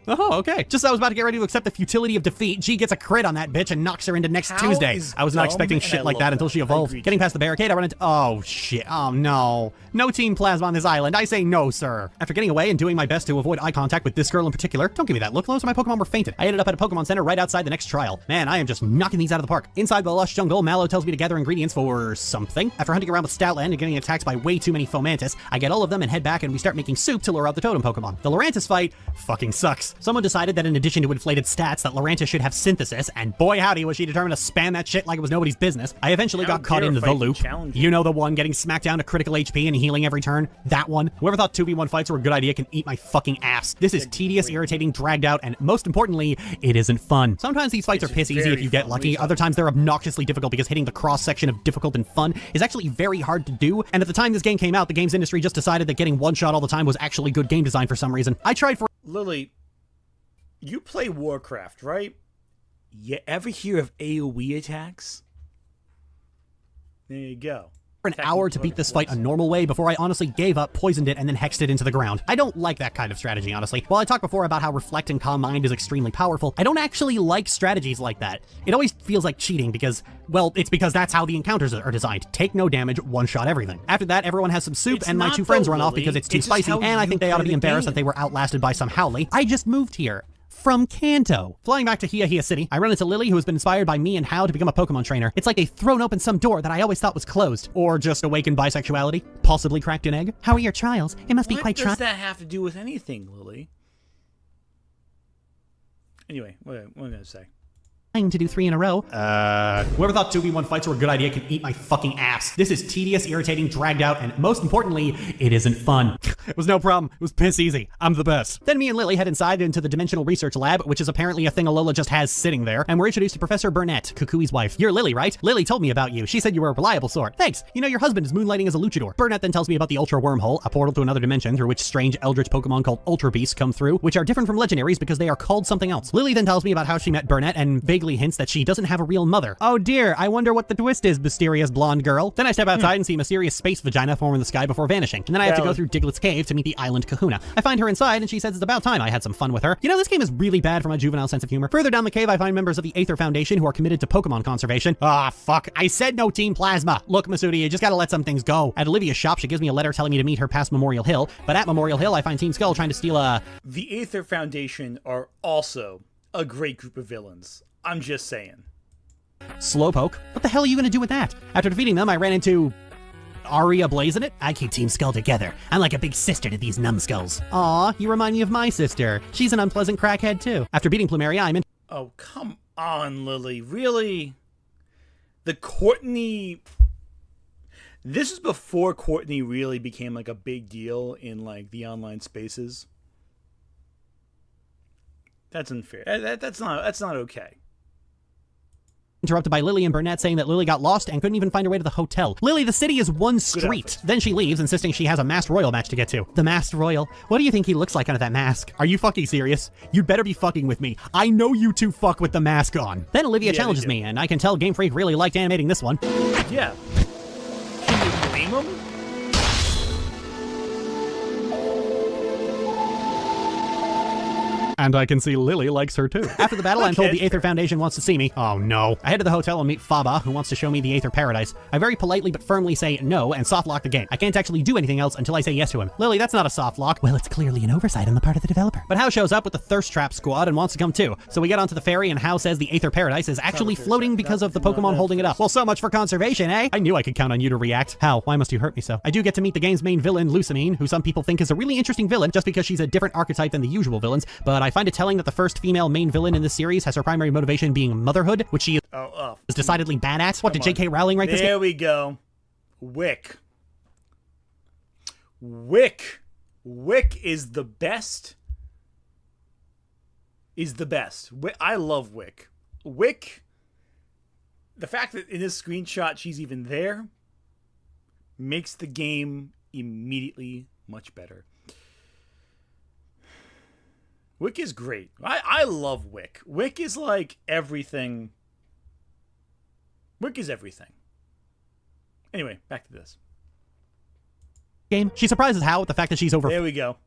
Oh, okay. Just as I was about to get ready to accept the futility of defeat, G gets a crit on that bitch and knocks her into next Tuesday. I was not expecting shit like that until she evolved. Getting past the barricade, I run into... Oh, shit. Oh, no. No Team Plasma on this island. I say no, sir. After getting away and doing my best to avoid eye contact with this girl in particular, don't give me that look. Most of my Pokemon were fainted. I ended up at a Pokemon Center right outside the next trial. Man, I am just knocking these out of the park. Inside the lush jungle, Mallow tells me to gather ingredients for something. After hunting around with Stoutland and getting attacked by way too many Fomantis, I get all of them and head back and we start making soup to lure out the totem Pokemon. The Lurantis fight fucking sucks. Someone decided that in addition to inflated stats, that Lurantis should have synthesis, and boy howdy was she determined to spam that shit like it was nobody's business. I eventually got caught into the loop. You know the one getting smacked down to critical HP and healing every turn? That one. Whoever thought 2v1 fights were a good idea can eat my fucking ass. This is tedious, irritating, dragged out, and most importantly, it isn't fun. Sometimes these fights are piss easy if you get lucky, other times they're obnoxiously difficult because hitting the cross section of difficult and fun is actually very hard to do, and at the time this game came out, the games industry just decided that getting one shot all the time was actually good game design for some reason. I tried for... Lily, you play Warcraft, right? You ever hear of AoE attacks? There you go. an hour to beat this fight a normal way before I honestly gave up, poisoned it, and then hexed it into the ground. I don't like that kind of strategy, honestly. While I talked before about how Reflect and Calm Mind is extremely powerful, I don't actually like strategies like that. It always feels like cheating because, well, it's because that's how the encounters are designed. Take no damage, one-shot everything. After that, everyone has some soup, and my two friends run off because it's too spicy, and I think they ought to be embarrassed that they were outlasted by some Howley. I just moved here. From Kanto. Flying back to Hiya City, I run into Lily, who has been inspired by me and Hao to become a Pokemon trainer. It's like they've thrown open some door that I always thought was closed. Or just awakened bisexuality. Possibly cracked an egg. How are your trials? It must be quite What does that have to do with anything, Lily? Anyway, what am I going to say? To do 3 in a row. Whoever thought 2v1 fights were a good idea can eat my fucking ass. This is tedious, irritating, dragged out, and most importantly, it isn't fun. It was no problem. It was piss easy. I'm the best. Then me and Lily head inside into the Dimensional Research Lab, which is apparently a thing Alola just has sitting there, and we're introduced to Professor Burnett, Kukui's wife. You're Lily, right? Lily told me about you. She said you were a reliable sort. Thanks. You know, your husband is moonlighting as a luchador. Burnett then tells me about the Ultra Wormhole, a portal to another dimension through which strange eldritch Pokemon called Ultra Beasts come through, which are different from legendaries because they are called something else. Lily then tells me about how she met Burnett and vaguely hints that she doesn't have a real mother. Oh dear, I wonder what the twist is, mysterious blonde girl. Then I step outside and see a mysterious space vagina form in the sky before vanishing. And then I have to go through Diglett's cave to meet the island Kahuna. I find her inside and she says it's about time I had some fun with her. You know, this game is really bad for my juvenile sense of humor. Further down the cave, I find members of the Aether Foundation who are committed to Pokemon conservation. Ah, fuck. I said no Team Plasma. Look, Masudi, you just gotta let some things go. At Olivia's shop, she gives me a letter telling me to meet her past Memorial Hill, but at Memorial Hill, I find Team Skull trying to steal a... The Aether Foundation are also a great group of villains. I'm just saying. Slowpoke? What the hell are you gonna do with that? After defeating them, I ran into... Aria Blazonit? I keep Team Skull together. I'm like a big sister to these numbskulls. Aw, you remind me of my sister. She's an unpleasant crackhead too. After beating Plumeria, I'm in... Oh, come on, Lily. Really? The Courtney... This is before Courtney really became like a big deal in like the online spaces. That's unfair. That's not okay. Interrupted by Lily and Burnett saying that Lily got lost and couldn't even find her way to the hotel. Lily, the city is one street. Then she leaves, insisting she has a masked royal match to get to. The masked royal? What do you think he looks like under that mask? Are you fucking serious? You'd better be fucking with me. I know you two fuck with the mask on. Then Olivia challenges me, and I can tell Game Freak really liked animating this one. Yeah. Can you blame him? And I can see Lily likes her too. After the battle, I'm told the Aether Foundation wants to see me. Oh no. I head to the hotel and meet Faba, who wants to show me the Aether Paradise. I very politely but firmly say no and soft lock the game. I can't actually do anything else until I say yes to him. Lily, that's not a soft lock. Well, it's clearly an oversight on the part of the developer. But Hao shows up with the Thirst Trap squad and wants to come too. So we get onto the ferry and Hao says the Aether Paradise is actually floating because of the Pokemon holding it up. Well, so much for conservation, eh? I knew I could count on you to react. Hao, why must you hurt me so? I do get to meet the game's main villain, Lucamine, who some people think is a really interesting villain just because she's a different archetype than the usual villains, but I find it telling that the first female main villain in this series has her primary motivation being motherhood, which she is decidedly bad at. What, did J.K. Rowling write this game? There we go. Wick. Wick is the best. I love Wick. Wick, the fact that in this screenshot she's even there makes the game immediately much better. Wick is great. I love Wick. Wick is like everything. Wick is everything. Anyway, back to this. Game. She surprises Hao with the fact that she's over. There we go.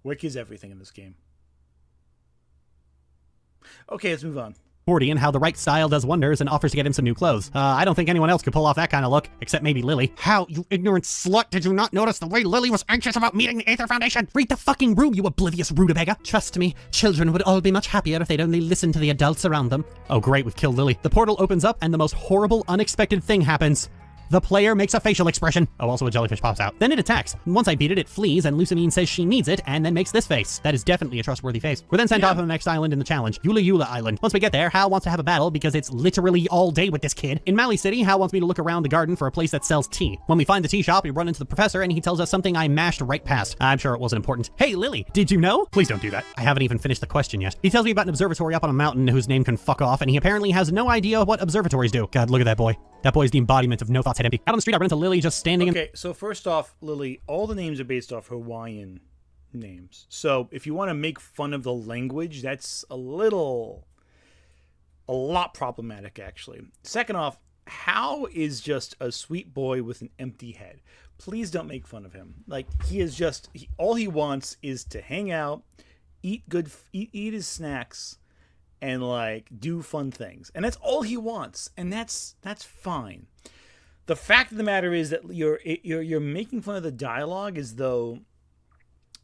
Wick is everything in this game. Okay, let's move on. 40 and how the right style does wonders and offers to get him some new clothes. I don't think anyone else could pull off that kind of look, except maybe Lily. How, you ignorant slut, did you not notice the way Lily was anxious about meeting the Aether Foundation? Read the fucking room, you oblivious rutabaga. Trust me, children would all be much happier if they'd only listen to the adults around them. Oh great, we've killed Lily. The portal opens up and the most horrible, unexpected thing happens. The player makes a facial expression. Oh, also a jellyfish pops out. Then it attacks. Once I beat it, it flees, and Lucamine says she needs it, and then makes this face. That is definitely a trustworthy face. We're then sent off to the next island in the challenge, Yula Yula Island. Once we get there, Hao wants to have a battle because it's literally all day with this kid. In Mali City, Hao wants me to look around the garden for a place that sells tea. When we find the tea shop, we run into the professor, and he tells us something I mashed right past. I'm sure it wasn't important. Hey, Lily, did you know? Please don't do that. I haven't even finished the question yet. He tells me about an observatory up on a mountain whose name can fuck off, and he apparently has no idea what observatories do. God, look at that boy. That boy's the embodiment of no thoughts head empty. Out on the street, I run into Lily just standing Okay, so first off, Lily, all the names are based off Hawaiian names. So if you want to make fun of the language, that's a lot problematic, actually. Second off, Hao is just a sweet boy with an empty head. Please don't make fun of him. Like, he is just, all he wants is to hang out, eat his snacks, and like do fun things. And that's all he wants. And that's fine. The fact of the matter is that you're making fun of the dialogue as though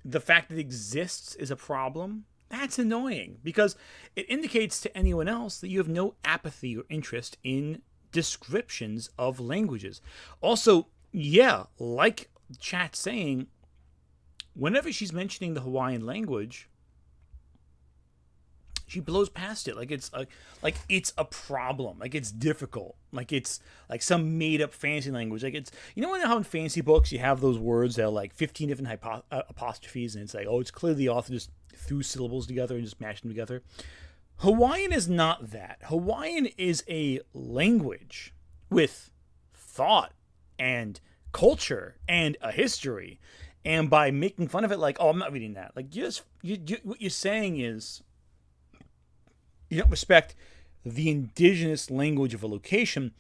the fact that it exists is a problem. That's annoying because it indicates to anyone else that you have no apathy or interest in descriptions of languages. Also, yeah, like chat saying, whenever she's mentioning the Hawaiian language, she blows past it like it's a problem, like it's difficult, like it's like some made up fancy language. Like it's, you know how in fancy books you have those words that are like 15 different apostrophes, and it's like, oh, it's clearly the author just threw syllables together and just mashed them together. Hawaiian is not that. Hawaiian is a language with thought and culture and a history, and by making fun of it, like, oh, I'm not reading that, like, what you're saying is you don't respect the indigenous language of a location,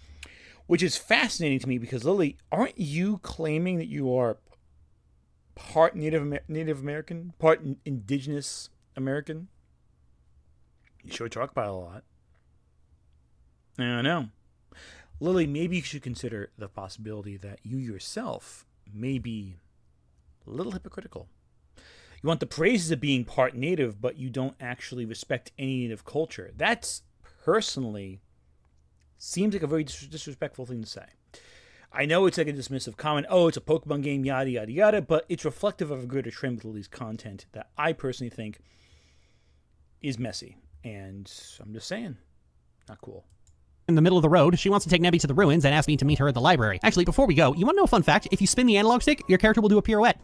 which is fascinating to me because, Lily, aren't you claiming that you are part Native American, part indigenous American? You sure talk about it a lot. I don't know. Lily, maybe you should consider the possibility that you yourself may be a little hypocritical. You want the praises of being part Native, but you don't actually respect any Native culture. That's personally seems like a very disrespectful thing to say. I know it's like a dismissive comment. Oh, it's a Pokemon game, yada, yada, yada, but it's reflective of a greater trend with Lily's content that I personally think is messy. And I'm just saying, not cool. In the middle of the road, she wants to take Nebby to the ruins and ask me to meet her at the library. Actually, before we go, you want to know a fun fact? If you spin the analog stick, your character will do a pirouette.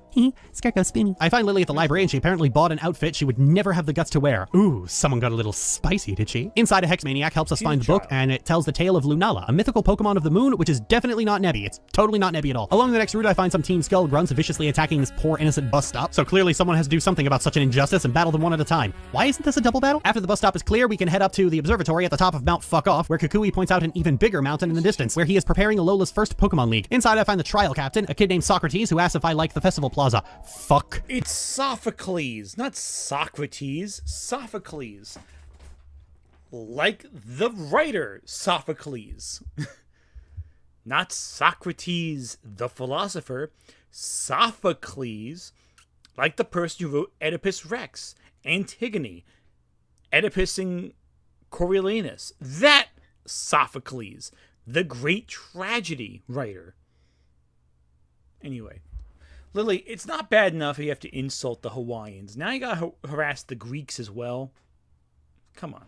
Scarecrow spinning. I find Lily at the library and she apparently bought an outfit she would never have the guts to wear. Ooh, someone got a little spicy, did she? Inside, a Hexmaniac helps us find the book, and it tells the tale of Lunala, a mythical Pokemon of the moon, which is definitely not Nebby. It's totally not Nebby at all. Along the next route, I find some Team Skull grunts viciously attacking this poor innocent bus stop, so clearly someone has to do something about such an injustice and battle them one at a time. Why isn't this a double battle? After the bus stop is clear, we can head up to the observatory at the top of Mount Fuck Off, where Kukui points out an even bigger mountain in the distance, where he is preparing Alola's first Pokemon League. Inside, I find the trial captain, a kid named Socrates, who asks if I like the festival plaza. Fuck. It's Sophocles, not Socrates. Sophocles. Like the writer Sophocles. Not Socrates, the philosopher. Sophocles, like the person who wrote Oedipus Rex, Antigone, Oedipus and Coriolanus. That Sophocles, the great tragedy writer. Anyway, Lily, it's not bad enough you have to insult the Hawaiians. Now you gotta harass the Greeks as well. Come on.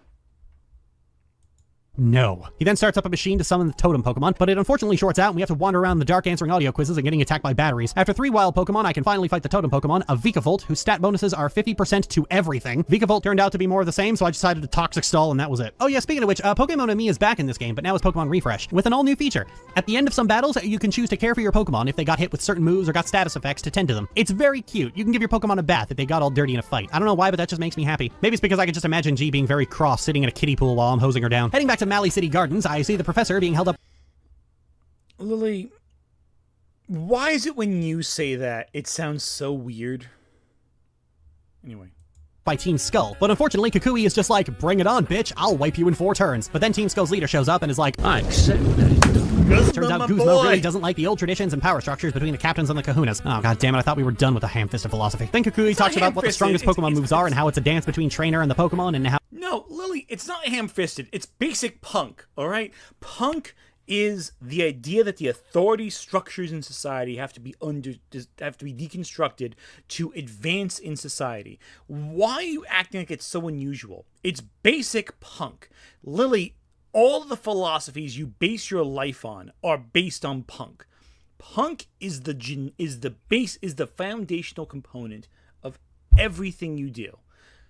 No. He then starts up a machine to summon the totem Pokemon, but it unfortunately shorts out and we have to wander around the dark answering audio quizzes and getting attacked by batteries. After 3 wild Pokemon, I can finally fight the totem Pokemon, a Vikavolt, whose stat bonuses are 50% to everything. Vikavolt turned out to be more of the same, so I decided to Toxic Stall and that was it. Oh yeah, speaking of which, Pokemon Me is back in this game, but now as Pokemon Refresh, with an all-new feature. At the end of some battles, you can choose to care for your Pokemon if they got hit with certain moves or got status effects to tend to them. It's very cute. You can give your Pokemon a bath if they got all dirty in a fight. I don't know why, but that just makes me happy. Maybe it's because I can just imagine G being very cross, sitting in a kiddie pool while I'm hosing her down. Heading back to Mali City Gardens, I see the professor being held up. Lily, why is it when you say that it sounds so weird? Anyway. By Team Skull, but unfortunately Kukui is just like, bring it on, bitch, I'll wipe you in 4 turns. But then Team Skull's leader shows up and is like, I accept that. Turns out Guzmo really doesn't like the old traditions and power structures between the captains and the kahunas. Oh god damn it, I thought we were done with the ham-fisted philosophy. Then Kukui talks about what the strongest Pokemon moves are and how it's a dance between trainer and the Pokemon and how— No, Lily, it's not ham-fisted, it's basic punk, alright? Punk is the idea that the authority structures in society have to be deconstructed to advance in society. Why are you acting like it's so unusual? It's basic punk. Lily, all the philosophies you base your life on are based on punk. Punk is the foundational component of everything you do.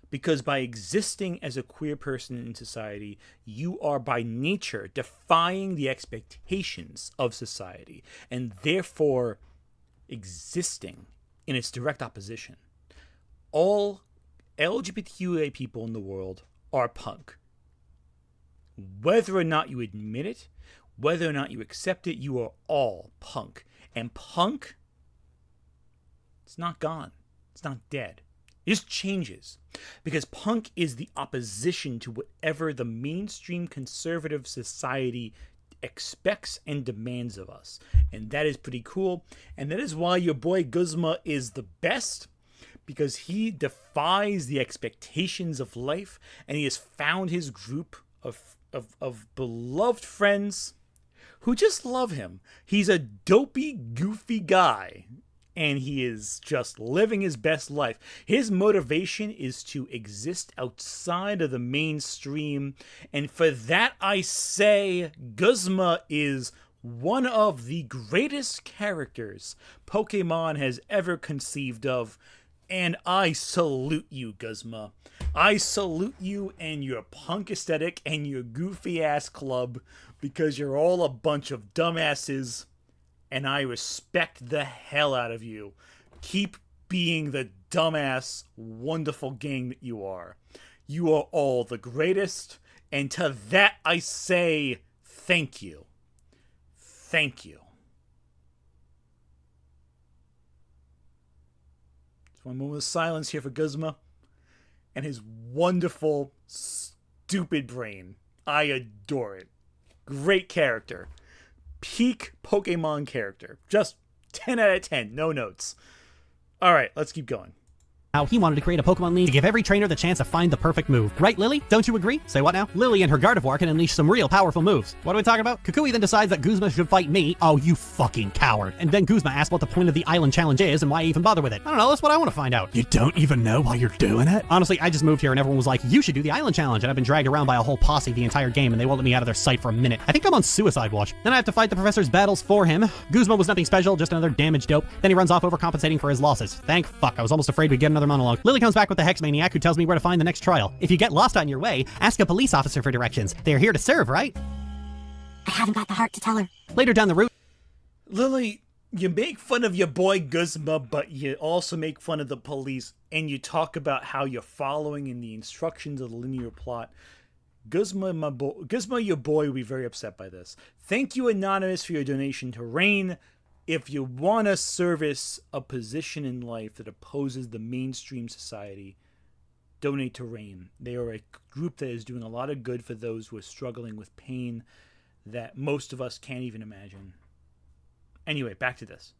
Because by existing as a queer person in society, you are by nature defying the expectations of society and therefore existing in its direct opposition. All LGBTQIA people in the world are punk. Whether or not you admit it, Whether or not you accept it, you are all punk. And punk, it's not gone. It's not dead. It just changes. Because punk is the opposition to whatever the mainstream conservative society expects and demands of us. And that is pretty cool. And that is why your boy Guzma is the best. Because he defies the expectations of life. And he has found his group of beloved friends who just love him. He's a dopey, goofy guy. And he is just living his best life. His motivation is to exist outside of the mainstream. And for that I say, Guzma is one of the greatest characters Pokemon has ever conceived of. And I salute you, Guzma. I salute you and your punk aesthetic and your goofy ass club, because you're all a bunch of dumbasses. And I respect the hell out of you. Keep being the dumbass, wonderful gang that you are. You are all the greatest. And to that I say thank you. Thank you. Just one moment of silence here for Guzma and his wonderful, stupid brain. I adore it. Great character. Peak Pokemon character. Just 10 out of 10. No notes. All right, let's keep going. How he wanted to create a Pokemon League to give every trainer the chance to find the perfect move. Right, Lily? Don't you agree? Say what now? Lily and her Gardevoir can unleash some real powerful moves. What are we talking about? Kukui then decides that Guzma should fight me. Oh, you fucking coward. And then Guzma asks what the point of the island challenge is and why even bother with it. I don't know, that's what I want to find out. You don't even know why you're doing it? Honestly, I just moved here and everyone was like, you should do the island challenge. And I've been dragged around by a whole posse the entire game and they won't let me out of their sight for a minute. I think I'm on suicide watch. Then I have to fight the professor's battles for him. Guzma was nothing special, just another damaged dope. Then he runs off overcompensating for his losses. Thank fuck, I was almost afraid we'd get another monologue. Lily comes back with the Hex Maniac who tells me where to find the next trial. If you get lost on your way, ask a police officer for directions. They're here to serve, right? I haven't got the heart to tell her. Later down the route, Lily, you make fun of your boy Guzma, but you also make fun of the police, and you talk about how you're following in the instructions of the linear plot. Guzma, your boy, will be very upset by this. Thank you, Anonymous, for your donation to Rain. If you want to service a position in life that opposes the mainstream society, donate to Rain. They are a group that is doing a lot of good for those who are struggling with pain that most of us can't even imagine. Anyway, back to this.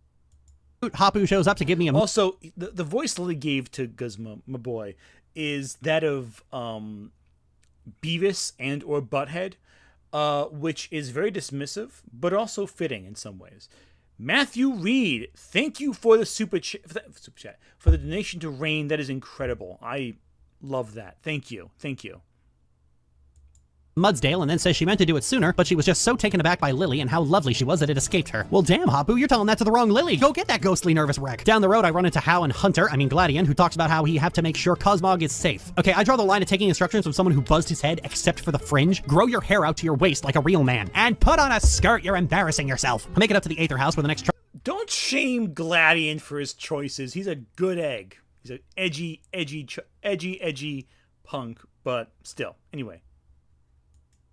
Hapu shows up to give me a... Also, the voice Lily gave to Guzma, my boy, is that of Beavis and or Butthead, which is very dismissive, but also fitting in some ways. Matthew Reed, thank you for the super chat, for the donation to Rain. That is incredible. I love that. Thank you. Thank you. Mudsdale and then says she meant to do it sooner, but she was just so taken aback by Lily and how lovely she was that it escaped her. Well, damn, Hapu, you're telling that to the wrong Lily. Go get that ghostly nervous wreck. Down the road, I run into Hao and Gladian, who talks about how he had to make sure Cosmog is safe. Okay, I draw the line of taking instructions from someone who buzzed his head, except for the fringe. Grow your hair out to your waist like a real man. And put on a skirt, you're embarrassing yourself. I make it up to the Aether House where the next... Don't shame Gladian for his choices. He's a good egg. He's an edgy punk, but still. Anyway.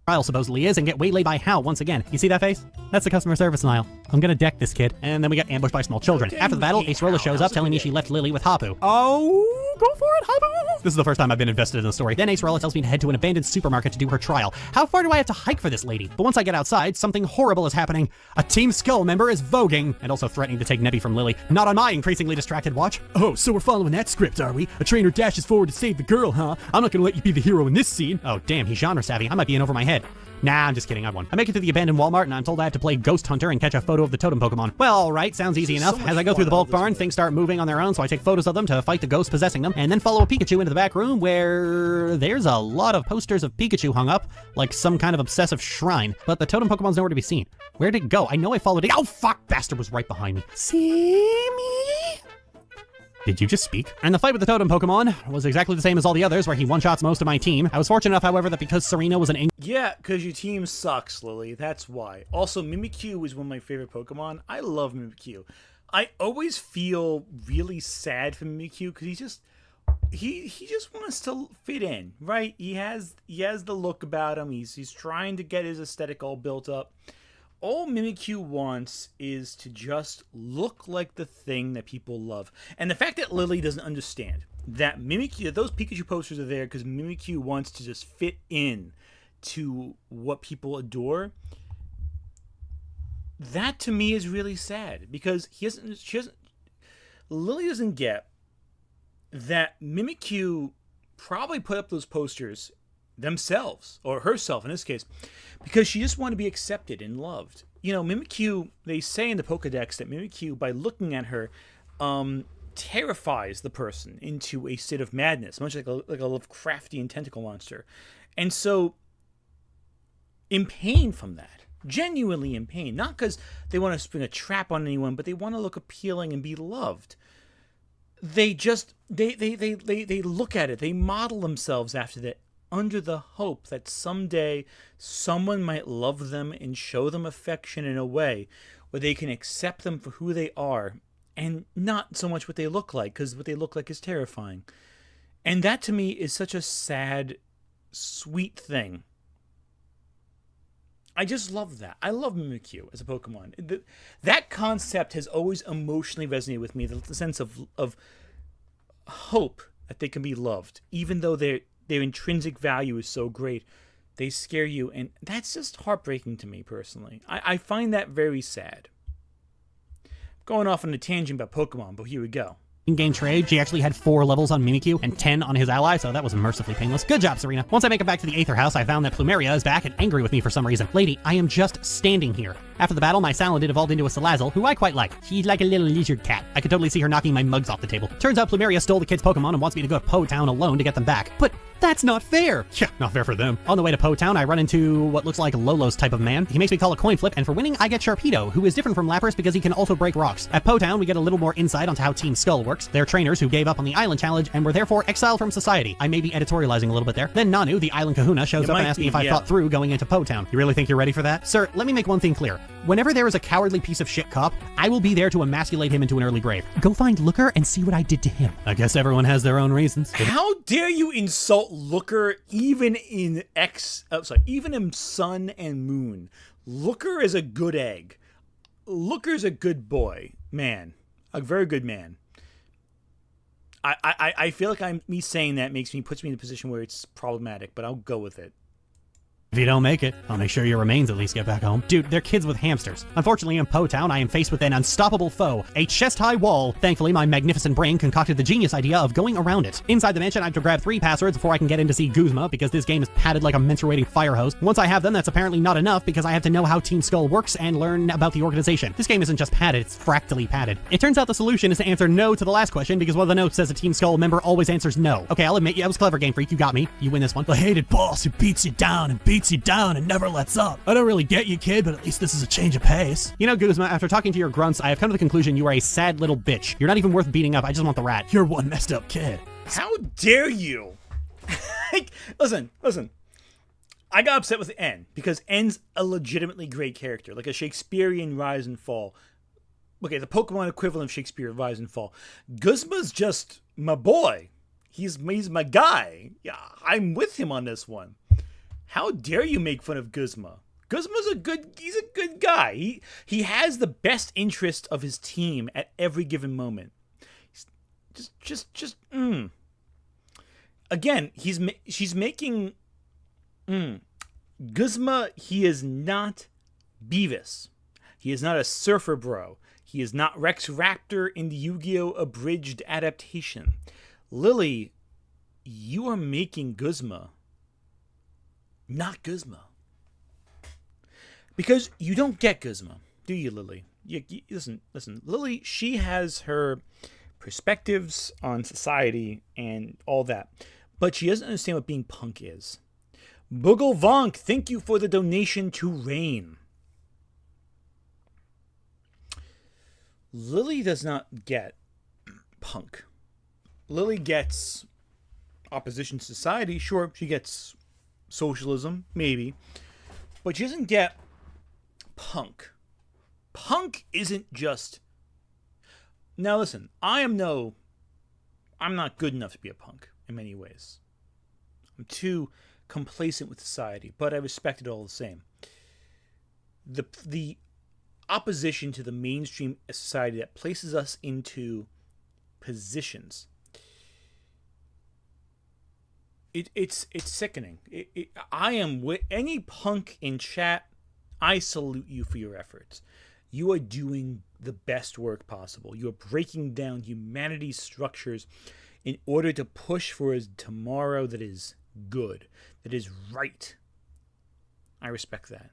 Trial supposedly is and get waylaid by Hal once again. You see that face? That's the customer service Nile. I'm gonna deck this kid. And then we get ambushed by small children. After the battle, Acerola shows up telling me she left Lily with Hapu. Oh, go for it, Hapu! This is the first time I've been invested in the story. Then Acerola tells me to head to an abandoned supermarket to do her trial. How far do I have to hike for this lady? But once I get outside, something horrible is happening. A Team Skull member is voguing and also threatening to take Nebby from Lily. Not on my increasingly distracted watch. Oh, so we're following that script, are we? A trainer dashes forward to save the girl, huh? I'm not gonna let you be the hero in this scene. Oh, damn, he's genre savvy. I might be in over my head. Nah, I'm just kidding, I won. I make it to the abandoned Walmart and I'm told I have to play Ghost Hunter and catch a photo of the totem Pokemon. Well, alright, sounds easy enough. As I go through the bulk barn, things start moving on their own, so I take photos of them to fight the ghost possessing them, and then follow a Pikachu into the back room where there's a lot of posters of Pikachu hung up, like some kind of obsessive shrine, but the totem Pokemon's nowhere to be seen. Where'd it go? I know I followed it. Oh, fuck! Bastard was right behind me. See me? Did you just speak? And the fight with the totem Pokemon was exactly the same as all the others, where he one-shots most of my team. I was fortunate enough, however, that because Serena was an Yeah, because your team sucks, Lily. That's why. Also, Mimikyu is one of my favorite Pokemon. I love Mimikyu. I always feel really sad for Mimikyu because he just wants to fit in, right? He has the look about him. He's trying to get his aesthetic all built up. all Mimikyu wants is to just look like the thing that people love. And the fact that Lily doesn't understand that Mimikyu, those Pikachu posters are there because Mimikyu wants to just fit in to what people adore, that to me is really sad, because Lily doesn't get that Mimikyu probably put up those posters themselves, or herself in this case, because she just wanted to be accepted and loved. You know, Mimikyu, they say in the Pokedex that Mimikyu, by looking at her, terrifies the person into a state of madness, much like a Lovecraftian tentacle monster. And so, in pain from that, genuinely in pain, not because they want to spring a trap on anyone, but they want to look appealing and be loved. They just, they look at it, they model themselves after that, under the hope that someday someone might love them and show them affection in a way where they can accept them for who they are and not so much what they look like, because what they look like is terrifying. And that to me is such a sad, sweet thing. I just love that. I love Mimikyu as a Pokemon. That concept has always emotionally resonated with me, the sense of hope that they can be loved, even though their intrinsic value is so great. They scare you, and that's just heartbreaking to me personally. I find that very sad. Going off on a tangent about Pokemon, but here we go. In-game trade, she actually had 4 levels on Mimikyu and 10 on his ally, so that was mercifully painless. Good job, Serena. Once I make it back to the Aether House, I found that Plumeria is back and angry with me for some reason. Lady, I am just standing here. After the battle, my Salandit evolved into a Salazzle, who I quite like. She's like a little lizard cat. I could totally see her knocking my mugs off the table. Turns out Plumeria stole the kids' Pokemon and wants me to go to Po Town alone to get them back. But that's not fair. Yeah, not fair for them. On the way to Po Town, I run into what looks like Lolo's type of man. He makes me call a coin flip, and for winning, I get Sharpedo, who is different from Lapras because he can also break rocks. At Po Town, we get a little more insight onto how Team Skull works. They're trainers who gave up on the island challenge and were therefore exiled from society. I may be editorializing a little bit there. Then Nanu, the island kahuna, shows up and asks me if I thought through going into Po Town. You really think you're ready for that? Sir, let me make one thing clear. Whenever there is a cowardly piece of shit cop, I will be there to emasculate him into an early grave. Go find Looker and see what I did to him. I guess everyone has their own reasons. How dare you insult Looker even in even in Sun and Moon? Looker is a good egg. Looker's a good boy, man, a very good man. I feel like me saying that puts me in a position where it's problematic, but I'll go with it. If you don't make it, I'll make sure your remains at least get back home. Dude, they're kids with hamsters. Unfortunately, in Po Town, I am faced with an unstoppable foe, a chest-high wall. Thankfully, my magnificent brain concocted the genius idea of going around it. Inside the mansion, I have to grab 3 passwords before I can get in to see Guzma, because this game is padded like a menstruating fire hose. Once I have them, that's apparently not enough, because I have to know how Team Skull works and learn about the organization. This game isn't just padded, it's fractally padded. It turns out the solution is to answer no to the last question, because one of the notes says a Team Skull member always answers no. Okay, I'll admit, yeah, it was clever, Game Freak. You got me. You win this one. The hated boss who beats you down and never lets up. I don't really get you, kid, but at least this is a change of pace. You know, Guzma, after talking to your grunts, I have come to the conclusion you are a sad little bitch. You're not even worth beating up. I just want the rat. You're one messed up kid. How dare you? Listen. I got upset with N because N's a legitimately great character, like a Shakespearean rise and fall. Okay, the Pokemon equivalent of Shakespeare rise and fall. Guzma's just my boy. He's my guy. Yeah, I'm with him on this one. How dare you make fun of Guzma? Guzma's he's a good guy. He has the best interest of his team at every given moment. He's just. Again, she's making Guzma. He is not Beavis. He is not a surfer bro. He is not Rex Raptor in the Yu-Gi-Oh! Abridged adaptation. Lily, you are making Guzma not Guzma. Because you don't get Guzma, do you, Lily? Listen. Lily, she has her perspectives on society and all that, but she doesn't understand what being punk is. Boogle Vonk, thank you for the donation to Rain. Lily does not get punk. Lily gets opposition to society. Sure, she gets socialism, maybe. But she doesn't get punk. Punk isn't just... Now listen, I'm not good enough to be a punk in many ways. I'm too complacent with society, but I respect it all the same. the opposition to the mainstream society that places us into positions. It's sickening. I am with any punk in chat. I salute you for your efforts. You are doing the best work possible. You are breaking down humanity's structures in order to push for a tomorrow that is good, that is right. I respect that.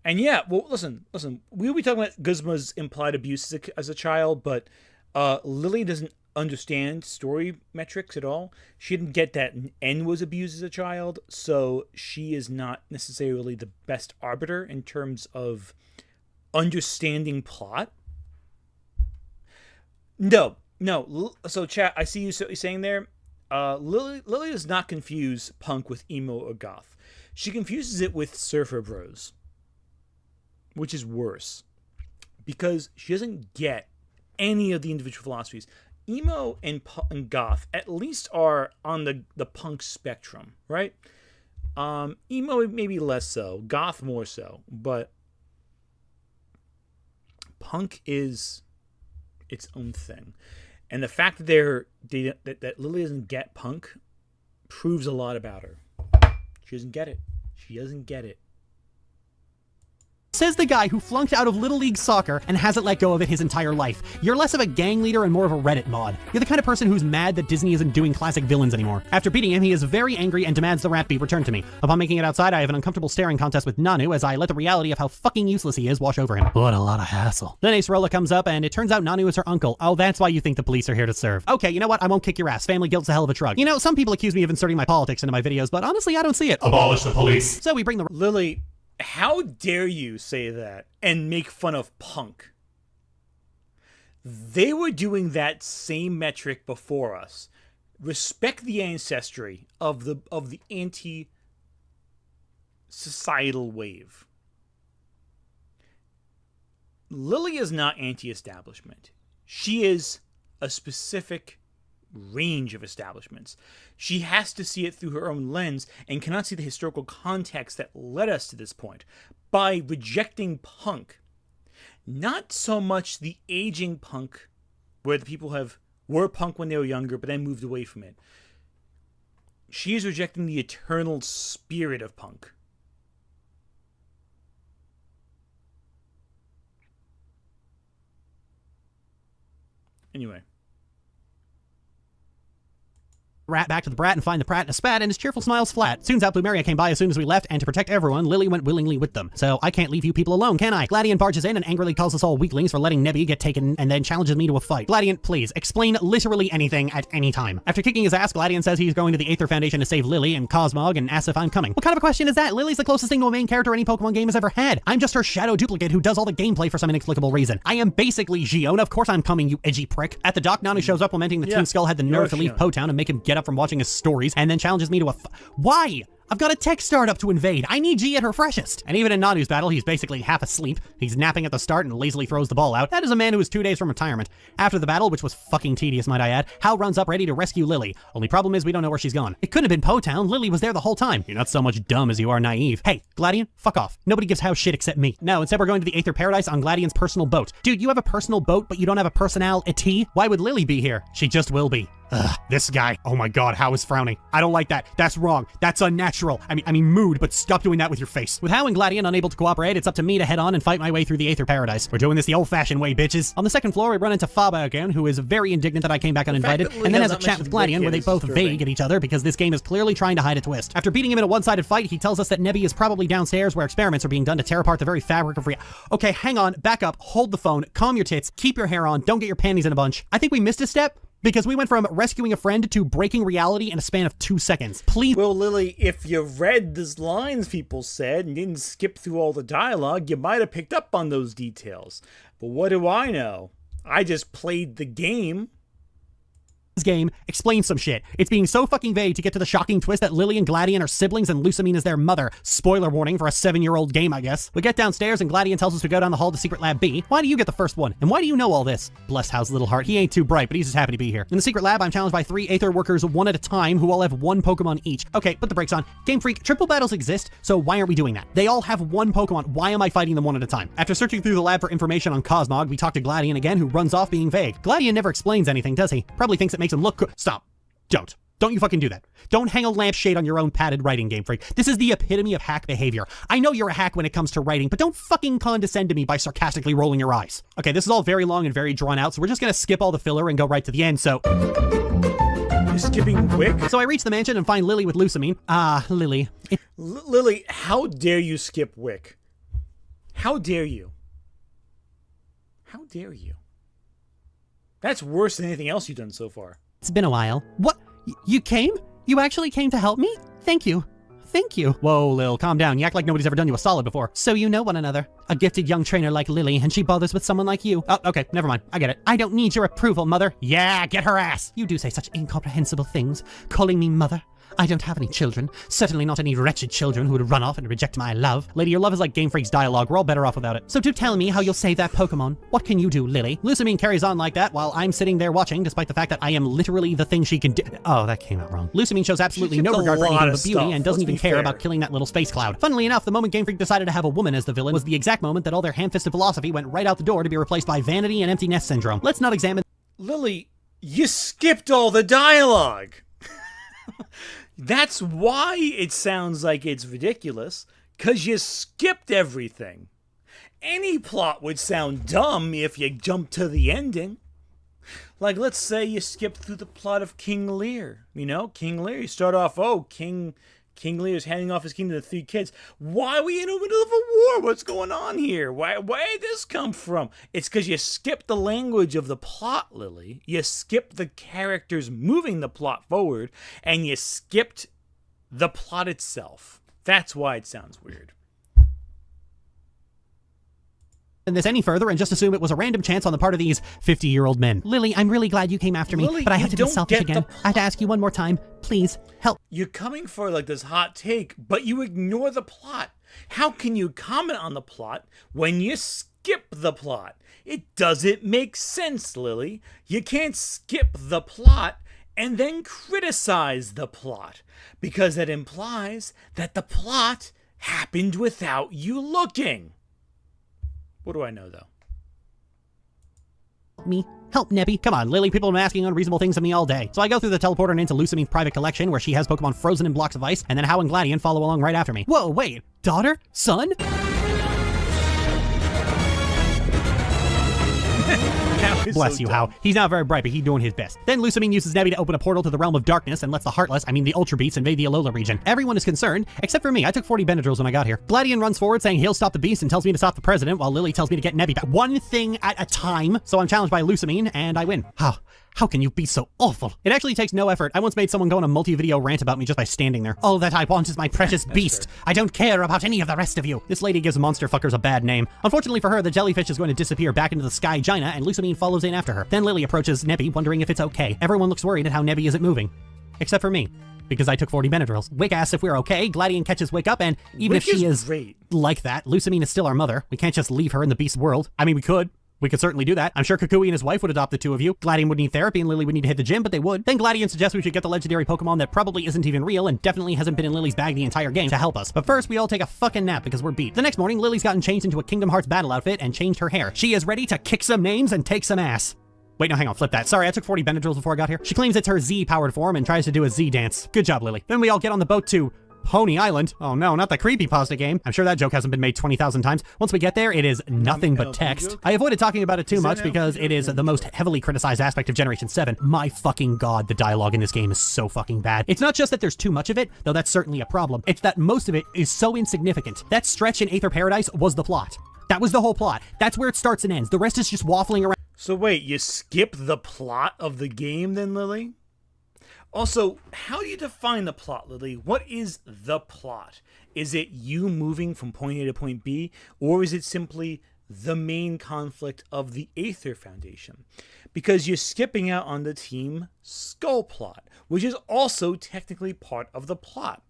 And yeah, well, listen. We'll be talking about Guzma's implied abuse as a child, but Lily doesn't understand story metrics at all. She didn't get that N was abused as a child, so she is not necessarily the best arbiter in terms of understanding plot. No. So chat, I see you saying there. Lily does not confuse punk with emo or goth. She confuses it with surfer bros, which is worse, because she doesn't get any of the individual philosophies. Emo and goth at least are on the punk spectrum, right? Emo maybe less so, goth more so, but punk is its own thing. And the fact that that Lily doesn't get punk proves a lot about her. She doesn't get it. Says the guy who flunked out of Little League Soccer and hasn't let go of it his entire life. You're less of a gang leader and more of a Reddit mod. You're the kind of person who's mad that Disney isn't doing classic villains anymore. After beating him, he is very angry and demands the rat be returned to me. Upon making it outside, I have an uncomfortable staring contest with Nanu as I let the reality of how fucking useless he is wash over him. What a lot of hassle. Then Acerola comes up and it turns out Nanu is her uncle. Oh, that's why you think the police are here to serve. Okay, you know what? I won't kick your ass. Family guilt's a hell of a shrug. You know, some people accuse me of inserting my politics into my videos, but honestly, I don't see it. Abolish the police. So we bring the... Lily, how dare you say that and make fun of punk? They were doing that same metric before us. Respect the ancestry of the anti-societal wave. Lily is not anti-establishment. She is a specific range of establishments. She has to see it through her own lens and cannot see the historical context that led us to this point. By rejecting punk, not so much the aging punk, where the people were punk when they were younger but then moved away from it. She is rejecting the eternal spirit of punk. Anyway. Rat back to the brat and find the prat in a spat, and his cheerful smile's flat. Soon's out Blue Maria came by as soon as we left, and to protect everyone, Lily went willingly with them. So I can't leave you people alone, can I? Gladian barges in and angrily calls us all weaklings for letting Nebby get taken and then challenges me to a fight. Gladian, please, explain literally anything at any time. After kicking his ass, Gladian says he's going to the Aether Foundation to save Lily and Cosmog and asks if I'm coming. What kind of a question is that? Lily's the closest thing to a main character any Pokemon game has ever had. I'm just her shadow duplicate who does all the gameplay for some inexplicable reason. I am basically Giona. Of course I'm coming, you edgy prick. At the dock, Nanu shows up lamenting that Team Skull had the nerve to leave Po Town and make him get up from watching his stories, and then challenges me to a Why? I've got a tech startup to invade. I need G at her freshest. And even in Nanu's battle, he's basically half asleep. He's napping at the start and lazily throws the ball out. That is a man who is 2 days from retirement. After the battle, which was fucking tedious, might I add, Hal runs up ready to rescue Lily. Only problem is we don't know where she's gone. It couldn't have been Po Town. Lily was there the whole time. You're not so much dumb as you are naive. Hey, Gladian, fuck off. Nobody gives Hal shit except me. No, instead we're going to the Aether Paradise on Gladian's personal boat. Dude, you have a personal boat, but you don't have a personality? Why would Lily be here? She just will be. Ugh, this guy. Oh my god, Hal is frowning. I don't like that. That's wrong. That's unnatural. I mean mood, but stop doing that with your face. With Hal and Gladian unable to cooperate, it's up to me to head on and fight my way through the Aether Paradise. We're doing this the old-fashioned way, bitches. On the second floor, we run into Faba again, who is very indignant that I came back uninvited, and then has a chat with Gladian where they both vague at each other because this game is clearly trying to hide a twist. After beating him in a one-sided fight, he tells us that Nebby is probably downstairs where experiments are being done to tear apart the very fabric of reality. Okay, hang on, back up, hold the phone, calm your tits, keep your hair on, don't get your panties in a bunch. I think we missed a step. Because we went from rescuing a friend to breaking reality in a span of 2 seconds. Please. Well, Lily, if you read the lines people said and didn't skip through all the dialogue, you might have picked up on those details. But what do I know? I just played the game. game explains some shit. It's being so fucking vague to get to the shocking twist that Lily and Gladian are siblings and Lusamine is their mother. Spoiler warning for a 7-year-old game, I guess. We get downstairs and Gladian tells us to go down the hall to Secret Lab B. Why do you get the first one? And why do you know all this? Bless Hal's little heart. He ain't too bright, but he's just happy to be here. In the Secret Lab, I'm challenged by 3 Aether workers one at a time who all have 1 Pokemon each. Okay, put the brakes on. Game Freak, triple battles exist, so why aren't we doing that? They all have 1 Pokemon. Why am I fighting them one at a time? After searching through the lab for information on Cosmog, we talk to Gladian again, who runs off being vague. Gladian never explains anything, does he? Probably thinks it makes him look good. Stop. Don't. Don't you fucking do that. Don't hang a lampshade on your own padded writing, Game Freak. This is the epitome of hack behavior. I know you're a hack when it comes to writing, but don't fucking condescend to me by sarcastically rolling your eyes. Okay, this is all very long and very drawn out, so we're just gonna skip all the filler and go right to the end, so... You're skipping quick? So I reach the mansion and find Lily with Lusamine. Lily. Lily, how dare you skip Wick? How dare you? How dare you? That's worse than anything else you've done so far. It's been a while. What? You came? You actually came to help me? Thank you. Thank you. Whoa, Lil, calm down. You act like nobody's ever done you a solid before. So you know one another. A gifted young trainer like Lily, and she bothers with someone like you. Oh, okay, never mind. I get it. I don't need your approval, mother. Yeah, get her ass. You do say such incomprehensible things, calling me mother. I don't have any children. Certainly not any wretched children who would run off and reject my love. Lady, your love is like Game Freak's dialogue. We're all better off without it. So do tell me how you'll save that Pokemon. What can you do, Lily? Lusamine carries on like that while I'm sitting there watching, despite the fact that I am literally the thing she can do. Oh, that came out wrong. Lusamine shows absolutely no regard for anything but beauty and doesn't even care about killing that little space cloud. Funnily enough, the moment Game Freak decided to have a woman as the villain was the exact moment that all their ham-fisted philosophy went right out the door to be replaced by vanity and empty nest syndrome. Let's not examine... Lily, you skipped all the dialogue. That's why it sounds like it's ridiculous, because you skipped everything. Any plot would sound dumb if you jumped to the ending. Like, let's say you skipped through the plot of King Lear. You know, King Lear, you start off, King Lear's handing off his kingdom to 3 kids. Why are we in the middle of a war? What's going on here? Where did this come from? It's because you skipped the language of the plot, Lily. You skipped the characters moving the plot forward, and you skipped the plot itself. That's why it sounds weird. this any further and just assume it was a random chance on the part of these 50-year-old men. Lily, I'm really glad you came after me, Lily, but I have to be don't selfish get again. I have to ask you one more time. Please, help. You're coming for like this hot take, but you ignore the plot. How can you comment on the plot when you skip the plot? It doesn't make sense, Lily. You can't skip the plot and then criticize the plot, because that implies that the plot happened without you looking. What do I know, though? Me. Help, Nebby. Come on, Lily, people have been asking unreasonable things of me all day. So I go through the teleporter and into Lusamine's private collection, where she has Pokemon frozen in blocks of ice, and then Hau and Gladian follow along right after me. Whoa, wait. Daughter? Son? Bless you, Hau. He's not very bright, but he's doing his best. Then Lusamine uses Nebby to open a portal to the realm of darkness and lets the Heartless, the Ultra Beasts, invade the Alola region. Everyone is concerned, except for me. I took 40 Benadryls when I got here. Gladian runs forward saying he'll stop the beast and tells me to stop the president, while Lily tells me to get Nebby back. One thing at a time. So I'm challenged by Lusamine, and I win. How can you be so awful? It actually takes no effort. I once made someone go on a multi-video rant about me just by standing there. All that I want is my precious beast. Fair. I don't care about any of the rest of you. This lady gives monster fuckers a bad name. Unfortunately for her, the jellyfish is going to disappear back into the sky Gina, and Lusamine follows in after her. Then Lily approaches Nebby, wondering if it's okay. Everyone looks worried at how Nebby isn't moving. Except for me, because I took 40 Benadryls. Wick asks if we're okay. Gladian catches Wick up, and even if she is like that, Lusamine is still our mother. We can't just leave her in the beast's world. I mean, we could. We could certainly do that. I'm sure Kukui and his wife would adopt the two of you. Gladian would need therapy and Lily would need to hit the gym, but they would. Then Gladian suggests we should get the legendary Pokemon that probably isn't even real and definitely hasn't been in Lily's bag the entire game to help us. But first, we all take a fucking nap because we're beat. The next morning, Lily's gotten changed into a Kingdom Hearts battle outfit and changed her hair. She is ready to kick some names and take some ass. Wait, no, hang on, flip that. Sorry, I took 40 Benadryls before I got here. She claims it's her Z-powered form and tries to do a Z dance. Good job, Lily. Then we all get on the boat to Pony Island. Oh no, not the creepypasta game. I'm sure that joke hasn't been made 20,000 times. Once we get there, it is nothing but text. I avoided talking about it too much because it is the most heavily criticized aspect of Generation 7. My fucking god, the dialogue in this game is so fucking bad. It's not just that there's too much of it, though that's certainly a problem. It's that most of it is so insignificant. That stretch in Aether Paradise was the plot. That was the whole plot. That's where it starts and ends. The rest is just waffling around. So wait, you skip the plot of the game then, Lily? Also, how do you define the plot, Lily? What is the plot? Is it you moving from point A to point B, or is it simply the main conflict of the Aether Foundation, because you're skipping out on the Team Skull plot, which is also technically part of the plot.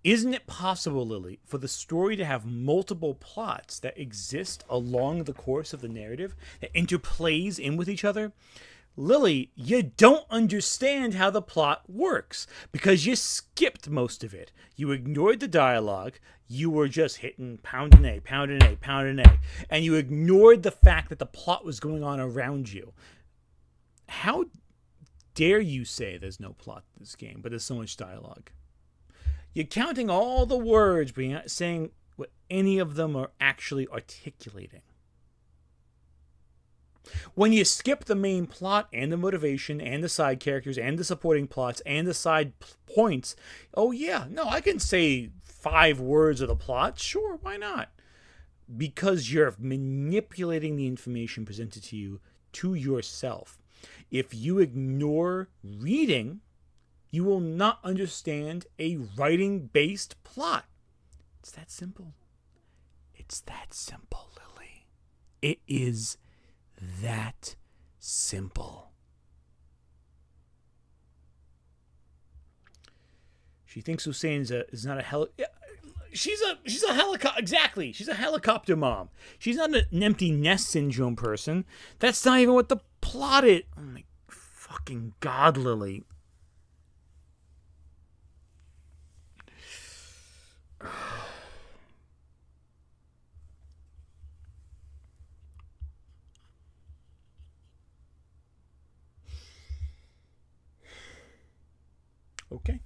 Isn't it possible, Lily, for the story to have multiple plots that exist along the course of the narrative, that interplays in with each other? Lily, you don't understand how the plot works because you skipped most of it. You ignored the dialogue. You were just hitting pound and A, pound and A, pound and A. And you ignored the fact that the plot was going on around you. How dare you say there's no plot to this game, but there's so much dialogue? You're counting all the words, but you're not saying what any of them are actually articulating. When you skip the main plot and the motivation and the side characters and the supporting plots and the side points, oh yeah, no, I can say 5 words of the plot. Sure, why not? Because you're manipulating the information presented to you to yourself. If you ignore reading, you will not understand a writing-based plot. It's that simple. It's that simple, Lily. It is that simple. She thinks Hussein is not a she's a helicopter. Exactly. She's a helicopter mom. She's not an empty nest syndrome person. That's not even what the plot is. Oh my fucking God, Lily. Okay.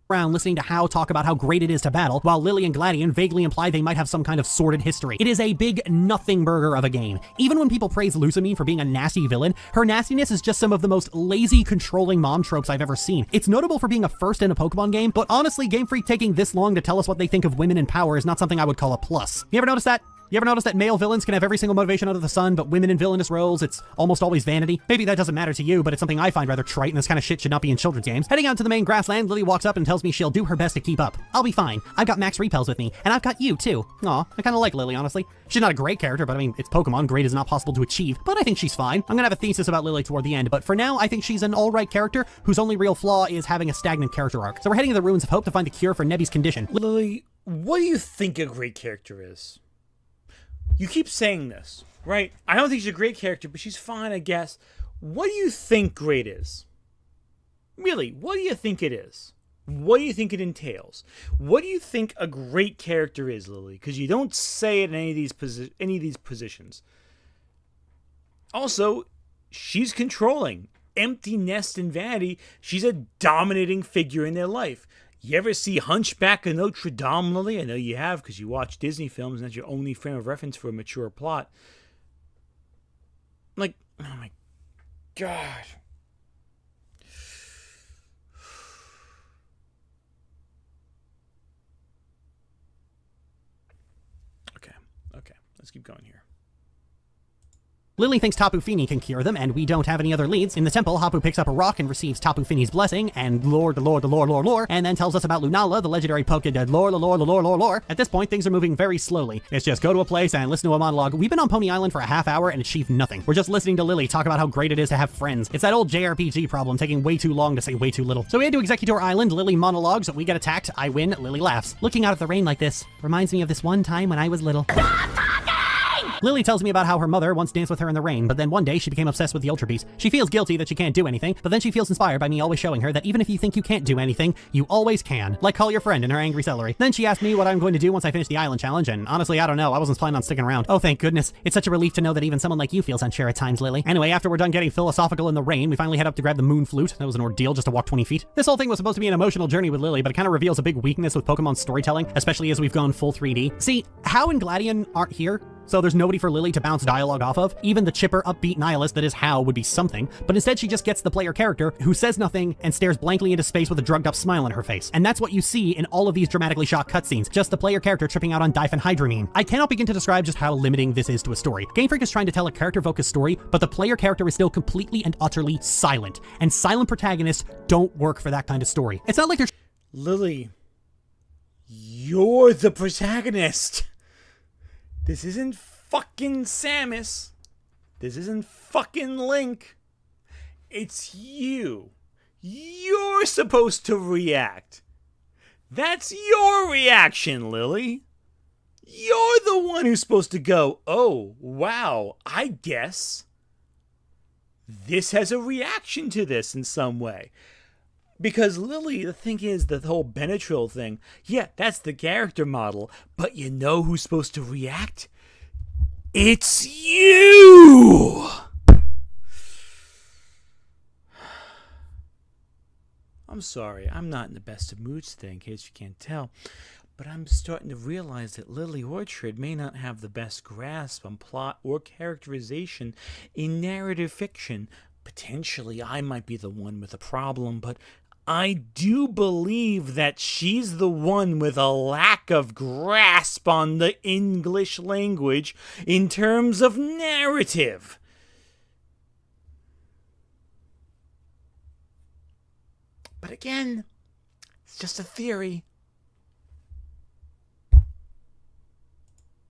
Around listening to Hao talk about how great it is to battle, while Lily and Gladion vaguely imply they might have some kind of sordid history. It is a big nothing burger of a game. Even when people praise Lusamine for being a nasty villain, her nastiness is just some of the most lazy, controlling mom tropes I've ever seen. It's notable for being a first in a Pokemon game, but honestly, Game Freak taking this long to tell us what they think of women in power is not something I would call a plus. You ever notice that? You ever notice that male villains can have every single motivation under the sun, but women in villainous roles, it's almost always vanity? Maybe that doesn't matter to you, but it's something I find rather trite, and this kind of shit should not be in children's games. Heading out to the main grassland, Lily walks up and tells me she'll do her best to keep up. I'll be fine. I've got Max Repels with me, and I've got you, too. Aw, I kind of like Lily, honestly. She's not a great character, but I mean, it's Pokemon. Great is not possible to achieve, but I think she's fine. I'm gonna have a thesis about Lily toward the end, but for now, I think she's an alright character whose only real flaw is having a stagnant character arc. So we're heading to the Ruins of Hope to find the cure for Nebby's condition. Lily, what do you think a great character is? You keep saying this, right? I don't think she's a great character, but she's fine, I guess. What do you think great is? Really, what do you think it is? What do you think it entails? What do you think a great character is, Lily? Because you don't say it in any of these positions. Also, she's controlling. Empty nest and vanity. She's a dominating figure in their life. You ever see Hunchback of Notre Dame, Lily? I know you have because you watch Disney films and that's your only frame of reference for a mature plot. Like, oh my God. Okay, let's keep going here. Lily thinks Tapu Fini can cure them, and we don't have any other leads. In the temple, Hapu picks up a rock and receives Tapu Fini's blessing, and lore, and then tells us about Lunala, the legendary Poké lore. At this point, things are moving very slowly. It's just go to a place and listen to a monologue. We've been on Pony Island for a half hour and achieved nothing. We're just listening to Lily talk about how great it is to have friends. It's that old JRPG problem, taking way too long to say way too little. So we head to Executor Island, Lily monologues, we get attacked, I win, Lily laughs. Looking out at the rain like this reminds me of this one time when I was little. Lily tells me about how her mother once danced with her in the rain, but then one day she became obsessed with the Ultra Beast. She feels guilty that she can't do anything, but then she feels inspired by me always showing her that even if you think you can't do anything, you always can. Like call your friend in her angry celery. Then she asked me what I'm going to do once I finish the island challenge, and honestly, I don't know. I wasn't planning on sticking around. Oh, thank goodness. It's such a relief to know that even someone like you feels unsure at times, Lily. Anyway, after we're done getting philosophical in the rain, we finally head up to grab the moon flute. That was an ordeal just to walk 20 feet. This whole thing was supposed to be an emotional journey with Lily, but it kind of reveals a big weakness with Pokemon storytelling, especially as we've gone full 3D. See, Hao and Gladion aren't here, so there's nobody for Lily to bounce dialogue off of. Even the chipper, upbeat nihilist that is Hao would be something, but instead she just gets the player character who says nothing and stares blankly into space with a drugged up smile on her face. And that's what you see in all of these dramatically shot cutscenes, just the player character tripping out on diphenhydramine. I cannot begin to describe just how limiting this is to a story. Game Freak is trying to tell a character-focused story, but the player character is still completely and utterly silent. And silent protagonists don't work for that kind of story. It's not like they're... Lily, you're the protagonist. This isn't fucking Samus. This isn't fucking Link. It's you. You're supposed to react. That's your reaction, Lily. You're the one who's supposed to go, oh, wow, I guess this has a reaction to this in some way. Because Lily, the thing is, the whole Benetril thing, yeah, that's the character model, but you know who's supposed to react? It's you! I'm sorry, I'm not in the best of moods today, in case you can't tell, but I'm starting to realize that Lily Orchard may not have the best grasp on plot or characterization in narrative fiction. Potentially, I might be the one with a problem, but I do believe that she's the one with a lack of grasp on the English language in terms of narrative. But again, it's just a theory.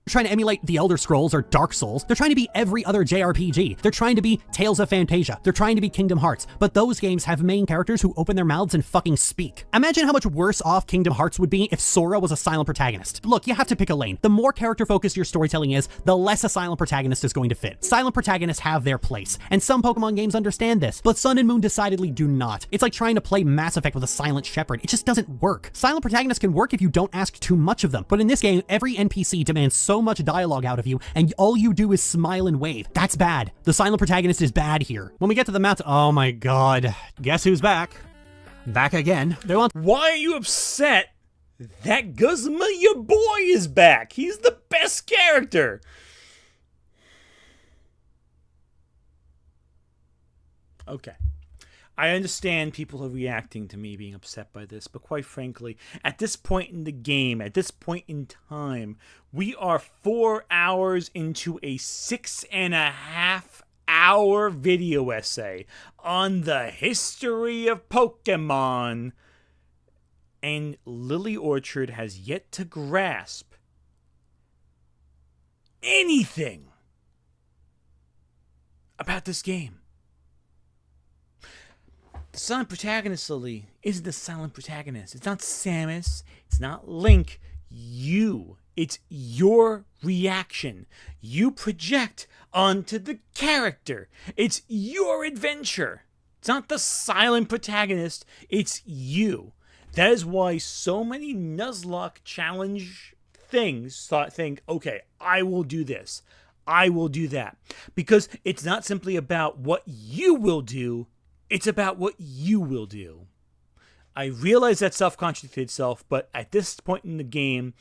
Trying to emulate The Elder Scrolls or Dark Souls. They're trying to be every other JRPG. They're trying to be Tales of Phantasia. They're trying to be Kingdom Hearts. But those games have main characters who open their mouths and fucking speak. Imagine how much worse off Kingdom Hearts would be if Sora was a silent protagonist. Look, you have to pick a lane. The more character-focused your storytelling is, the less a silent protagonist is going to fit. Silent protagonists have their place, and some Pokemon games understand this, but Sun and Moon decidedly do not. It's like trying to play Mass Effect with a silent shepherd. It just doesn't work. Silent protagonists can work if you don't ask too much of them, but in this game, every NPC demands so much dialogue out of you, and all you do is smile and wave. That's bad. The silent protagonist is bad here. When we get to the mountain, oh my god. Guess who's back? Back again. They want— Why are you upset that Guzma, your boy, is back? He's the best character. Okay. I understand people are reacting to me being upset by this, but quite frankly, at this point in the game, at this point in time, we are 4 hours into a 6.5-hour video essay on the history of Pokemon, and Lily Orchard has yet to grasp anything about this game. The silent protagonist, Lily, isn't the silent protagonist. It's not Samus. It's not Link. You. It's your reaction. You project onto the character. It's your adventure. It's not the silent protagonist. It's you. That is why so many Nuzlocke challenge things think, okay, I will do this. I will do that. Because it's not simply about what you will do. It's about what you will do. I realize that self-contradicted itself, but at this point in the game,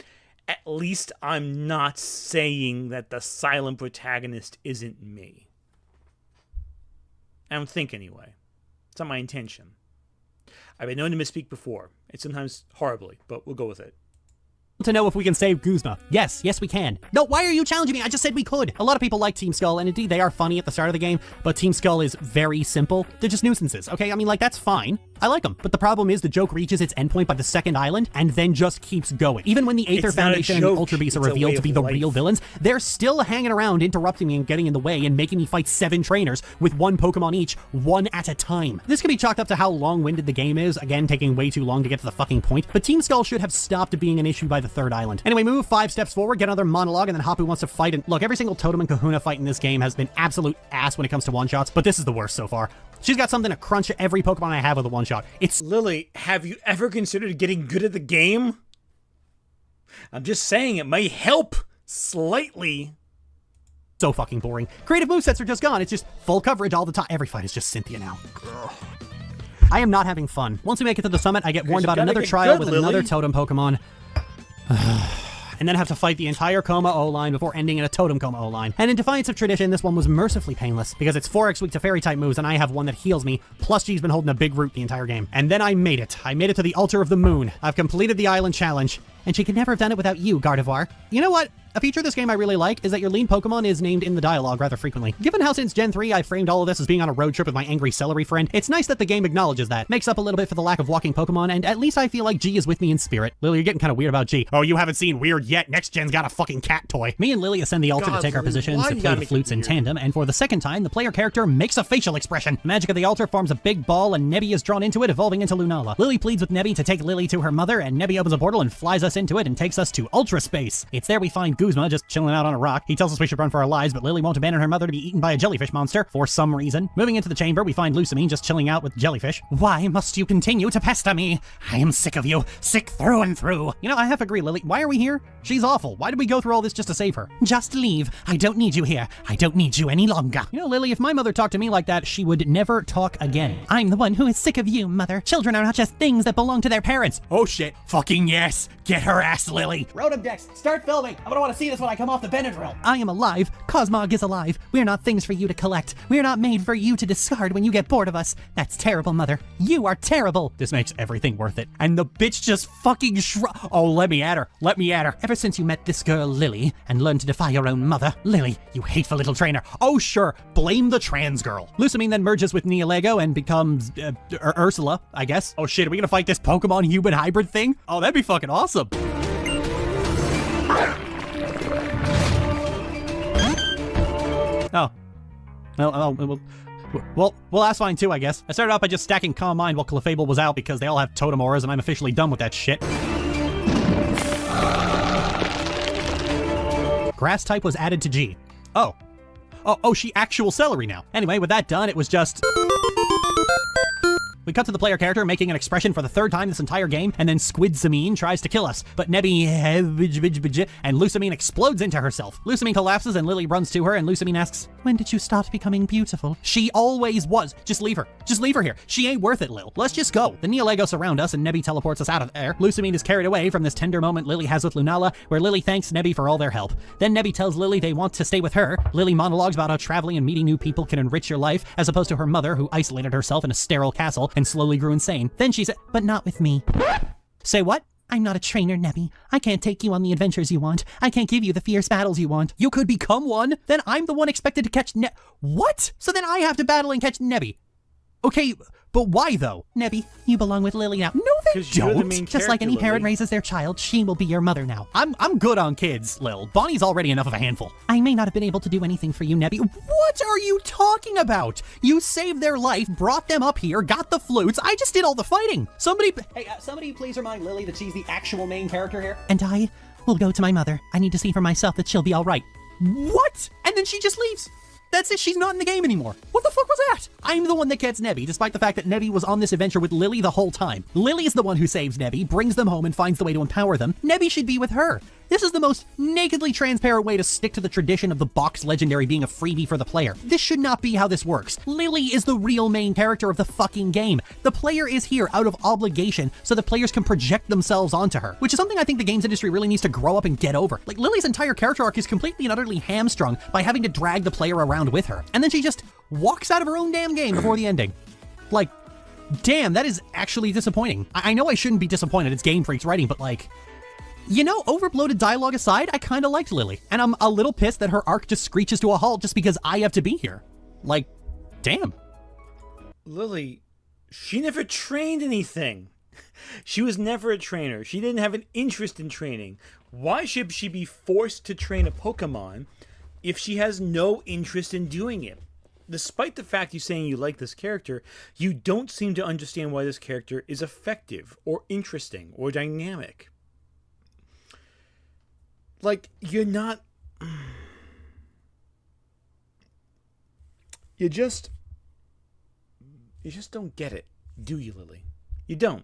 at least I'm not saying that the silent protagonist isn't me. I don't think anyway. It's not my intention. I've been known to misspeak before. It's sometimes horribly, but we'll go with it. To know if we can save Guzma. Yes, we can. No, why are you challenging me? I just said we could. A lot of people like Team Skull, and indeed they are funny at the start of the game, but Team Skull is very simple. They're just nuisances, okay? I mean, like, that's fine. I like them. But the problem is the joke reaches its endpoint by the second island, and then just keeps going. Even when the Aether Foundation and the Ultra Beasts are revealed to be the real villains, they're still hanging around, interrupting me and getting in the way, and making me fight 7 trainers with 1 Pokemon each, 1 at a time. This could be chalked up to how long-winded the game is, again, taking way too long to get to the fucking point, but Team Skull should have stopped being an issue by the 3rd island. Anyway, move 5 steps forward, get another monologue, and then Hapu wants to fight. And look, every single Totem and Kahuna fight in this game has been absolute ass when it comes to one-shots, but this is the worst so far. She's got something to crunch every Pokemon I have with a one-shot. It's— Lily, have you ever considered getting good at the game? I'm just saying it may help slightly. So fucking boring. Creative movesets are just gone. It's just full coverage all the time. Every fight is just Cynthia now. I am not having fun. Once we make it to the summit, I get warned about another trial with another Totem Pokemon. And then have to fight the entire Coma O-line before ending in a Totem Coma O-line. And in defiance of tradition, this one was mercifully painless, because it's 4x weak to Fairy-type moves, and I have one that heals me, plus she's been holding a big root the entire game. And then I made it. I made it to the Altar of the Moon. I've completed the island challenge, And she could never have done it without you, Gardevoir. You know what? A feature of this game I really like is that your lead Pokemon is named in the dialogue rather frequently. Given how since Gen 3 I framed all of this as being on a road trip with my angry celery friend, it's nice that the game acknowledges that. Makes up a little bit for the lack of walking Pokemon, and at least I feel like G is with me in spirit. Lily, you're getting kind of weird about G. Oh, you haven't seen weird yet? Next gen's got a fucking cat toy. Me and Lily ascend the altar to take our positions to play the flutes in tandem, and for the second time, the player character makes a facial expression. The magic of the altar forms a big ball, and Nebby is drawn into it, evolving into Lunala. Lily pleads with Nebby to take Lily to her mother, and Nebby opens a portal and flies us into it and takes us to Ultra Space. It's there we find Guzma just chilling out on a rock. He tells us we should run for our lives, but Lily won't abandon her mother to be eaten by a jellyfish monster for some reason. Moving into the chamber, we find Lusamine just chilling out with jellyfish. Why must you continue to pester me? I am sick of you. Sick through and through. You know, I have to agree, Lily. Why are we here? She's awful. Why did we go through all this just to save her? Just leave. I don't need you here. I don't need you any longer. You know, Lily, if my mother talked to me like that, she would never talk again. I'm the one who is sick of you, Mother. Children are not just things that belong to their parents. Oh shit. Fucking yes. Get her ass, Lily. Rotom Dex, start filming. I'm gonna want to see this when I come off the Benadryl. I am alive. Cosmog is alive. We're not things for you to collect. We're not made for you to discard when you get bored of us. That's terrible, Mother. You are terrible. This makes everything worth it. And the bitch just fucking Oh, let me at her. Let me at her. Ever since you met this girl, Lily, and learned to defy your own mother, Lily, you hateful little trainer. Oh, sure. Blame the trans girl. Lusamine then merges with Neolego and becomes Ursula, I guess. Oh shit, are we gonna fight this Pokemon human hybrid thing? Oh, that'd be fucking awesome. Oh. Well, that's fine too, I guess. I started out by just stacking Calm Mind while Clefable was out because they all have Totem Auras and I'm officially done with that shit. Grass type was added to G. Oh, she actual celery now. Anyway, with that done, it was just... We cut to the player character making an expression for the third time this entire game, and then Squidsamine tries to kill us. But Nebby and Lusamine explodes into herself. Lusamine collapses and Lily runs to her, and Lusamine asks, when did you start becoming beautiful? She always was. Just leave her. Just leave her here. She ain't worth it, Lil. Let's just go. The Neolego surround us, and Nebby teleports us out of there. Lusamine is carried away from this tender moment Lily has with Lunala, where Lily thanks Nebby for all their help. Then Nebby tells Lily they want to stay with her. Lily monologues about how traveling and meeting new people can enrich your life, as opposed to her mother, who isolated herself in a sterile castle and slowly grew insane. Then she said, but not with me. Say what? I'm not a trainer, Nebby. I can't take you on the adventures you want. I can't give you the fierce battles you want. You could become one? Then I'm the one expected to catch What? So then I have to battle and catch Nebby. Okay, but why though? Nebby, you belong with Lily now. No, they don't. Just like any parent raises their child, she will be your mother now. I'm good on kids, Lil. Bonnie's already enough of a handful. I may not have been able to do anything for you, Nebby. What are you talking about? You saved their life, brought them up here, got the flutes. I just did all the fighting. Somebody please remind Lily that she's the actual main character here. And I will go to my mother. I need to see for myself that she'll be all right. What? And then she just leaves. That's it, she's not in the game anymore. What the fuck was that? I'm the one that gets Nebby, despite the fact that Nebby was on this adventure with Lily the whole time. Lily is the one who saves Nebby, brings them home, and finds the way to empower them. Nebby should be with her. This is the most nakedly transparent way to stick to the tradition of the box legendary being a freebie for the player. This should not be how this works. Lily is the real main character of the fucking game. The player is here out of obligation so the players can project themselves onto her, which is something I think the games industry really needs to grow up and get over. Like, Lily's entire character arc is completely and utterly hamstrung by having to drag the player around with her. And then she just walks out of her own damn game before the ending. Like, damn, that is actually disappointing. I know I shouldn't be disappointed, it's Game Freak's writing, but like... You know, overbloated dialogue aside, I kinda liked Lily. And I'm a little pissed that her arc just screeches to a halt just because I have to be here. Like, damn. Lily, she never trained anything. She was never a trainer. She didn't have an interest in training. Why should she be forced to train a Pokemon if she has no interest in doing it? Despite the fact you're saying you like this character, you don't seem to understand why this character is effective or interesting or dynamic. Like, you're not... You just don't get it, do you, Lily? You don't.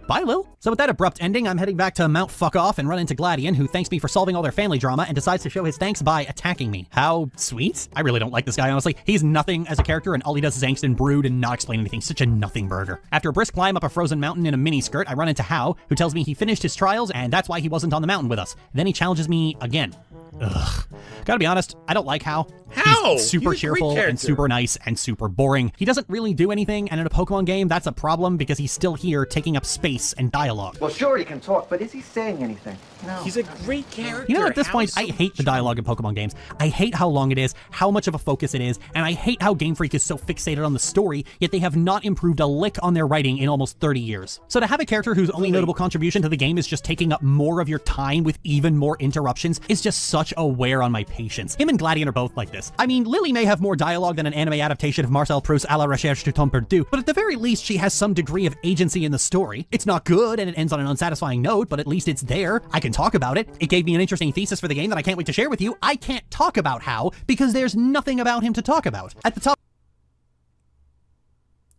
Bye, Lil. So with that abrupt ending, I'm heading back to Mount Fuck Off and run into Gladian, who thanks me for solving all their family drama and decides to show his thanks by attacking me. How sweet. I really don't like this guy, honestly. He's nothing as a character, and all he does is angst and brood and not explain anything. Such a nothing burger. After a brisk climb up a frozen mountain in a miniskirt, I run into Hao, who tells me he finished his trials and that's why he wasn't on the mountain with us. Then he challenges me again. Ugh. Gotta be honest, I don't like Hal. How? He's super He's a great cheerful and character. super nice and super boring. He doesn't really do anything, and in a Pokemon game, that's a problem because he's still here taking up space and dialogue. Well, sure, he can talk, but is he saying anything? No. He's a great character. You know, at this Hal point, is so I hate the dialogue in Pokemon games. I hate how long it is, how much of a focus it is, and I hate how Game Freak is so fixated on the story, yet they have not improved a lick on their writing in almost 30 years. So to have a character whose only notable contribution to the game is just taking up more of your time with even more interruptions is just such a wear on my patience. Him and Gladion are both like this. I mean, Lily may have more dialogue than an anime adaptation of Marcel Proust's À la recherche du temps perdu, but at the very least, she has some degree of agency in the story. It's not good, and it ends on an unsatisfying note, but at least it's there. I can talk about it. It gave me an interesting thesis for the game that I can't wait to share with you. I can't talk about Hal because there's nothing about him to talk about. At the top,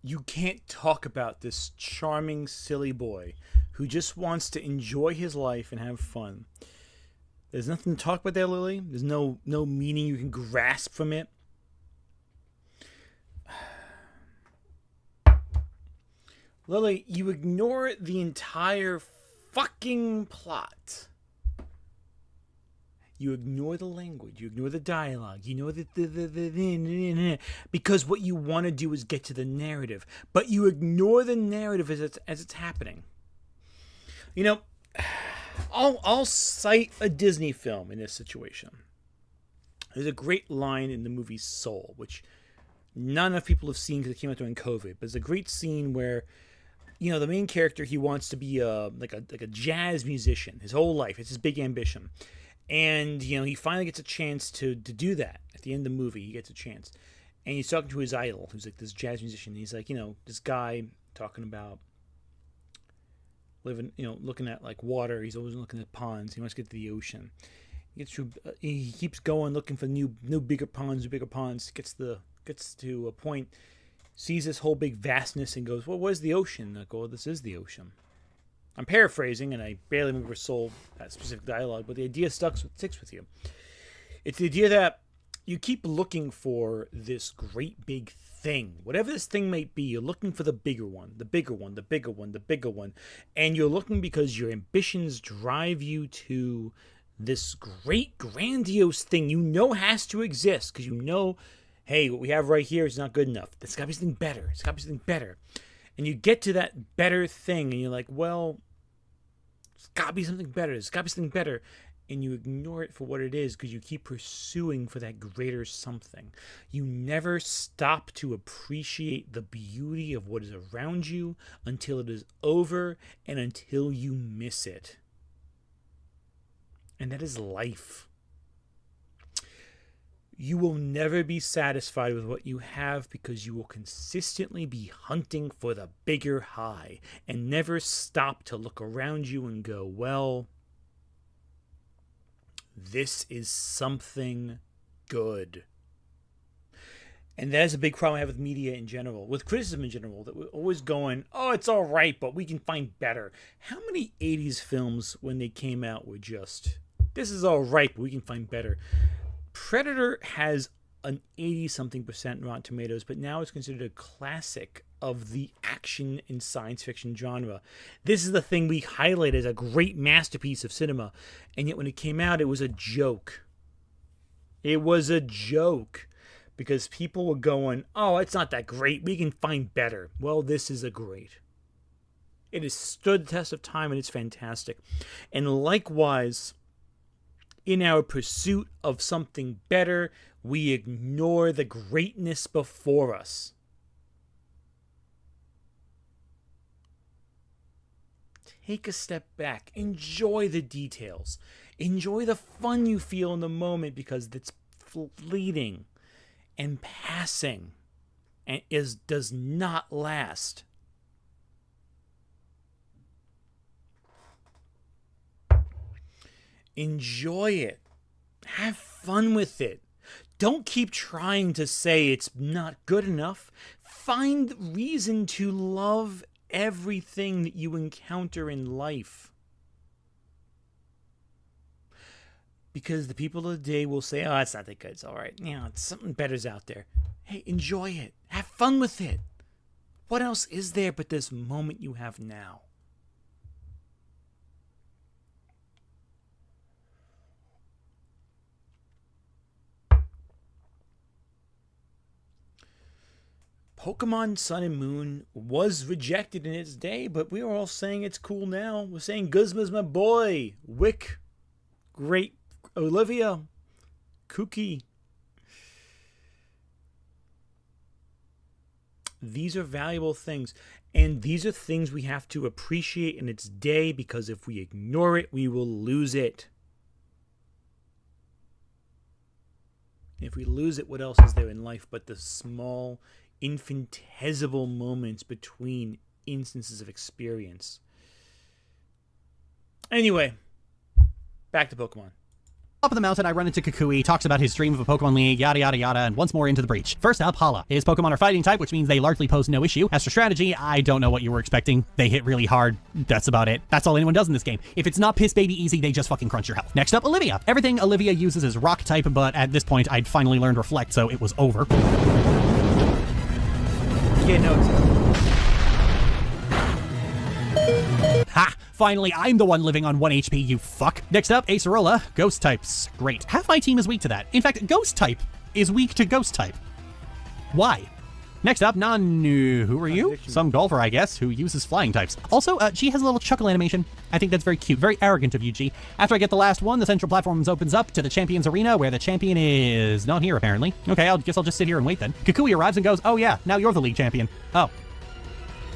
you can't talk about this charming, silly boy who just wants to enjoy his life and have fun. There's nothing to talk about there, Lily. There's no meaning you can grasp from it. Lily, you ignore the entire fucking plot. You ignore the language, you ignore the dialogue, you know because what you want to do is get to the narrative, but you ignore the narrative as it's happening. You know, I'll cite a Disney film in this situation. There's a great line in the movie Soul, which not enough people have seen because it came out during COVID, but it's a great scene where, you know, the main character, he wants to be like a jazz musician his whole life. It's his big ambition. And, you know, he finally gets a chance to do that. At the end of the movie, he gets a chance. And he's talking to his idol, who's like this jazz musician. He's like, you know, this guy talking about living, you know, looking at like water. He's always looking at ponds. He wants to get to the ocean. He keeps going, looking for new bigger ponds, Gets to a point, sees this whole big vastness and goes, well, where's the ocean? Like, oh, this is the ocean. I'm paraphrasing, and I barely remember Soul, that specific dialogue, but the idea sticks with you. It's the idea that you keep looking for this great big thing. Whatever this thing might be, you're looking for the bigger one, the bigger one, the bigger one, the bigger one. And you're looking because your ambitions drive you to this great, grandiose thing you know has to exist, because you know, hey, what we have right here is not good enough. There's got to be something better. It's got to be something better. And you get to that better thing, and you're like, well, there's got to be something better. There's got to be something better. And you ignore it for what it is because you keep pursuing for that greater something. You never stop to appreciate the beauty of what is around you until it is over and until you miss it. And that is life. You will never be satisfied with what you have because you will consistently be hunting for the bigger high and never stop to look around you and go, well, this is something good. And that is a big problem I have with media in general, with criticism in general, that we're always going, oh, it's all right, but we can find better. How many 80s films, when they came out, were just, this is all right, but we can find better? Predator has an 80-something% Rotten Tomatoes, but now it's considered a classic of the action and science fiction genre. This is the thing we highlight as a great masterpiece of cinema, and yet when it came out, it was a joke. It was a joke because people were going, oh, it's not that great. We can find better. Well, this is a great. It has stood the test of time, and it's fantastic. And likewise, in our pursuit of something better, we ignore the greatness before us. Take a step back. Enjoy the details. Enjoy the fun you feel in the moment because it's fleeting and passing and does not last. Enjoy it. Have fun with it. Don't keep trying to say it's not good enough. Find reason to love everything that you encounter in life. Because the people of the day will say, oh, it's not that good. It's all right. You know, something better's out there. Hey, enjoy it. Have fun with it. What else is there but this moment you have now? Pokemon Sun and Moon was rejected in its day, but we are all saying it's cool now. We're saying Guzma's my boy. Wick. Great. Olivia. Kooky. These are valuable things. And these are things we have to appreciate in its day, because if we ignore it, we will lose it. If we lose it, what else is there in life but the small, infinitesimal moments between instances of experience? Anyway, back to Pokemon. Up of the mountain, I run into Kukui, talks about his dream of a Pokemon League, yada yada yada, and once more into the breach. First up, Hala. His Pokemon are fighting type, which means they largely pose no issue. As for strategy, I don't know what you were expecting. They hit really hard. That's about it. That's all anyone does in this game. If it's not piss baby easy, they just fucking crunch your health. Next up, Olivia. Everything Olivia uses is rock type, but at this point, I'd finally learned Reflect, so it was over. Yeah, no, Ha! Finally, I'm the one living on 1 HP, you fuck. Next up, Acerola. Ghost types. Great. Half my team is weak to that. In fact, Ghost type is weak to Ghost type. Why? Next up, Nanu. Who are you? Some golfer, I guess, who uses flying types. Also, G has a little chuckle animation. I think that's very cute. Very arrogant of you, G. After I get the last one, the central platform opens up to the Champions Arena, where the champion is not here, apparently. Okay, I guess I'll just sit here and wait then. Kukui arrives and goes, oh yeah, now you're the league champion. Oh.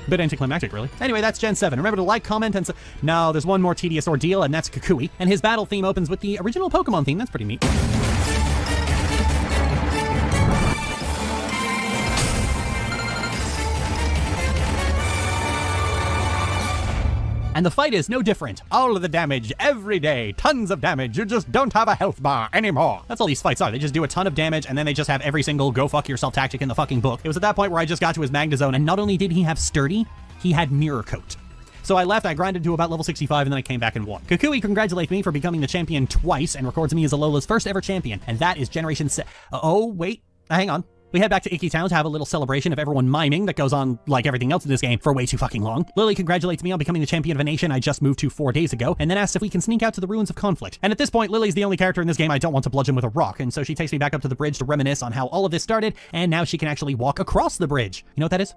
Bit anticlimactic, really. Anyway, that's Gen 7. Remember to like, comment, and no, there's one more tedious ordeal, and that's Kukui. And his battle theme opens with the original Pokemon theme. That's pretty neat. And the fight is no different. All of the damage, every day, tons of damage. You just don't have a health bar anymore. That's all these fights are. They just do a ton of damage, and then they just have every single go fuck yourself tactic in the fucking book. It was at that point where I just got to his Magnezone, and not only did he have Sturdy, he had Mirror Coat. So I left, I grinded to about level 65, and then I came back and won. Kukui congratulates me for becoming the champion twice, and records me as Alola's first ever champion, and that is Generation 7. Oh, wait, hang on. We head back to Icky Town to have a little celebration of everyone miming that goes on, like everything else in this game, for way too fucking long. Lily congratulates me on becoming the champion of a nation I just moved to 4 days ago, and then asks if we can sneak out to the ruins of conflict. And at this point, Lily's the only character in this game I don't want to bludgeon with a rock, and so she takes me back up to the bridge to reminisce on how all of this started, and now she can actually walk across the bridge. You know what that is?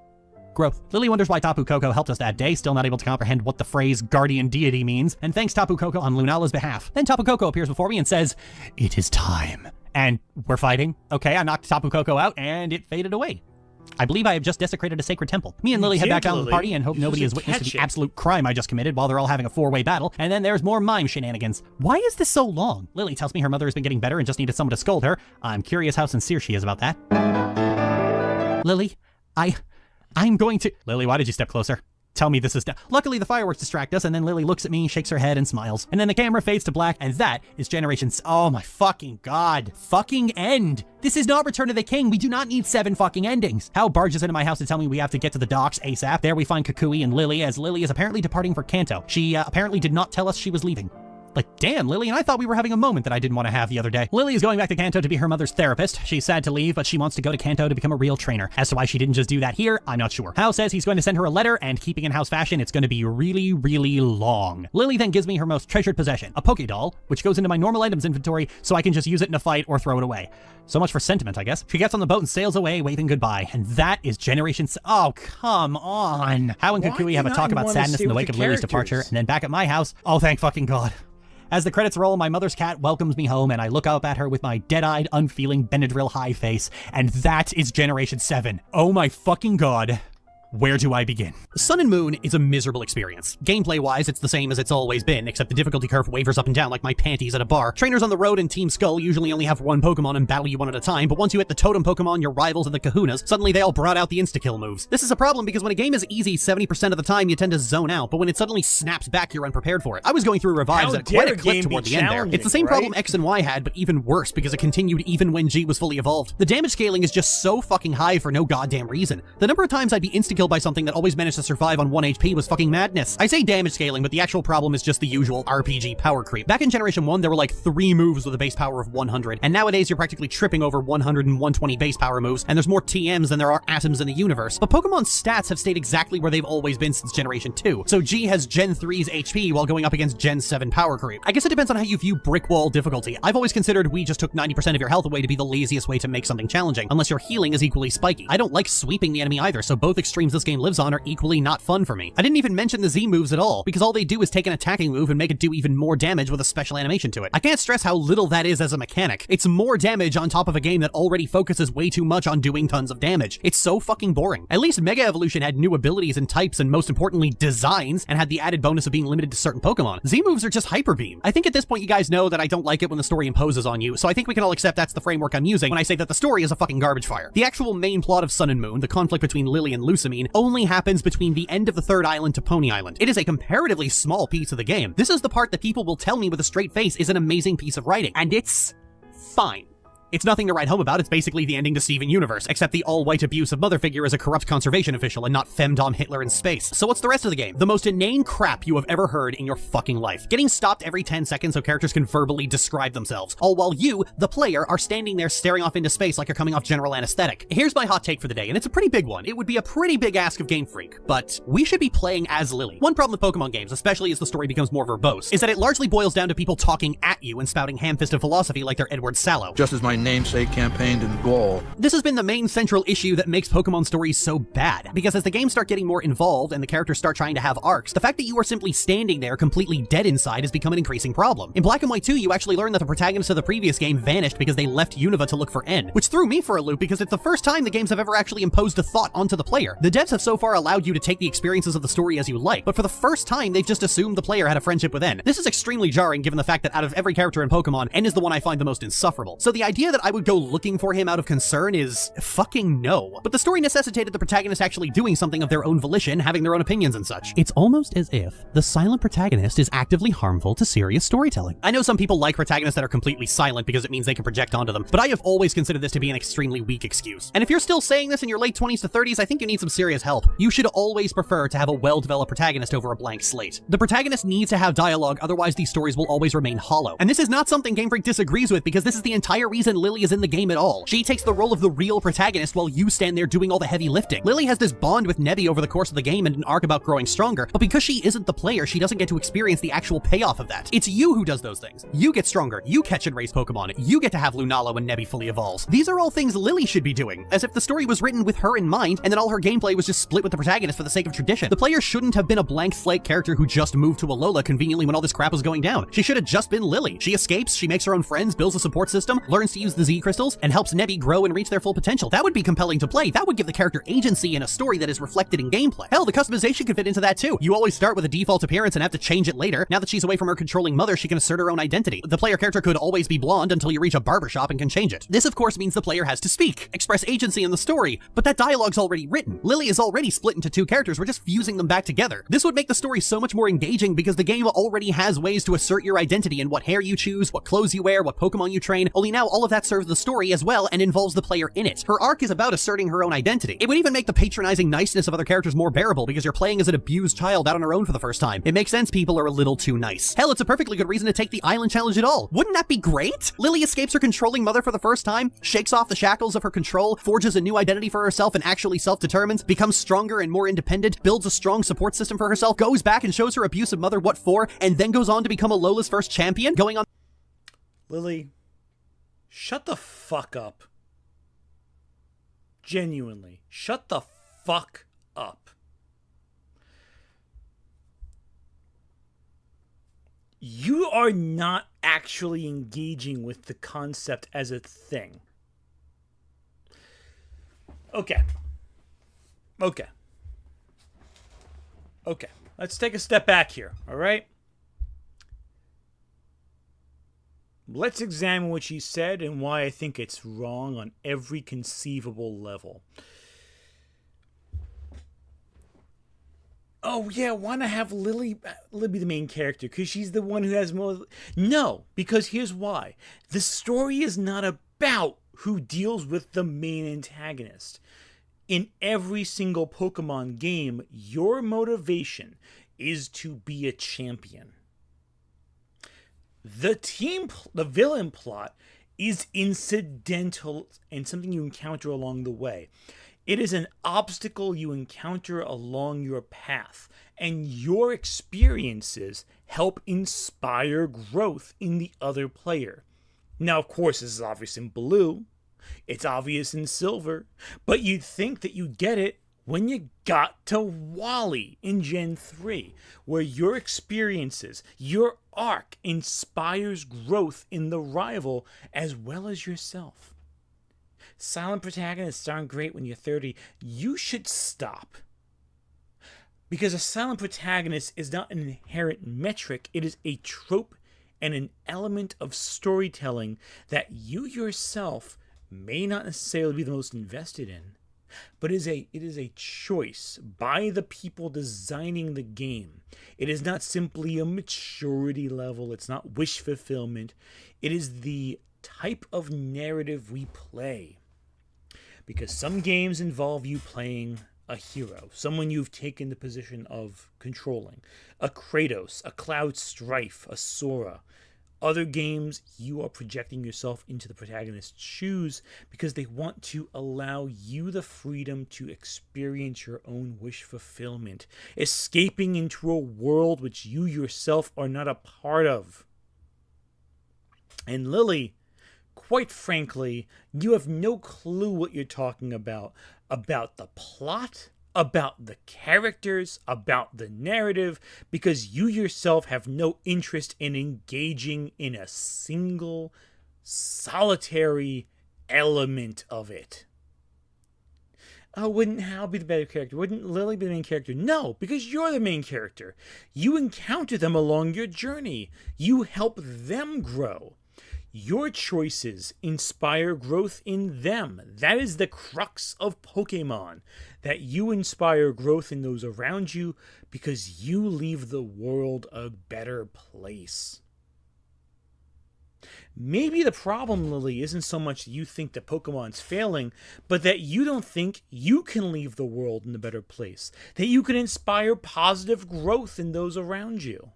Growth. Lily wonders why Tapu Koko helped us that day, still not able to comprehend what the phrase guardian deity means, and thanks Tapu Koko on Lunala's behalf. Then Tapu Koko appears before me and says, "It is time." And we're fighting. Okay, I knocked Tapu Koko out, and it faded away. I believe I have just desecrated a sacred temple. Me and Lily head back down to the party and hope nobody has witnessed the absolute crime I just committed while they're all having a 4-way battle, and then there's more mime shenanigans. Why is this so long? Lily tells me her mother has been getting better and just needed someone to scold her. I'm curious how sincere she is about that. Lily, I'm going to... Lily, why did you step closer? Tell me this is... Luckily, the fireworks distract us, and then Lily looks at me, shakes her head, and smiles. And then the camera fades to black, and that is Generation... Oh my fucking god. Fucking end. This is not Return of the King. We do not need 7 fucking endings. Hal barges into my house to tell me we have to get to the docks ASAP. There we find Kukui and Lily, as Lily is apparently departing for Kanto. She apparently did not tell us she was leaving. Like, damn, Lily and I thought we were having a moment that I didn't want to have the other day. Lily is going back to Kanto to be her mother's therapist. She's sad to leave, but she wants to go to Kanto to become a real trainer. As to why she didn't just do that here, I'm not sure. Hal says he's going to send her a letter, and keeping in house fashion, it's going to be really, really long. Lily then gives me her most treasured possession, a Pokédoll, which goes into my normal items inventory so I can just use it in a fight or throw it away. So much for sentiment, I guess. She gets on the boat and sails away, waving goodbye. And that is Generation... Oh, come on. Hal and Kukui have a talk about sadness in the wake of Lily's departure, and then back at my house, oh, thank fucking god. As the credits roll, my mother's cat welcomes me home, and I look up at her with my dead-eyed, unfeeling Benadryl high face, and that is Generation 7. Oh my fucking god. Where do I begin? Sun and Moon is a miserable experience. Gameplay-wise, it's the same as it's always been, except the difficulty curve wavers up and down like my panties at a bar. Trainers on the road in Team Skull usually only have one Pokemon and battle you one at a time, but once you hit the totem Pokemon, your rivals and the kahunas, suddenly they all brought out the insta-kill moves. This is a problem because when a game is easy 70% of the time, you tend to zone out, but when it suddenly snaps back, you're unprepared for it. I was going through revives at quite a clip toward the end there. It's the same problem X and Y had, but even worse because it continued even when G was fully evolved. The damage scaling is just so fucking high for no goddamn reason. The number of times I'd be insta-killed killed by something that always managed to survive on 1 HP was fucking madness. I say damage scaling, but the actual problem is just the usual RPG power creep. Back in Generation 1, there were like 3 moves with a base power of 100, and nowadays you're practically tripping over 100 and 120 base power moves, and there's more TMs than there are atoms in the universe. But Pokemon's stats have stayed exactly where they've always been since Generation 2, so G has Gen 3's HP while going up against Gen 7 power creep. I guess it depends on how you view brick wall difficulty. I've always considered we just took 90% of your health away to be the laziest way to make something challenging, unless your healing is equally spiky. I don't like sweeping the enemy either, so both extremes this game lives on are equally not fun for me. I didn't even mention the Z moves at all, because all they do is take an attacking move and make it do even more damage with a special animation to it. I can't stress how little that is as a mechanic. It's more damage on top of a game that already focuses way too much on doing tons of damage. It's so fucking boring. At least Mega Evolution had new abilities and types and most importantly designs, and had the added bonus of being limited to certain Pokemon. Z moves are just Hyper Beam. I think at this point you guys know that I don't like it when the story imposes on you, so I think we can all accept that's the framework I'm using when I say that the story is a fucking garbage fire. The actual main plot of Sun and Moon, the conflict between Lily and Lusamine, only happens between the end of the 3rd island to Pony Island. It is a comparatively small piece of the game. This is the part that people will tell me with a straight face is an amazing piece of writing, and it's fine. It's nothing to write home about, it's basically the ending to Steven Universe, except the all-white abusive mother figure is a corrupt conservation official and not femdom Hitler in space. So what's the rest of the game? The most inane crap you have ever heard in your fucking life. Getting stopped every 10 seconds so characters can verbally describe themselves, all while you, the player, are standing there staring off into space like you're coming off general anesthetic. Here's my hot take for the day, and it's a pretty big one. It would be a pretty big ask of Game Freak, but we should be playing as Lily. One problem with Pokemon games, especially as the story becomes more verbose, is that it largely boils down to people talking at you and spouting ham-fisted philosophy like they're Edward Sallow. Just as my namesake campaigned in Gaul. This has been the main central issue that makes Pokemon stories so bad, because as the games start getting more involved and the characters start trying to have arcs, the fact that you are simply standing there completely dead inside has become an increasing problem. In Black and White 2, you actually learn that the protagonists of the previous game vanished because they left Unova to look for N, which threw me for a loop because it's the first time the games have ever actually imposed a thought onto the player. The devs have so far allowed you to take the experiences of the story as you like, but for the first time they've just assumed the player had a friendship with N. This is extremely jarring given the fact that out of every character in Pokemon, N is the one I find the most insufferable. So the idea that I would go looking for him out of concern is fucking no. But the story necessitated the protagonist actually doing something of their own volition, having their own opinions and such. It's almost as if the silent protagonist is actively harmful to serious storytelling. I know some people like protagonists that are completely silent because it means they can project onto them, but I have always considered this to be an extremely weak excuse. And if you're still saying this in your late 20s to 30s, I think you need some serious help. You should always prefer to have a well-developed protagonist over a blank slate. The protagonist needs to have dialogue, otherwise these stories will always remain hollow. And this is not something Game Freak disagrees with, because this is the entire reason Lily is in the game at all. She takes the role of the real protagonist while you stand there doing all the heavy lifting. Lily has this bond with Nebby over the course of the game and an arc about growing stronger, but because she isn't the player, she doesn't get to experience the actual payoff of that. It's you who does those things. You get stronger, you catch and raise Pokemon, you get to have Lunala when Nebby fully evolves. These are all things Lily should be doing, as if the story was written with her in mind, and then all her gameplay was just split with the protagonist for the sake of tradition. The player shouldn't have been a blank slate character who just moved to Alola conveniently when all this crap was going down. She should have just been Lily. She escapes, she makes her own friends, builds a support system, learns to use the Z crystals, and helps Nebby grow and reach their full potential. That would be compelling to play. That would give the character agency in a story that is reflected in gameplay. Hell, the customization could fit into that too. You always start with a default appearance and have to change it later. Now that she's away from her controlling mother, she can assert her own identity. The player character could always be blonde until you reach a barbershop and can change it. This of course means the player has to speak, express agency in the story, but that dialogue's already written. Lily is already split into two characters, we're just fusing them back together. This would make the story so much more engaging because the game already has ways to assert your identity in what hair you choose, what clothes you wear, what Pokemon you train, only now all of that serves the story as well and involves the player in it. Her arc is about asserting her own identity. It would even make the patronizing niceness of other characters more bearable because you're playing as an abused child out on her own for the first time. It makes sense people are a little too nice. Hell, it's a perfectly good reason to take the island challenge at all. Wouldn't that be great? Lily escapes her controlling mother for the first time, shakes off the shackles of her control, forges a new identity for herself and actually self-determines, becomes stronger and more independent, builds a strong support system for herself, goes back and shows her abusive mother what for, and then goes on to become Alola's first champion, going on— Lily, shut the fuck up. Genuinely, shut the fuck up. You are not actually engaging with the concept as a thing. Okay. Let's take a step back here, all right? Let's examine what she said and why I think it's wrong on every conceivable level. Oh, yeah, want to have Lily be the main character because she's the one who has more... No, because here's why. The story is not about who deals with the main antagonist. In every single Pokemon game, your motivation is to be a champion. The villain plot is incidental and something you encounter along the way. It is an obstacle you encounter along your path, and your experiences help inspire growth in the other player. Now, of course, this is obvious in Blue, it's obvious in Silver, but you'd think that you'd get it when you got to Wally in Gen 3, where your experiences, your arc inspires growth in the rival as well as yourself. Silent protagonists aren't great when you're 30. You should stop. Because a silent protagonist is not an inherent metric, it is a trope and an element of storytelling that you yourself may not necessarily be the most invested in. But it is a choice by the people designing the game. It is not simply a maturity level. It's not wish fulfillment. It is the type of narrative we play. Because some games involve you playing a hero, someone you've taken the position of controlling. A Kratos, a Cloud Strife, a Sora. Other games, you are projecting yourself into the protagonist's shoes because they want to allow you the freedom to experience your own wish fulfillment, escaping into a world which you yourself are not a part of. And Lily, quite frankly, you have no clue what you're talking about the plot, about the characters, about the narrative, because you yourself have no interest in engaging in a single, solitary element of it. Oh, wouldn't Hal be the better character? Wouldn't Lily be the main character? No, because you're the main character. You encounter them along your journey. You help them grow. Your choices inspire growth in them. That is the crux of Pokemon, that you inspire growth in those around you because you leave the world a better place. Maybe the problem, Lily, isn't so much that you think that Pokemon's failing, but that you don't think you can leave the world in a better place, that you can inspire positive growth in those around you.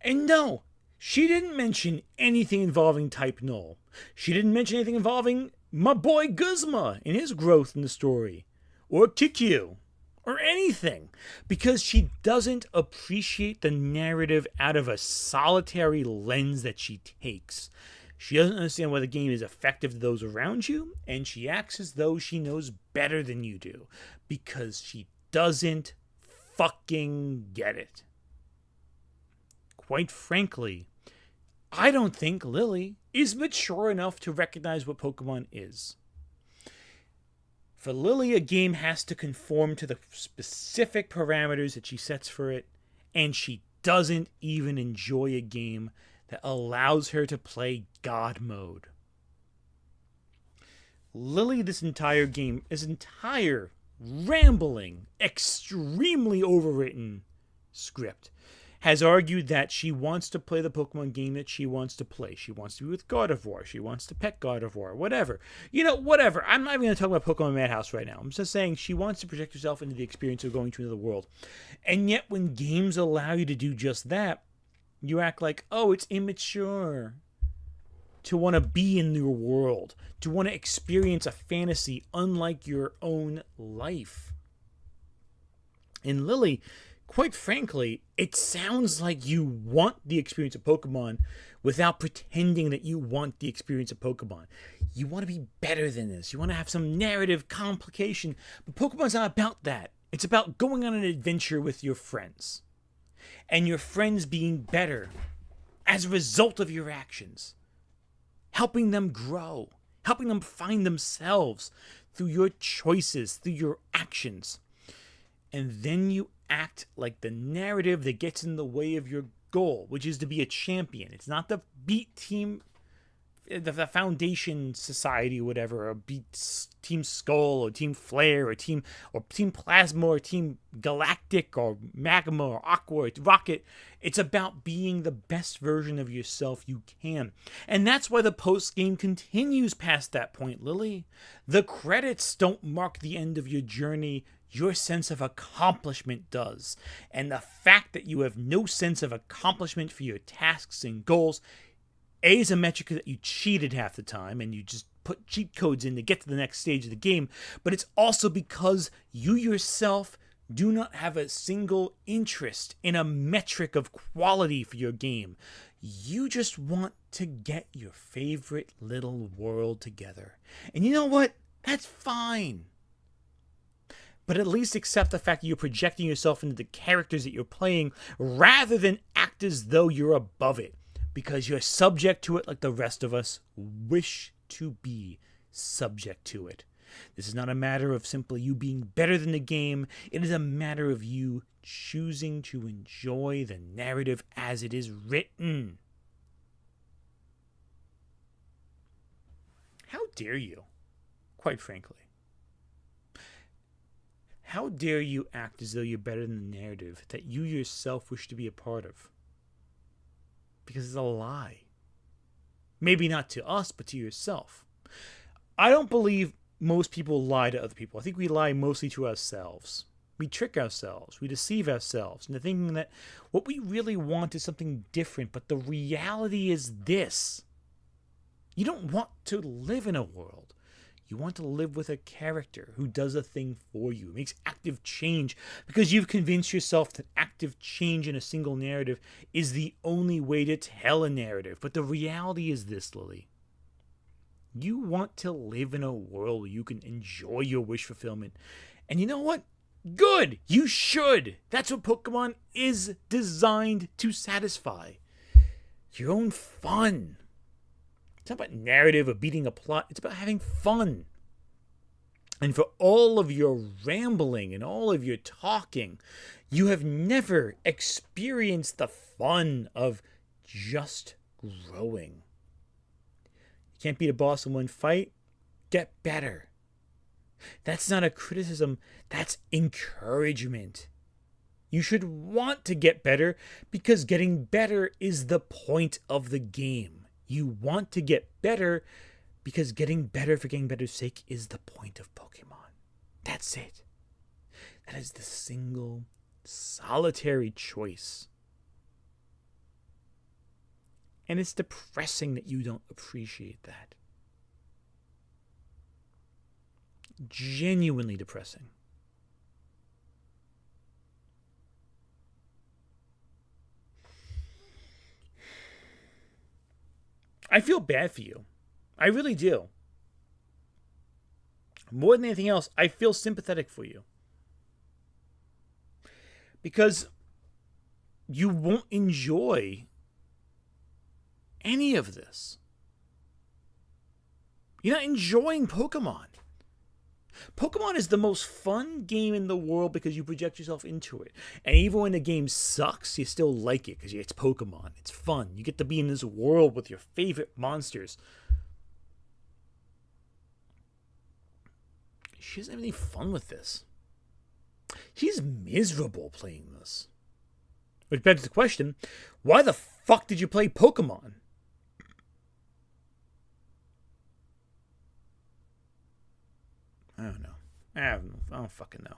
And no, she didn't mention anything involving Type Null. She didn't mention anything involving my boy Guzma and his growth in the story, or Kikyu, or anything, because she doesn't appreciate the narrative out of a solitary lens that she takes. She doesn't understand why the game is effective to those around you, and she acts as though she knows better than you do, because she doesn't fucking get it. Quite frankly, I don't think Lily is mature enough to recognize what Pokemon is. For Lily, a game has to conform to the specific parameters that she sets for it, and she doesn't even enjoy a game that allows her to play God mode. Lily, this entire rambling, extremely overwritten script has argued that she wants to play the Pokemon game that she wants to play. She wants to be with Gardevoir. She wants to pet Gardevoir. Whatever. Whatever. I'm not even going to talk about Pokemon Madhouse right now. I'm just saying she wants to project herself into the experience of going to another world. And yet when games allow you to do just that, you act like, oh, it's immature to want to be in your world, to want to experience a fantasy unlike your own life. And Lily, quite frankly, it sounds like you want the experience of Pokemon without pretending that you want the experience of Pokemon. You want to be better than this. You want to have some narrative complication. But Pokemon's not about that. It's about going on an adventure with your friends. And your friends being better as a result of your actions. Helping them grow. Helping them find themselves through your choices, through your actions. And then you act like the narrative that gets in the way of your goal, which is to be a champion. It's not to beat Team the Foundation Society or whatever, or be Team Skull or Team Flare or Team Plasma or Team Galactic or Magma or Aqua or Rocket. It's about being the best version of yourself you can. And that's why the post-game continues past that point, Lily. The credits don't mark the end of your journey. Your sense of accomplishment does. And the fact that you have no sense of accomplishment for your tasks and goals, A, is a metric that you cheated half the time and you just put cheat codes in to get to the next stage of the game, but it's also because you yourself do not have a single interest in a metric of quality for your game. You just want to get your favorite little world together. And you know what? That's fine. But at least accept the fact that you're projecting yourself into the characters that you're playing rather than act as though you're above it, because you're subject to it like the rest of us wish to be subject to it. This is not a matter of simply you being better than the game. It is a matter of you choosing to enjoy the narrative as it is written. How dare you, quite frankly? How dare you act as though you're better than the narrative that you yourself wish to be a part of? Because it's a lie. Maybe not to us, but to yourself. I don't believe most people lie to other people. I think we lie mostly to ourselves. We trick ourselves. We deceive ourselves into thinking that what we really want is something different. But the reality is this. You don't want to live in a world. You want to live with a character who does a thing for you, makes active change, because you've convinced yourself that active change in a single narrative is the only way to tell a narrative. But the reality is this, Lily. You want to live in a world where you can enjoy your wish fulfillment. And you know what? Good! You should! That's what Pokemon is designed to satisfy. Your own fun. It's not about narrative or beating a plot. It's about having fun. And for all of your rambling and all of your talking, you have never experienced the fun of just growing. You can't beat a boss in one fight. Get better. That's not a criticism. That's encouragement. You should want to get better because getting better is the point of the game. You want to get better because getting better for getting better's sake is the point of Pokemon. That's it. That is the single, solitary choice. And it's depressing that you don't appreciate that. Genuinely depressing. I feel bad for you. I really do. More than anything else, I feel sympathetic for you. Because you won't enjoy any of this. You're not enjoying Pokemon. Pokemon is the most fun game in the world because you project yourself into it. And even when the game sucks, you still like it because it's Pokemon. It's fun. You get to be in this world with your favorite monsters. She doesn't have any fun with this. She's miserable playing this. Which begs the question, why the fuck did you play Pokemon? I don't know. I don't fucking know.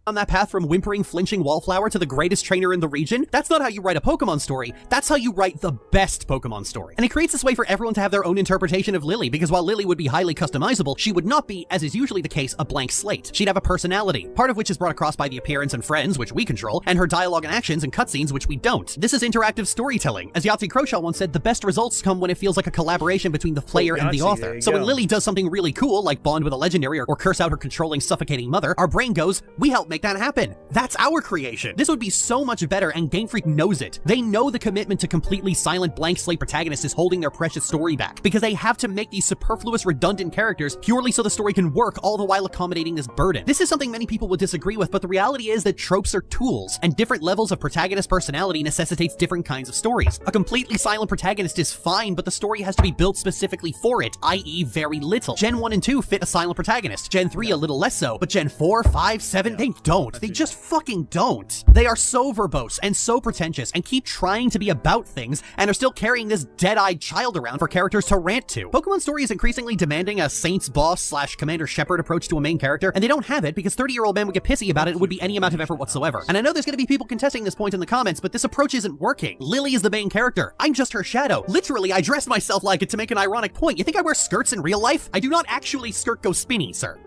On that path from whimpering, flinching wallflower to the greatest trainer in the region, that's not how you write a Pokemon story. That's how you write the best Pokemon story. And it creates this way for everyone to have their own interpretation of Lily, because while Lily would be highly customizable, she would not be, as is usually the case, a blank slate. She'd have a personality, part of which is brought across by the appearance and friends, which we control, and her dialogue and actions and cutscenes, which we don't. This is interactive storytelling. As Yahtzee Croshaw once said, the best results come when it feels like a collaboration between the player and the author. So when Lily does something really cool, like bond with a legendary or curse out her controlling, suffocating mother, our brain goes, we helped make that happen. That's our creation. This would be so much better, and Game Freak knows it. They know the commitment to completely silent blank slate protagonists is holding their precious story back, because they have to make these superfluous, redundant characters purely so the story can work, all the while accommodating this burden. This is something many people would disagree with, but the reality is that tropes are tools, and different levels of protagonist personality necessitates different kinds of stories. A completely silent protagonist is fine, but the story has to be built specifically for it, i.e. very little. Gen 1 and 2 fit a silent protagonist, Gen 3 a little less so, but Gen 4, 5, 7, they don't. They just fucking don't. They are so verbose and so pretentious and keep trying to be about things and are still carrying this dead-eyed child around for characters to rant to. Pokemon Story is increasingly demanding a Saints boss / Commander Shepard approach to a main character, and they don't have it because 30-year-old men would get pissy about it and would be any amount of effort whatsoever. And I know there's gonna be people contesting this point in the comments, but this approach isn't working. Lily is the main character. I'm just her shadow. Literally, I dress myself like it to make an ironic point. You think I wear skirts in real life? I do not actually skirt go spinny, sir.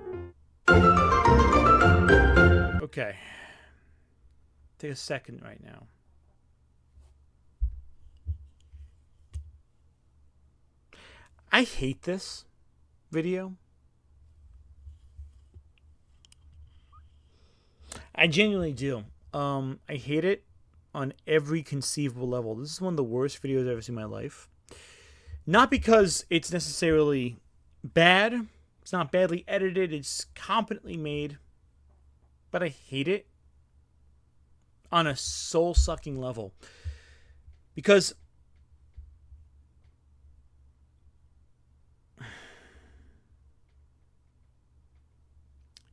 Okay. Take a second right now. I hate this video. I genuinely do. I hate it on every conceivable level. This is one of the worst videos I've ever seen in my life. Not because it's necessarily bad. It's not badly edited. It's competently made. But I hate it on a soul-sucking level. Because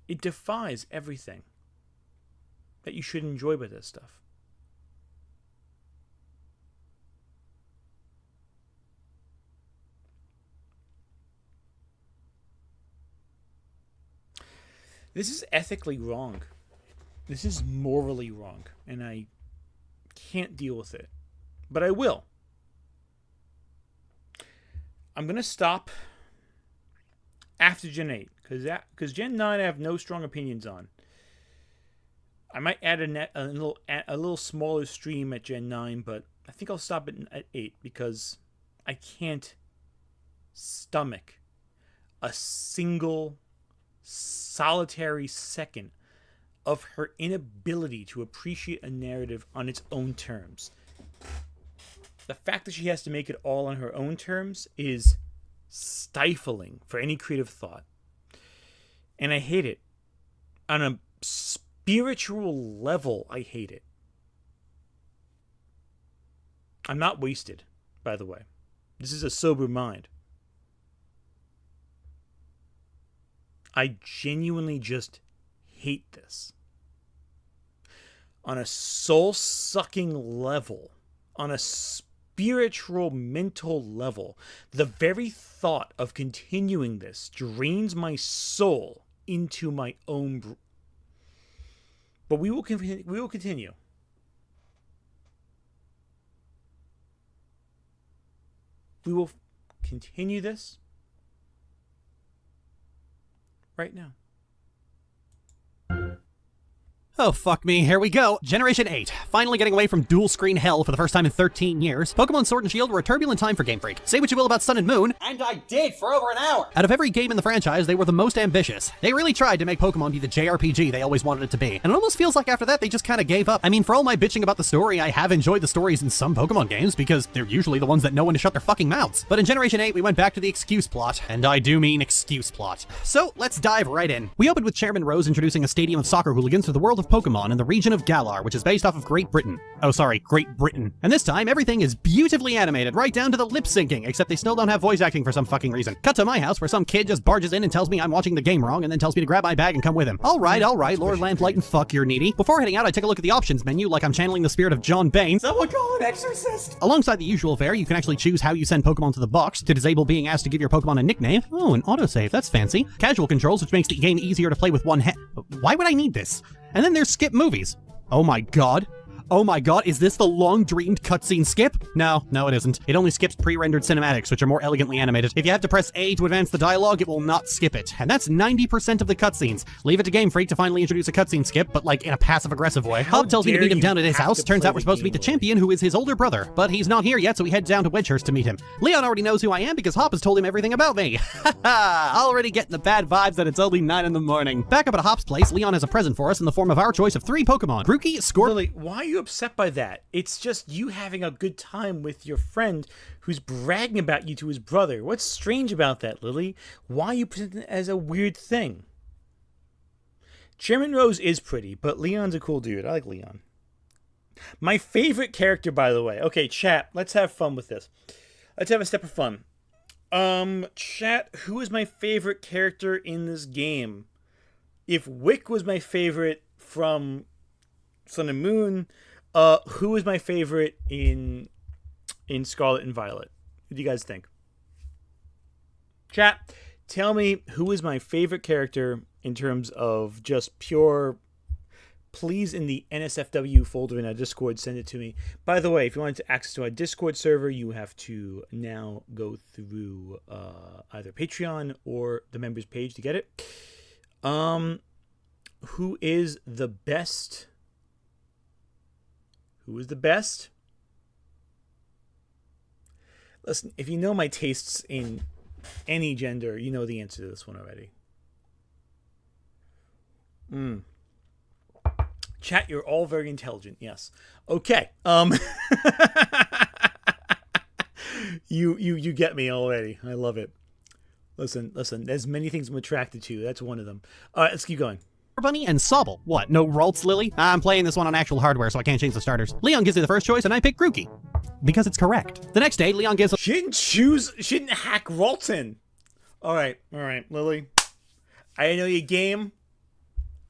it defies everything that you should enjoy with this stuff. This is ethically wrong. This is morally wrong, and I can't deal with it. But I will. I'm going to stop after Gen 8, because Gen 9 I have no strong opinions on. I might add a little smaller stream at Gen 9, but I think I'll stop at 8, because I can't stomach a single solitary second of her inability to appreciate a narrative on its own terms. The fact that she has to make it all on her own terms is stifling for any creative thought. And I hate it. On a spiritual level, I hate it. I'm not wasted, by the way. This is a sober mind. I genuinely just hate this. On a soul-sucking level, on a spiritual, mental level, the very thought of continuing this drains my soul into my own... But we will continue. We will continue this right now. Oh, fuck me, here we go. Generation 8, finally getting away from dual-screen hell for the first time in 13 years. Pokemon Sword and Shield were a turbulent time for Game Freak. Say what you will about Sun and Moon, and I did for over an hour! Out of every game in the franchise, they were the most ambitious. They really tried to make Pokemon be the JRPG they always wanted it to be. And it almost feels like after that, they just kinda gave up. I mean, for all my bitching about the story, I have enjoyed the stories in some Pokemon games, because they're usually the ones that know when to shut their fucking mouths. But in Generation 8, we went back to the excuse plot, and I do mean excuse plot. So, let's dive right in. We opened with Chairman Rose introducing a stadium of soccer hooligans to the world of Pokemon in the region of Galar, which is based off of Great Britain. Oh, sorry, Great Britain. And this time, everything is beautifully animated, right down to the lip syncing, except they still don't have voice acting for some fucking reason. Cut to my house, where some kid just barges in and tells me I'm watching the game wrong, and then tells me to grab my bag and come with him. Alright, Lord Lamplight and fuck you're needy. Before heading out, I take a look at the options menu, like I'm channeling the spirit of John Bane. Someone call an exorcist! Alongside the usual fare, you can actually choose how you send Pokemon to the box, to disable being asked to give your Pokemon a nickname. Oh, an autosave, that's fancy. Casual controls, which makes the game easier to play with one hand. Why would I need this? And then there's skip movies. Oh my god. Oh my god, is this the long-dreamed cutscene skip? No, it isn't. It only skips pre-rendered cinematics, which are more elegantly animated. If you have to press A to advance the dialogue, it will not skip it. And that's 90% of the cutscenes. Leave it to Game Freak to finally introduce a cutscene skip, but like in a passive-aggressive way. Hub tells me to meet him down at his house. Turns out we're supposed to meet the champion, who is his older brother. But he's not here yet, so we head down to Wedgehurst to meet him. Leon already knows who I am because Hop has told him everything about me. Haha, already getting the bad vibes that it's only 9 in the morning. Back up at Hop's place, Leon has a present for us in the form of our choice of 3 Pokemon. Grookey, Scorp... Lily, why are you upset by that? It's just you having a good time with your friend who's bragging about you to his brother. What's strange about that, Lily? Why are you presenting it as a weird thing? Chairman Rose is pretty, but Leon's a cool dude. I like Leon. My favorite character, by the way. Okay, chat, let's have fun with this. Let's have a step of fun. Chat, who is my favorite character in this game? If Wick was my favorite from Sun and Moon, who is my favorite in Scarlet and Violet? Who do you guys think? Chat, tell me who is my favorite character in terms of just pure... Please, in the NSFW folder in our Discord, send it to me. By the way, if you want to access to our Discord server, you have to now go through either Patreon or the members page to get it. Who is the best? Who is the best? Listen, if you know my tastes in any gender, you know the answer to this one already. Chat, you're all very intelligent. Yes. Okay. You get me already. I love it. Listen. There's many things I'm attracted to. That's one of them. All right, let's keep going. Bunny and Sobble. What, no Ralts, Lily? I'm playing this one on actual hardware, so I can't change the starters. Leon gives me the first choice, and I pick Grookey. Because it's correct. The next day, Leon gives... She didn't hack Ralton. All right, Lily. I know your game.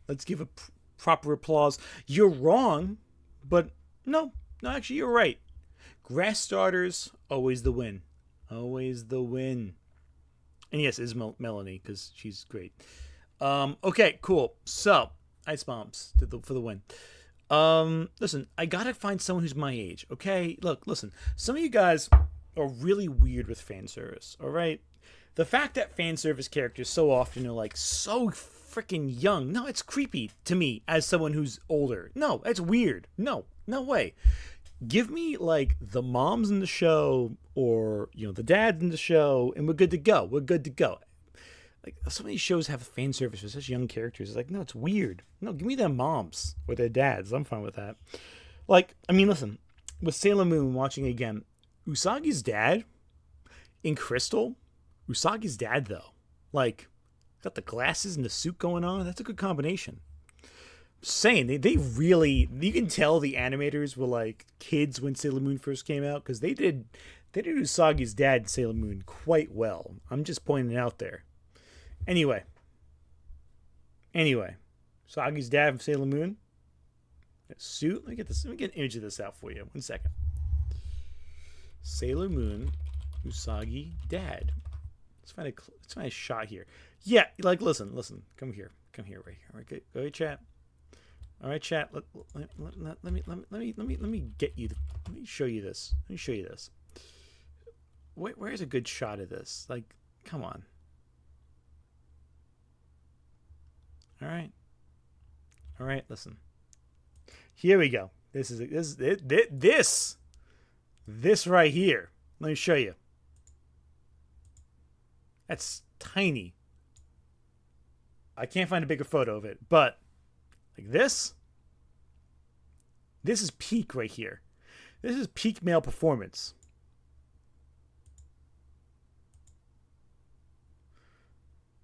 Let's give a proper applause. You're wrong, but no, actually, you're right. Grass starters, always the win. Always the win. And yes, it's Melanie, because she's great. Okay, cool. So, Ice Bombs for the win. Listen, I gotta find someone who's my age, okay? Look, listen, some of you guys are really weird with fan service, all right? The fact that fan service characters so often are like so freaking young, no, it's creepy to me as someone who's older. No, it's weird. No way. Give me like the moms in the show or, the dads in the show, and we're good to go. Like, so many shows have fan service for such young characters. It's like, no, it's weird. No, give me their moms or their dads. I'm fine with that. Like, I mean, listen, with Sailor Moon watching again, Usagi's dad in Crystal, Usagi's dad, though, like, got the glasses and the suit going on. That's a good combination. Saying, they really, you can tell the animators were like kids when Sailor Moon first came out, because they did Usagi's dad in Sailor Moon quite well. I'm just pointing it out there. Anyway, Usagi's dad from Sailor Moon. Suit. Let me get an image of this out for you. 1 second. Sailor Moon, Usagi dad. Let's find a shot here. Yeah, like listen. Come here, right here. All right, go ahead, chat. All right, chat. Let me get you. Let me show you this. Where's a good shot of this? Like, come on. All right, listen. Here we go. This right here. Let me show you. That's tiny. I can't find a bigger photo of it, but like this is peak right here. This is peak male performance.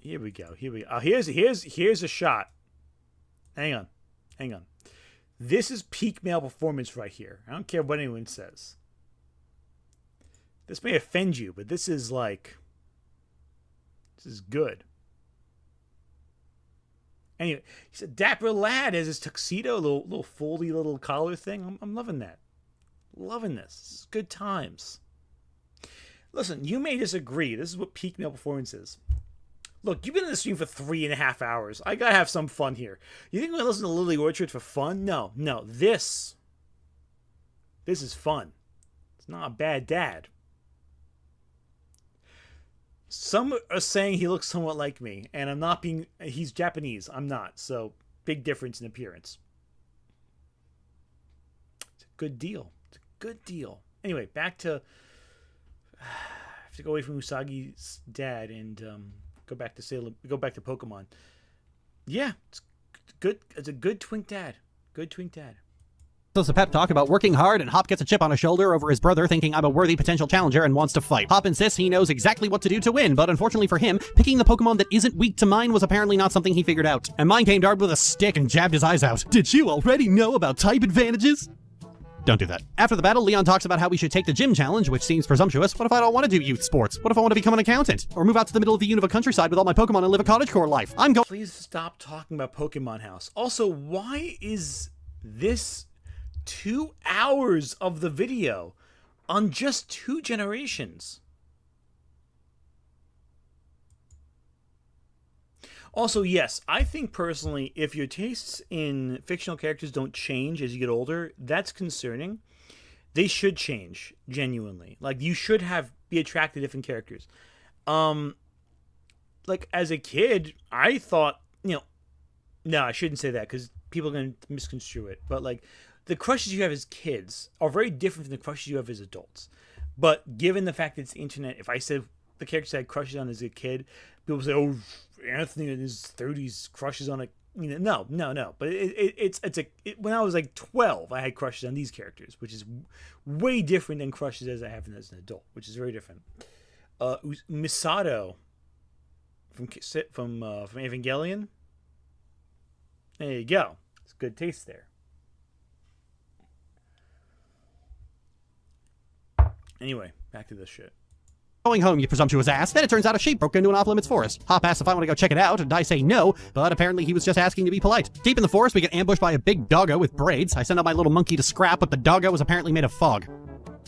Here we go. Here's a shot. Hang on. This is peak male performance right here. I don't care what anyone says. This may offend you, but this is good. Anyway, he's a dapper lad as his tuxedo, little foldy little collar thing. I'm loving that. Loving this. This is good times. Listen, you may disagree. This is what peak male performance is. Look, you've been in the stream for 3.5 hours. I gotta have some fun here. You think I'm gonna listen to Lily Orchard for fun? No. This This is fun. It's not a bad dad. Some are saying he looks somewhat like me, and I'm not being... He's Japanese. I'm not, so big difference in appearance. It's a good deal. It's a good deal. Anyway, back to... I have to go away from Usagi's dad and go back to Pokemon. Yeah, it's good. It's a good twink dad. Good twink dad. So it's a pep talk about working hard, and Hop gets a chip on his shoulder over his brother thinking I'm a worthy potential challenger and wants to fight. Hop insists he knows exactly what to do to win, but unfortunately for him, picking the Pokemon that isn't weak to mine was apparently not something he figured out. And mine came Dart with a stick and jabbed his eyes out. Did you already know about type advantages? Don't do that. After the battle, Leon talks about how we should take the gym challenge, which seems presumptuous. What if I don't want to do youth sports? What if I want to become an accountant? Or move out to the middle of the Unova countryside with all my Pokemon and live a cottagecore life? Please stop talking about Pokemon House. Also, why is this 2 hours of the video on just 2 generations? Also, yes, I think personally, if your tastes in fictional characters don't change as you get older, that's concerning. They should change, genuinely. Like, you should be attracted to different characters. Like, as a kid, I thought, no, I shouldn't say that, because people are going to misconstrue it. But, like, the crushes you have as kids are very different from the crushes you have as adults. But given the fact that it's the internet, if I said the characters I had crushes on as a kid, people say, oh, Anthony in his 30s crushes on a... No. But when I was like 12, I had crushes on these characters, which is way different than crushes as I have as an adult, which is very different. Misato from Evangelion. There you go. It's good taste there. Anyway, back to this shit. Going home, you presumptuous ass. Then it turns out a sheep broke into an off-limits forest. Hop asks if I want to go check it out, and I say no, but apparently he was just asking to be polite. Deep in the forest, we get ambushed by a big doggo with braids. I send out my little monkey to scrap, but the doggo was apparently made of fog.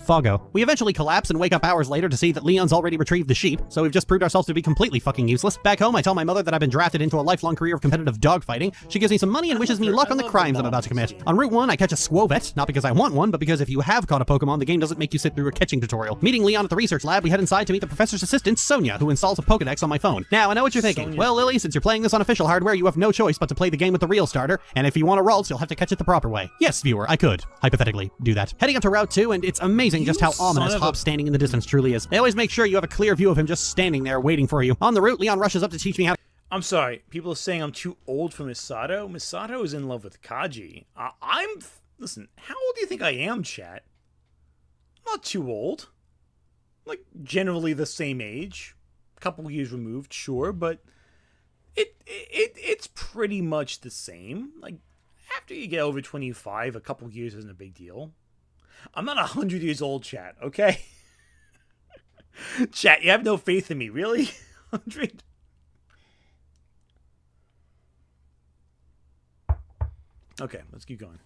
Foggo. We eventually collapse and wake up hours later to see that Leon's already retrieved the sheep, so we've just proved ourselves to be completely fucking useless. Back home, I tell my mother that I've been drafted into a lifelong career of competitive dogfighting. She gives me some money and wishes me luck on the crimes I'm about to commit. On Route 1, I catch a Squovet, not because I want one, but because if you have caught a Pokemon, the game doesn't make you sit through a catching tutorial. Meeting Leon at the research lab, we head inside to meet the professor's assistant, Sonia, who installs a Pokedex on my phone. Now, I know what you're thinking. Well, Lily, since you're playing this on official hardware, you have no choice but to play the game with the real starter, and if you want to Ralts, you'll have to catch it the proper way. Yes, viewer, I could, hypothetically, do that. Heading up to Route 2, and it's amazing just how ominous Hop standing in the distance truly is. They always make sure you have a clear view of him just standing there waiting for you. On the route, Leon rushes up to teach me how to... I'm sorry, people are saying I'm too old for Misato. Misato is in love with Kaji. Listen, how old do you think I am, chat? I'm not too old. Like, generally the same age. A couple years removed, sure, but it's pretty much the same. Like, after you get over 25, a couple years isn't a big deal. I'm not 100 years old, chat, okay? Chat, you have no faith in me, really? 100? Okay, let's keep going.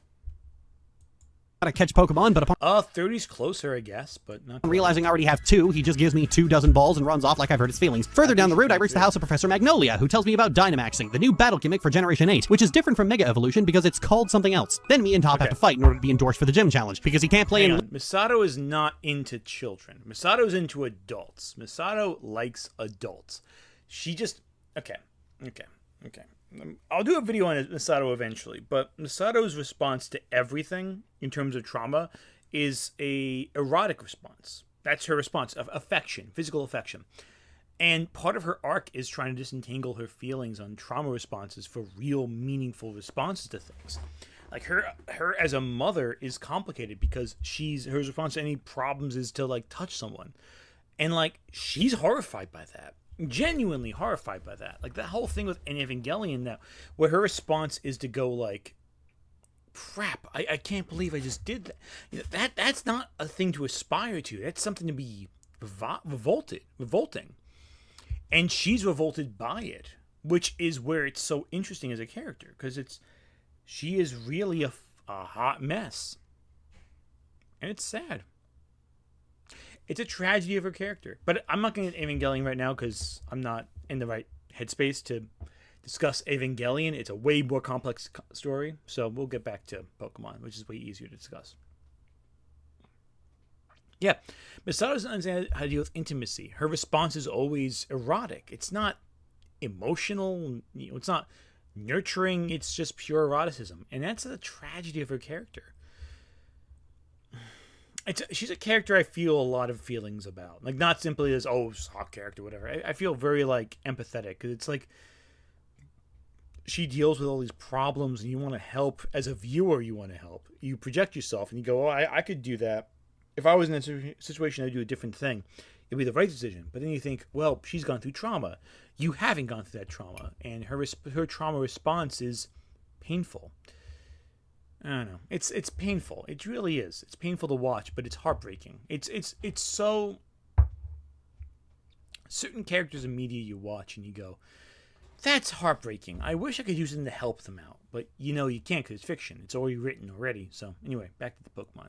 to catch Pokemon, but upon 30's closer, I guess, but not realizing I already have 2, he just gives me 24 balls and runs off like I've hurt his feelings. Further down the route, I reach the house of Professor Magnolia, who tells me about Dynamaxing, the new battle gimmick for Generation 8, which is different from Mega Evolution because it's called something else. Then me and Top have to fight in order to be endorsed for the gym challenge, because he can't play Misato is not into children. Misato's into adults. Misato likes adults. She just... Okay. I'll do a video on Misato eventually, but Misato's response to everything in terms of trauma is a erotic response. That's her response of affection, physical affection. And part of her arc is trying to disentangle her feelings on trauma responses for real, meaningful responses to things. Like her as a mother is complicated because her response to any problems is to like touch someone. And like she's horrified by that. Genuinely horrified by that. Like that whole thing with Evangelion now, where her response is to go like, crap, I can't believe I just did that. You know, that's not a thing to aspire to. That's something to be revolting. And she's revolted by it, which is where it's so interesting as a character, because she is really a hot mess. And it's sad. It's a tragedy of her character. But I'm not going to Evangelion right now because I'm not in the right headspace to discuss Evangelion. It's a way more complex story. So we'll get back to Pokemon, which is way easier to discuss. Yeah, Misato doesn't understand how to deal with intimacy. Her response is always erotic. It's not emotional. It's not nurturing. It's just pure eroticism, and that's the tragedy of her character. She's a character I feel a lot of feelings about. Like, not simply as, oh, soft character, whatever. I feel very, like, empathetic. Because it's like she deals with all these problems and you want to help. As a viewer, you want to help. You project yourself and you go, oh, I could do that. If I was in that situation, I'd do a different thing. It'd be the right decision. But then you think, well, she's gone through trauma. You haven't gone through that trauma. And her trauma response is painful. I don't know. It's painful. It really is. It's painful to watch, but it's heartbreaking. It's so... Certain characters in media you watch and you go, that's heartbreaking. I wish I could use them to help them out. But you can't because it's fiction. It's already written already. So anyway, back to the Pokemon.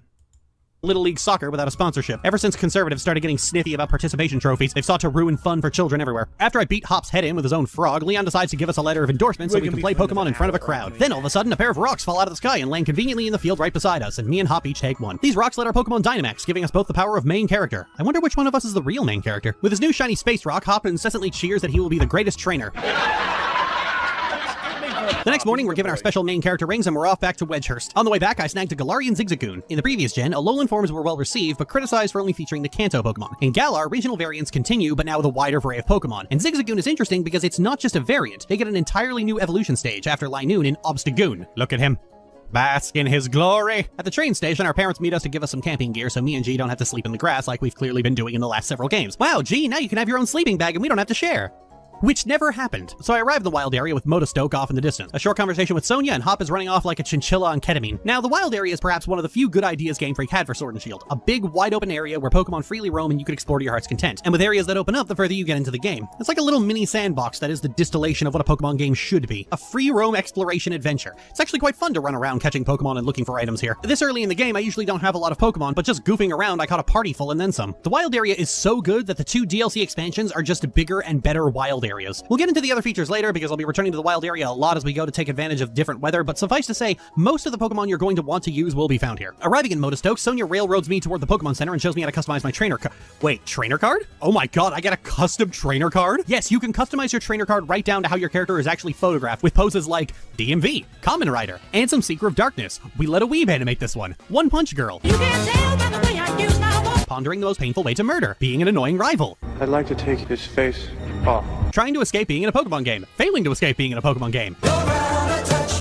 Little League Soccer without a sponsorship. Ever since conservatives started getting sniffy about participation trophies, they've sought to ruin fun for children everywhere. After I beat Hop's head in with his own frog, Leon decides to give us a letter of endorsement so we can play Pokemon in front of a crowd. Then all of a sudden, a pair of rocks fall out of the sky and land conveniently in the field right beside us, and me and Hop each take one. These rocks let our Pokemon Dynamax, giving us both the power of main character. I wonder which one of us is the real main character. With his new shiny space rock, Hop incessantly cheers that he will be the greatest trainer. The next morning, we're given our special main character rings and we're off back to Wedgehurst. On the way back, I snagged a Galarian Zigzagoon. In the previous gen, Alolan forms were well received, but criticized for only featuring the Kanto Pokemon. In Galar, regional variants continue, but now with a wider array of Pokemon. And Zigzagoon is interesting because it's not just a variant. They get an entirely new evolution stage after Linoon in Obstagoon. Look at him. Bask in his glory. At the train station, our parents meet us to give us some camping gear so me and G don't have to sleep in the grass like we've clearly been doing in the last several games. Wow, G, now you can have your own sleeping bag and we don't have to share. Which never happened. So I arrived in the wild area with Motostoke off in the distance. A short conversation with Sonia and Hop is running off like a chinchilla on ketamine. Now, the wild area is perhaps one of the few good ideas Game Freak had for Sword and Shield. A big, wide open area where Pokemon freely roam and you can explore to your heart's content. And with areas that open up the further you get into the game. It's like a little mini sandbox that is the distillation of what a Pokemon game should be. A free roam exploration adventure. It's actually quite fun to run around catching Pokemon and looking for items here. This early in the game, I usually don't have a lot of Pokemon, but just goofing around, I caught a party full and then some. The wild area is so good that the 2 DLC expansions are just bigger and better wild areas. We'll get into the other features later because I'll be returning to the wild area a lot as we go to take advantage of different weather, but suffice to say, most of the Pokemon you're going to want to use will be found here. Arriving in Motostoke, Sonia railroads me toward the Pokemon Center and shows me how to customize my trainer card. Wait, trainer card? Oh my god, I get a custom trainer card? Yes, you can customize your trainer card right down to how your character is actually photographed with poses like DMV, Kamen Rider, and some Seeker of Darkness. We let a weeb animate this one. One Punch Girl. You can't tell by the way I use my walk. Pondering the most painful way to murder, being an annoying rival. I'd like to take his face off. Trying to escape being in a Pokemon game. Failing to escape being in a Pokemon game.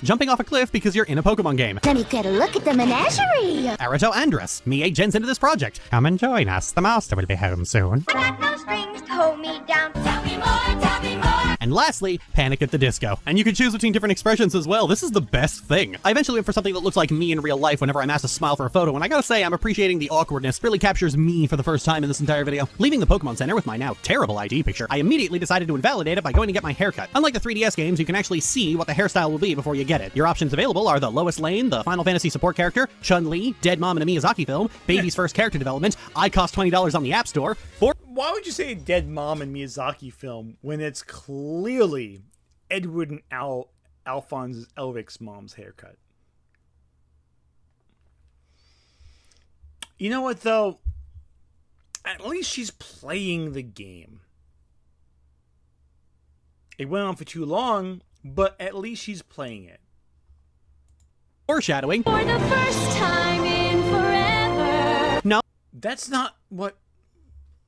Jumping off a cliff because you're in a Pokemon game. Let me get a look at the menagerie. Arato Andress. Me 8 gens into this project. Come and join us. The master will be home soon. I got no strings to hold me down. Tell me more, tell me more. And lastly, Panic at the Disco. And you can choose between different expressions as well. This is the best thing. I eventually went for something that looks like me in real life whenever I'm asked to smile for a photo, and I gotta say, I'm appreciating the awkwardness. Really captures me for the first time in this entire video. Leaving the Pokemon Center with my now terrible ID picture, I immediately decided to invalidate it by going to get my haircut. Unlike the 3DS games, you can actually see what the hairstyle will be before you get it. Your options available are the Lois Lane, the Final Fantasy support character, Chun-Li, Dead Mom in a Miyazaki film, Baby's first character development, I cost $20 on the App Store, Why would you say Dead Mom in Miyazaki film when it's clearly Edward and Alphonse Elric's mom's haircut? You know what, though? At least she's playing the game. It went on for too long, but at least she's playing it. Foreshadowing. For the first time in forever. No. That's not what...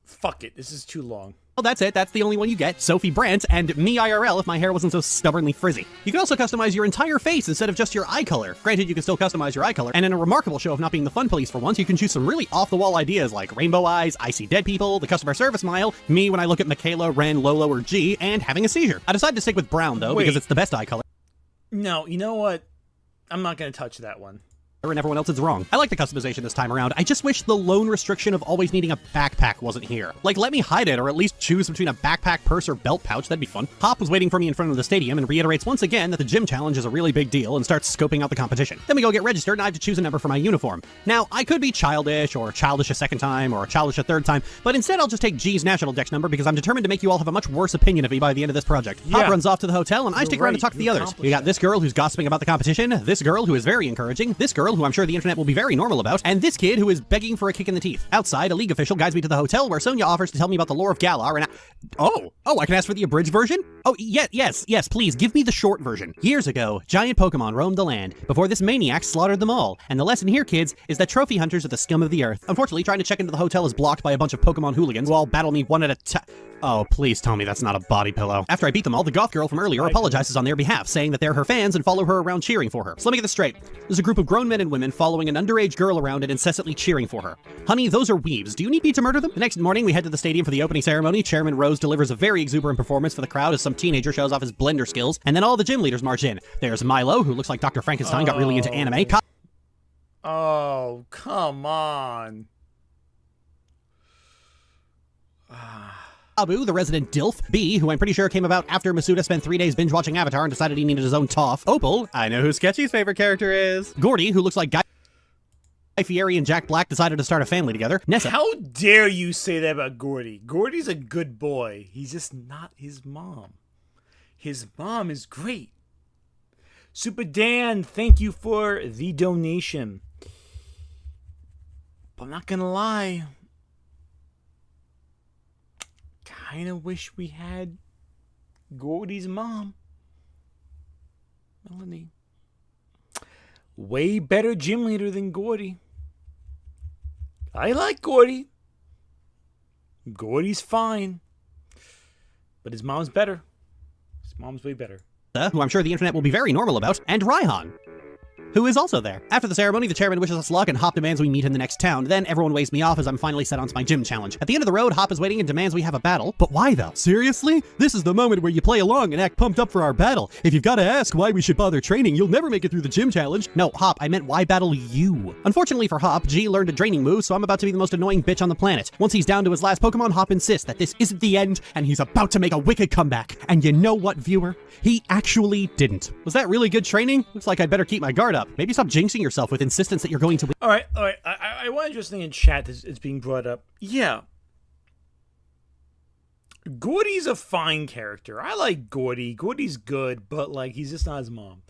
Fuck it, this is too long. Well, that's it. That's the only one you get. Sophie Brandt and me IRL if my hair wasn't so stubbornly frizzy. You can also customize your entire face instead of just your eye color. Granted, you can still customize your eye color. And in a remarkable show of not being the fun police for once, you can choose some really off-the-wall ideas like rainbow eyes, I see dead people, the customer service smile, me when I look at Michaela, Ren, Lolo, or G, and having a seizure. I decided to stick with brown, though, because it's the best eye color. No, you know what? I'm not going to touch that one. And everyone else is wrong. I like the customization this time around. I just wish the lone restriction of always needing a backpack wasn't here. Like, let me hide it, or at least choose between a backpack, purse, or belt pouch. That'd be fun. Hop was waiting for me in front of the stadium and reiterates once again that the gym challenge is a really big deal and starts scoping out the competition. Then we go get registered and I have to choose a number for my uniform. Now, I could be childish, or childish a second time, or childish a third time, but instead I'll just take G's national dex number because I'm determined to make you all have a much worse opinion of me by the end of this project. Yeah. Hop runs off to the hotel and I stick around to talk to the others. You got this girl who's gossiping about the competition, this girl who is very encouraging, this girl who I'm sure the internet will be very normal about, and this kid who is begging for a kick in the teeth. Outside, a League official guides me to the hotel where Sonia offers to tell me about the lore of Galar, and I can ask for the abridged version? Oh, yes, please, give me the short version. Years ago, giant Pokemon roamed the land before this maniac slaughtered them all. And the lesson here, kids, is that trophy hunters are the scum of the earth. Unfortunately, trying to check into the hotel is blocked by a bunch of Pokemon hooligans who all battle me one at a time. Oh, please tell me that's not a body pillow. After I beat them all, the goth girl from earlier apologizes on their behalf, saying that they're her fans and follow her around cheering for her. So let me get this straight. There's a group of grown men and women following an underage girl around and incessantly cheering for her. Honey, those are weebs. Do you need me to murder them? The next morning, we head to the stadium for the opening ceremony. Chairman Rose delivers a very exuberant performance for the crowd as some teenager shows off his blender skills, and then all the gym leaders march in. There's Milo, who looks like Dr. Frankenstein got really into anime. Oh, come on. Abu, the resident DILF. B, who I'm pretty sure came about after Masuda spent 3 days binge-watching Avatar and decided he needed his own Toph. Opal, I know who Sketchy's favorite character is. Gordy, who looks like Guy Fieri and Jack Black decided to start a family together. Nessa. How dare you say that about Gordy? Gordy's a good boy. He's just not his mom. His mom is great. Super Dan, thank you for the donation. But I'm not gonna lie. Kinda wish we had Gordy's mom. Melanie. Way better gym leader than Gordy. I like Gordy. Gordy's fine. But his mom's better. His mom's way better. Who I'm sure the internet will be very normal about, and Raihan, who is also there. After the ceremony, the chairman wishes us luck and Hop demands we meet in the next town. Then everyone waves me off as I'm finally set onto my gym challenge. At the end of the road, Hop is waiting and demands we have a battle. But why though? Seriously? This is the moment where you play along and act pumped up for our battle. If you've got to ask why we should bother training, you'll never make it through the gym challenge. No, Hop, I meant why battle you? Unfortunately for Hop, G learned a draining move, so I'm about to be the most annoying bitch on the planet. Once he's down to his last Pokemon, Hop insists that this isn't the end, and he's about to make a wicked comeback. And you know what, viewer? He actually didn't. Was that really good training? Looks like I'd better keep my guard up. Maybe stop jinxing yourself with insistence that you're going to win. All right. I want to just think in chat that it's being brought up. Yeah. Gordy's a fine character. I like Gordy. Gordy's good, but like he's just not his mom.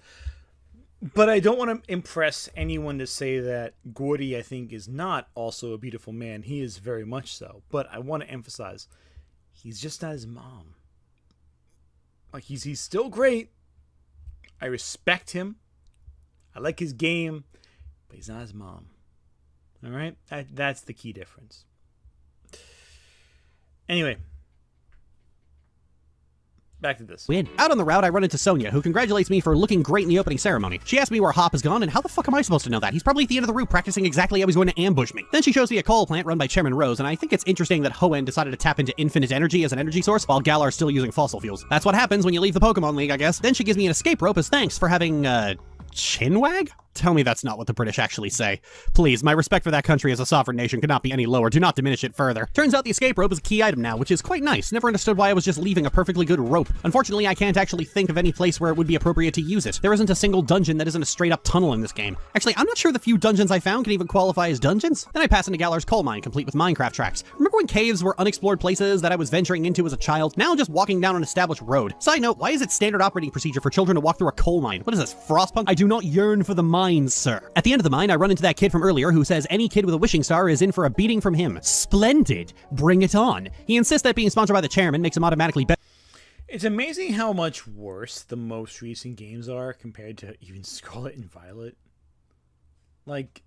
But I don't want to impress anyone to say that Gordy, I think, is not also a beautiful man. He is very much so. But I want to emphasize, he's just not his mom. Like he's still great. I respect him. I like his game, but he's not his mom. All right? That's the key difference. Anyway. Back to this. Win. Out on the route, I run into Sonia, who congratulates me for looking great in the opening ceremony. She asks me where Hop has gone, and how the fuck am I supposed to know that? He's probably at the end of the route practicing exactly how he's going to ambush me. Then she shows me a coal plant run by Chairman Rose, and I think it's interesting that Hoenn decided to tap into infinite energy as an energy source, while Galar's still using fossil fuels. That's what happens when you leave the Pokemon League, I guess. Then she gives me an escape rope as thanks for having, chinwag? Tell me that's not what the British actually say. Please, my respect for that country as a sovereign nation could not be any lower. Do not diminish it further. Turns out the escape rope is a key item now, which is quite nice. Never understood why I was just leaving a perfectly good rope. Unfortunately, I can't actually think of any place where it would be appropriate to use it. There isn't a single dungeon that isn't a straight-up tunnel in this game. Actually, I'm not sure the few dungeons I found can even qualify as dungeons. Then I pass into Galar's coal mine, complete with Minecraft tracks. Remember when caves were unexplored places that I was venturing into as a child? Now I'm just walking down an established road. Side note, why is it standard operating procedure for children to walk through a coal mine? What is this, Frostpunk? I do not yearn for the mines, sir. At the end of the mine, I run into that kid from earlier who says any kid with a wishing star is in for a beating from him. Splendid. Bring it on. He insists that being sponsored by the chairman makes him automatically better. It's amazing how much worse the most recent games are compared to even Scarlet and Violet. Like,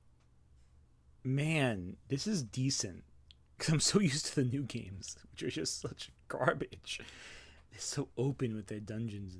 man, this is decent. Because I'm so used to the new games, which are just such garbage. They're so open with their dungeons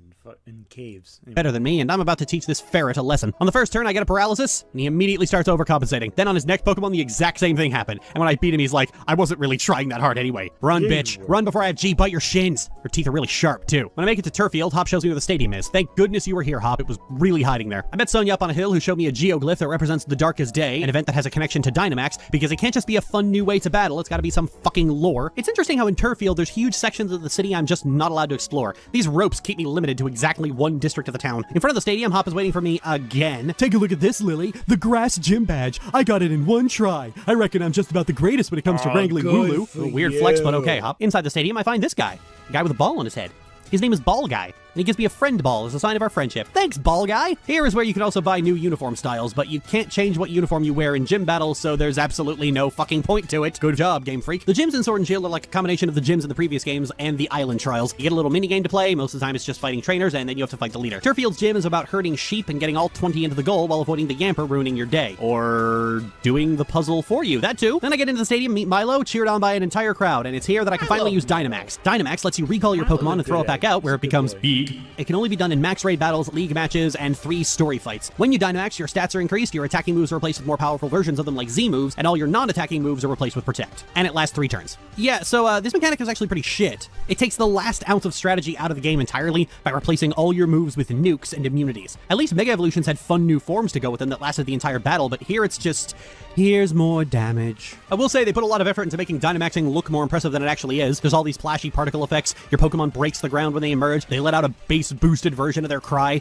and caves. Anyway. Better than me, and I'm about to teach this ferret a lesson. On the first turn, I get a paralysis, and he immediately starts overcompensating. Then on his next Pokemon, the exact same thing happened. And when I beat him, he's like, I wasn't really trying that hard anyway. Run, bitch. Run before I have G bite your shins. Her teeth are really sharp, too. When I make it to Turffield, Hop shows me where the stadium is. Thank goodness you were here, Hop. It was really hiding there. I met Sonia up on a hill who showed me a geoglyph that represents the Darkest Day, an event that has a connection to Dynamax, because it can't just be a fun new way to battle, it's gotta be some fucking lore. It's interesting how in Turffield, there's huge sections of the city I'm just not allowed to explore. These ropes keep me limited to exactly one district of the town. In front of the stadium, Hop is waiting for me again. Take a look at this, Lily. The grass gym badge. I got it in one try. I reckon I'm just about the greatest when it comes to wrangling Wooloo. A weird flex, but okay, Hop. Inside the stadium, I find this guy. A guy with a ball on his head. His name is Ball Guy. And he gives me a friend ball as a sign of our friendship. Thanks, ball guy! Here is where you can also buy new uniform styles, but you can't change what uniform you wear in gym battles, so there's absolutely no fucking point to it. Good job, Game Freak. The gyms in Sword and Shield are like a combination of the gyms in the previous games and the island trials. You get a little mini game to play, most of the time it's just fighting trainers, and then you have to fight the leader. Turfield's gym is about herding sheep and getting all 20 into the goal while avoiding the Yamper ruining your day. Or doing the puzzle for you, that too. Then I get into the stadium, meet Milo, cheered on by an entire crowd, and it's here that I can finally use Dynamax. Dynamax lets you recall your Pokemon and throw it back out where it becomes big. It can only be done in max raid battles, league matches, and 3 story fights. When you Dynamax, your stats are increased, your attacking moves are replaced with more powerful versions of them like Z moves, and all your non-attacking moves are replaced with Protect. And it lasts 3 turns. Yeah, so this mechanic is actually pretty shit. It takes the last ounce of strategy out of the game entirely by replacing all your moves with nukes and immunities. At least Mega Evolutions had fun new forms to go with them that lasted the entire battle, but here it's just, here's more damage. I will say they put a lot of effort into making Dynamaxing look more impressive than it actually is. There's all these flashy particle effects, your Pokemon breaks the ground when they emerge, they let out a bass boosted version of their cry,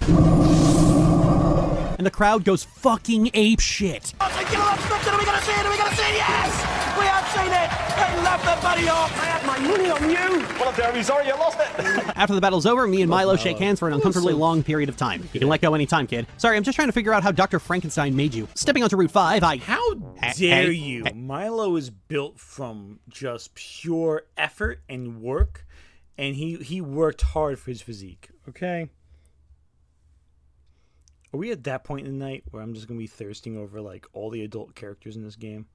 and the crowd goes fucking ape shit. Are we gonna see it? Are we gonna see it? Yes! We have seen it! They love the buddy off! I had my money on you! Well, I'm terribly sorry you lost it! After the battle's over, me and Milo shake hands for an uncomfortably long period of time. You can let go anytime, kid. Sorry, I'm just trying to figure out how Dr. Frankenstein made you. Stepping onto Route 5, How dare you? Milo is built from just pure effort and work, and he worked hard for his physique, okay? Are we at that point in the night where I'm just going to be thirsting over, like, all the adult characters in this game?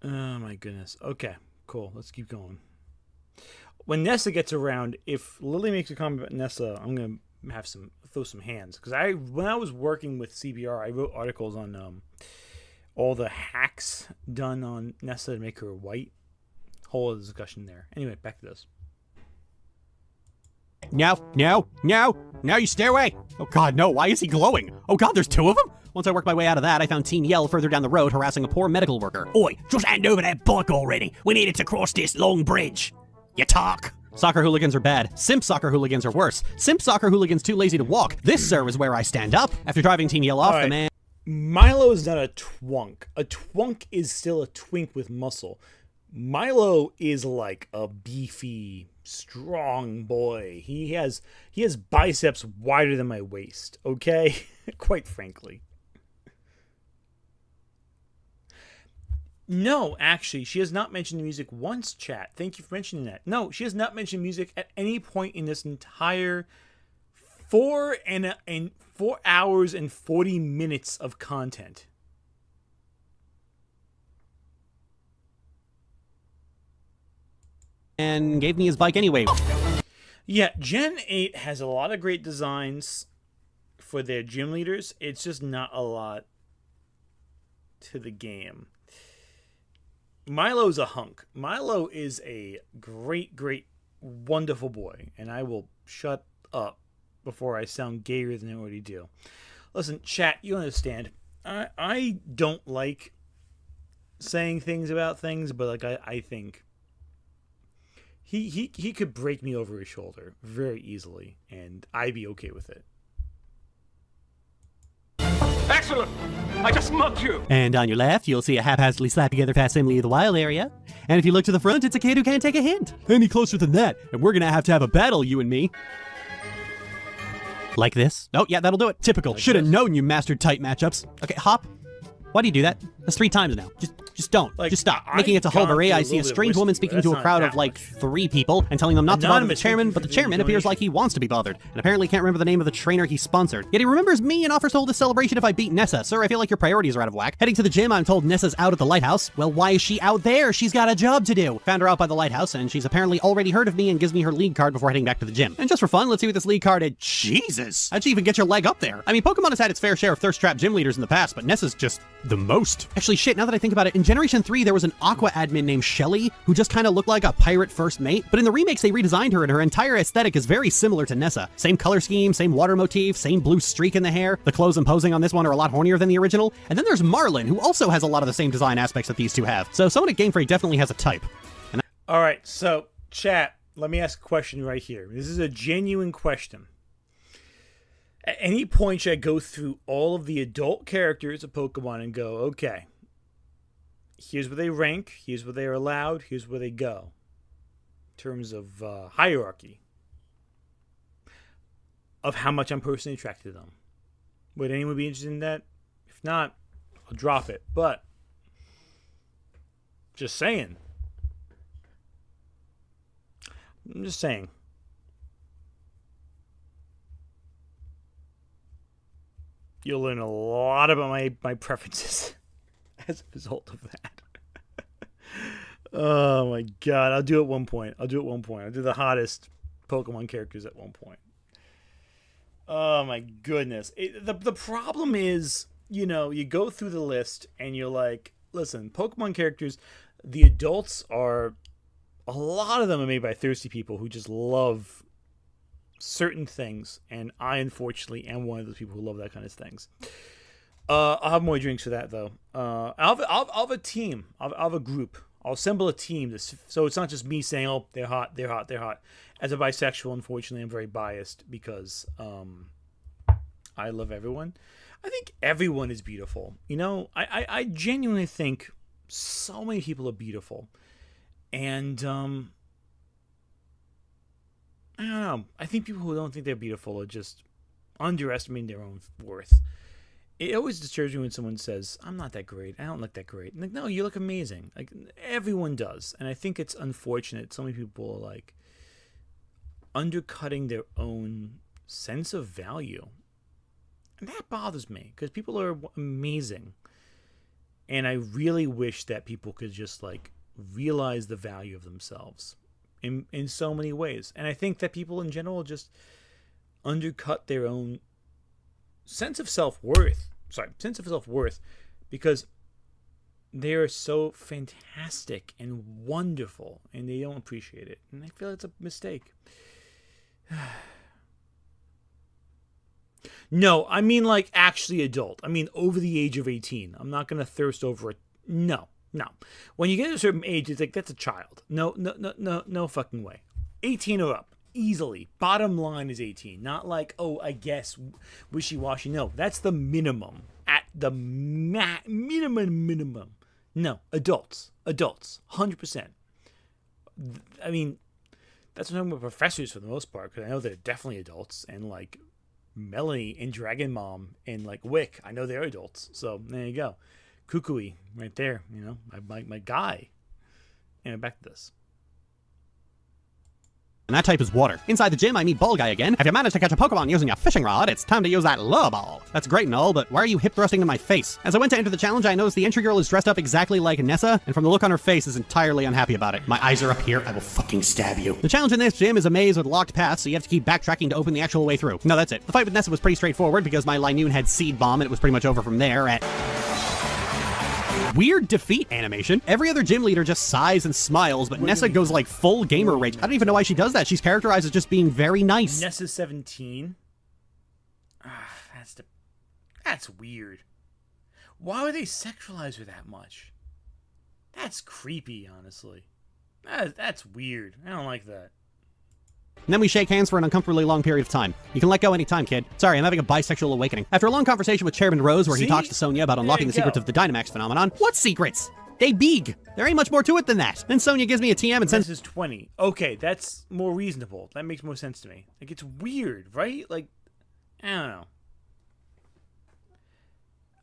Oh, my goodness. Okay, cool. Let's keep going. When Nessa gets around, if Lily makes a comment about Nessa, I'm going to have throw some hands. Because when I was working with CBR, I wrote articles on all the hacks done on Nessa to make her white. Whole other discussion there. Anyway, back to this. No, you stay away. Oh god, no, why is he glowing? Oh god, there's 2 of them? Once I worked my way out of that, I found Team Yell further down the road harassing a poor medical worker. Oi, just hand over that bike already. We needed to cross this long bridge. You talk. Soccer hooligans are bad. Simp soccer hooligans are worse. Simp soccer hooligans too lazy to walk. This, sir, is where I stand up. After driving Team Yell off, the man... Milo is not a twunk. A twunk is still a twink with muscle. Milo is like a beefy, strong boy. He has biceps wider than my waist, okay? Quite frankly. No, actually, she has not mentioned music once, chat. Thank you for mentioning that. No, she has not mentioned music at any point in this entire 4 hours and 40 minutes of content. And gave me his bike anyway. Yeah, Gen 8 has a lot of great designs for their gym leaders. It's just not a lot to the game. Milo's a hunk. Milo is a great, wonderful boy, and I will shut up before I sound gayer than I already do. Listen, chat, you understand. I don't like saying things about things, but like I think he could break me over his shoulder very easily, and I'd be okay with it. Excellent! I just mugged you! And on your left, you'll see a haphazardly slapped together facsimile of the wild area. And if you look to the front, it's a kid who can't take a hint. Any closer than that, and we're gonna have to have a battle, you and me. Like this? Oh, yeah, that'll do it. Typical. Should have known you mastered tight matchups. Okay, Hop. Why do you do that? That's 3 times now. Just don't. Just stop. Making it to Hulbury, I see a strange woman speaking to a crowd of like 3 people and telling them not to bother the chairman, but the chairman appears like he wants to be bothered, and apparently can't remember the name of the trainer he sponsored. Yet he remembers me and offers to hold a celebration if I beat Nessa. Sir, I feel like your priorities are out of whack. Heading to the gym, I'm told Nessa's out at the lighthouse. Well, why is she out there? She's got a job to do. Found her out by the lighthouse, and she's apparently already heard of me and gives me her league card before heading back to the gym. And just for fun, let's see what this league card is. Jesus! How'd you even get your leg up there? I mean, Pokemon has had its fair share of thirst-trap gym leaders in the past, but Nessa's just the most. Actually, shit, now that I think about it, in Generation 3, there was an Aqua admin named Shelly who just kind of looked like a pirate first mate, but in the remakes they redesigned her and her entire aesthetic is very similar to Nessa. Same color scheme, same water motif, same blue streak in the hair. The clothes imposing on this one are a lot hornier than the original. And then there's Marlin, who also has a lot of the same design aspects that these two have. So someone at Game Freak definitely has a type. All right, so chat, let me ask a question right here. This is a genuine question. At any point should I go through all of the adult characters of Pokemon and go, okay, here's where they rank, here's where they are allowed, here's where they go. terms of hierarchy of how much I'm personally attracted to them. Would anyone be interested in that? If not, I'll drop it. But just saying. I'm just saying. You'll learn a lot about my preferences as a result of that. Oh my god. I'll do it at one point. I'll do the hottest Pokemon characters at one point. Oh my goodness. The problem is, you know, you go through the list and you're like, listen, Pokemon characters, the adults are, a lot of them are made by thirsty people who just love certain things, and I unfortunately am one of those people who love that kind of things. I'll have more drinks for that though. I'll have a team. I'll have a group. I'll assemble a team. So it's not just me saying, oh, they're hot. As a bisexual, unfortunately, I'm very biased because I love everyone. I think everyone is beautiful. You know, I genuinely think so many people are beautiful. And I don't know. I think people who don't think they're beautiful are just underestimating their own worth. It always disturbs me when someone says, I'm not that great. I don't look that great. I'm like, no, you look amazing. Like, everyone does. And I think it's unfortunate. So many people are like undercutting their own sense of value. And that bothers me because people are amazing. And I really wish that people could just like realize the value of themselves in so many ways. And I think that people in general just undercut their own sense of self-worth because they are so fantastic and wonderful and they don't appreciate it. And I feel it's a mistake. No, I mean like actually adult. I mean over the age of 18. I'm not going to thirst over it. No. When you get to a certain age, it's like, that's a child. No fucking way. 18 or up. Easily. Bottom line is 18. Not like, oh, I guess wishy-washy. No, that's the minimum. At the minimum. No, adults. 100%. I mean, that's what I'm talking about professors for the most part, because I know they're definitely adults. And like Melanie and Dragon Mom and like Wick, I know they're adults. So there you go. Kukui, right there, you know, my guy. And back to this. And that type is water. Inside the gym, I meet Ball Guy again. If you manage to catch a Pokemon using a fishing rod, it's time to use that lure ball. That's great and all, but why are you hip thrusting in my face? As I went to enter the challenge, I noticed the entry girl is dressed up exactly like Nessa, and from the look on her face is entirely unhappy about it. My eyes are up here, I will fucking stab you. The challenge in this gym is a maze with locked paths, so you have to keep backtracking to open the actual way through. No, that's it. The fight with Nessa was pretty straightforward because my Linoone had Seed Bomb, and it was pretty much over from there at... Weird defeat animation. Every other gym leader just sighs and smiles, but Nessa goes like full gamer rage. I don't even know why she does that. She's characterized as just being very nice. Nessa's 17. That's weird. Why would they sexualize her that much? That's creepy, honestly. That's weird. I don't like that. And then we shake hands for an uncomfortably long period of time. You can let go anytime, kid. Sorry, I'm having a bisexual awakening. After a long conversation with Chairman Rose where he talks to Sonia about unlocking the secrets of the Dynamax phenomenon. What secrets? They big. There ain't much more to it than that. Then Sonia gives me a TM and says... This is 20. Okay, that's more reasonable. That makes more sense to me. Like, it's weird, right? Like, I don't know.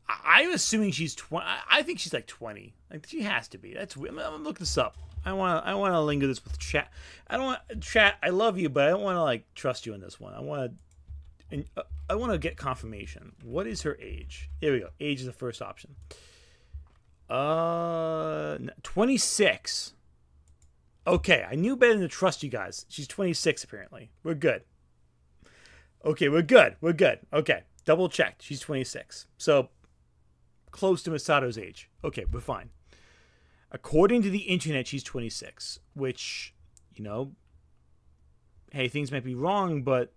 I'm assuming she's 20. I think she's like 20. Like, she has to be. That's weird. I'm gonna look this up. I want to linger this with chat. I don't want chat. I love you, but I don't want to like trust you in this one. I want to get confirmation. What is her age? Here we go. Age is the first option. 26. Okay, I knew better than to trust you guys. She's 26 apparently. We're good. Okay, we're good. Okay, double checked. She's 26. So close to Masato's age. Okay, we're fine. According to the internet, she's 26, which, you know, hey, things might be wrong, but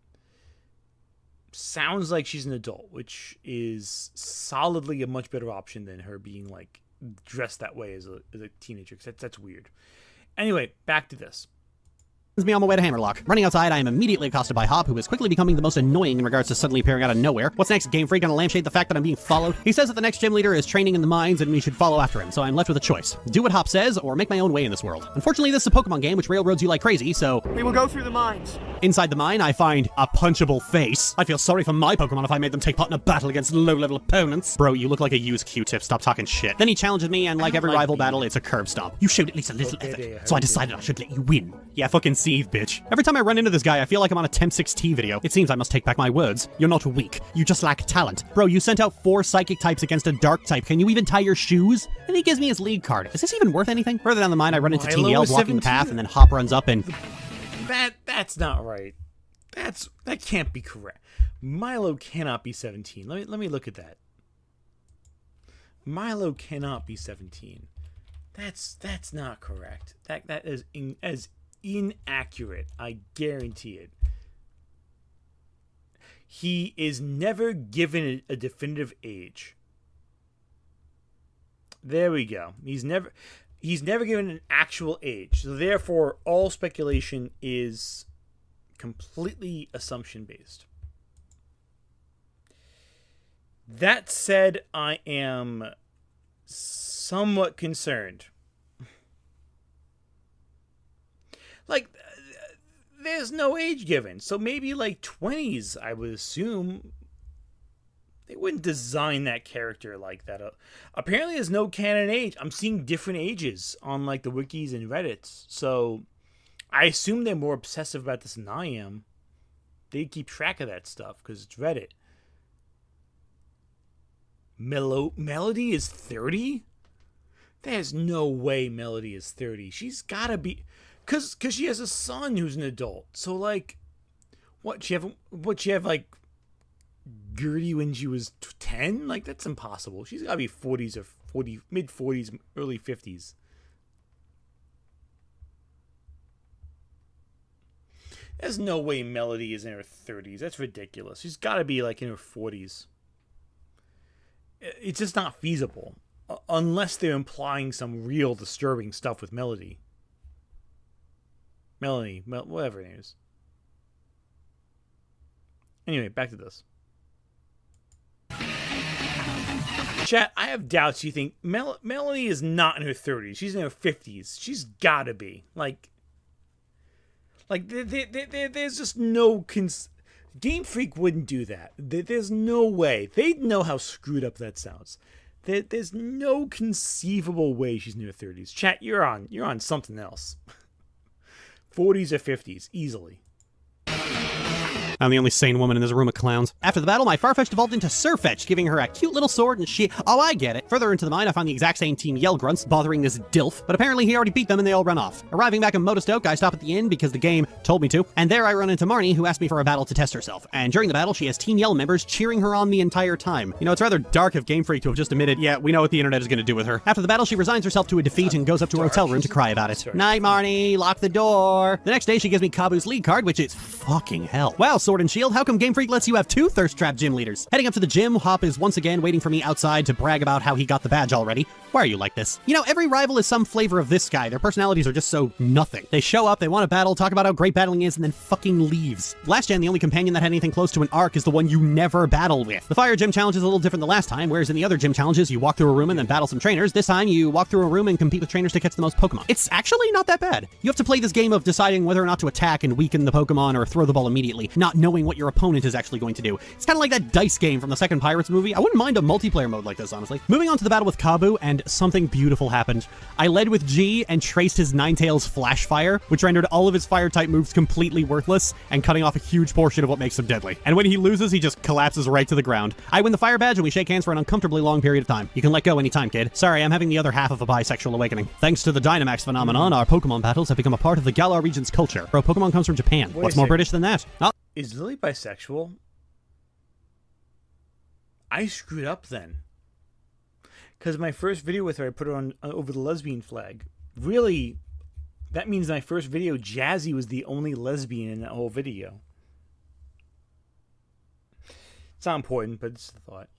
sounds like she's an adult, which is solidly a much better option than her being, like, dressed that way as a teenager, because that's weird. Anyway, back to this. me on my way to Hammerlock. Running outside, I am immediately accosted by Hop, who is quickly becoming the most annoying in regards to suddenly appearing out of nowhere. What's next, Game Freak? Gonna lampshade the fact that I'm being followed? He says that the next gym leader is training in the mines and we should follow after him, so I'm left with a choice. Do what Hop says, or make my own way in this world. Unfortunately, this is a Pokemon game which railroads you like crazy, so... We will go through the mines. Inside the mine, I find a punchable face. I'd feel sorry for my Pokemon if I made them take part in a battle against low-level opponents. Bro, you look like a used Q-tip. Stop talking shit. Then he challenges me, and like every rival battle, it's a curb stomp. You showed at least a little effort, so I decided I should let you win. Yeah, fucking seethe, bitch. Every time I run into this guy, I feel like I'm on a Temp 6T video. It seems I must take back my words. You're not weak. You just lack talent. Bro, you sent out 4 psychic types against a dark type. Can you even tie your shoes? And he gives me his league card. Is this even worth anything? Further down the mine, I run into Team Yell blocking the path, and then Hop runs up and... That's not right. That can't be correct. Milo cannot be 17. Let me look at that. Milo cannot be 17. That's not correct. That is as inaccurate. I guarantee it. He is never given a definitive age. There we go. He's never given an actual age. So therefore, all speculation is completely assumption based. That said, I am somewhat concerned. Like, there's no age given, so maybe like 20s, I would assume. They wouldn't design that character like that. Apparently, there's no canon age. I'm seeing different ages on like the wikis and Reddits, so I assume they're more obsessive about this than I am. They keep track of that stuff because it's Reddit. Melody is 30? There's no way Melody is 30. She's gotta be, cause she has a son who's an adult. So like, she have like Gertie when she was 10? Like that's impossible. She's gotta be 40s or mid 40s, early 50s. There's no way Melody is in her 30s. That's ridiculous. She's gotta be like in her 40s. It's just not feasible. Unless they're implying some real disturbing stuff with Melody. Melanie, whatever her name is. Anyway, back to this. Chat, I have doubts you think Melanie is not in her 30s. She's in her 50s. She's gotta be. Like there's just no... Game Freak wouldn't do that. There's no way. They'd know how screwed up that sounds. There's no conceivable way she's in her 30s. Chat, you're on something else. 40s or 50s, easily. I'm the only sane woman in this room of clowns. After the battle, my Farfetch'd evolved into Sirfetch'd, giving her a cute little sword and she... Oh, I get it. Further into the mine, I find the exact same Team Yell grunts bothering this Dilf, but apparently he already beat them and they all run off. Arriving back in Motostoke, I stop at the inn because the game told me to, and there I run into Marnie, who asked me for a battle to test herself. And during the battle, she has Team Yell members cheering her on the entire time. You know, it's rather dark of Game Freak to have just admitted, yeah, we know what the internet is going to do with her. After the battle, she resigns herself to a defeat and goes up to her hotel room to cry about it. Night, Marnie. Lock the door. The next day, she gives me Kabu's league card, which is fucking hell. Wow, Sword and Shield, how come Game Freak lets you have 2 thirst trap gym leaders? Heading up to the gym, Hop is once again waiting for me outside to brag about how he got the badge already. Why are you like this? You know, every rival is some flavor of this guy. Their personalities are just so nothing. They show up, they want to battle, talk about how great battling is, and then fucking leaves. Last gen, the only companion that had anything close to an arc is the one you never battle with. The Fire Gym challenge is a little different than last time, whereas in the other gym challenges, you walk through a room and then battle some trainers. This time, you walk through a room and compete with trainers to catch the most Pokemon. It's actually not that bad. You have to play this game of deciding whether or not to attack and weaken the Pokemon or throw the ball immediately, not knowing what your opponent is actually going to do. It's kind of like that dice game from the second Pirates movie. I wouldn't mind a multiplayer mode like this, honestly. Moving on to the battle with Kabu, and something beautiful happened. I led with G and traced his Ninetales Flash Fire, which rendered all of his fire-type moves completely worthless and cutting off a huge portion of what makes him deadly. And when he loses, he just collapses right to the ground. I win the fire badge and we shake hands for an uncomfortably long period of time. You can let go anytime, kid. Sorry, I'm having the other half of a bisexual awakening. Thanks to the Dynamax phenomenon, our Pokemon battles have become a part of the Galar region's culture. Bro, Pokemon comes from Japan. What's more British than that? Oh. Is Lily bisexual? I screwed up then. Because my first video with her, I put her on over the lesbian flag. Really, that means my first video, Jazzy was the only lesbian in that whole video. It's not important, but it's a thought.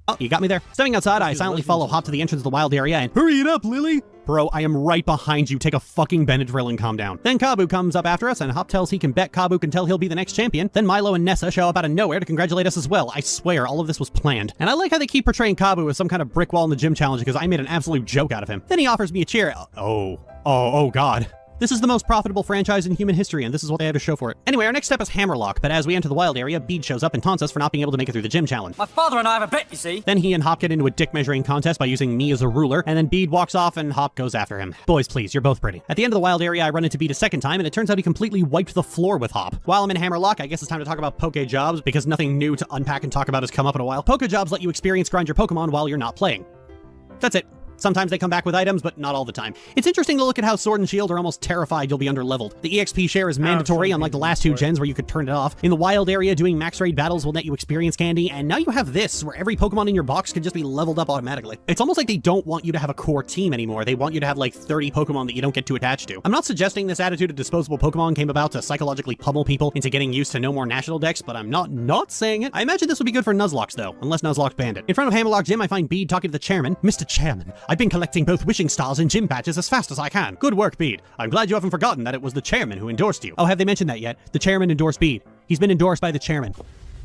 Oh, you got me there? Stepping outside, I silently follow Hop to the entrance of the wild area and hurry it up, Lily! Bro, I am right behind you. Take a fucking Benadryl and calm down. Then Kabu comes up after us, and Hop tells he can bet Kabu can tell he'll be the next champion. Then Milo and Nessa show up out of nowhere to congratulate us as well. I swear, all of this was planned. And I like how they keep portraying Kabu as some kind of brick wall in the gym challenge because I made an absolute joke out of him. Then he offers me a cheer. Oh God. This is the most profitable franchise in human history, and this is what they have to show for it. Anyway, our next step is Hammerlock, but as we enter the wild area, Bede shows up and taunts us for not being able to make it through the gym challenge. My father and I have a bet, you see. Then he and Hop get into a dick measuring contest by using me as a ruler, and then Bede walks off and Hop goes after him. Boys, please, you're both pretty. At the end of the wild area, I run into Bede a second time, and it turns out he completely wiped the floor with Hop. While I'm in Hammerlock, I guess it's time to talk about Poke Jobs, because nothing new to unpack and talk about has come up in a while. Poke Jobs let you experience grind your Pokemon while you're not playing. That's it. Sometimes they come back with items, but not all the time. It's interesting to look at how Sword and Shield are almost terrified you'll be underleveled. The EXP share is mandatory, unlike the last two gens where you could turn it off. In the wild area, doing max raid battles will let you experience candy, and now you have this, where every Pokemon in your box can just be leveled up automatically. It's almost like they don't want you to have a core team anymore. They want you to have like 30 Pokemon that you don't get too attached to. I'm not suggesting this attitude of disposable Pokemon came about to psychologically pummel people into getting used to no more national decks, but I'm not saying it. I imagine this would be good for Nuzlocke though, unless Nuzlocke banned it. In front of Hammerlock Gym, I find Bede talking to the chairman. Mr. Chairman, I've been collecting both wishing stars and gym badges as fast as I can. Good work, Bede. I'm glad you haven't forgotten that it was the chairman who endorsed you. Oh, have they mentioned that yet? The chairman endorsed Bede. He's been endorsed by the chairman.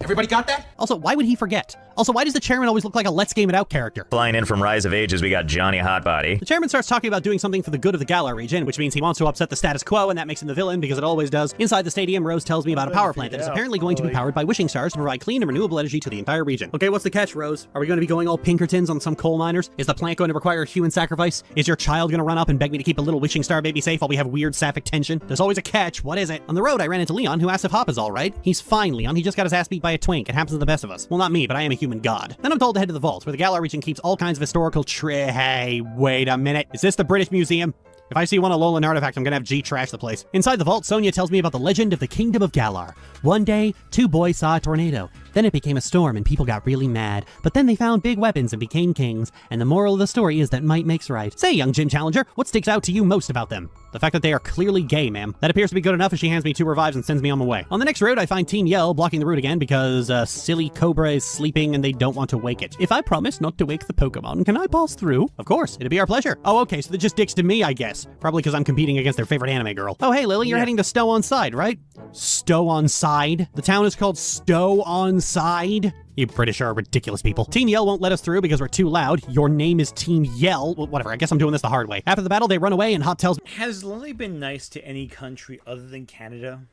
Everybody got that? Also, why would he forget? Also, why does the chairman always look like a Let's Game It Out character? Flying in from Rise of Ages, we got Johnny Hotbody. The chairman starts talking about doing something for the good of the Galar region, which means he wants to upset the status quo, and that makes him the villain because it always does. Inside the stadium, Rose tells me about a power plant that is apparently going to be powered by wishing stars to provide clean and renewable energy to the entire region. Okay, what's the catch, Rose? Are we going to be going all Pinkertons on some coal miners? Is the plant going to require human sacrifice? Is your child going to run up and beg me to keep a little wishing star baby safe while we have weird sapphic tension? There's always a catch. What is it? On the road, I ran into Leon, who asked if Hop is all right. He's fine, Leon. He just got his ass beat by a twink. It happens to the best of us. Well, not me, but I am a human god. Then I'm told to head to the vault, where the Galar region keeps all kinds of historical Hey, wait a minute. Is this the British Museum? If I see one Alolan artifact, I'm gonna have G trash the place. Inside the vault, Sonia tells me about the legend of the Kingdom of Galar. One day, two boys saw a tornado. Then it became a storm and people got really mad. But then they found big weapons and became kings. And the moral of the story is that might makes right. Say, young gym challenger, what sticks out to you most about them? The fact that they are clearly gay, ma'am. That appears to be good enough as she hands me 2 revives and sends me on my way. On the next road, I find Team Yell blocking the route again because silly Cobra is sleeping and they don't want to wake it. If I promise not to wake the Pokemon, can I pass through? Of course, it'd be our pleasure. Oh, okay, so they're just dicks to me, I guess. Probably because I'm competing against their favorite anime girl. Oh, hey, Lily, you're heading to Stow-on-Side, right? Stow-on-Side? The town is called Stow-on-Side? You British are ridiculous people. Team Yell won't let us through because we're too loud. Your name is Team Yell. Well, whatever, I guess I'm doing this the hard way. After the battle, they run away and Hop tells me... Has Lily been nice to any country other than Canada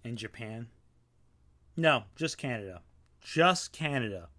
and Japan? No, just Canada. Just Canada.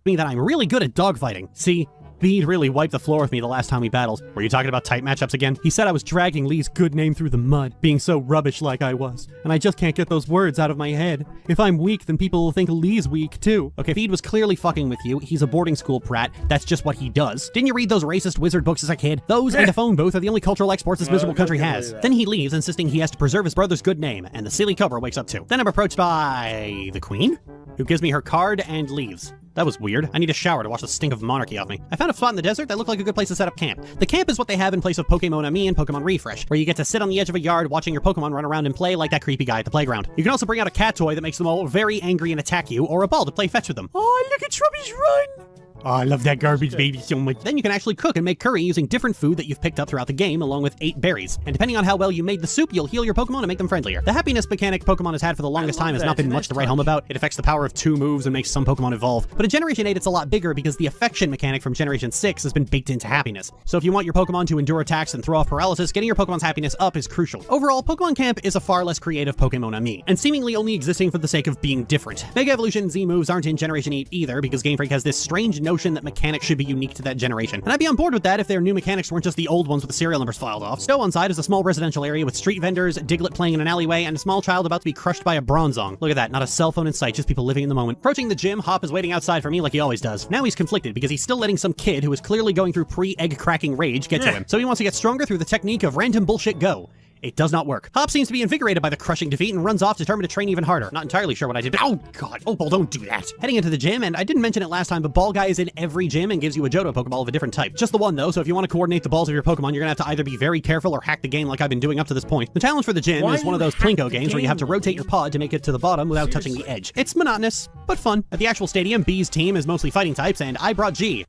...that I'm really good at dogfighting. See, Bede really wiped the floor with me the last time we battled. Were you talking about type matchups again? He said I was dragging Lee's good name through the mud, being so rubbish like I was. And I just can't get those words out of my head. If I'm weak, then people will think Lee's weak too. Okay, Bede was clearly fucking with you. He's a boarding school brat. That's just what he does. Didn't you read those racist wizard books as a kid? Those and a phone booth are the only cultural exports this miserable country has. Then he leaves, insisting he has to preserve his brother's good name, and the silly Cobra wakes up too. Then I'm approached by... the Queen? Who gives me her card and leaves. That was weird. I need a shower to wash the stink of monarchy off me. I found a spot in the desert that looked like a good place to set up camp. The camp is what they have in place of Pokémon Ami and Pokemon Refresh, where you get to sit on the edge of a yard watching your Pokemon run around and play like that creepy guy at the playground. You can also bring out a cat toy that makes them all very angry and attack you, or a ball to play fetch with them. Oh, look at Shrubby's run! Oh, I love that garbage baby so much. Then you can actually cook and make curry using different food that you've picked up throughout the game, along with 8 berries. And depending on how well you made the soup, you'll heal your Pokemon and make them friendlier. The happiness mechanic Pokemon has had for the longest time has not been much to write home about. It affects the power of 2 moves and makes some Pokemon evolve. But in Generation 8, it's a lot bigger because the affection mechanic from Generation 6 has been baked into happiness. So if you want your Pokemon to endure attacks and throw off paralysis, getting your Pokemon's happiness up is crucial. Overall, Pokemon Camp is a far less creative Pokemon Ami, and seemingly only existing for the sake of being different. Mega Evolution and Z moves aren't in Generation 8 either, because Game Freak has this strange notion that mechanics should be unique to that generation. And I'd be on board with that if their new mechanics weren't just the old ones with the serial numbers filed off. Stow-on-Side is a small residential area with street vendors, Diglett playing in an alleyway, and a small child about to be crushed by a Bronzong. Look at that, not a cell phone in sight, just people living in the moment. Approaching the gym, Hop is waiting outside for me like he always does. Now he's conflicted because he's still letting some kid who is clearly going through pre-egg cracking rage get to him. So he wants to get stronger through the technique of random bullshit go. It does not work. Hop seems to be invigorated by the crushing defeat and runs off determined to train even harder. Not entirely sure what I did, but oh god, Opal, don't do that. Heading into the gym, and I didn't mention it last time, but Ball Guy is in every gym and gives you a Johto Pokeball of a different type. Just the one though, so if you want to coordinate the balls of your Pokemon, you're gonna have to either be very careful or hack the game like I've been doing up to this point. The challenge for the gym is one of those Plinko games where you have to rotate your pod to make it to the bottom without touching the edge. It's monotonous, but fun. At the actual stadium, B's team is mostly fighting types, and I brought G.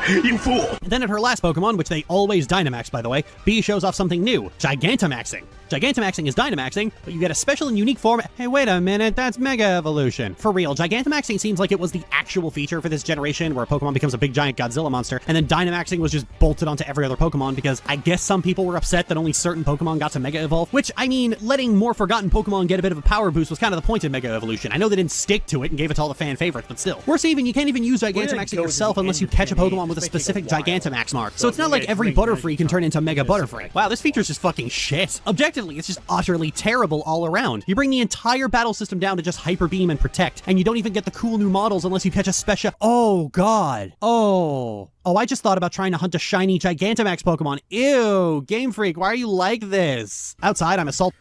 You fool! Then at her last Pokemon, which they always Dynamax by the way, B shows off something new, Gigantamaxing. Gigantamaxing is Dynamaxing, but you get a special and unique form. Hey, wait a minute, that's Mega Evolution. For real, Gigantamaxing seems like it was the actual feature for this generation where a Pokemon becomes a big giant Godzilla monster, and then Dynamaxing was just bolted onto every other Pokemon because I guess some people were upset that only certain Pokemon got to Mega Evolve, which, I mean, letting more forgotten Pokemon get a bit of a power boost was kind of the point of Mega Evolution. I know they didn't stick to it and gave it to all the fan favorites, but still. Worse even, you can't even use Gigantamaxing yourself unless you catch a Pokemon with a specific Gigantamax mark. So it's not like every Butterfree can turn into Mega Butterfree. Wow, this feature's just fucking shit. Objectively, it's just utterly terrible all around. You bring the entire battle system down to just Hyper Beam and Protect, and you don't even get the cool new models unless you catch a special— oh god. Oh, I just thought about trying to hunt a shiny Gigantamax Pokemon. Ew, Game Freak, why are you like this? Outside, I'm assault—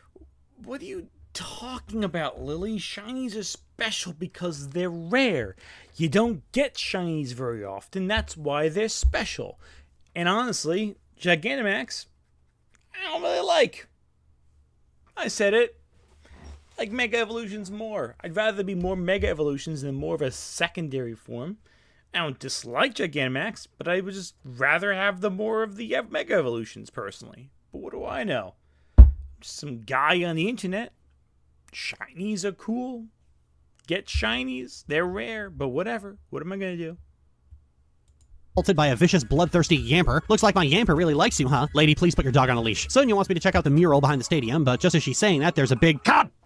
What are you talking about, Lily? Shinies are special because they're rare. You don't get shinies very often, that's why they're special. And honestly, Gigantamax, I don't really like. I said it. Like Mega Evolutions more. I'd rather be more Mega Evolutions than more of a secondary form. I don't dislike Gigantamax, but I would just rather have the more of the Mega Evolutions personally. But what do I know? Just some guy on the internet. Shinies are cool. Get shinies. They're rare, but whatever. What am I gonna do? Assaulted by a vicious, bloodthirsty Yamper. Looks like my Yamper really likes you, huh? Lady, please put your dog on a leash. Sonia wants me to check out the mural behind the stadium, but just as she's saying that, there's a big Kabim!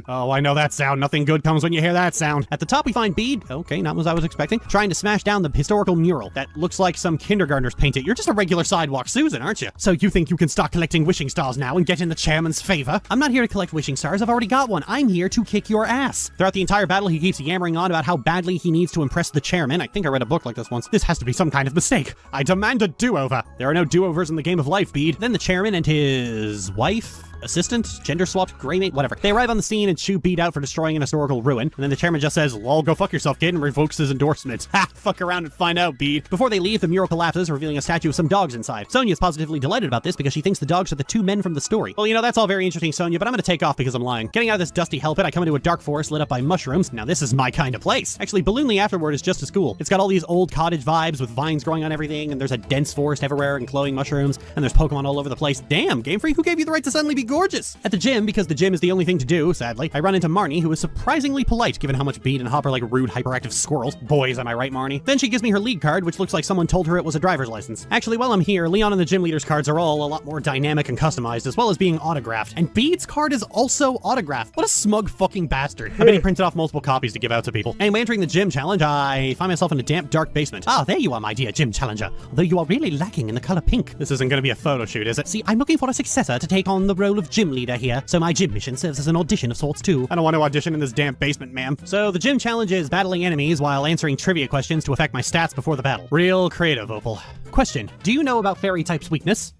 Oh, I know that sound. Nothing good comes when you hear that sound. At the top, we find Bede. Okay, not what I was expecting. Trying to smash down the historical mural. That looks like some kindergartners painted. You're just a regular sidewalk Susan, aren't you? So you think you can start collecting wishing stars now and get in the chairman's favor? I'm not here to collect wishing stars. I've already got one. I'm here to kick your ass. Throughout the entire battle, he keeps yammering on about how badly he needs to impress the chairman. I think I read a book like this once. This has to be some kind of mistake. I demand a do-over. There are no do-overs in the game of life, Bede. Then the chairman and his wife, assistant, gender-swapped, greymate, whatever. They arrive on the scene and shoot Bede out for destroying an historical ruin, and then the chairman just says, lol, go fuck yourself, kid, and revokes his endorsement. Ha! Fuck around and find out, Bede. Before they leave, the mural collapses, revealing a statue of some dogs inside. Sonia's positively delighted about this because she thinks the dogs are the two men from the story. Well, you know, that's all very interesting, Sonia, but I'm gonna take off because I'm lying. Getting out of this dusty hell pit, I come into a dark forest lit up by mushrooms. Now this is my kind of place. Actually, Balloonly Afterward is just as cool. It's got all these old cottage vibes with vines growing on everything, and there's a dense forest everywhere and glowing mushrooms, and there's Pokemon all over the place. Damn, Game Freak, who gave you the right to suddenly be gorgeous? At the gym, because the gym is the only thing to do, sadly, I run into Marnie, who is surprisingly polite given how much Bede and Hop are like rude, hyperactive squirrels. Boys, am I right, Marnie? Then she gives me her league card, which looks like someone told her it was a driver's license. Actually, while I'm here, Leon and the gym leader's cards are all a lot more dynamic and customized, as well as being autographed. And Bede's card is also autographed. What a smug fucking bastard. I bet he printed off multiple copies to give out to people. Anyway, entering the gym challenge, I find myself in a damp, dark basement. Ah, there you are, my dear gym challenger. Although you are really lacking in the color pink. This isn't gonna be a photo shoot, is it? See, I'm looking for a successor to take on the role of gym leader here, so my gym mission serves as an audition of sorts too. I don't want to audition in this damp basement, ma'am. So the gym challenge is battling enemies while answering trivia questions to affect my stats before the battle. Real creative, Opal. Question, do you know about fairy type's weakness?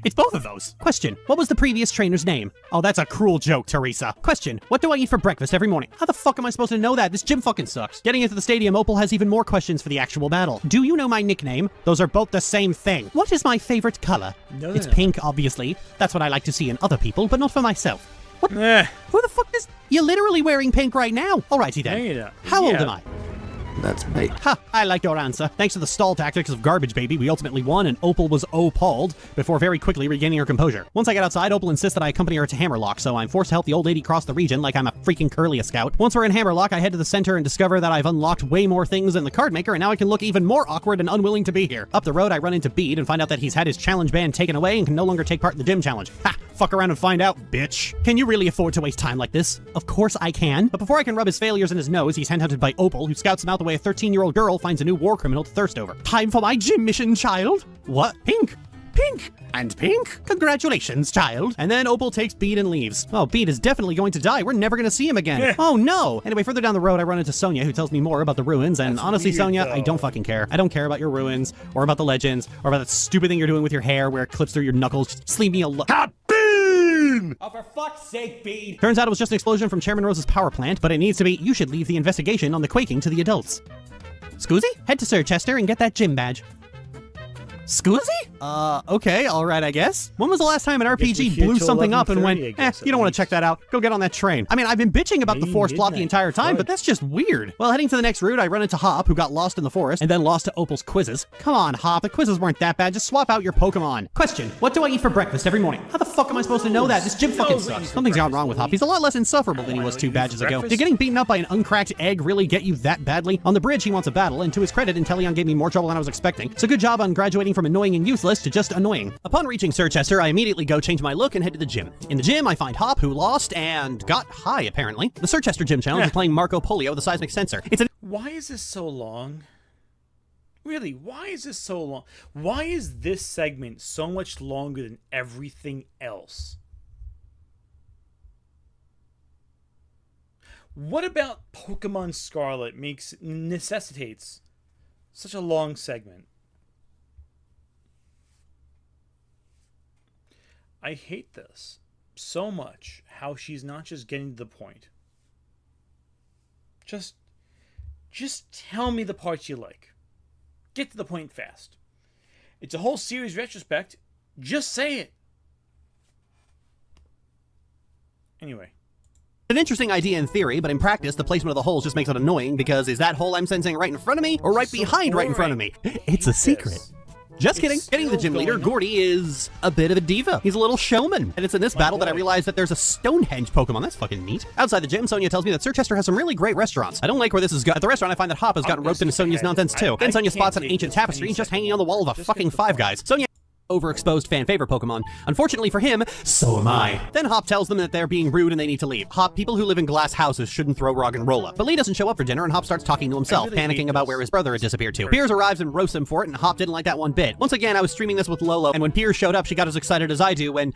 It's both of those. Question, what was the previous trainer's name? Oh, that's a cruel joke, Teresa. Question, what do I eat for breakfast every morning? How the fuck am I supposed to know that? This gym fucking sucks. Getting into the stadium, Opal has even more questions for the actual battle. Do you know my nickname? Those are both the same thing. What is my favorite color? It's pink, obviously. That's what I like to see in other people, but not for myself. What? Who the fuck is... You're literally wearing pink right now. Alrighty then. How old am I? That's me. Ha! I like your answer. Thanks to the stall tactics of Garbage Baby, we ultimately won, and Opal was appalled before very quickly regaining her composure. Once I get outside, Opal insists that I accompany her to Hammerlock, so I'm forced to help the old lady cross the region like I'm a freaking Curlia scout. Once we're in Hammerlock, I head to the center and discover that I've unlocked way more things than the card maker, and now I can look even more awkward and unwilling to be here. Up the road, I run into Bede and find out that he's had his challenge band taken away and can no longer take part in the gym challenge. Ha! Fuck around and find out, bitch. Can you really afford to waste time like this? Of course I can. But before I can rub his failures in his nose, he's handhunted by Opal, who scouts him out the way a 13-year-old girl finds a new war criminal to thirst over. Time for my gym mission, child. What? Pink? Pink! And Pink? Congratulations, child. And then Opal takes Bede and leaves. Oh, Bede is definitely going to die. We're never going to see him again. Oh, no. Anyway, further down the road, I run into Sonia, who tells me more about the ruins. And honestly, weird, Sonia, though. I don't fucking care. I don't care about your ruins, or about the legends, or about that stupid thing you're doing with your hair where it clips through your knuckles. Just leave me alone. Oh, for fuck's sake, Bede! Turns out it was just an explosion from Chairman Rose's power plant, but it needs to be, you should leave the investigation on the quaking to the adults. Scoozy? Head to Sir Chester and get that gym badge. Scoozy? Okay, alright, I guess. When was the last time an we're RPG here blew till something up and 11:30, went, I guess, you don't want to check that out. Go get on that train. I mean, I've been bitching about the Maybe forest plot the midnight. entire time, but Good. that's just weird. Well, heading to the next route, I run into Hop, who got lost in the forest, and then lost to Opal's quizzes. Come on, Hop, the quizzes weren't that bad. Just swap out your Pokemon. Question, what do I eat for breakfast every morning? How the fuck am I supposed to know that? This gym fucking sucks. Something's gone wrong with Hop. He's a lot less insufferable than he was 2 badges ago. Did getting beaten up by an uncracked egg really get you that badly? On the bridge, he wants a battle, and to his credit, Inteleon gave me more trouble than I was expecting. So good job on graduating from annoying and useless to just annoying. Upon reaching Sir Chester, I immediately go change my look and head to the gym. In the gym, I find Hop, who lost and got high, apparently. The Sir Chester Gym Challenge is playing Marco Polio, the seismic sensor. It's an Why is this so long? Really, why is this so long? Why is this segment so much longer than everything else? What about Pokemon Scarlet necessitates such a long segment? I hate this so much, how she's not just getting to the point. Just tell me the parts you like. Get to the point fast. It's a whole series retrospect. Just say it. Anyway. An interesting idea in theory, but in practice, the placement of the holes just makes it annoying because is that hole I'm sensing right in front of me or right behind right in front of me? It's a secret. Just kidding. Getting the gym leader, Gordy, is a bit of a diva. He's a little showman. And it's in this battle that I realized that there's a Stonehenge Pokemon. That's fucking neat. Outside the gym, Sonia tells me that Sir Chester has some really great restaurants. I don't like where this is going. At the restaurant, I find that Hop has gotten roped into Sonia's nonsense too. Then Sonia spots an ancient tapestry just hanging on the wall of a fucking Five Guys. Sonia overexposed fan favorite Pokemon. Unfortunately for him, so am I. Then Hop tells them that they're being rude and they need to leave. Hop, people who live in glass houses shouldn't throw Roggenrola. But Lee doesn't show up for dinner and Hop starts talking to himself, panicking about where his brother had disappeared to. Piers arrives and roasts him for it, and Hop didn't like that one bit. Once again, I was streaming this with Lolo, and when Piers showed up, she got as excited as I do when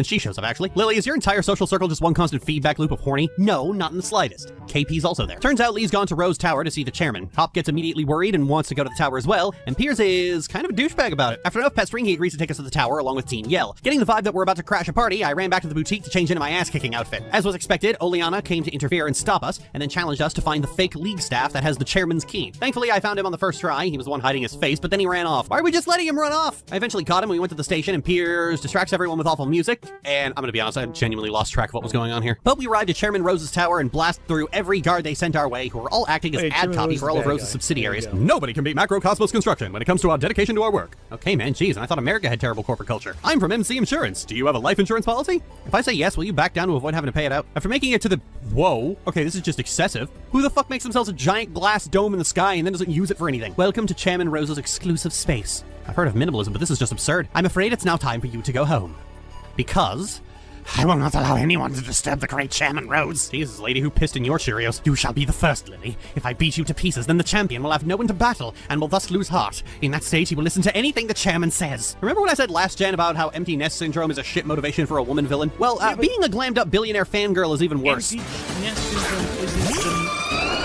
she shows up, actually. Lily, is your entire social circle just one constant feedback loop of horny? No, not in the slightest. KP's also there. Turns out Lee's gone to Rose Tower to see the chairman. Hop gets immediately worried and wants to go to the tower as well, and Piers is kind of a douchebag about it. After enough pestering, he agrees to take us to the tower along with Team Yell. Getting the vibe that we're about to crash a party, I ran back to the boutique to change into my ass-kicking outfit. As was expected, Oleana came to interfere and stop us, and then challenged us to find the fake league staff that has the chairman's key. Thankfully, I found him on the first try. He was the one hiding his face, but then he ran off. Why are we just letting him run off? I eventually caught him. We went to the station, and Piers distracts everyone with awful music, and I'm gonna be honest, I genuinely lost track of what was going on here. But we arrived at Chairman Rose's tower and blast through every guard they sent our way, who were all acting as ad copy for all of Rose's subsidiaries. Nobody can beat Macrocosmos Construction when it comes to our dedication to our work. Okay, man, geez, and I thought America had terrible corporate culture. I'm from MC Insurance. Do you have a life insurance policy? If I say yes, will you back down to avoid having to pay it out? After making it to the... Whoa. Okay, this is just excessive. Who the fuck makes themselves a giant glass dome in the sky and then doesn't use it for anything? Welcome to Chairman Rose's exclusive space. I've heard of minimalism, but this is just absurd. I'm afraid it's now time for you to go home. Because... I will not allow anyone to disturb the great Chairman Rose. Jesus, lady, who pissed in your Cheerios? You shall be the first, Lily. If I beat you to pieces, then the champion will have no one to battle, and will thus lose heart. In that state, he will listen to anything the chairman says. Remember what I said last gen about how empty nest syndrome is a shit motivation for a woman villain? Well, being a glammed up billionaire fangirl is even worse. Empty nest syndrome isn't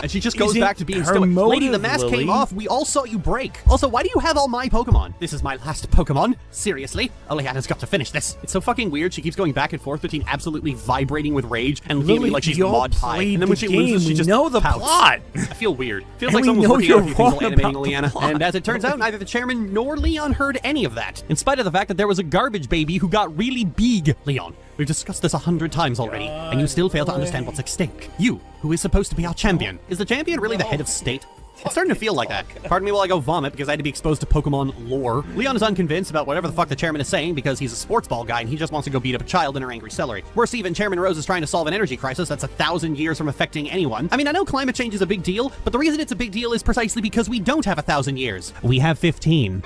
And she just goes Isn't back to being her stoic. motive, Lady, the mask Lily? came off. We all saw you break. Also, why do you have all my Pokemon? This is my last Pokemon. Seriously? Oleana's got to finish this. It's so fucking weird. She keeps going back and forth between absolutely vibrating with rage and looking at me Lily, like she's you all Mod Pie. played And then when the she loses, game. she just We know the pouts. plot. I feel weird. Feels And like we someone's know working you're out a few things while wrong animating about the Oleana. plot. And as it turns out, neither the chairman nor Leon heard any of that. In spite of the fact that there was a garbage baby who got really big. Leon, we've discussed this 100 times already, and you still fail to understand what's at stake. You, who is supposed to be our champion. Is the champion really the head of state? It's starting to feel like that. Pardon me while I go vomit because I had to be exposed to Pokemon lore. Leon is unconvinced about whatever the fuck the chairman is saying because he's a sports ball guy and he just wants to go beat up a child in her angry celery. Worse even, Chairman Rose is trying to solve an energy crisis that's 1,000 years from affecting anyone. I mean, I know climate change is a big deal, but the reason it's a big deal is precisely because we don't have 1,000 years. We have 15.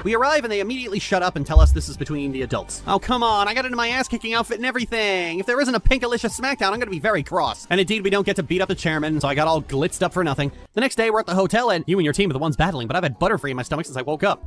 We arrive and they immediately shut up and tell us this is between the adults. Oh, come on, I got into my ass-kicking outfit and everything. If there isn't a Pinkalicious SmackDown, I'm gonna be very cross. And indeed, we don't get to beat up the chairman, so I got all glitzed up for nothing. The next day, we're at the hotel and you and your team are the ones battling, but I've had Butterfree in my stomach since I woke up.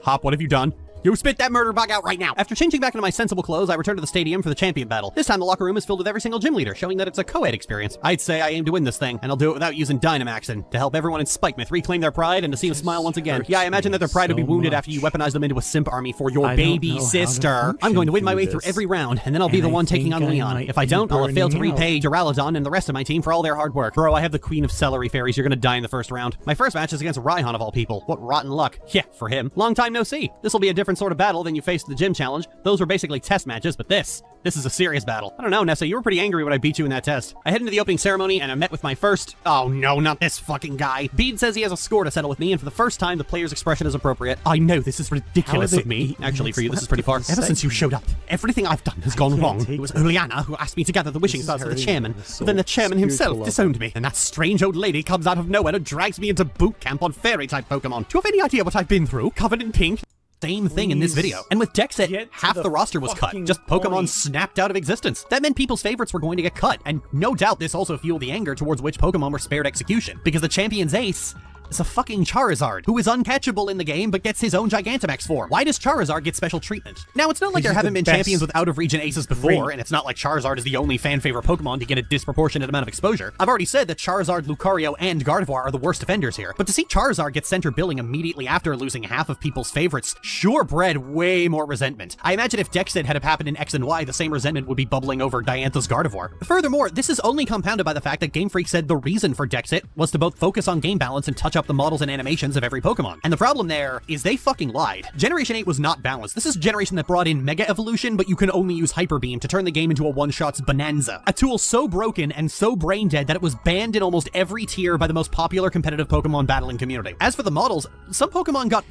Hop, what have you done? You spit that murder bug out right now! After changing back into my sensible clothes, I return to the stadium for the champion battle. This time the locker room is filled with every single gym leader, showing that it's a co-ed experience. I'd say I aim to win this thing, and I'll do it without using Dynamaxin, to help everyone in Spikemouth reclaim their pride and to see them smile once again. Yeah, I imagine that their pride would be wounded after you weaponize them into a simp army for your baby sister. I'm going to win my way through every round, and then I'll be the one taking on Leon. If I don't, I'll have failed to repay Duraludon and the rest of my team for all their hard work. Bro, I have the Queen of Celery Fairies. You're gonna die in the first round. My first match is against Raihan of all people. What rotten luck. Yeah, for him. Long time no see. This will be a different sort of battle than you faced the gym challenge. Those were basically test matches, but this is a serious battle. I don't know, Nessa, you were pretty angry when I beat you in that test. I head into the opening ceremony and I met with my first... Oh no, not this fucking guy. Bede says he has a score to settle with me, and for the first time, the player's expression is appropriate. I know this is ridiculous of me. Actually, for you, this is pretty far. Ever since you showed up, everything I've done has gone wrong. It was Oleana who asked me to gather the wishing stars for the chairman, but then the chairman himself disowned me, and that strange old lady comes out of nowhere and drags me into boot camp on fairy-type Pokemon. Do you have any idea what I've been through? Covered in pink? Same thing in this video. And with Dexit, half the roster was cut. Just Pokemon snapped out of existence. That meant people's favorites were going to get cut. And no doubt this also fueled the anger towards which Pokemon were spared execution. Because the champion's ace is a fucking Charizard, who is uncatchable in the game but gets his own Gigantamax form. Why does Charizard get special treatment? Now, it's not like there haven't been champions with out-of-region aces before, and it's not like Charizard is the only fan-favorite Pokemon to get a disproportionate amount of exposure. I've already said that Charizard, Lucario, and Gardevoir are the worst offenders here, but to see Charizard get center billing immediately after losing half of people's favorites sure bred way more resentment. I imagine if Dexit had happened in X and Y, the same resentment would be bubbling over Diantha's Gardevoir. Furthermore, this is only compounded by the fact that Game Freak said the reason for Dexit was to both focus on game balance and touch up the models and animations of every Pokemon. And the problem there is they fucking lied. Generation 8 was not balanced. This is a generation that brought in Mega Evolution, but you can only use Hyper Beam to turn the game into a one-shots bonanza. A tool so broken and so brain-dead that it was banned in almost every tier by the most popular competitive Pokemon battling community. As for the models, some Pokemon got...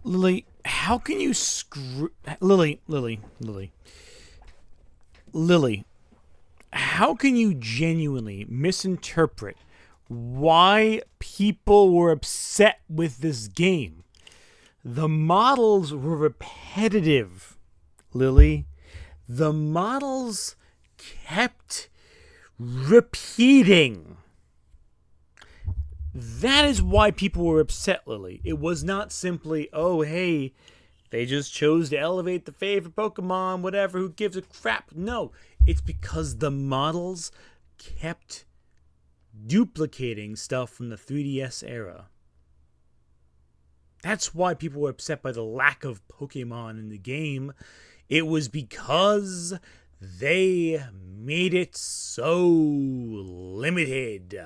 Lily, how can you Lily, how can you genuinely misinterpret why people were upset with this game? The models were repetitive, Lily. The models kept repeating. That is why people were upset, Lily. It was not simply, oh, hey, they just chose to elevate the favorite Pokemon, whatever, who gives a crap. No, it's because the models kept duplicating stuff from the 3DS era. That's why people were upset by the lack of Pokemon in the game. It was because they made it so limited.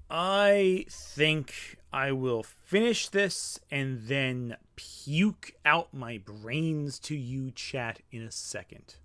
I think I will finish this and then puke out my brains to you, chat, in a second.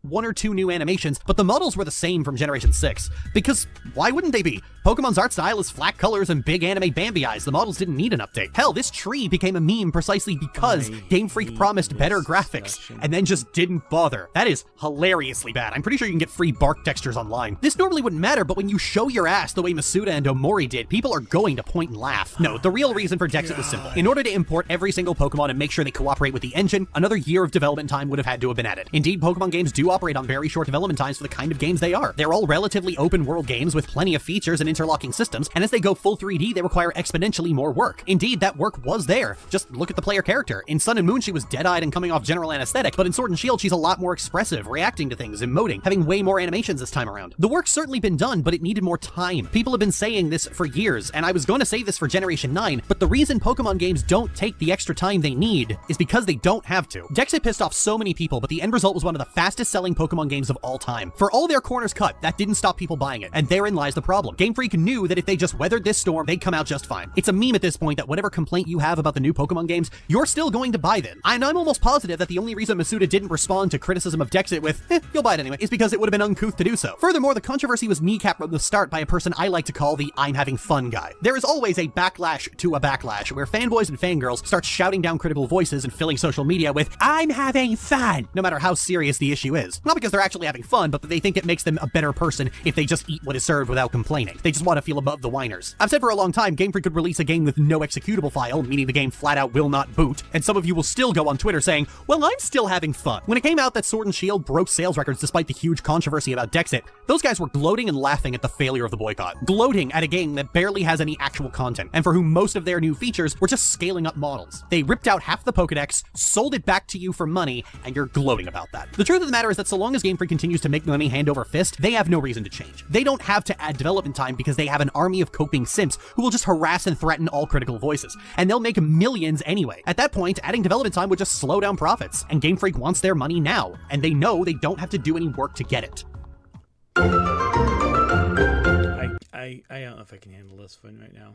One or two new animations, but the models were the same from Generation 6. Because why wouldn't they be? Pokemon's art style is flat colors and big anime Bambi eyes. The models didn't need an update. Hell, this tree became a meme precisely because Game Freak promised better graphics and then just didn't bother. That is hilariously bad. I'm pretty sure you can get free bark textures online. This normally wouldn't matter, but when you show your ass the way Masuda and Omori did, people are going to point and laugh. No, the real reason for Dexit was simple. In order to import every single Pokemon and make sure they cooperate with the engine, another year of development time would have had to have been added. Indeed, Pokemon games do operate on very short development times for the kind of games they are. They're all relatively open world games with plenty of features and interlocking systems, and as they go full 3D, they require exponentially more work. Indeed, that work was there. Just look at the player character. In Sun and Moon, she was dead-eyed and coming off general anesthetic, but in Sword and Shield, she's a lot more expressive, reacting to things, emoting, having way more animations this time around. The work's certainly been done, but it needed more time. People have been saying this for years, and I was going to say this for Generation 9, but the reason Pokemon games don't take the extra time they need is because they don't have to. Dexit pissed off so many people, but the end result was one of the fastest-selling Pokemon games of all time. For all their corners cut, that didn't stop people buying it, and therein lies the problem. Game Freak knew that if they just weathered this storm, they'd come out just fine. It's a meme at this point that whatever complaint you have about the new Pokemon games, you're still going to buy them. And I'm almost positive that the only reason Masuda didn't respond to criticism of Dexit with, you'll buy it anyway, is because it would have been uncouth to do so. Furthermore, the controversy was kneecapped from the start by a person I like to call the I'm having fun guy. There is always a backlash to a backlash, where fanboys and fangirls start shouting down critical voices and filling social media with, I'm having fun, no matter how serious the issue is. resources. Not because they're actually having fun, but that they think it makes them a better person if they just eat what is served without complaining. They just want to feel above the whiners. I've said for a long time, Game Freak could release a game with no executable file, meaning the game flat out will not boot, and some of you will still go on Twitter saying, well, I'm still having fun. When it came out that Sword and Shield broke sales records despite the huge controversy about Dexit, those guys were gloating and laughing at the failure of the boycott. Gloating at a game that barely has any actual content, and for whom most of their new features were just scaling up models. They ripped out half the Pokedex, sold it back to you for money, and you're gloating about that. The truth of the matter is that so long as Game Freak continues to make money hand over fist, they have no reason to change. They don't have to add development time because they have an army of coping simps who will just harass and threaten all critical voices, and they'll make millions anyway. At that point, adding development time would just slow down profits, and Game Freak wants their money now, and they know they don't have to do any work to get it. I don't know if I can handle this one right now.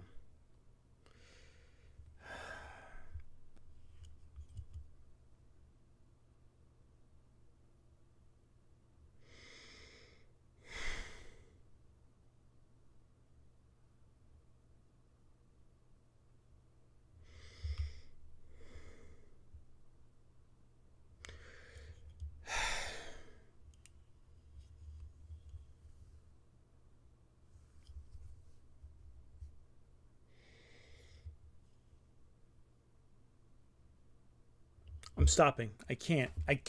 I'm stopping. I can't. I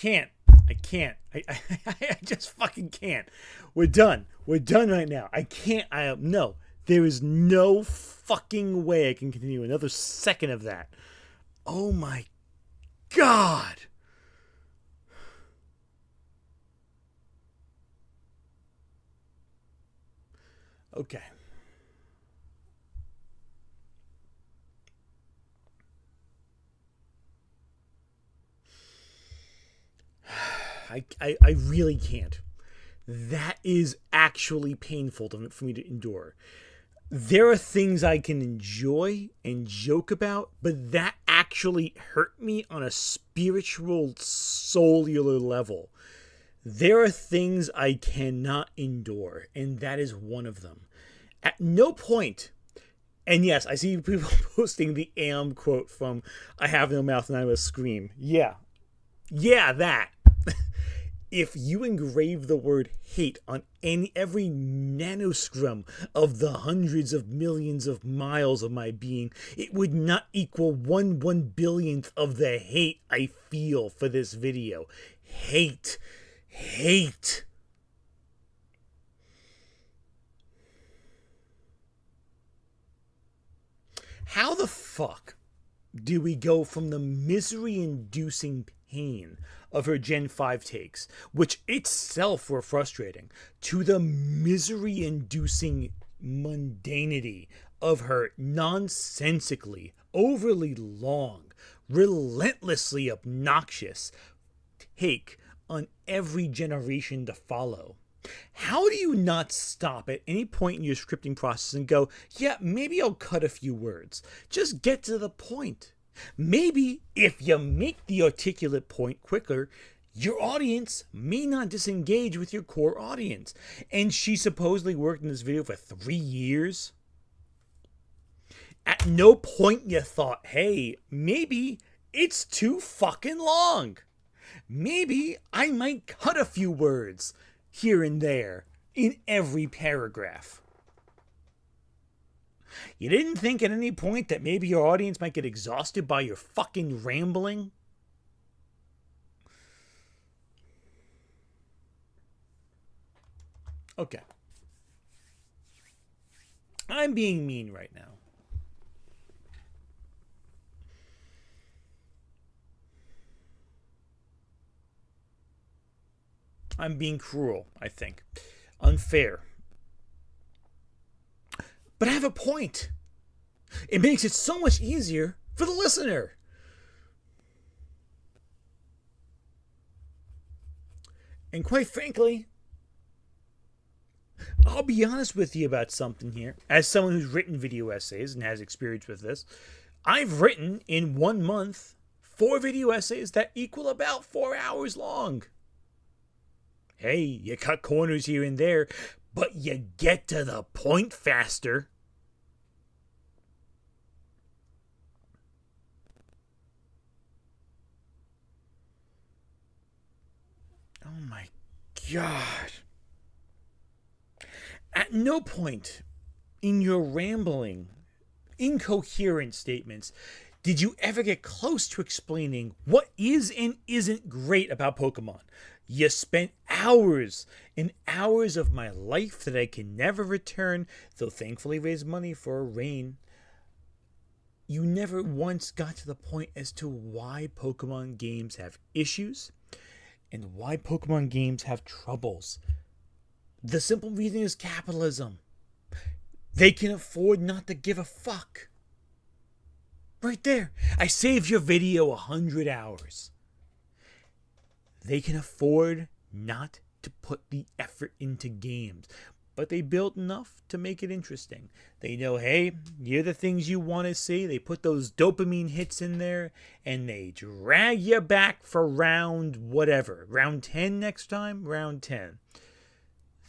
just fucking can't. We're done. We're done right now. I can't. No. There is no fucking way I can continue another second of that. Oh my God. Okay. I really can't. That is actually painful for me to endure. There are things I can enjoy and joke about, but that actually hurt me on a spiritual, cellular level. There are things I cannot endure, and that is one of them. At no point, and yes, I see people posting the Am quote from I Have No Mouth and I Must Scream. Yeah, that. If you engrave the word hate on every nanoscrum of the hundreds of millions of miles of my being, it would not equal 1/1 billionth of the hate I feel for this video. Hate. How the fuck do we go from the misery-inducing pain of her Gen 5 takes, which itself were frustrating, to the misery-inducing mundanity of her nonsensically, overly long, relentlessly obnoxious take on every generation to follow? How do you not stop at any point in your scripting process and go, yeah, maybe I'll cut a few words. Just get to the point. Maybe if you make the articulate point quicker, your audience may not disengage with your core audience. And she supposedly worked in this video for 3 years. At no point you thought, hey, maybe it's too fucking long. Maybe I might cut a few words here and there in every paragraph. You didn't think at any point that maybe your audience might get exhausted by your fucking rambling? Okay. I'm being mean right now. I'm being cruel, I think. Unfair. But I have a point. It makes it so much easier for the listener. And quite frankly, I'll be honest with you about something here. As someone who's written video essays and has experience with this, I've written in 1 month 4 video essays that equal about 4 hours long. Hey, you cut corners here and there, but you get to the point faster. Oh my God. At no point in your rambling, incoherent statements did you ever get close to explaining what is and isn't great about Pokemon. You spent hours and hours of my life that I can never return, though thankfully raised money for a Rain. You never once got to the point as to why Pokemon games have issues and why Pokemon games have troubles. The simple reason is capitalism. They can afford not to give a fuck. Right there. I saved your video 100 hours. They can afford not to put the effort into games, but they built enough to make it interesting. They know, hey, you're the things you want to see. They put those dopamine hits in there, and they drag you back for round whatever. Round 10 next time? Round 10.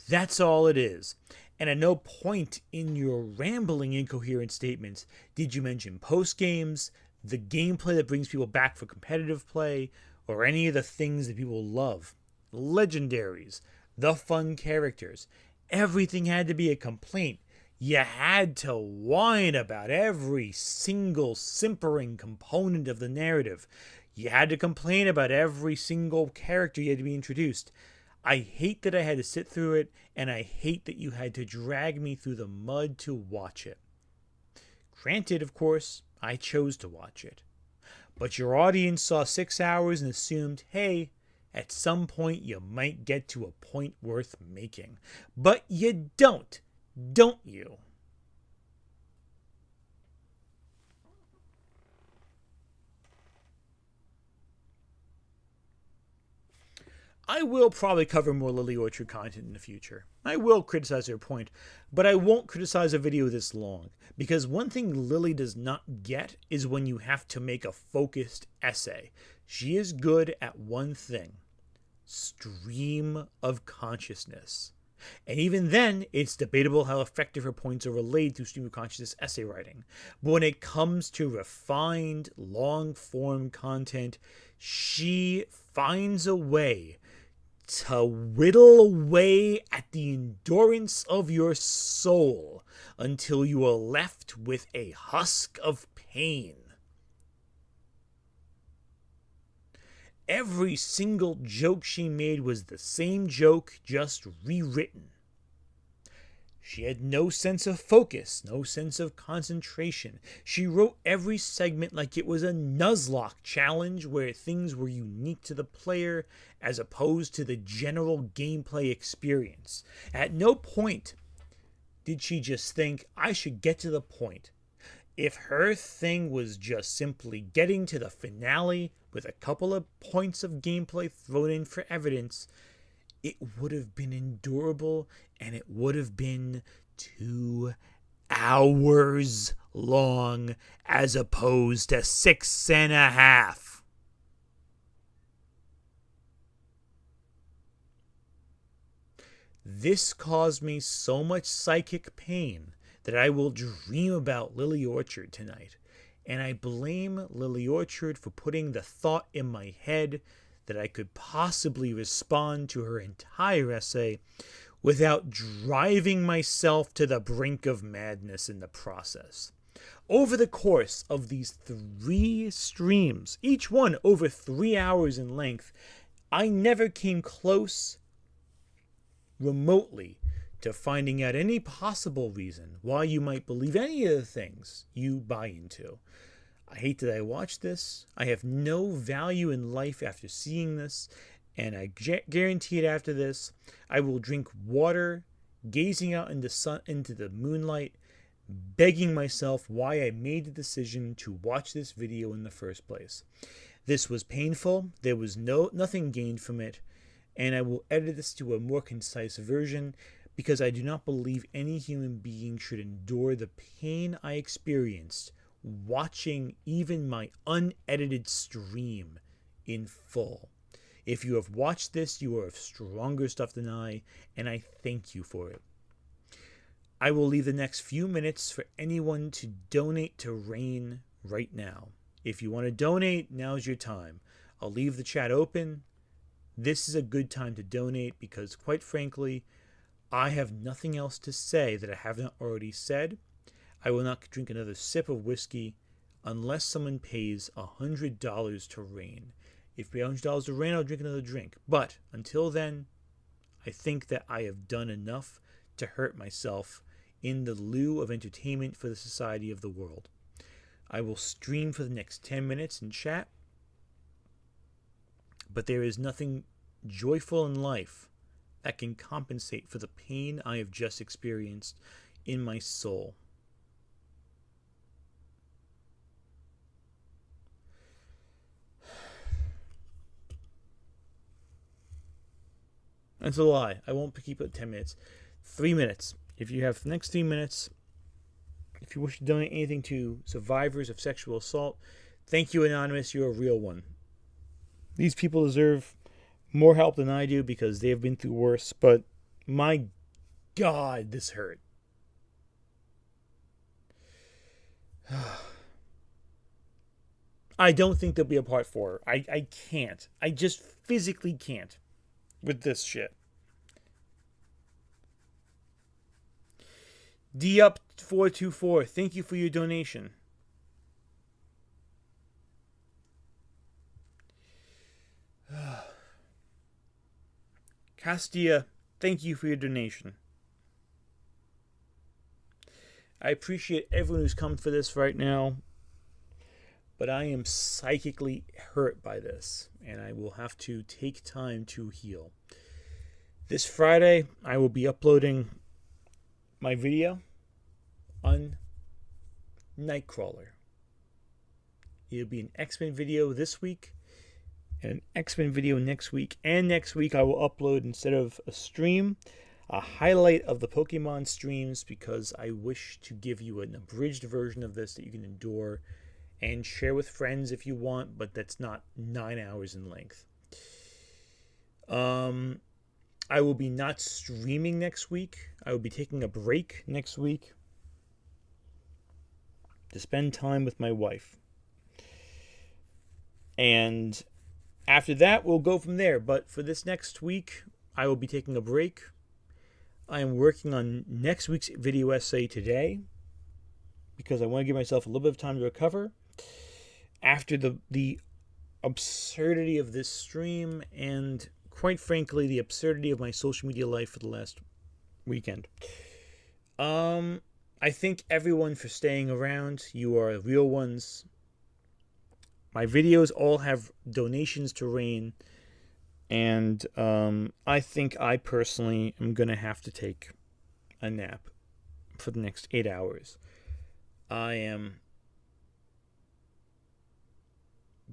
That's all it is. And at no point in your rambling, incoherent statements did you mention post-games, the gameplay that brings people back for competitive play, or any of the things that people love. Legendaries, the fun characters. Everything had to be a complaint. You had to whine about every single simpering component of the narrative. You had to complain about every single character you had to be introduced. I hate that I had to sit through it, and I hate that you had to drag me through the mud to watch it. Granted, of course, I chose to watch it. But your audience saw 6 hours and assumed, hey, at some point you might get to a point worth making. But you don't you? I will probably cover more Lily Orchard content in the future. I will criticize her point, but I won't criticize a video this long, because one thing Lily does not get is when you have to make a focused essay. She is good at one thing: stream of consciousness. And even then, it's debatable how effective her points are relayed through stream of consciousness essay writing. But when it comes to refined, long-form content, she finds a way to whittle away at the endurance of your soul until you are left with a husk of pain. Every single joke she made was the same joke, just rewritten. She had no sense of focus, no sense of concentration. She wrote every segment like it was a Nuzlocke challenge where things were unique to the player as opposed to the general gameplay experience. At no point did she just think, I should get to the point. If her thing was just simply getting to the finale with a couple of points of gameplay thrown in for evidence, it would have been endurable, and it would have been 2 hours long as opposed to 6.5. This caused me so much psychic pain that I will dream about Lily Orchard tonight, and I blame Lily Orchard for putting the thought in my head that I could possibly respond to her entire essay without driving myself to the brink of madness in the process. Over the course of these 3 streams, each one over 3 hours in length, I never came close remotely to finding out any possible reason why you might believe any of the things you buy into. I hate that I watched this. I have no value in life after seeing this, and I guarantee it after this, I will drink water, gazing out into the moonlight, begging myself why I made the decision to watch this video in the first place. This was painful. There was nothing gained from it, and I will edit this to a more concise version because I do not believe any human being should endure the pain I experienced watching even my unedited stream in full. If you have watched this, you are of stronger stuff than I, and I thank you for it. I will leave the next few minutes for anyone to donate to Rain right now. If you want to donate, now's your time. I'll leave the chat open. this is a good time to donate because, quite frankly, I have nothing else to say that I have not already said. I will not drink another sip of whiskey unless someone pays $100 to Rain. If we pay $100 to Rain, I'll drink another drink. But until then, I think that I have done enough to hurt myself in the lieu of entertainment for the society of the world. I will stream for the next 10 minutes and chat, but there is nothing joyful in life that can compensate for the pain I have just experienced in my soul. That's a lie. I won't keep it 10 minutes. 3 minutes. If you have the next 3 minutes, if you wish to donate anything to survivors of sexual assault, thank you, Anonymous. You're a real one. These people deserve more help than I do because they have been through worse, but my God, this hurt. I don't think there'll be a part 4. I can't. I just physically can't with this shit. DUp424, thank you for your donation. Castia, thank you for your donation. I appreciate everyone who's come for this right now, but I am psychically hurt by this, and I will have to take time to heal. This Friday, I will be uploading my video on Nightcrawler. It'll be an X-Men video this week, and an X-Men video next week. And next week I will upload, instead of a stream, a highlight of the Pokemon streams, because I wish to give you an abridged version of this that you can endure and share with friends if you want, but that's not 9 hours in length. I will be not streaming next week. I will be taking a break next week to spend time with my wife. And after that, we'll go from there. But for this next week, I will be taking a break. I am working on next week's video essay today because I want to give myself a little bit of time to recover after the absurdity of this stream and, quite frankly, the absurdity of my social media life for the last weekend. I thank everyone for staying around. You are real ones. My videos all have donations to Rain, and I think I personally am going to have to take a nap for the next 8 hours. I am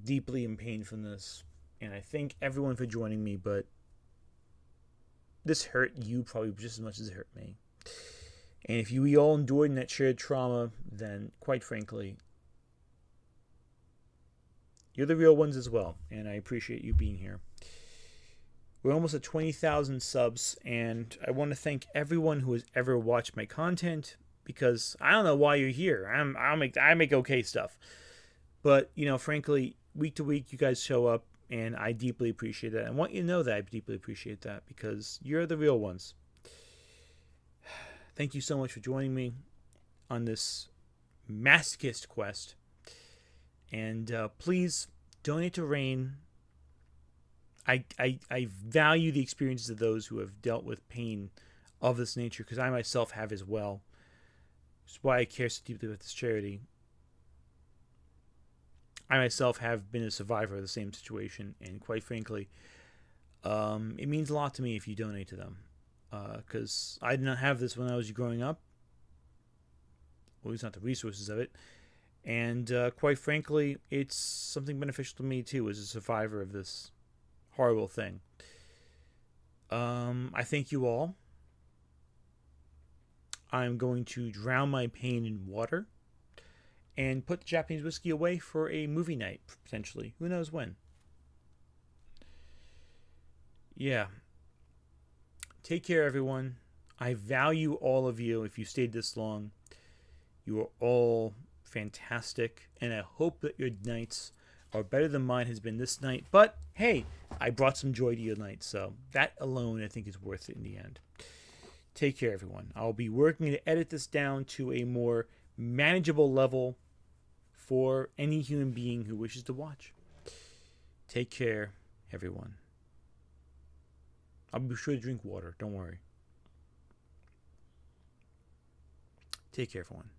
deeply in pain from this, and I thank everyone for joining me, but this hurt you probably just as much as it hurt me. And if we all endured in that shared trauma, then quite frankly, you're the real ones as well, and I appreciate you being here. We're almost at 20,000 subs, and I want to thank everyone who has ever watched my content, because I don't know why you're here. I make okay stuff, but frankly, week to week, you guys show up, and I deeply appreciate that. I want you to know that I deeply appreciate that because you're the real ones. Thank you so much for joining me on this masochist quest. And please donate to Rain. I value the experiences of those who have dealt with pain of this nature, because I myself have as well. That's why I care so deeply about this charity. I myself have been a survivor of the same situation, and quite frankly, it means a lot to me if you donate to them. Because I did not have this when I was growing up. Well, it's not the resources of it. And quite frankly, it's something beneficial to me too as a survivor of this horrible thing. I thank you all. I'm going to drown my pain in water and put the Japanese whiskey away for a movie night, potentially. Who knows when? Yeah. Take care, everyone. I value all of you if you stayed this long. You are all fantastic, and I hope that your nights are better than mine has been this night. But hey, I brought some joy to your night, so that alone I think is worth it in the end. Take care, everyone. I'll be working to edit this down to a more manageable level for any human being who wishes to watch. Take care, everyone. I'll be sure to drink water. Don't worry. Take care, everyone.